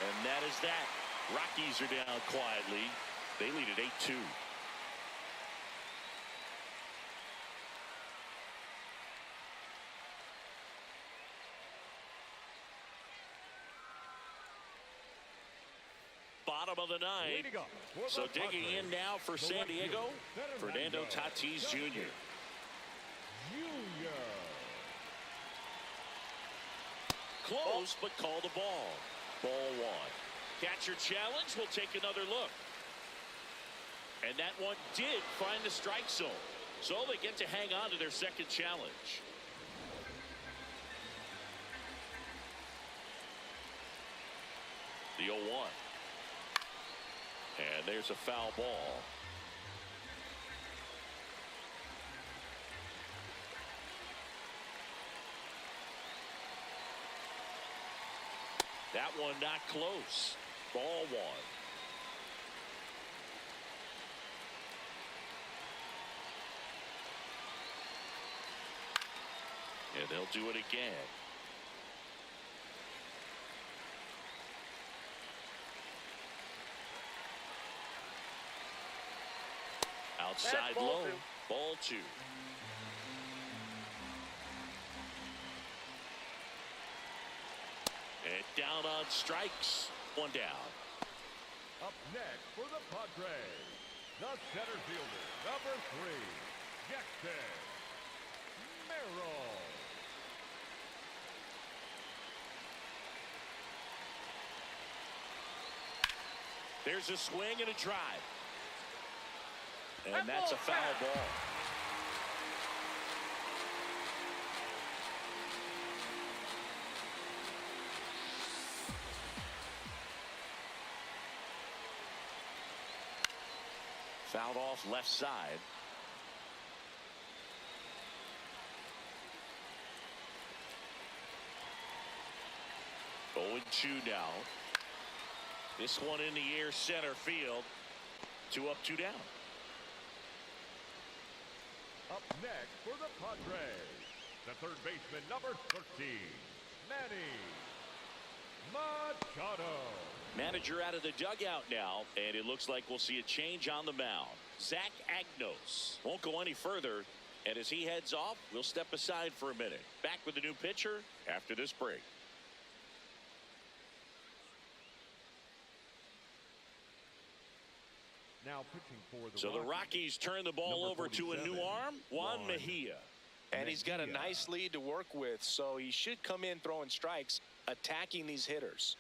And that is that. Rockies are down quietly. They lead at 8-2. Bottom of the ninth. So digging in now for San Diego, Fernando Tatis Jr. Close, but called a ball. Ball one. Catcher challenge. We'll take another look. And that one did find the strike zone. So they get to hang on to their second challenge. The 0-1. And there's a foul ball. That one not close. Ball one. And they'll do it again. Outside low. Ball two. And down on strikes. One down. Up next for the Padres, the center fielder, number 3, Jackson Merrill. There's a swing and a drive. And that's a foul ball. Fouled off left side. Going 2 now. This one in the air center field. 2 up, 2 down. Up next for the Padres, the third baseman, number 13, Manny Machado. Manager out of the dugout now, and it looks like we'll see a change on the mound. Zach Agnos won't go any further, and as he heads off, we'll step aside for a minute. Back with the new pitcher after this break. Now pitching for the So the Rockies turn the ball over to a new arm, Juan Mejia. And he's got a nice lead to work with, so he should come in throwing strikes, attacking these hitters.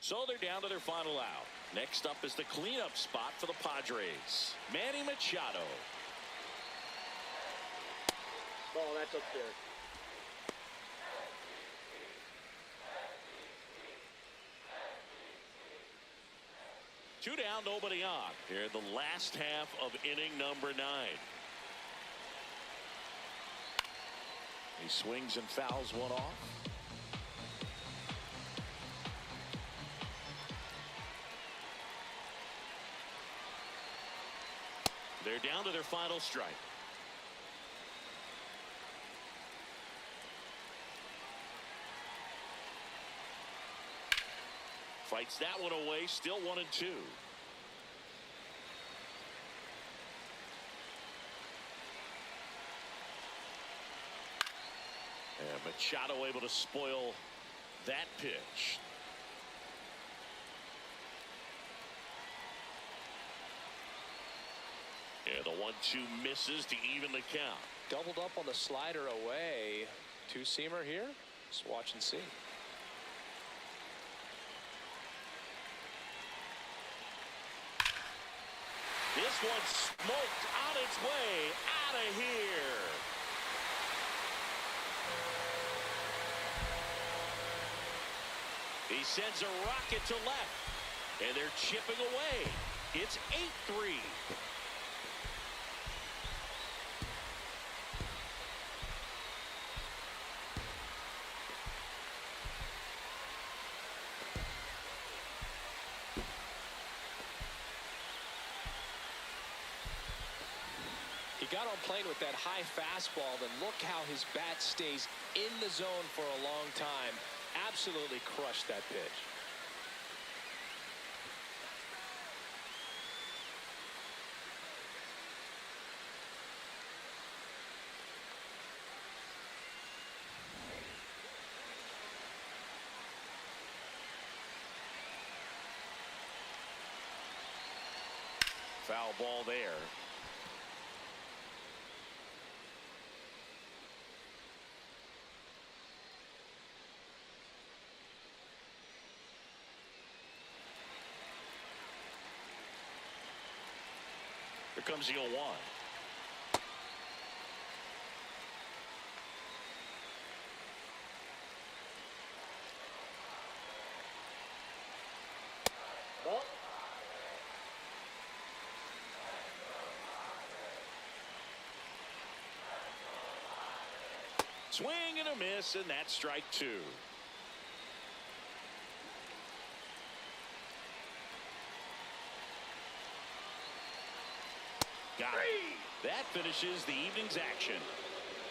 So they're down to their final out. Next up is the cleanup spot for the Padres. Manny Machado. Ball, that's upstairs. Two down, nobody on. Here in the last half of inning number 9. He swings and fouls one off. They're down to their final strike. Fights that one away, still 1-2. And Machado able to spoil that pitch. Yeah, the 1-2 misses to even the count. Doubled up on the slider away. Two-seamer here. Just watch and see. This one smoked on its way out of here. He sends a rocket to left, and they're chipping away. It's 8-3. Got on playing with that high fastball, then look how his bat stays in the zone for a long time. Absolutely crushed that pitch. Foul ball there. Here comes the 0-1. Ball. Swing and a miss, and that's strike 2. Got it. That finishes the evening's action.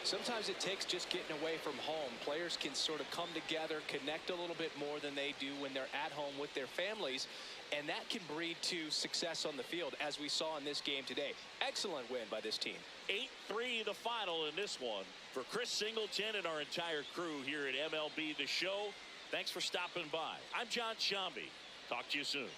Sometimes it takes just getting away from home. Players can sort of come together, connect a little bit more than they do when they're at home with their families, and that can breed to success on the field, as we saw in this game today. Excellent win by this team. 8-3 the final in this one. For Chris Singleton and our entire crew here at MLB The Show, thanks for stopping by. I'm John Shambi. Talk to you soon.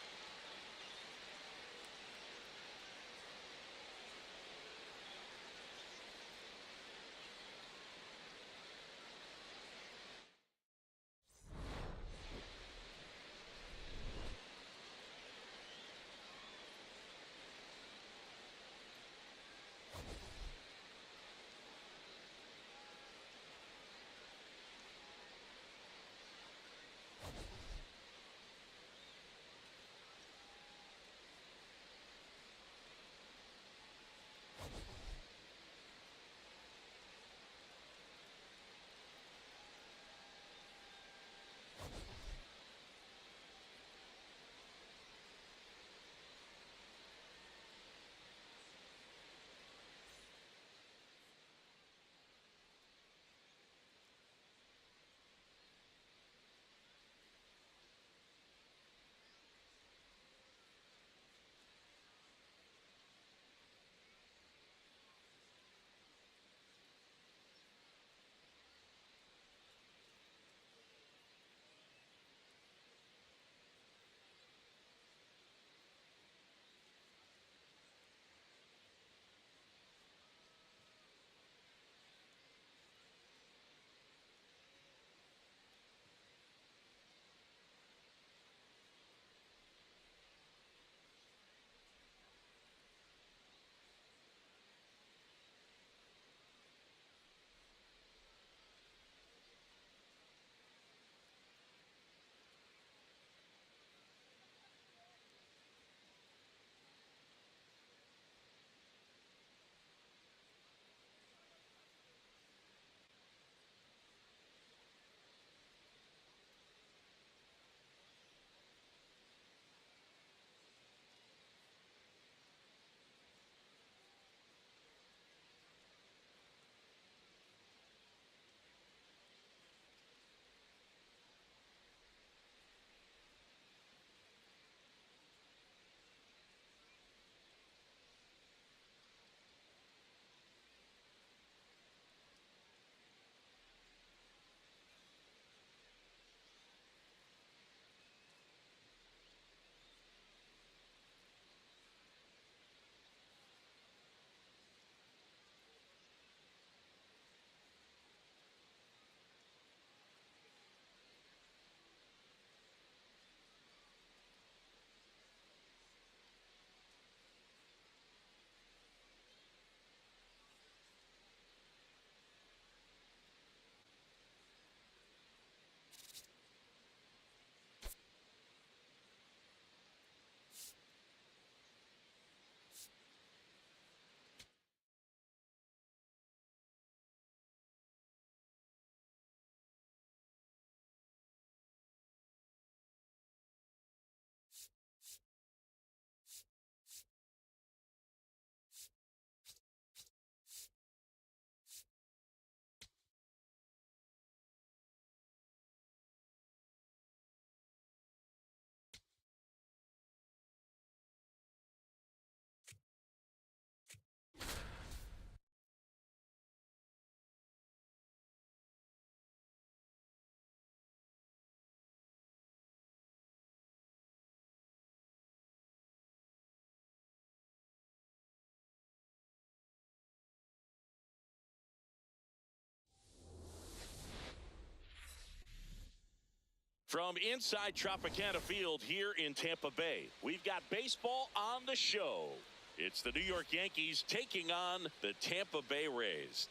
From inside Tropicana Field here in Tampa Bay, we've got baseball on the show. It's the New York Yankees taking on the Tampa Bay Rays.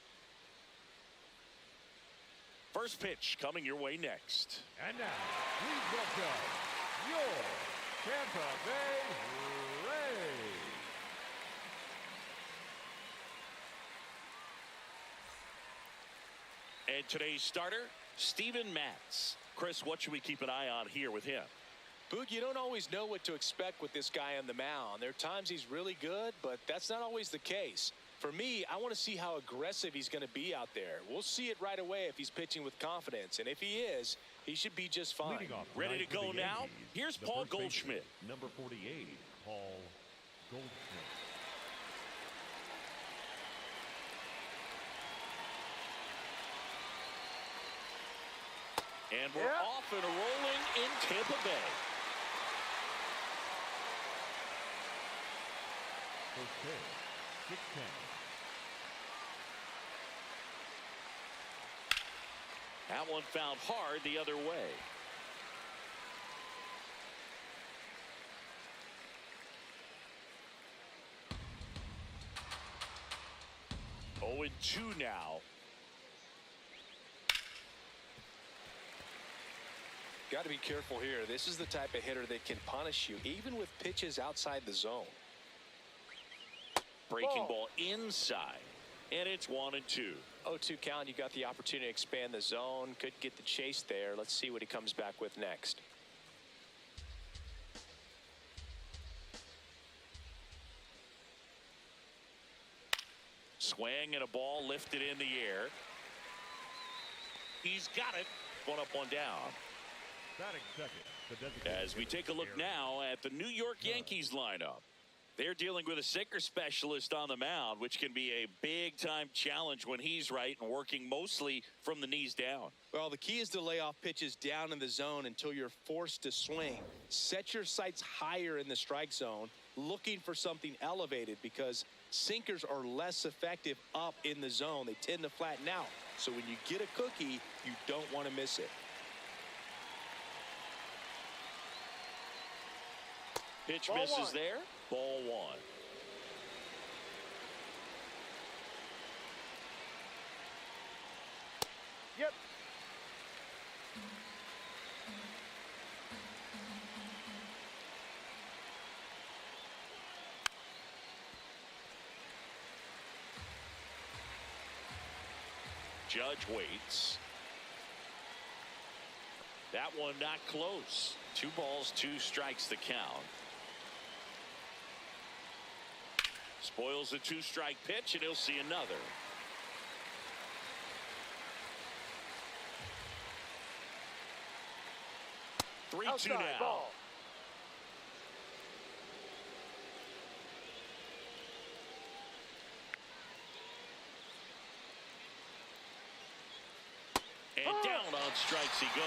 First pitch coming your way next. And now, please welcome your Tampa Bay Rays. And today's starter, Steven Matz. Chris, what should we keep an eye on here with him? Boog, you don't always know what to expect with this guy on the mound. There are times he's really good, but that's not always the case. For me, I want to see how aggressive he's going to be out there. We'll see it right away if he's pitching with confidence. And if he is, he should be just fine. Ready to go now? Yankees, Here's Paul Goldschmidt. Number 48, Paul Goldschmidt. And we're off and rolling in Tampa Bay. First pitch, 6-10. That one found hard the other way. Oh, and 2 now. Got to be careful here. This is the type of hitter that can punish you, even with pitches outside the zone. Breaking ball inside. And it's 1-2. 0-2 count. You got the opportunity to expand the zone. Could get the chase there. Let's see what he comes back with next. Swing and a ball lifted in the air. He's got it. 1 up, 1 down. Batting second, the designated As we take a look now at the New York Yankees lineup. They're dealing with a sinker specialist on the mound, which can be a big-time challenge when he's right and working mostly from the knees down. Well, the key is to lay off pitches down in the zone until you're forced to swing. Set your sights higher in the strike zone, looking for something elevated, because sinkers are less effective up in the zone. They tend to flatten out. So when you get a cookie, you don't want to miss it. Pitch Ball misses 1. there. Ball 1. Yep. Judge waits. That one not close. 2 balls, 2 strikes the count. Spoils the 2-strike pitch, and he'll see another. Outside 3-2 now. ball. And down on strikes he goes.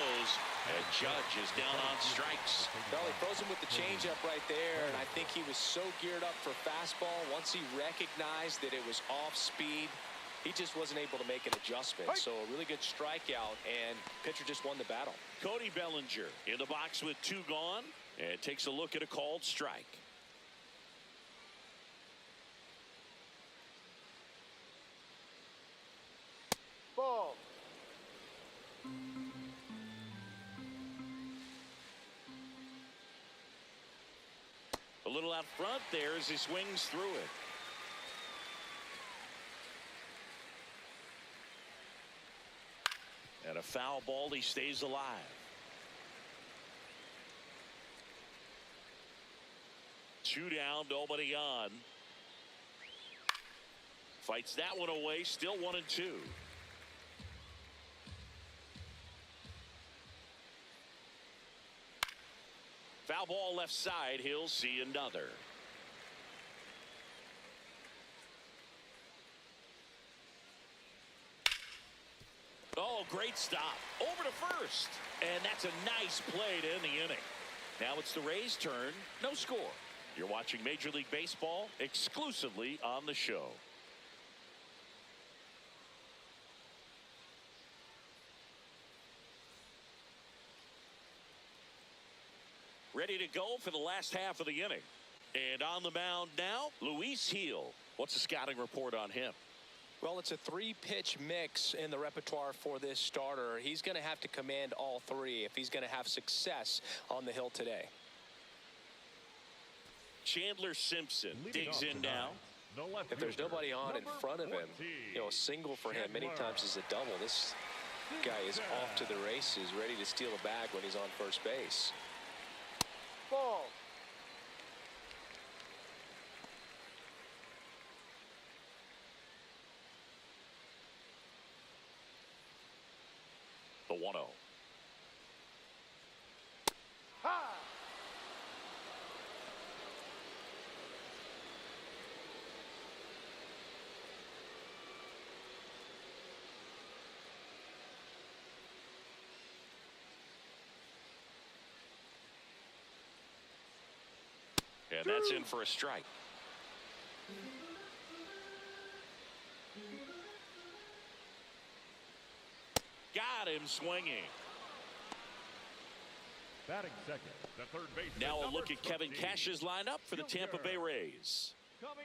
And Judge is down on strikes. Well, he throws him with the changeup right there, and I think he was so geared up for fastball. Once he recognized that it was off speed, he just wasn't able to make an adjustment. So a really good strikeout, and pitcher just won the battle. Cody Bellinger in the box with 2 gone, and takes a look at a called strike. Ball. A little out front there as he swings through it. And a foul ball, he stays alive. Two down, nobody on. Fights that one away, still 1-2. Foul ball left side, he'll see another. Oh, great stop. Over to first. And that's a nice play to end the inning. Now it's the Rays' turn. No score. You're watching Major League Baseball exclusively on the show. ready to go for the last half of the inning. And on the mound now, Luis Gil. What's the scouting report on him? Well, it's a 3-pitch mix in the repertoire for this starter. He's going to have to command all 3 if he's going to have success on the hill today. Chandler Simpson Leading digs off in tonight, now. the left If there's fielder, nobody on in number front of him, 14, a single for him many Chandler. times is a double. This guy is off to the races, ready to steal a bag when he's on first base. Ball. The 1-0. High. And that's in for a strike. Got him swinging. Batting second, the third baseman. Now a number look at Kevin 13, Cash's lineup for the Tampa Bay Rays.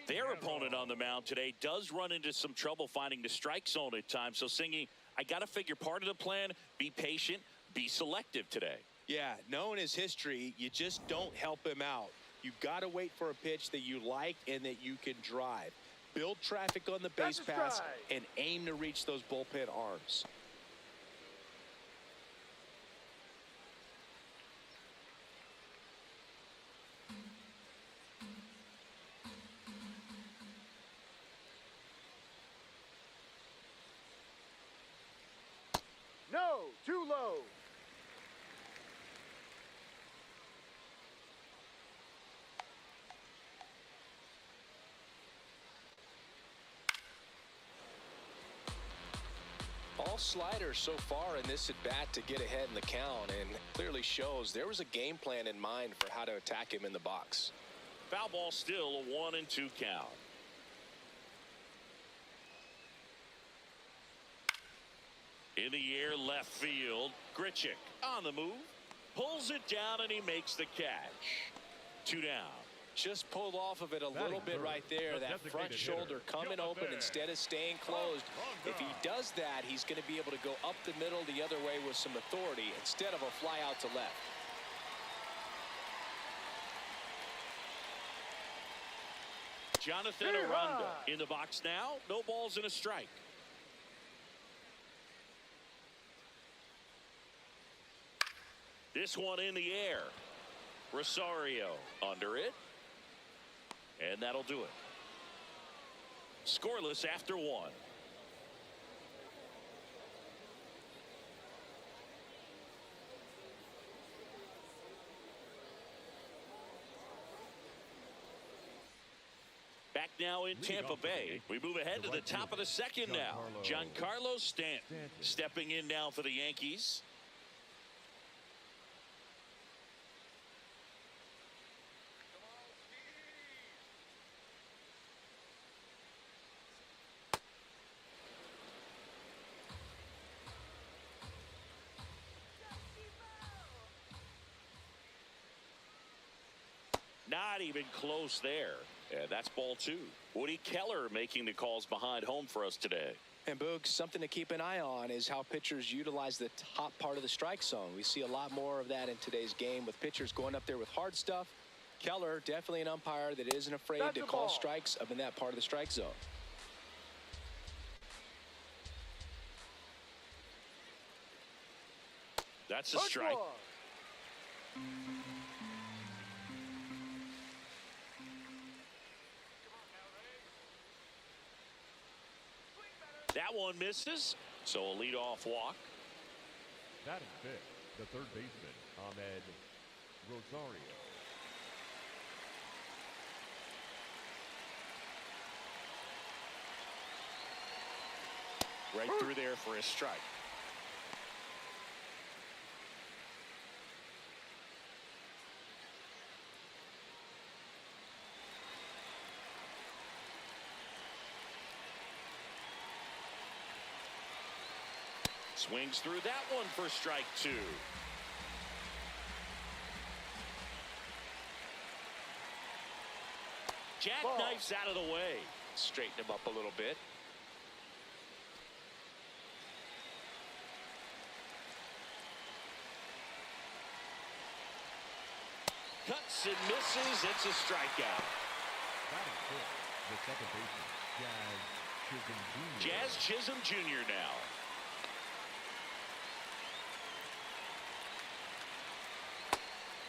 Their opponent on the mound today does run into some trouble finding the strike zone at times. So Singy, I got to figure part of the plan, be patient, be selective today. Yeah, knowing his history, you just don't help him out. You've got to wait for a pitch that you like and that you can drive. Build traffic on the base That's a pass strike. and aim to reach those bullpen arms. No, too low. All sliders so far in this at bat to get ahead in the count, and clearly shows there was a game plan in mind for how to attack him in the box. Foul ball still, a 1-2 count. In the air, left field. Grichuk on the move. Pulls it down and he makes the catch. 2 down. Just pulled off of it a Batting little bit third, right there. the That front designated shoulder hitter, coming Gil open Lopez. instead of staying closed. If he does that, he's going to be able to go up the middle the other way with some authority instead of a fly out to left. Jonathan Very Aranda high. in the box now. No balls and a strike. This one in the air. Rosario under it. And that'll do it. Scoreless after 1. Back now in Tampa off for the Bay. Yankees, We move ahead to the the right top of the fielder, second now. Giancarlo Stanton Stanton. stepping in now for the Yankees. Not even close there. And that's ball 2. Woody Keller making the calls behind home for us today. And Boog, something to keep an eye on is how pitchers utilize the top part of the strike zone. We see a lot more of that in today's game with pitchers going up there with hard stuff. Keller, definitely an umpire that isn't afraid That's to a call ball. strikes up in that part of the strike zone. That's a Punch strike. ball. That one misses. So a leadoff walk. Batting fifth, the third baseman, Ahmed Rosario. Right through there for a strike. Swings through that one for strike 2. jackknifes out of the way. Straighten him up a little bit. Cuts and misses. It's a strikeout. Batting fifth, the second baseman, Jazz Chisholm Jr. now.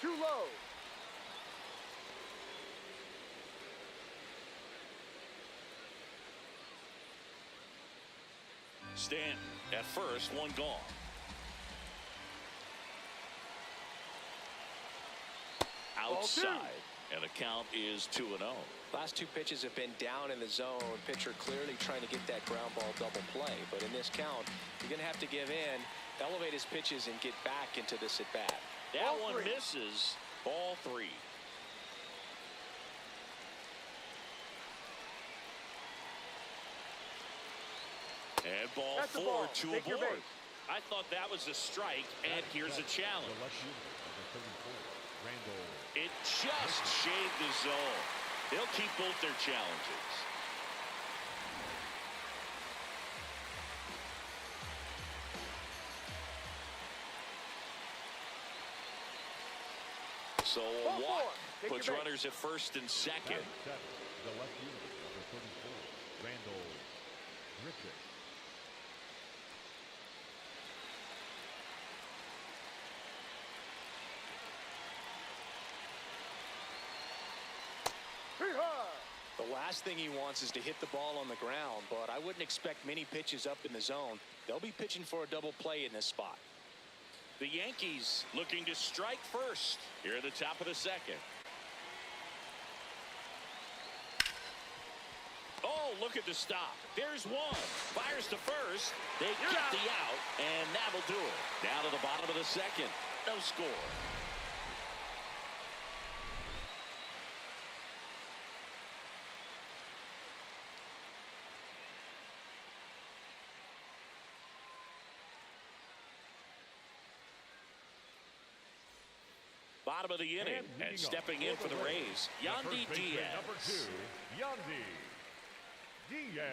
Too low. Stanton at first, one gone. Outside, and the count is 2-0. Last two pitches have been down in the zone. Pitcher clearly trying to get that ground ball double play. But in this count, you're going to have to give in, elevate his pitches, and get back into this at bat. That one misses. Ball 3. And ball 4 to a board. I thought that was a strike, and here's a challenge. It just shaved the zone. They'll keep both their challenges. So a walk puts runners at first and second. The left fielder, number 34, Randall Griffith. The last thing he wants is to hit the ball on the ground, but I wouldn't expect many pitches up in the zone. They'll be pitching for a double play in this spot. The Yankees looking to strike first here at the top of the second. Oh, look at the stop. There's one. Fires to first. They get the out, and that'll do it. Down to the bottom of the second. No score. Bottom of the inning, and stepping in for the Rays, Yandy Diaz. Number 2, Yandy Diaz.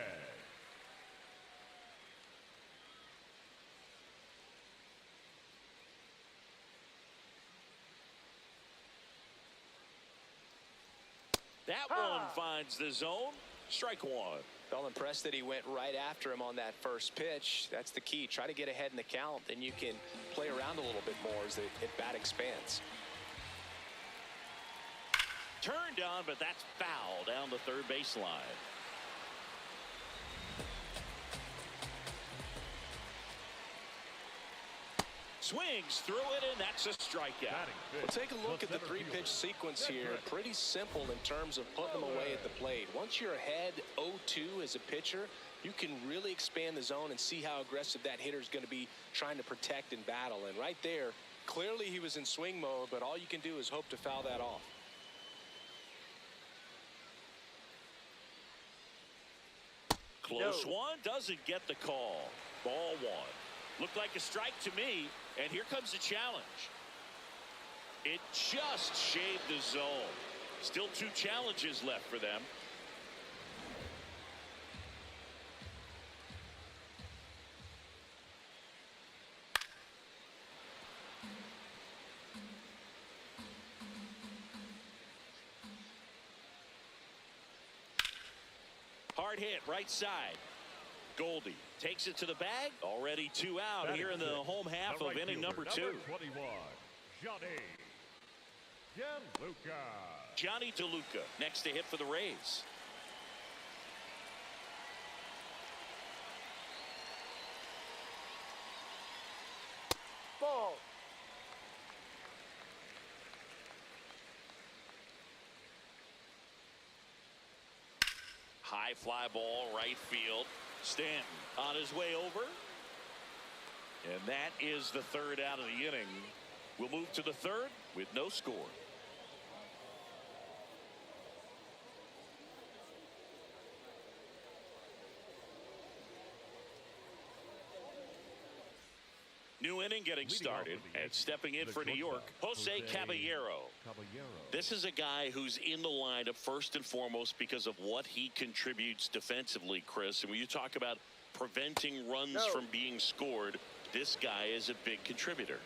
That one finds the zone. Strike one. Felt impressed that he went right after him on that first pitch. That's the key. Try to get ahead in the count, then you can play around a little bit more as the at-bat expands. Turned on, but that's foul down the third baseline. Swings through it, and that's a strikeout. Well, take a look at the three-pitch sequence here. Pretty simple in terms of putting them away at the plate. Once you're ahead 0-2 as a pitcher, you can really expand the zone and see how aggressive that hitter is going to be trying to protect and battle. And right there, clearly he was in swing mode, but all you can do is hope to foul that off. Close one, doesn't get the call. Ball one. Looked like a strike to me, and here comes the challenge. It just shaved the zone. Still 2 challenges left for them. Hard hit, right side. Goldie takes it to the bag. Already 2 out here in the home half of inning number 2. Number 21, Johnny DeLuca next to hit for the Rays. Ball. High fly ball, right field. Stanton on his way over. And that is the third out of the inning. We'll move to the third with no score. New inning getting Leading off started, for the and Yankees, stepping in the for New York, shortstop, Jose Caballero. This is a guy who's in the lineup first and foremost because of what he contributes defensively, Chris. And when you talk about preventing runs from being scored, this guy is a big contributor.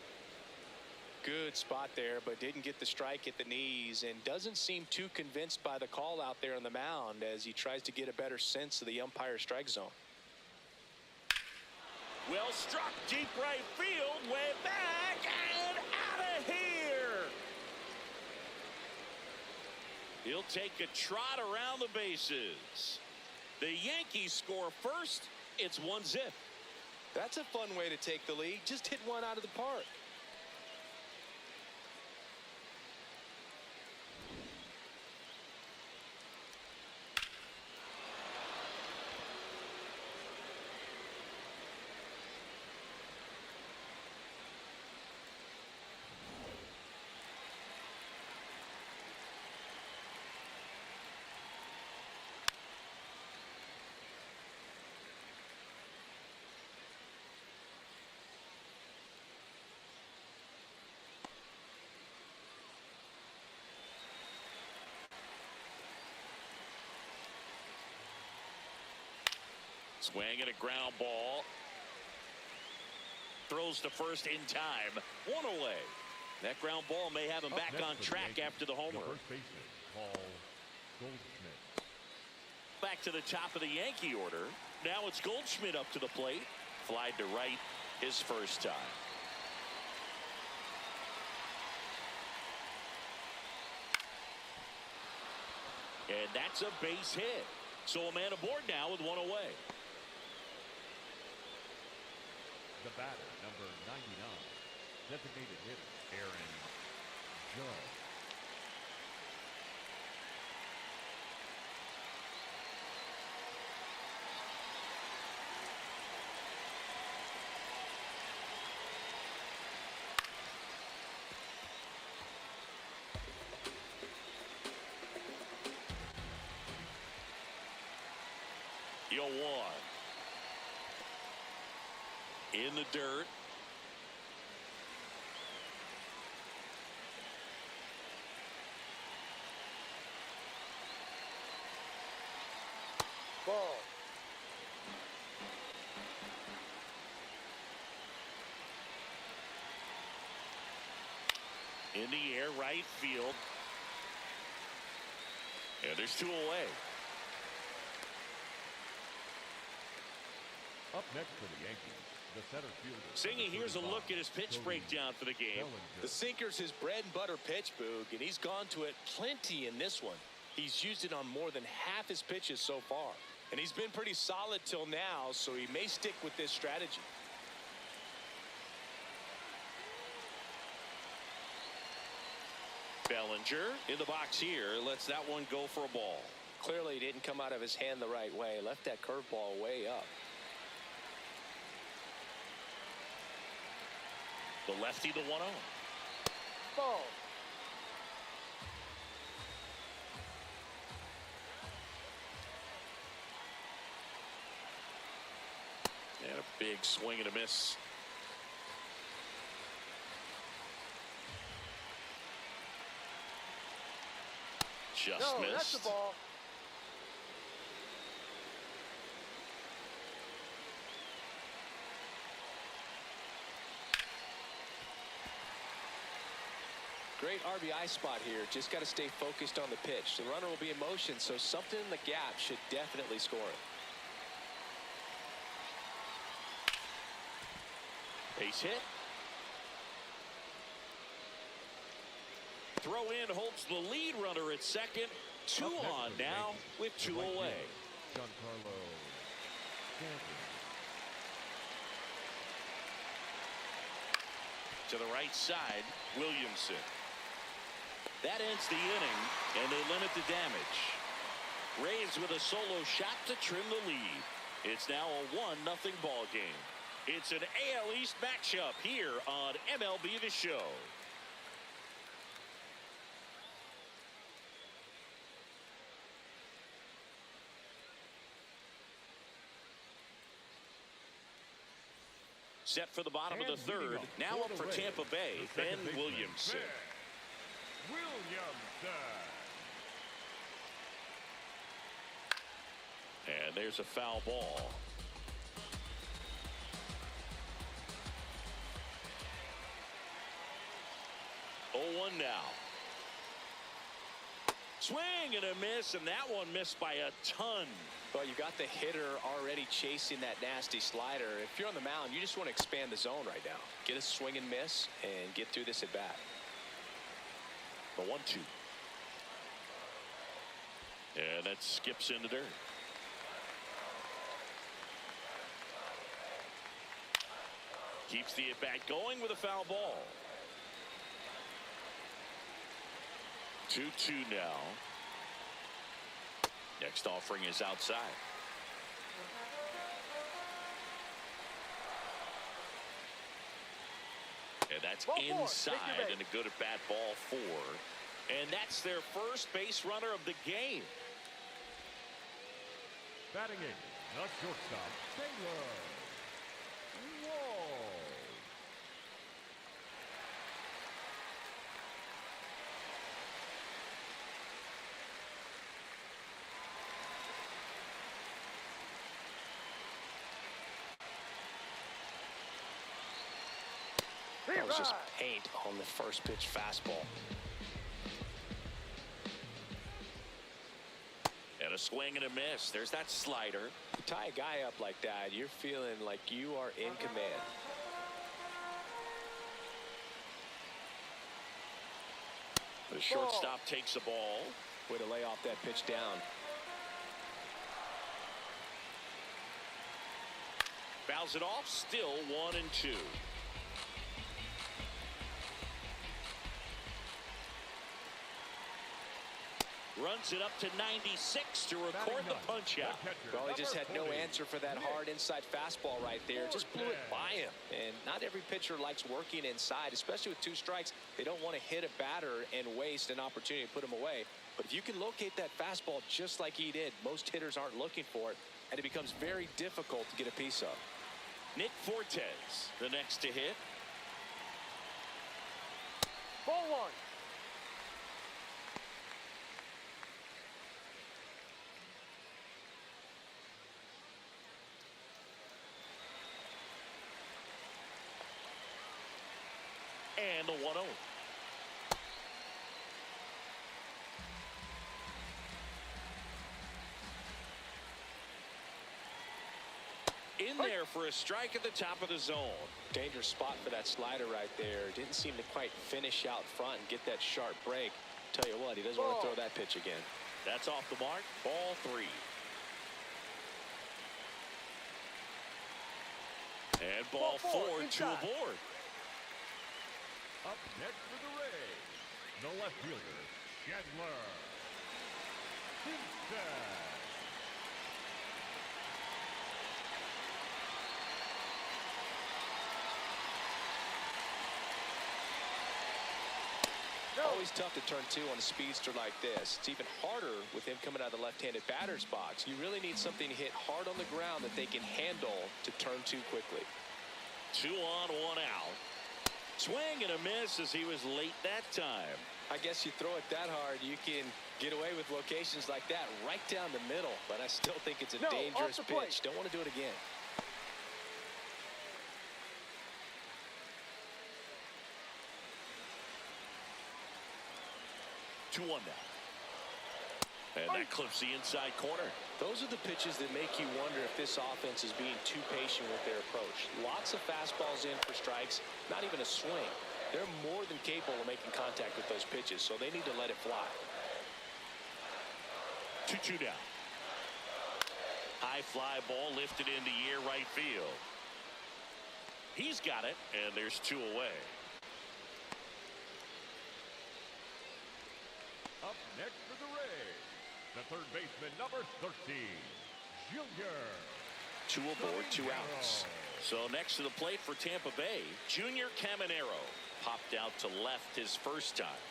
Good spot there, but didn't get the strike at the knees and doesn't seem too convinced by the call out there on the mound as he tries to get a better sense of the umpire's strike zone. Well struck, deep right field, way back and out of here. He'll take a trot around the bases. The Yankees score first. It's 1-0. That's a fun way to take the lead. Just hit one out of the park. Swing and a ground ball. Throws to first in time. One away. That ground ball may have him back on track after the homer. First baseman, Paul Goldschmidt. Back to the top of the Yankee order. Now it's Goldschmidt up to the plate. Flied to right his first time. And that's a base hit. So a man aboard now with one away. The batter, number 99, designated hitter, Aaron Judge. Yo, one. In the dirt. Ball. In the air, right field. And there's two away. Up next for the Yankees, the center fielder. Singy, here's a look at his pitch breakdown for the game. The sinker's his bread and butter pitch, Boog, and he's gone to it plenty in this one. He's used it on more than half his pitches so far. And he's been pretty solid till now, so he may stick with this strategy. Bellinger in the box here. Lets that one go for a ball. Clearly he didn't come out of his hand the right way. Left that curveball way up. The lefty, the 1-0. Ball. And a big swing and a miss. Just missed. That's the ball. Great RBI spot here. Just got to stay focused on the pitch. The runner will be in motion, so something in the gap should definitely score it. Base hit. Throw in holds the lead runner at second. Two on now with two away. Giancarlo Stanton. To the right side, Williamson. That ends the inning, and they limit the damage. Rays with a solo shot to trim the lead. It's now a 1-0 ball game. It's an AL East matchup here on MLB The Show. Set for the bottom of And the third. leading Now for up the for Rays, Tampa Bay, the Ben second baseman, Williamson. Ben Williamson. And there's a foul ball. Oh, 1 now. Swing and a miss, and that one missed by a ton. Well, you got the hitter already chasing that nasty slider. If you're on the mound, you just want to expand the zone right now. Get a swing and miss and get through this at bat. The 1-2. And that skips into dirt. Keeps the at bat going with a foul ball. 2-2 now. Next offering is outside. And that's Ball four. inside, Take your and a good at bat, ball 4. And that's their first base runner of the game. Batting in, the shortstop, Taylor. Whoa. That was just paint on the first pitch fastball. And a swing and a miss. There's that slider. You tie a guy up like that, you're feeling like you are in command. The shortstop takes the ball. Way to lay off that pitch down. Fouls it off. Still 1-2. Runs it up to 96 to record the punch out. Well, he just had no answer for that hard inside fastball right there. Just blew it by him. And not every pitcher likes working inside, especially with 2 strikes. They don't want to hit a batter and waste an opportunity to put him away. But if you can locate that fastball just like he did, most hitters aren't looking for it, and it becomes very difficult to get a piece of. Nick Fortes, the next to hit. Ball 1. And the 1-0. In there for a strike at the top of the zone. Dangerous spot for that slider right there. Didn't seem to quite finish out front and get that sharp break. Tell you what, he doesn't want to throw that pitch again. That's off the mark. Ball 3. And ball 4 to aboard. Up next for the Rays, the left fielder, Chandler Simpson. Always tough to turn 2 on a speedster like this. It's even harder with him coming out of the left-handed batter's box. You really need something to hit hard on the ground that they can handle to turn 2 quickly. 2 on, 1 out. Swing and a miss as he was late that time. I guess you throw it that hard, you can get away with locations like that right down the middle. But I still think it's a dangerous pitch. Don't want to do it again. 2-1 now. And that clips the inside corner. Those are the pitches that make you wonder if this offense is being too patient with their approach. Lots of fastballs in for strikes, not even a swing. They're more than capable of making contact with those pitches, so they need to let it fly. 2-2 down. High fly ball lifted into near right field. He's got it, and there's 2 away. Up next for the Rays, the third baseman, number 13, Junior. 2 aboard, 2 outs. So next to the plate for Tampa Bay, Junior Caminero popped out to left his first time.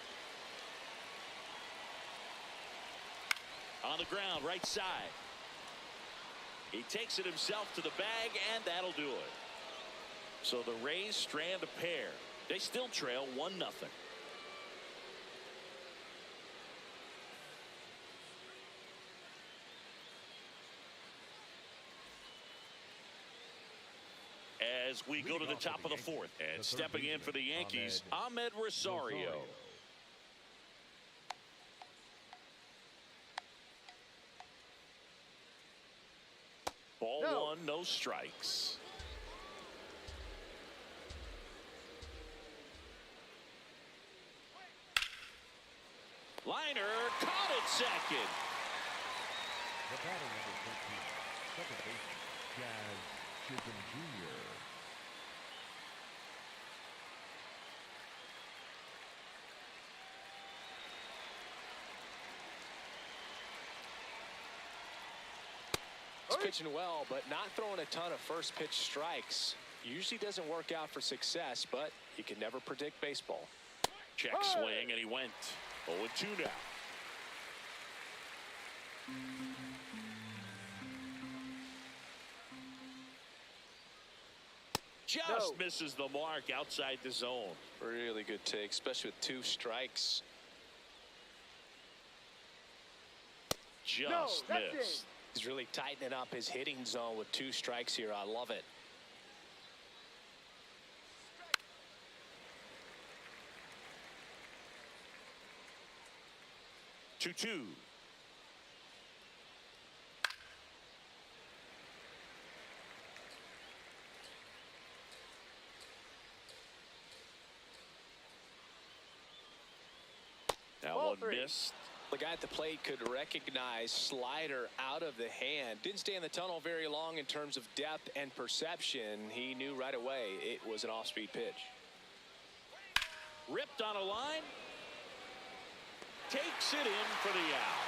On the ground, right side. He takes it himself to the bag, and that'll do it. So the Rays strand a pair. They still trail 1-0. As we go to the top of the fourth, and stepping in for the Yankees, Ahmed Rosario. Ball one, no strikes. Liner caught at second. The batter number 13, second baseman, Jazz Chisholm Jr. He's pitching well, but not throwing a ton of first pitch strikes. Usually doesn't work out for success, but you can never predict baseball. Check swing, and he went 0-2 now. Just misses the mark outside the zone. Really good take, especially with 2 strikes. Just missed. He's really tightening up his hitting zone with 2 strikes here. I love it. Two. That one missed. The guy at the plate could recognize slider out of the hand. Didn't stay in the tunnel very long in terms of depth and perception. He knew right away it was an off-speed pitch. Ripped on a line. Takes it in for the out.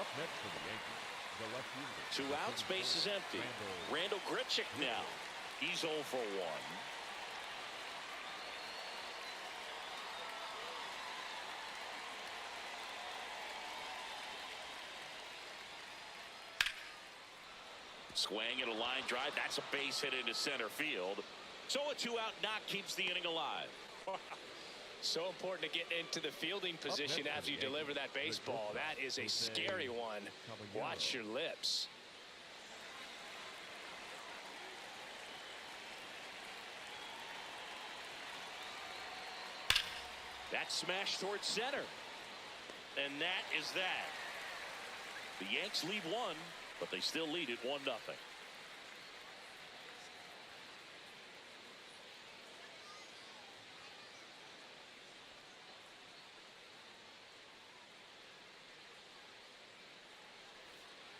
Up next for the Yankees, the left fielder. 2 outs, base is empty. Randall Grichuk now. He's 0 for 1. Swing and a line drive. That's a base hit into center field. So a 2-out knock keeps the inning alive. So important to get into the fielding position after you deliver that baseball. That is a scary one. Watch your lips. That's smashed towards center. And that is that. The Yanks lead 1, but they still lead it 1-0.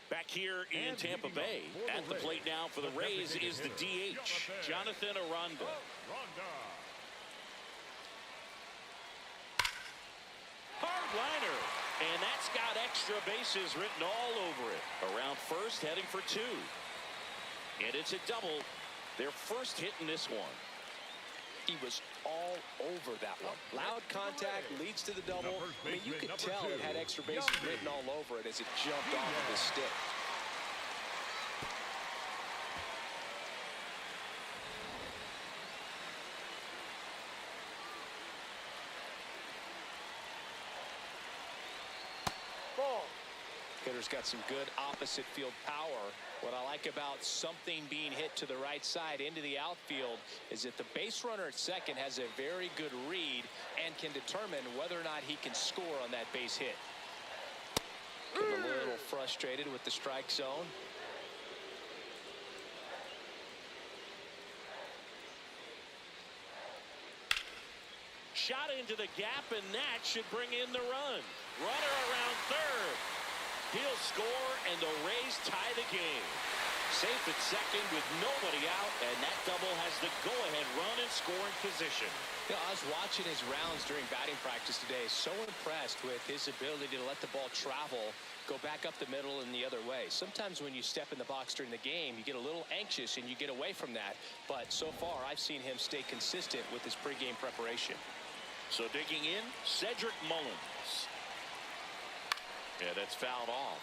Back here in Tampa Bay, at the plate now for the Rays is the DH, Jonathan Aranda. Hard liner, and that's got extra bases written all over it. Around first, heading for 2. And it's a double, their first hit in this one. He was all over that one. Loud contact leads to the double. I mean, you could tell it had extra bases written all over it as it jumped off of the stick. Hitter's got some good opposite field power. What I like about something being hit to the right side into the outfield is that the base runner at second has a very good read and can determine whether or not he can score on that base hit. Getting a little frustrated with the strike zone. Shot into the gap, and that should bring in the run. Runner around third. He'll score, and the Rays tie the game. Safe at second with nobody out, and that double has the go-ahead run in scoring position. You know, I was watching his rounds during batting practice today. So impressed with his ability to let the ball travel, go back up the middle and the other way. Sometimes when you step in the box during the game, you get a little anxious and you get away from that. But so far, I've seen him stay consistent with his pregame preparation. So digging in, Cedric Mullins. Yeah, that's fouled off.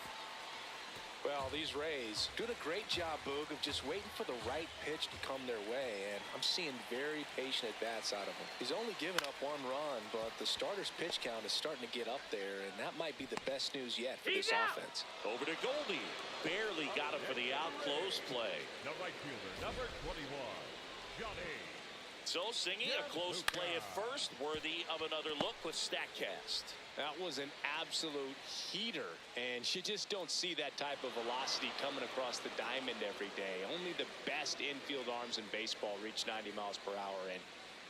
Well, these Rays doing a great job, Boog, of just waiting for the right pitch to come their way, and I'm seeing very patient at-bats out of him. He's only given up 1 run, but the starter's pitch count is starting to get up there, and that might be the best news yet for this offense. Over to Goldie. Barely got him for the out close play. The right fielder, number 21, Johnny. So singing a close play at first, worthy of another look with StatCast. That was an absolute heater, and you just don't see that type of velocity coming across the diamond every day. Only the best infield arms in baseball reach 90 miles per hour, and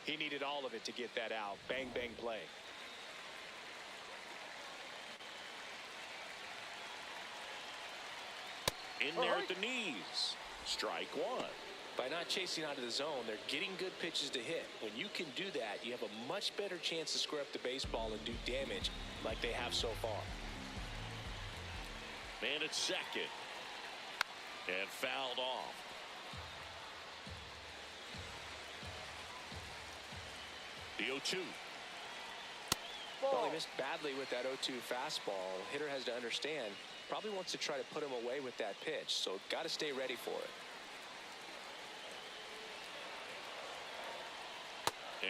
he needed all of it to get that out. Bang, bang play. In there at the knees. Strike 1. By not chasing out of the zone, they're getting good pitches to hit. When you can do that, you have a much better chance to square up the baseball and do damage like they have so far. Man at second. And fouled off. The 0-2. Well, he missed badly with that 0-2 fastball. The hitter has to understand, probably wants to try to put him away with that pitch, so got to stay ready for it.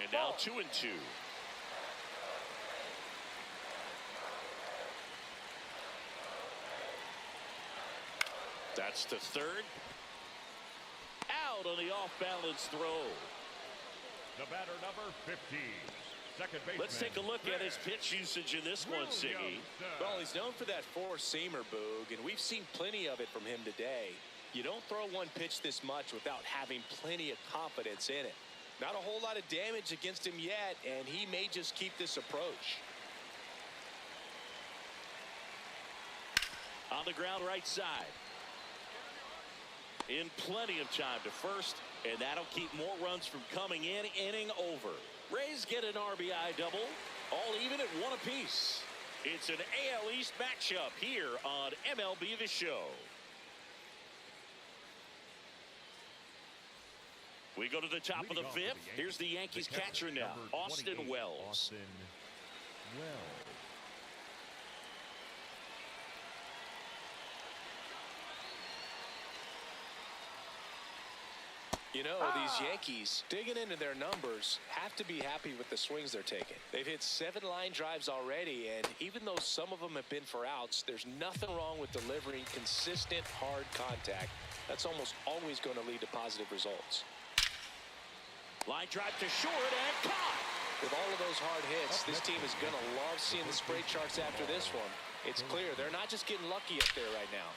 And now 2-2. That's the third. Out on the off-balance throw. The batter, number 15, second baseman. Let's take a look at his pitch usage in this one, Siggy. Well, he's known for that four-seamer, Boog, and we've seen plenty of it from him today. You don't throw one pitch this much without having plenty of confidence in it. Not a whole lot of damage against him yet, and he may just keep this approach. On the ground right side. In plenty of time to first, and that'll keep more runs from coming in. Inning over. Rays get an RBI double, all even at 1 apiece. It's an AL East matchup here on MLB The Show. We go to the top of the 5th. Here's the Yankees catcher now, Austin Wells. Austin Wells. You know, these Yankees, digging into their numbers, have to be happy with the swings they're taking. They've hit 7 line drives already, and even though some of them have been for outs, there's nothing wrong with delivering consistent, hard contact. That's almost always going to lead to positive results. Line drive to short and caught. With all of those hard hits, this team is going to love seeing the spray charts after this one. It's clear they're not just getting lucky up there right now.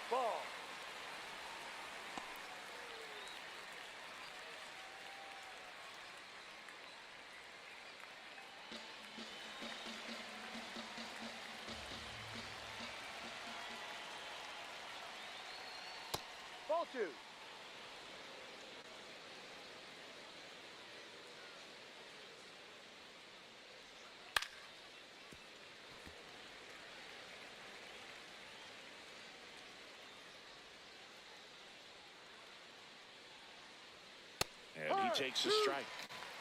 Ball. Ball 2. And he takes a strike.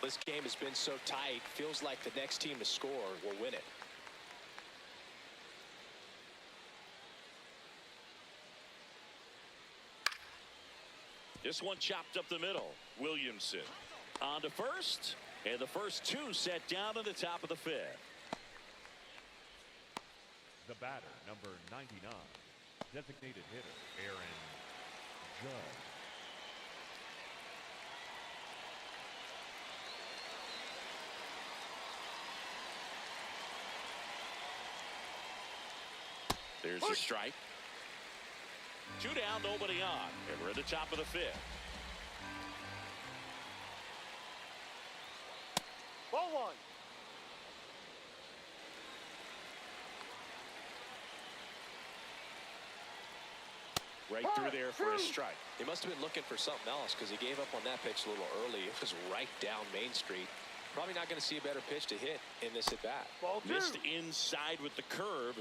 This game has been so tight, feels like the next team to score will win it. This one chopped up the middle. Williamson on to first, and the first 2 set down to the top of the 5th. The batter, number 99, designated hitter, Aaron Judge. There's a strike. 2 down, nobody on. And we're at the top of the 5th. Ball 1. Right through there for a strike. He must have been looking for something else because he gave up on that pitch a little early. It was right down Main Street. Probably not going to see a better pitch to hit in this at bat. Ball 2. Missed inside with the curve.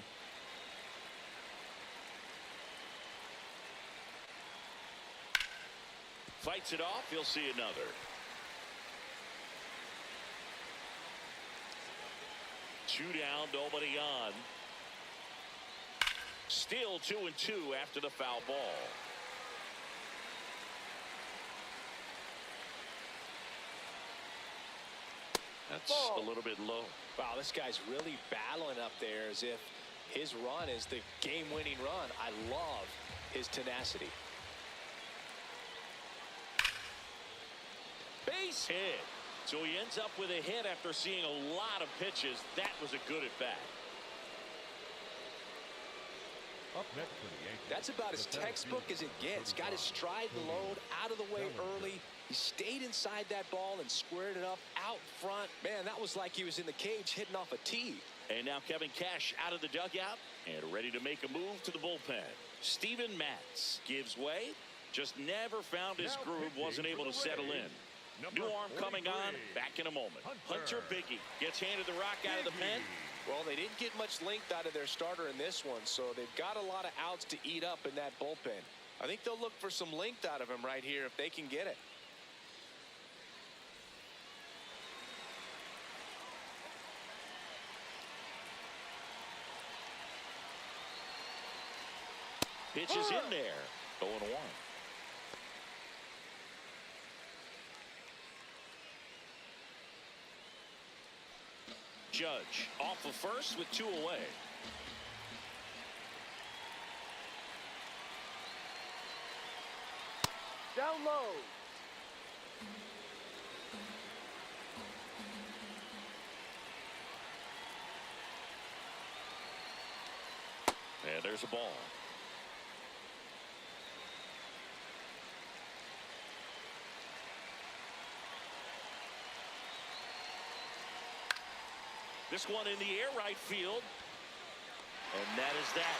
Fights it off. He'll see another. Two down, nobody on. Still 2-2 after the foul ball. That's a little bit low. Wow, this guy's really battling up there as if his run is the game-winning run. I love his tenacity. Base hit. So he ends up with a hit after seeing a lot of pitches. That was a good at-bat. Up next for the Yankees. That's about as textbook as it gets. Got his stride and load out of the way early. He stayed inside that ball and squared it up out front. Man, that was like he was in the cage hitting off a tee. And now Kevin Cash out of the dugout and ready to make a move to the bullpen. Steven Matz gives way. Just never found his groove. Wasn't able to settle in. New arm coming on. Back in a moment. Hunter Biggie gets handed the rock out of the pen. Well, they didn't get much length out of their starter in this one, so they've got a lot of outs to eat up in that bullpen. I think they'll look for some length out of him right here if they can get it. Pitch is in there. 0-1. Judge off of first with 2 away. Down low. And there's a ball. This one in the air right field. And that is that.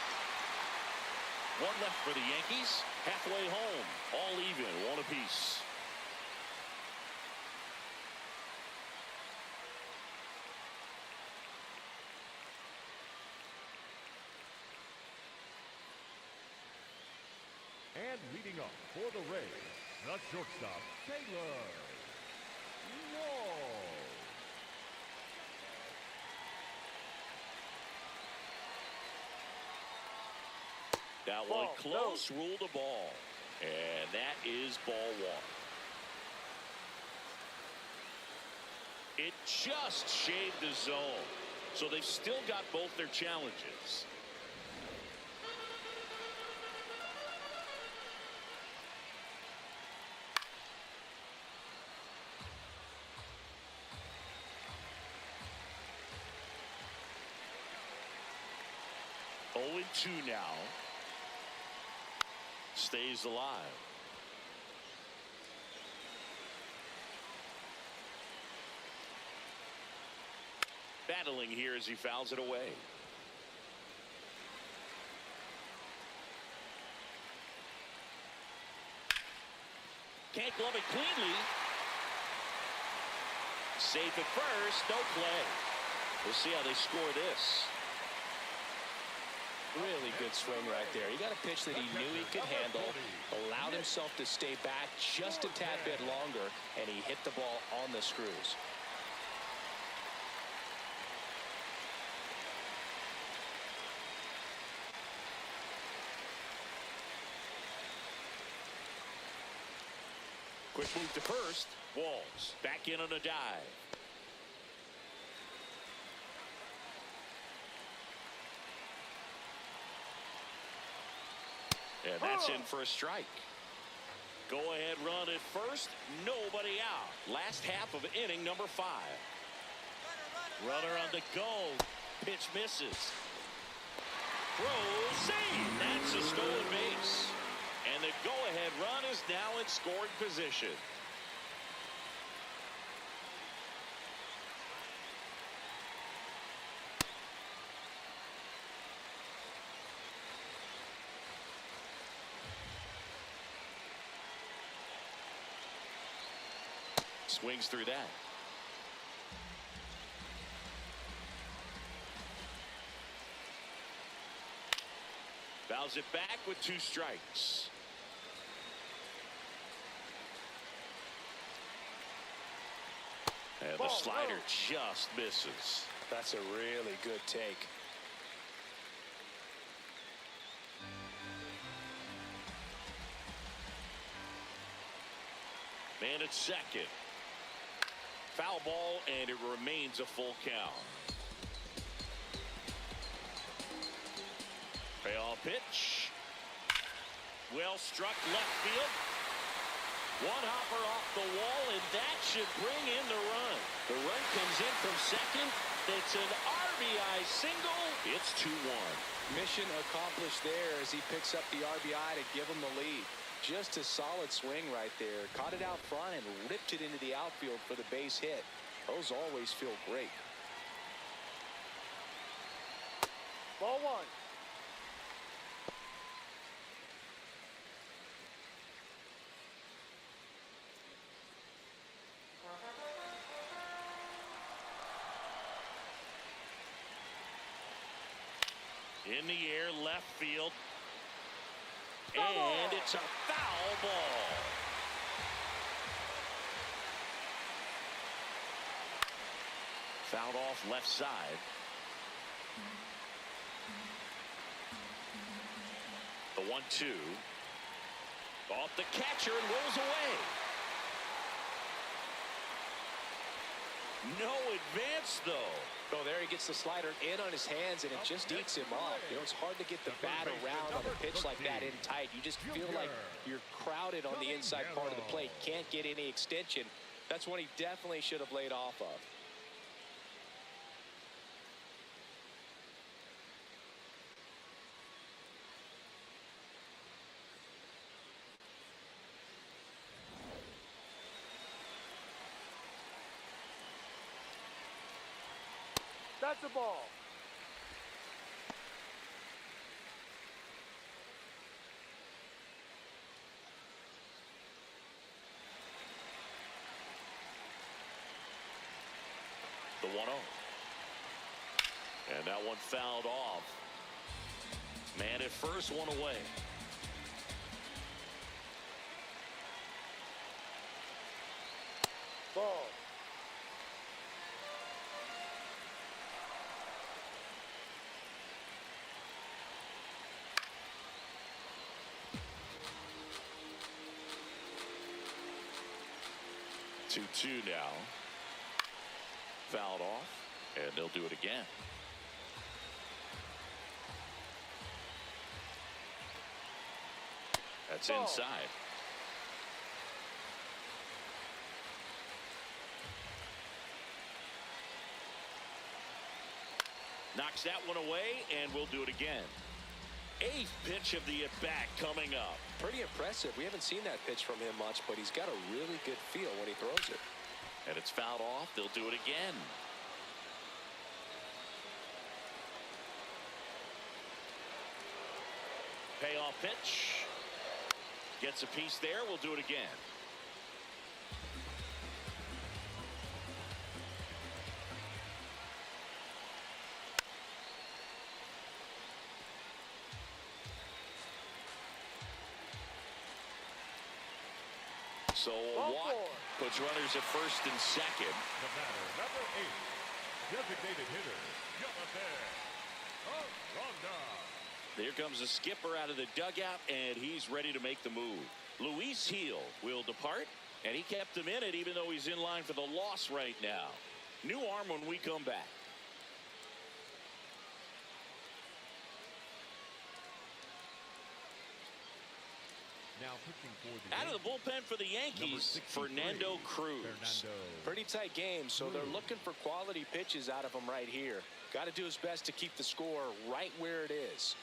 One left for the Yankees. Halfway home. All even. One apiece. And leading up for the Rays, the shortstop, Taylor Wall. That one close, ruled a ball. And that is ball 1. It just shaved the zone. So they've still got both their challenges. Oh, 2 now. Stays alive. Battling here as he fouls it away. Can't glove it cleanly. Safe at first, no play. We'll see how they score this. Really good swing right there. He got a pitch that he knew he could handle, allowed himself to stay back just a tad bit longer, and he hit the ball on the screws. Quick move to first. Walls back in on a dive. And that's in for a strike. Go ahead run at first. Nobody out. Last half of inning number 5. Runner on the go. Pitch misses. Throw save. That's a stolen base. And the go ahead run is now in scoring position. Swings through that. Fouls it back with 2 strikes. And the slider just misses. That's a really good take. Man at second. Foul ball, and it remains a full count. Payoff pitch. Well struck left field. One hopper off the wall, and that should bring in the run. The run comes in from second. It's an RBI single. It's 2-1. Mission accomplished there as he picks up the RBI to give him the lead. Just a solid swing right there. Caught it out front and ripped it into the outfield for the base hit. Those always feel great. Ball 1. In the air, left field. And it's a foul ball. Fouled off left side. The 1-2. Off the catcher and rolls away. No advance, though. Oh, there he gets the slider in on his hands, and it just eats him off. You know, it's hard to get the bat around on a pitch like that in tight. You just feel like you're crowded on the inside part of the plate. Can't get any extension. That's one he definitely should have laid off of. That's the ball. The 1-0. And that one fouled off. Man at first, one away. Ball. Two now. Fouled off, and they'll do it again. That's inside. Knocks that one away, and we'll do it again. Eighth pitch of the at-bat coming up. Pretty impressive. We haven't seen that pitch from him much, but he's got a really good feel when he throws it. And it's fouled off. They'll do it again. Payoff pitch. Gets a piece there. We'll do it again. So a walk puts runners at first and second. The batter, number 8, designated hitter, Yamabe Ronda. There comes the skipper out of the dugout, and he's ready to make the move. Luis Heel will depart, and he kept him in it even though he's in line for the loss right now. New arm when we come back. Now pitching for the Out of the bullpen for the Yankees, Fernando Cruz. Pretty tight game, so they're looking for quality pitches out of him right here. Got to do his best to keep the score right where it is.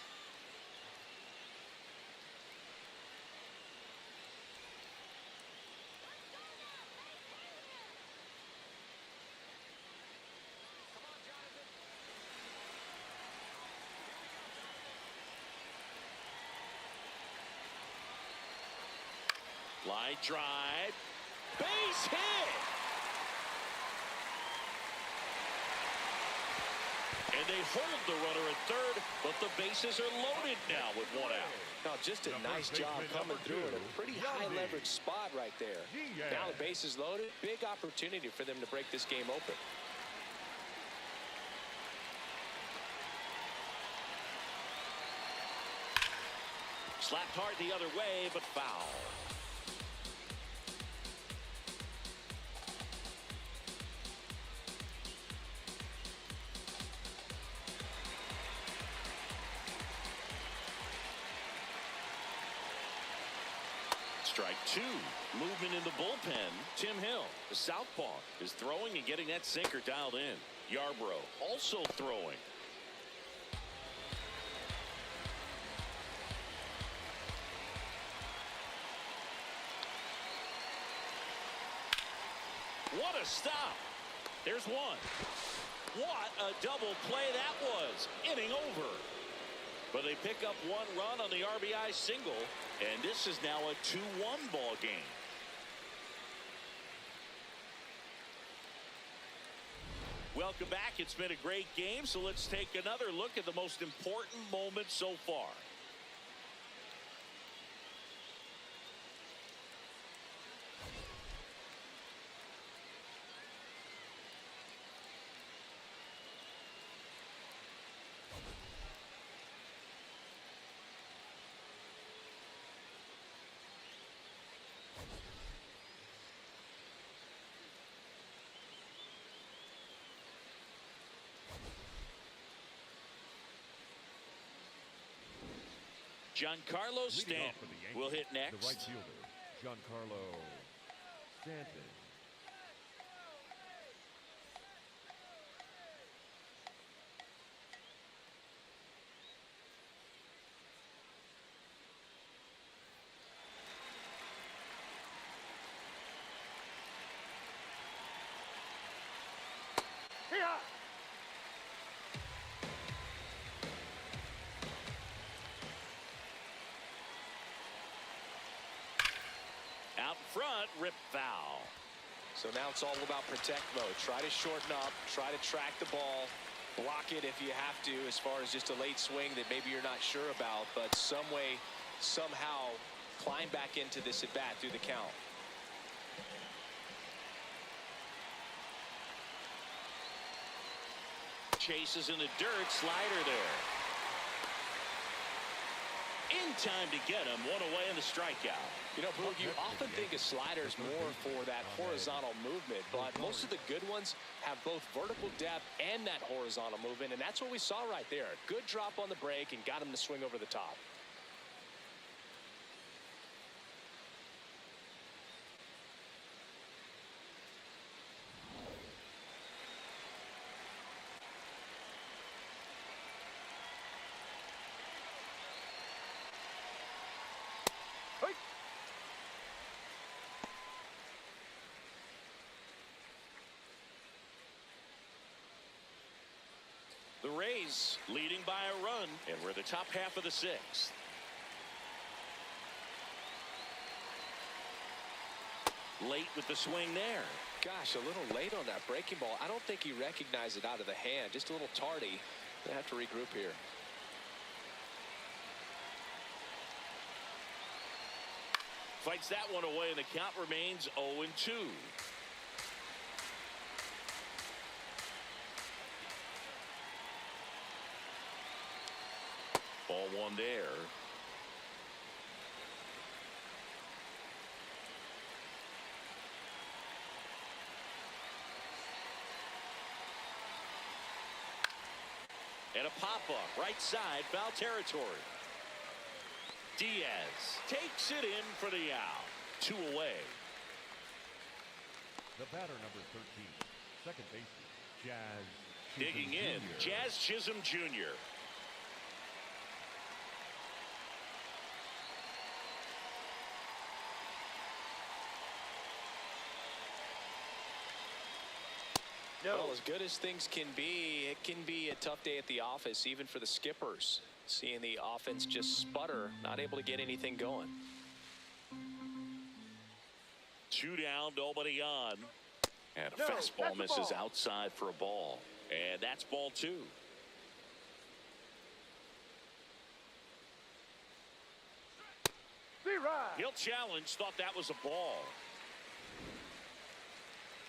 Line drive. Base hit. And they hold the runner at third, but the bases are loaded now with one out. Now, just a nice job coming through in a pretty high leverage spot right there. Now the bases loaded. Big opportunity for them to break this game open. Slapped hard the other way, but foul. Strike two. Movement in the bullpen. Tim Hill, the southpaw, is throwing and getting that sinker dialed in. Yarbrough also throwing. What a stop. There's one. What a double play that was. Inning over. But they pick up one run on the RBI single, and this is now a 2-1 ball game. Welcome back. It's been a great game, so let's take another look at the most important moment so far. Giancarlo Stanton will hit next. The right fielder, Giancarlo Stanton. Here. Out front, rip foul. So now it's all about protect mode. Try to shorten up, try to track the ball, block it if you have to, as far as just a late swing that maybe you're not sure about, but some way, somehow climb back into this at bat through the count. Chases in the dirt, slider there. In time to get him, one away in the strikeout. You know, Boog, you often think a slider is more for that horizontal movement, but most of the good ones have both vertical depth and that horizontal movement, and that's what we saw right there. Good drop on the break and got him to swing over the top. The Rays leading by a run, and we're the top half of the sixth. Late with the swing there. Gosh, a little late on that breaking ball. I don't think he recognized it out of the hand. Just a little tardy. They have to regroup here. Fights that one away, and the count remains 0-2. Ball one there. And a pop-up, right side, foul territory. Diaz takes it in for the out. 2 away. The batter, number 13, second baseman, Jazz Digging in, Jr. Jazz Chisholm Jr. Well, as good as things can be, it can be a tough day at the office, even for the skippers. Seeing the offense just sputter, not able to get anything going. 2 down, nobody on. And a fastball misses outside for a ball. And that's ball 2. He'll challenge, thought that was a ball.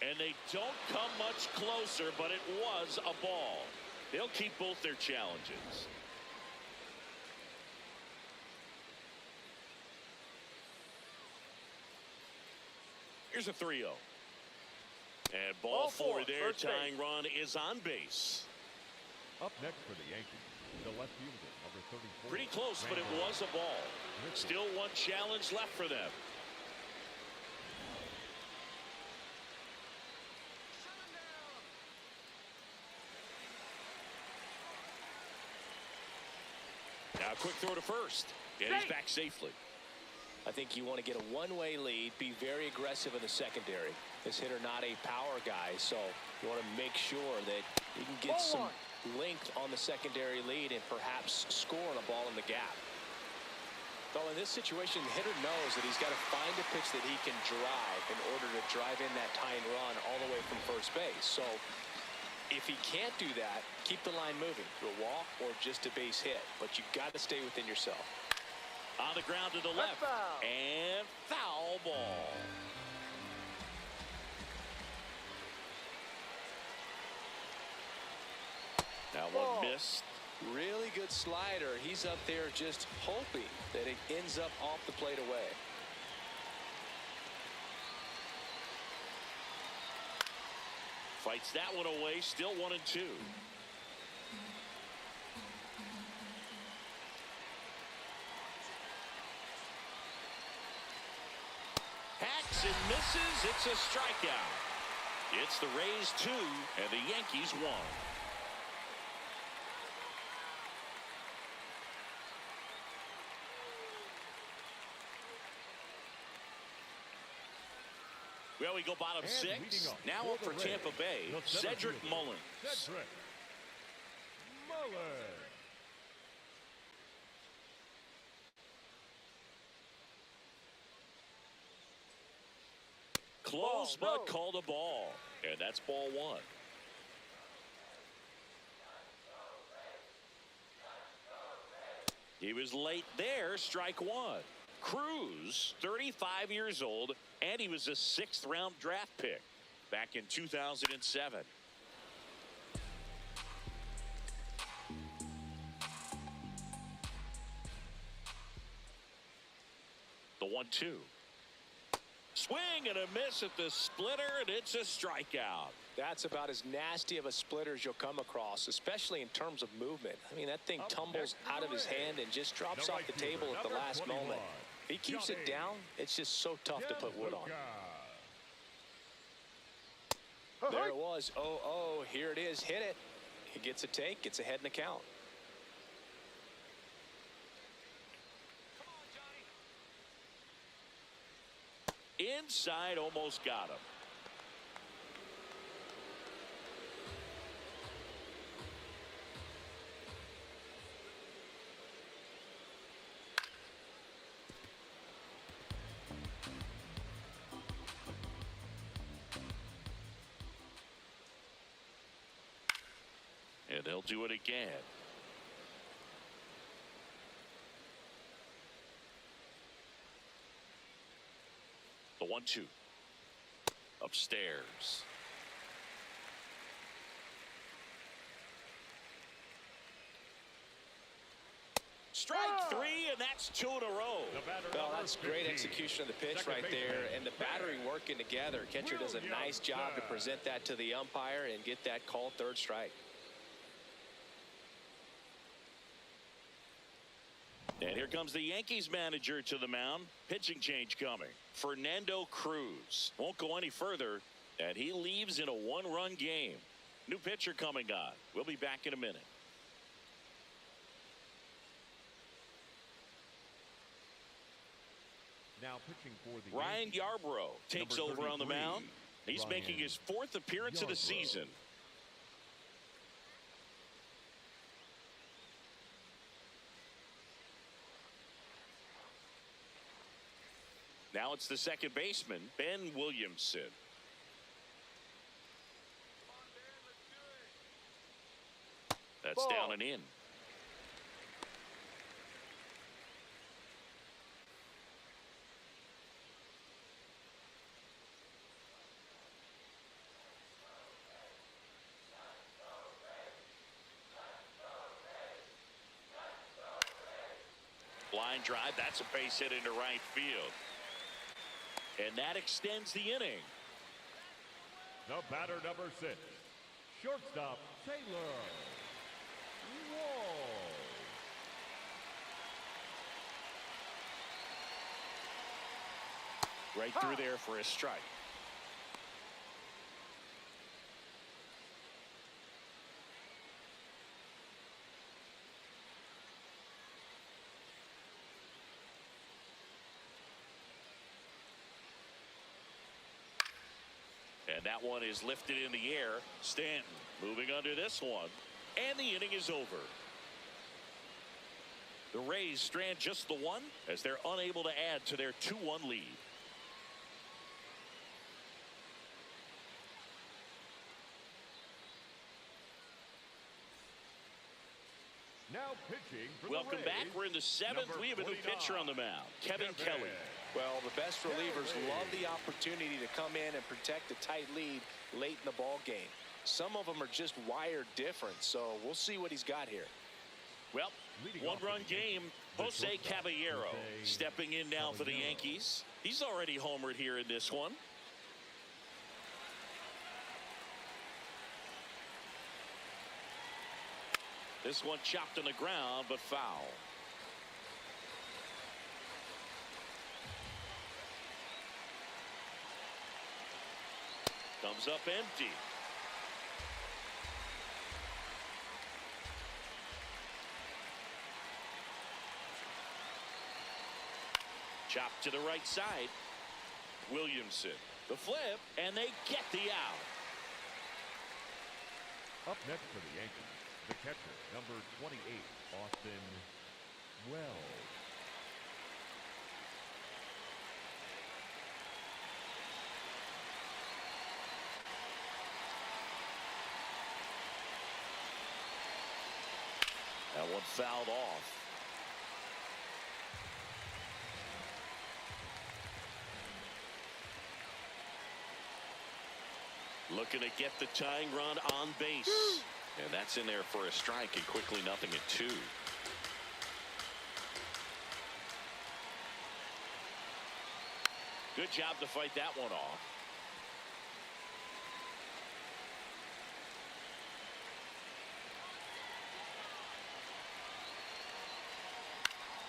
And they don't come much closer, but it was a ball. They'll keep both their challenges. Here's a 3-0. And ball Ball four four, there. first base. Tying run is on base. Up next for the Yankees, the left fielder, number 34. Pretty close, but it was a ball. Still one challenge left for them. Now a quick throw to first. And he's back safely. I think you want to get a one-way lead, be very aggressive in the secondary. This hitter not a power guy, so you want to make sure that you can get some length on the secondary lead and perhaps score on a ball in the gap. Though in this situation, the hitter knows that he's got to find a pitch that he can drive in order to drive in that tying run all the way from first base. So if he can't do that, keep the line moving to a walk or just a base hit. But you've got to stay within yourself. On the ground to the left. Foul. And foul ball. That Ball. one missed. Really good slider. He's up there just hoping that it ends up off the plate away. Fights that one away. Still 1-2. Hacks and misses. It's a strikeout. It's the Rays 2 and the Yankees 1. Well, we go bottom And 6. leading up Now for up for the Tampa Rays, Bay, the center Cedric fielder, Mullins. Cedric Mullins. Close, Ball, but no. called a ball. And that's ball 1. He was late there. Strike 1. Cruz, 35 years old, and he was a 6th round draft pick back in 2007. The 1-2. Swing and a miss at the splitter, and it's a strikeout. That's about as nasty of a splitter as you'll come across, especially in terms of movement. I mean, that thing Up tumbles next, out of his Rays. hand and just drops The off right the fielder, table at the number last 21, moment. If he keeps it Johnny down, it's just so tough to put wood on. There it was. Oh, here it is. Hit it. He gets a take, gets ahead in the count. Inside, almost got him. And they'll do it again. The 1-2. Upstairs. Strike 3, and that's 2 in a row. Well, that's great execution of the pitch Second right there, baseman, and the battery working together. Catcher does a nice job to present that to the umpire and get that called third strike. And here comes the Yankees manager to the mound. Pitching change coming. Fernando Cruz won't go any further, and he leaves in a 1-run game. New pitcher coming on. We'll be back in a minute. Now pitching for the Ryan Yankees, Yarbrough takes number over on the 33, mound. He's Ryan making his 4th appearance of the Yarbrough. season. Now it's the second baseman, Ben Williamson. That's Ball. down and in. Line drive. That's a base hit into right field. And that extends the inning. The batter, number 6, shortstop Taylor Wall. Right through there for a strike. And that one is lifted in the air. Stanton moving under this one. And the inning is over. The Rays strand just the one as they're unable to add to their 2-1 lead. Now pitching for Welcome the Rays, back. We're in the 7th. number We have a new 49, pitcher on the mound, Kevin Kelly. Well, the best relievers love the opportunity to come in and protect a tight lead late in the ball game. Some of them are just wired different, so we'll see what he's got here. Well, one-run game. Jose Caballero stepping in now for the Yankees. He's already homered here in this one. This one chopped on the ground, but foul. Comes up empty. Chopped to the right side. Williamson. The flip, and they get the out. Up next for the Yankees, the catcher, number 28, Austin Wells. That one fouled off. Looking to get the tying run on base. And that's in there for a strike, and quickly 0-2. Good job to fight that one off.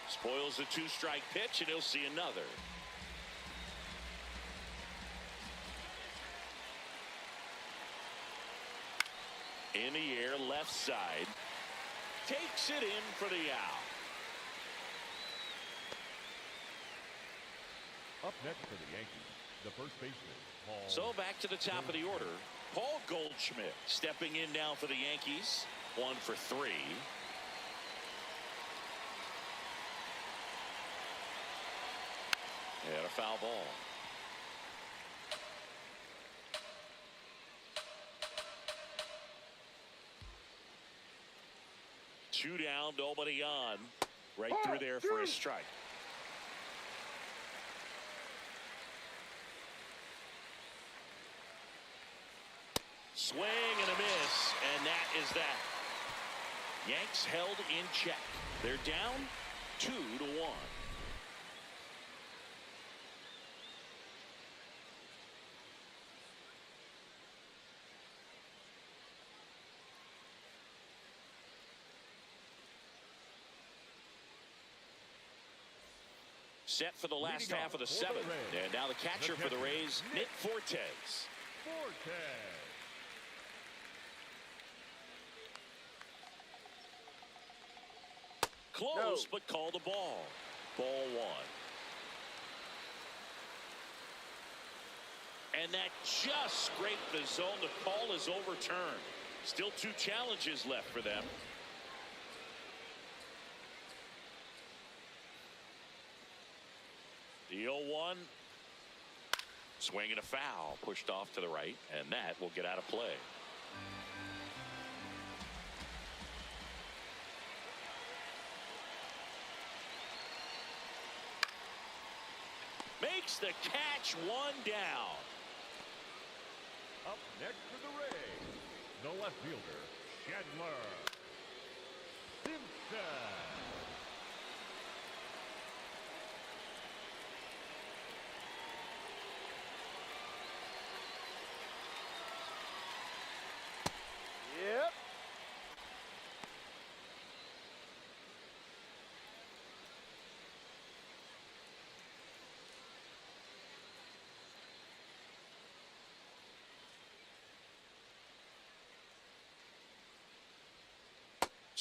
Spoils the 2-strike pitch, and he'll see another. In the air, left side. Takes it in for the out. Up next for the Yankees, the first baseman, Paul. So back to the top of the order. Paul Goldschmidt stepping in now for the Yankees. 1 for 3. And a foul ball. Two down, nobody on. Right through there for a strike. Swing and a miss, and that is that. Yanks held in check. They're down 2-1. Set for the last half of the 7th. And now the catcher for the Rays, Nick Fortes. Close, but called a ball. Ball 1. And that just scraped the zone. The call is overturned. Still 2 challenges left for them. The 0-1. Swing and a foul. Pushed off to the right, and that will get out of play. Makes the catch, 1 down. Up next for the Rays, the left fielder, Chandler Simpson.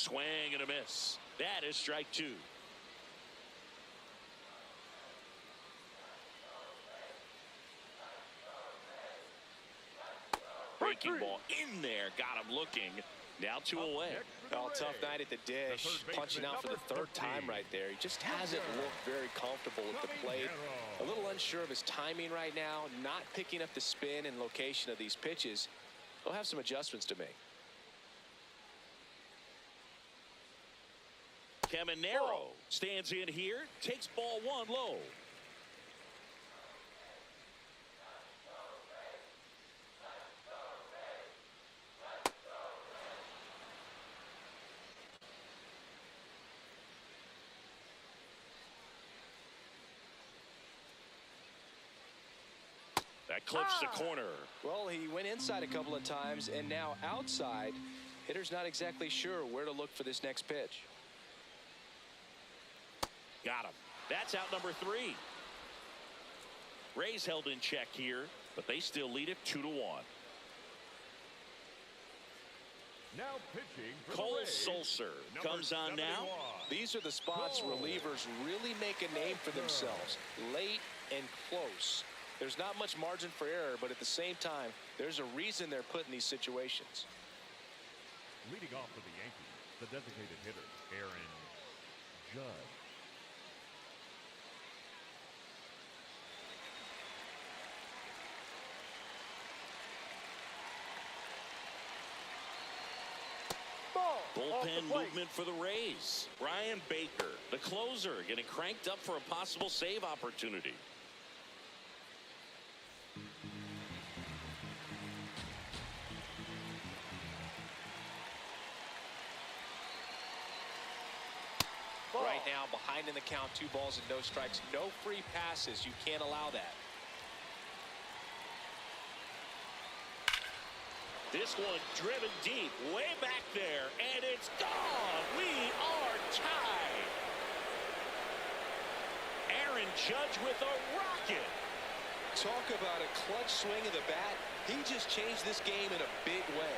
Swing and a miss. That is strike two. Breaking ball in there. Got him looking. Now 2 away. Oh, tough night at the dish. Punching out for the third time right there. He just hasn't looked very comfortable at the plate. A little unsure of his timing right now. Not picking up the spin and location of these pitches. He'll have some adjustments to make. Caminero stands in here. Takes ball 1 low. That clips the corner. Well, he went inside a couple of times, and now outside. Hitter's not exactly sure where to look for this next pitch. Got him. That's out number 3. Rays held in check here, but they still lead it 2-1. Now pitching for Cole the Rays, Sulser number comes on 71. now. These are the spots relievers really make a name for themselves. Late and close. There's not much margin for error, but at the same time, there's a reason they're put in these situations. Leading off for the Yankees, the designated hitter, Aaron Judge. Bullpen movement for the Rays. Ryan Baker, the closer, getting cranked up for a possible save opportunity. Right now, behind in the count, 2 balls and no strikes. No free passes. You can't allow that. This one driven deep, way back there, and it's gone. We are tied. Aaron Judge with a rocket. Talk about a clutch swing of the bat. He just changed this game in a big way.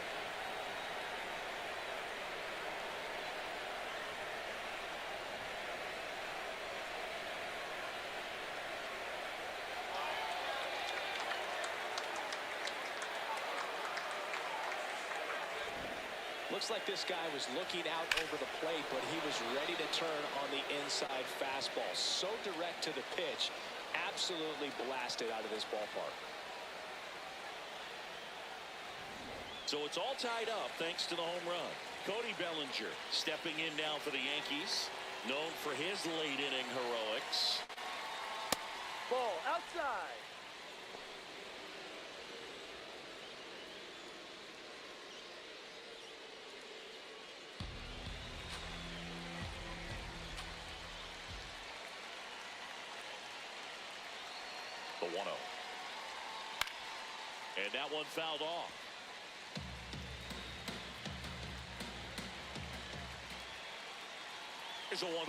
Looks like this guy was looking out over the plate, but he was ready to turn on the inside fastball. So direct to the pitch. Absolutely blasted out of this ballpark. So it's all tied up thanks to the home run. Cody Bellinger stepping in now for the Yankees. Known for his late inning heroics. Ball outside. The 1-0. And that one fouled off. Here's a 1-1.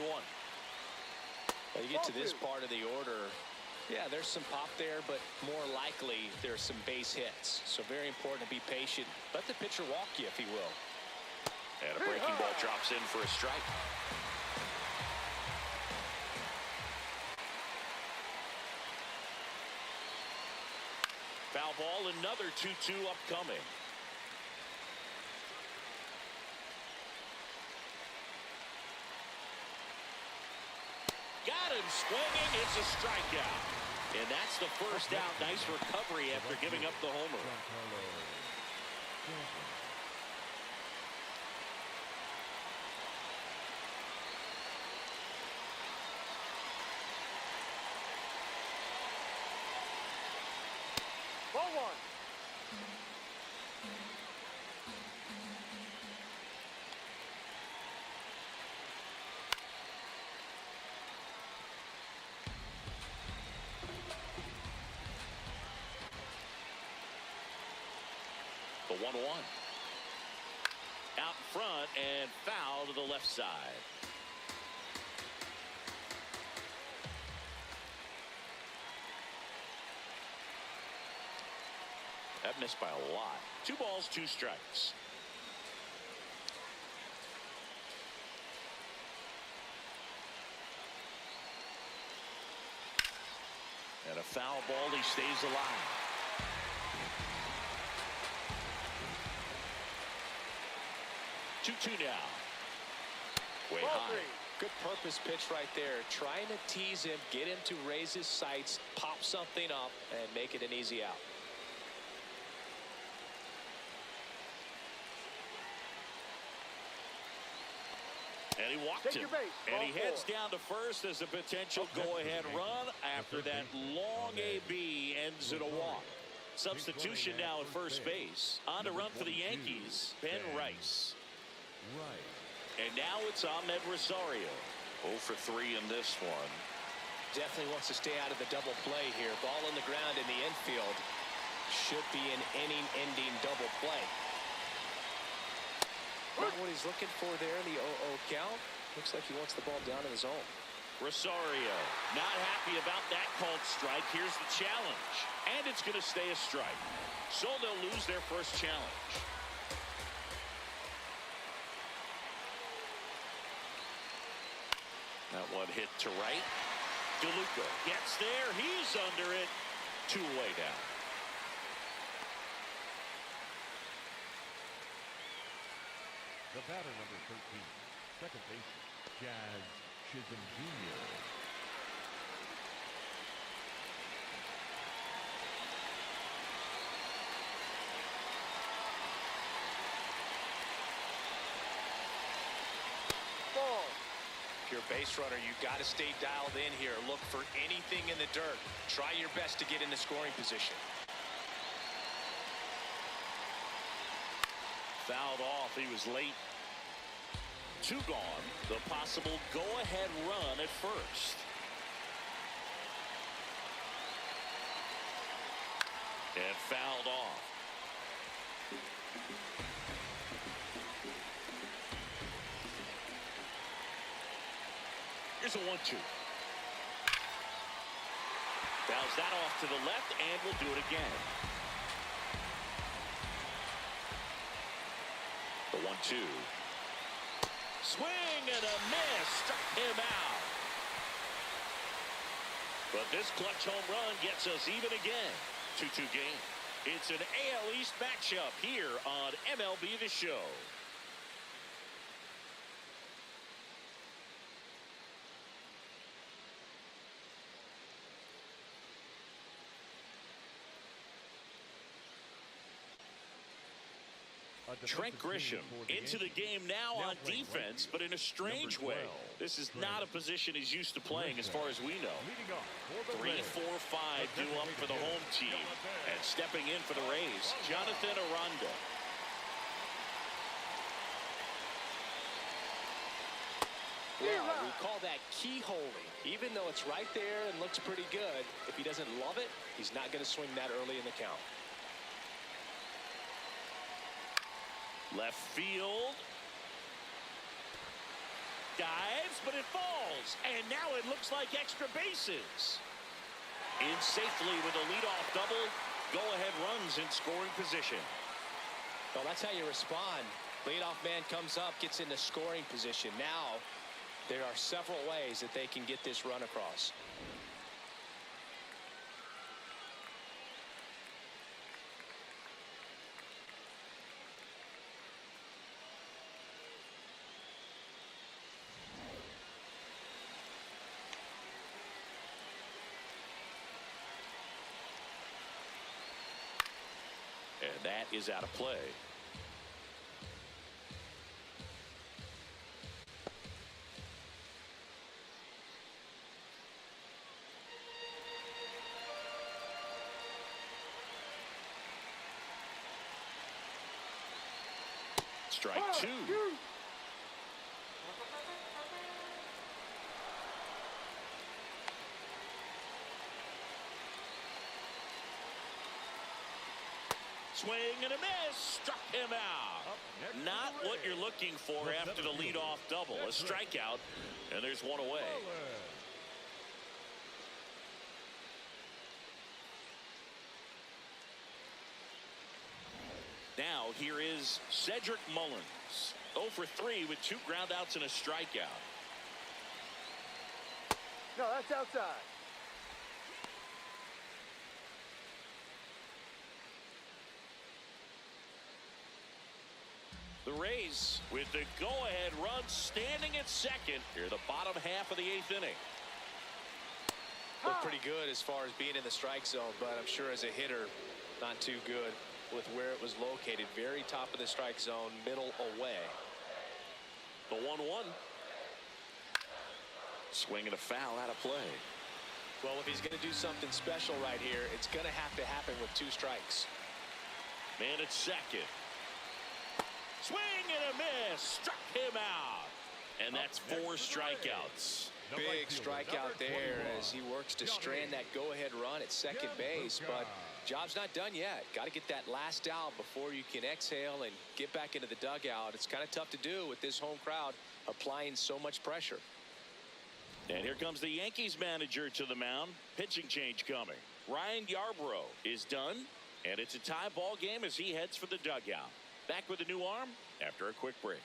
Well, you get to this part of the order. Yeah, there's some pop there, but more likely there's some base hits. So very important to be patient. Let the pitcher walk you, if he will. And a breaking ball drops in for a strike. Foul ball, another 2-2 upcoming. Got him swinging. It's a strikeout. And that's the first out. Nice recovery after giving up the homer. Ball 1. The 1-1. Out in front and foul to the left side. That missed by a lot. 2 balls, 2 strikes. And a foul ball, he stays alive. Two now. Way Ball high. 3. Good purpose pitch right there. Trying to tease him, get him to raise his sights, pop something up, and make it an easy out. And he walked Take him. your base. And Ball he heads 4. down to first as a potential go-ahead run after that long AB ends in a walk. Substitution now at first base. On to run for the Yankees, Ben Rice. And now it's Ahmed Rosario. 0 for 3 in this one. Definitely wants to stay out of the double play here. Ball on the ground in the infield. Should be an inning-ending double play. Not what he's looking for there in the 0-0 count. Looks like he wants the ball down in the zone. Rosario not happy about that called strike. Here's the challenge. And it's going to stay a strike. So they'll lose their first challenge. That one hit to right. DeLuca gets there. He's under it. 2 away down. The batter, number 13, second baseman, Jazz Chisholm Jr. Ball. If you're a base runner, you've got to stay dialed in here. Look for anything in the dirt. Try your best to get in the scoring position. Fouled off. He was late. 2 gone. The possible go-ahead run at first. And fouled off. Here's a 1-2. Fouls that off to the left, and we'll do it again. The 1-2. Swing and a miss. Struck him out. But this clutch home run gets us even again. 2-2 game. It's an AL East matchup here on MLB The Show. Trent Grisham into the game now on defense, but in a strange way. This is not a position he's used to playing as far as we know. 3, 4, 5 due up for the home team. And stepping in for the Rays, Jonathan Aranda. Well, we call that keyholing. Even though it's right there and looks pretty good, if he doesn't love it, he's not going to swing that early in the count. Left field. Dives, but it falls. And now it looks like extra bases. In safely with a leadoff double. Go-ahead runs in scoring position. Well, that's how you respond. Leadoff man comes up, gets into scoring position. Now, there are several ways that they can get this run across. And that is out of play. Strike 2. Swing and a miss. Struck him out. Not what you're looking for after the leadoff double. A strikeout, and there's one away. Now here is Cedric Mullins. 0 for 3 with 2 groundouts and a strikeout. No, that's outside. The Rays with the go-ahead run standing at second here the bottom half of the 8th inning. Looked pretty good as far as being in the strike zone, but I'm sure as a hitter, not too good with where it was located. Very top of the strike zone, middle away. The 1-1. Swing and a foul out of play. Well, if he's going to do something special right here, it's going to happen with 2 strikes. Man at second. Swing and a miss. Struck him out. And that's 4 strikeouts. Big strikeout there as he works to strand that go-ahead run at second base, but job's not done yet. Got to get that last out before you can exhale and get back into the dugout. It's kind of tough to do with this home crowd applying so much pressure. And here comes the Yankees manager to the mound. Pitching change coming. Ryan Yarbrough is done, and it's a tie ball game as he heads for the dugout. Back with a new arm after a quick break.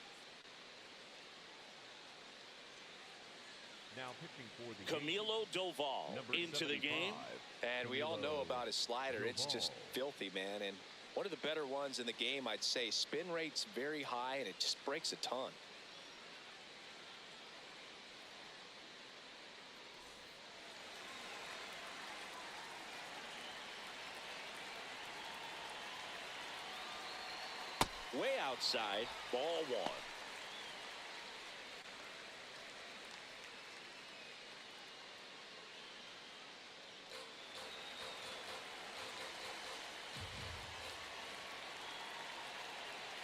Now pitching for the Camilo Doval into the game. And we all know about his slider. It's just filthy, man. And one of the better ones in the game, I'd say. Spin rate's very high, and it just breaks a ton. Way outside, ball 1.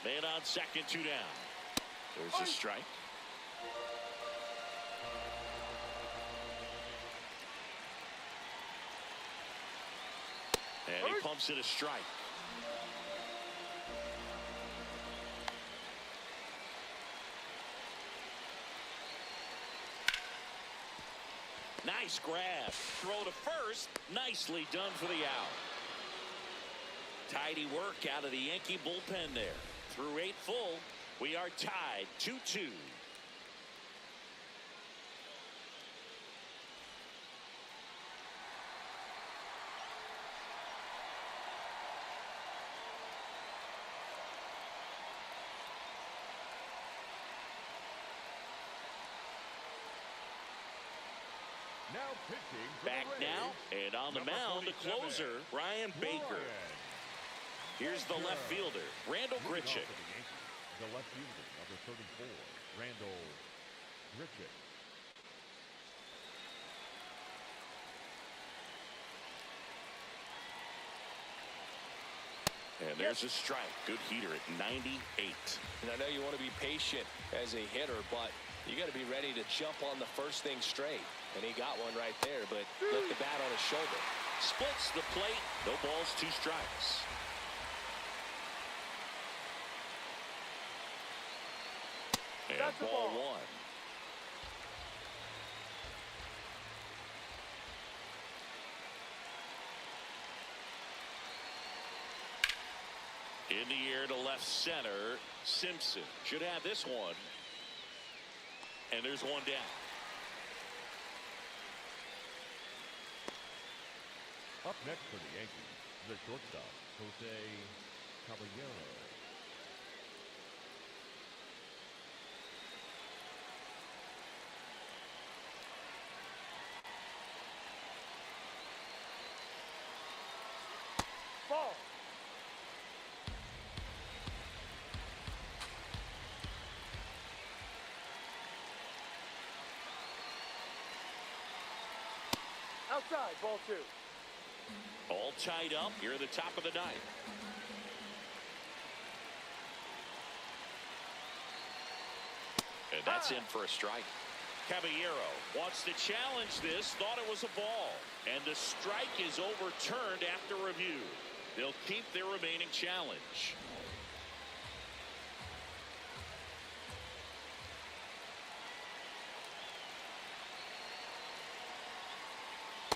Man on second, 2 down. There's a strike. And he pumps it a strike. Nice grab. Throw to first. Nicely done for the out. Tidy work out of the Yankee bullpen there. Through 8 full, we are tied 2-2. Now pitching for Back the Rays, now, and on the number mound, the 47, closer, Brian Baker. Here's the left fielder, Randall Moving on Grichuk. for the Yankees, the left fielder, number 34, Randall Grichuk. And there's a strike. Good heater at 98. And I know you want to be patient as a hitter, but you got to be ready to jump on the first thing straight. And he got one right there, but left the bat on his shoulder. Splits the plate. No balls, 2 strikes. And That's a ball ball. 1. In the air to left center. Simpson should have this one. And there's 1 down. Up next for the Yankees, the shortstop, Jose Caballero. Ball. Outside, ball 2. All tied up here at the top of the 9th. And that's in for a strike. Caballero wants to challenge this, thought it was a ball. And the strike is overturned after review. They'll keep their remaining challenge.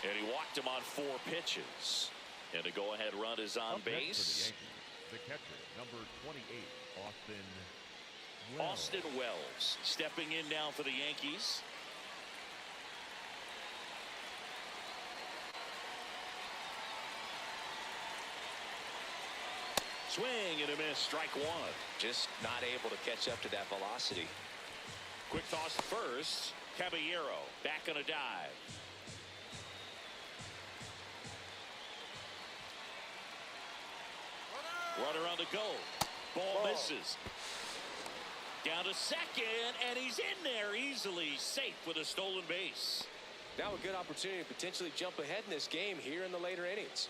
And he walked him on 4 pitches. And the go-ahead run is on Up next base. for the Yankees, the catcher, number 28, Austin Wells. Austin Wells stepping in now for the Yankees. Swing and a miss. Strike one. Just not able to catch up to that velocity. Quick toss first. Caballero back on a dive. Runner on the go. Ball misses. Down to second, and he's in there easily, safe with a stolen base. Now a good opportunity to potentially jump ahead in this game here in the later innings.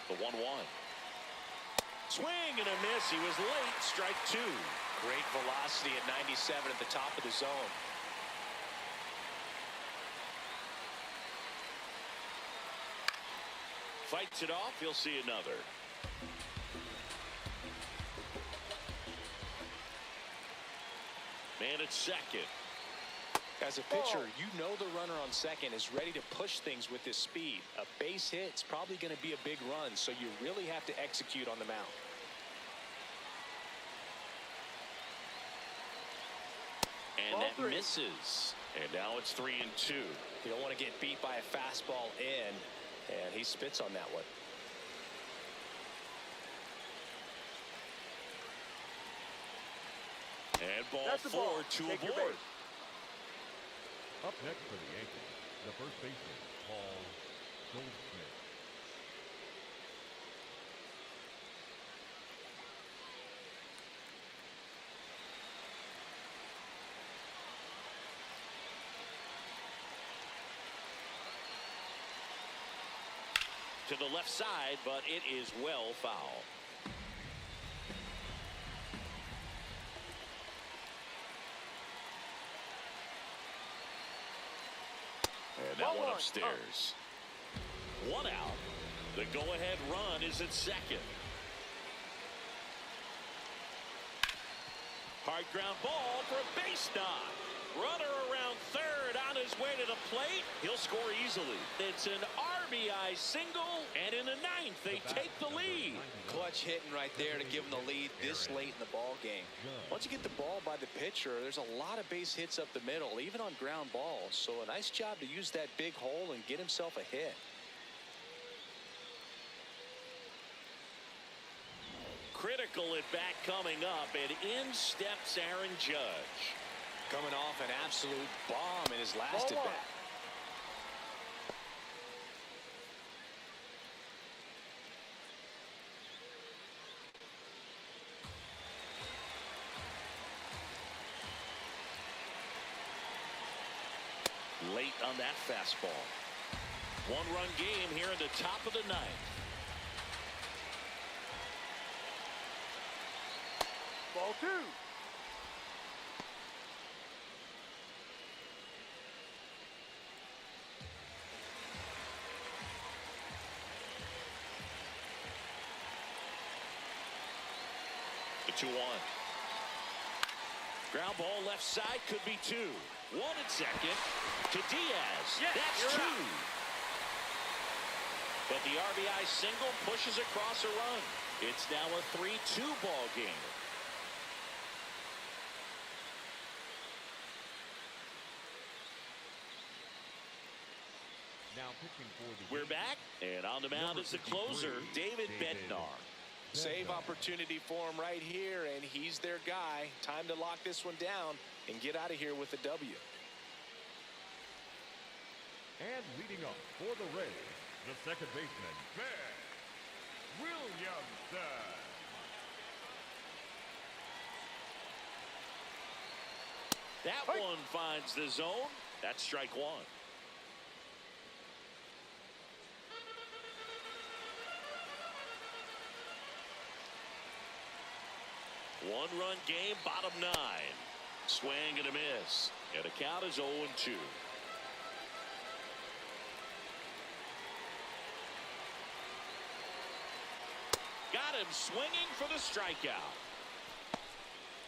The 1-1. Swing and a miss. He was late. Strike two. Great velocity at 97 at the top of the zone. Fights it off. He'll see another. Man at second. As a pitcher, you know the runner on second is ready to push things with his speed. A base hit is probably going to be a big run, so you really have to execute on the mound. And that misses. And now it's 3-2. You don't want to get beat by a fastball in, and he spits on that one. And ball four to a board. Up next for the Yankees, the first baseman, Paul Goldschmidt. To the left side, but it is well foul. And that one upstairs. One out. The go-ahead run is at second. Hard ground ball for a base knock. Runner around third on his way to the plate. He'll score easily. It's an RBI single, and in the ninth, they take the lead. Clutch hitting right there to give them the lead this late in the ball game. Once you get the ball by the pitcher, there's a lot of base hits up the middle, even on ground balls. So a nice job to use that big hole and get himself a hit. Critical at bat coming up, and in steps Aaron Judge. Coming off an absolute bomb in his last at bat. Late on that fastball. One-run game here in the top of the ninth. Ball two. The 2-1. Ground ball left side, could be two. One at second to Diaz. That's two. But the RBI single pushes across a run. It's now a 3-2 ball game. Now pitching for the We're back, and on the mound is the closer, David Bednar. Save opportunity for him right here, and he's their guy. Time to lock this one down and get out of here with a W. And leading up for the Rays, the second baseman, Ben Williamson. That one finds the zone. That's strike one. One-run game, bottom nine. Swing and a miss. And the count is 0-2. Got him swinging for the strikeout.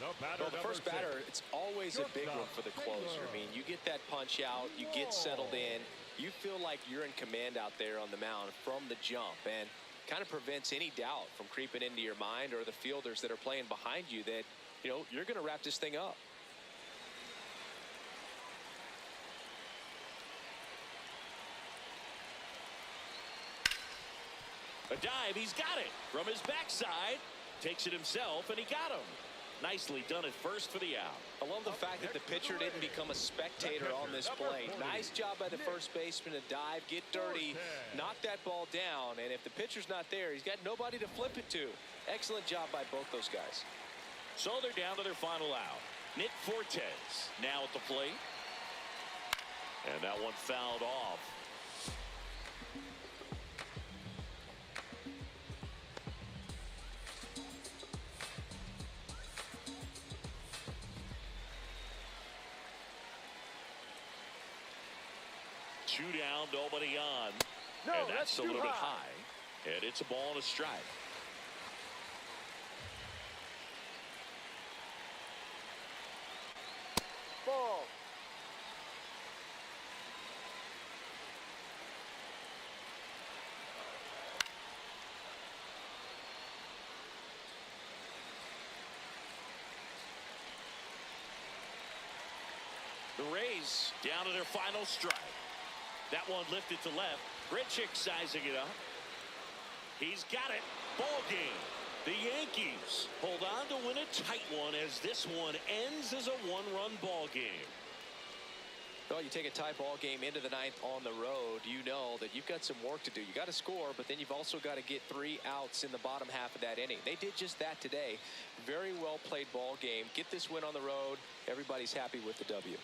Well, the first batter, it's always a big one for the closer. I mean, you get that punch out, you get settled in, you feel like you're in command out there on the mound from the jump. And kind of prevents any doubt from creeping into your mind or the fielders that are playing behind you that, you know, you're going to wrap this thing up. A dive, he's got it from his backside, takes it himself, and he got him. Nicely done at first for the out. I love the fact that the pitcher didn't become a spectator on this play. Nice job by the first baseman to dive, get dirty, knock that ball down, and if the pitcher's not there, he's got nobody to flip it to. Excellent job by both those guys. So they're down to their final out. Nick Fortes now at the plate. And that one fouled off. Two down, nobody on. No, and that's a too little bit high. high. And it's a ball and a strike. Ball. The Rays down to their final strike. That one lifted to left. Grichuk sizing it up. He's got it. Ball game. The Yankees hold on to win a tight one as this one ends as a one-run ball game. Well, you take a tie ball game into the ninth on the road, you know that you've got some work to do. You got to score, but then you've also got to get 3 outs in the bottom half of that inning. They did just that today. Very well played ball game. Get this win on the road. Everybody's happy with the W.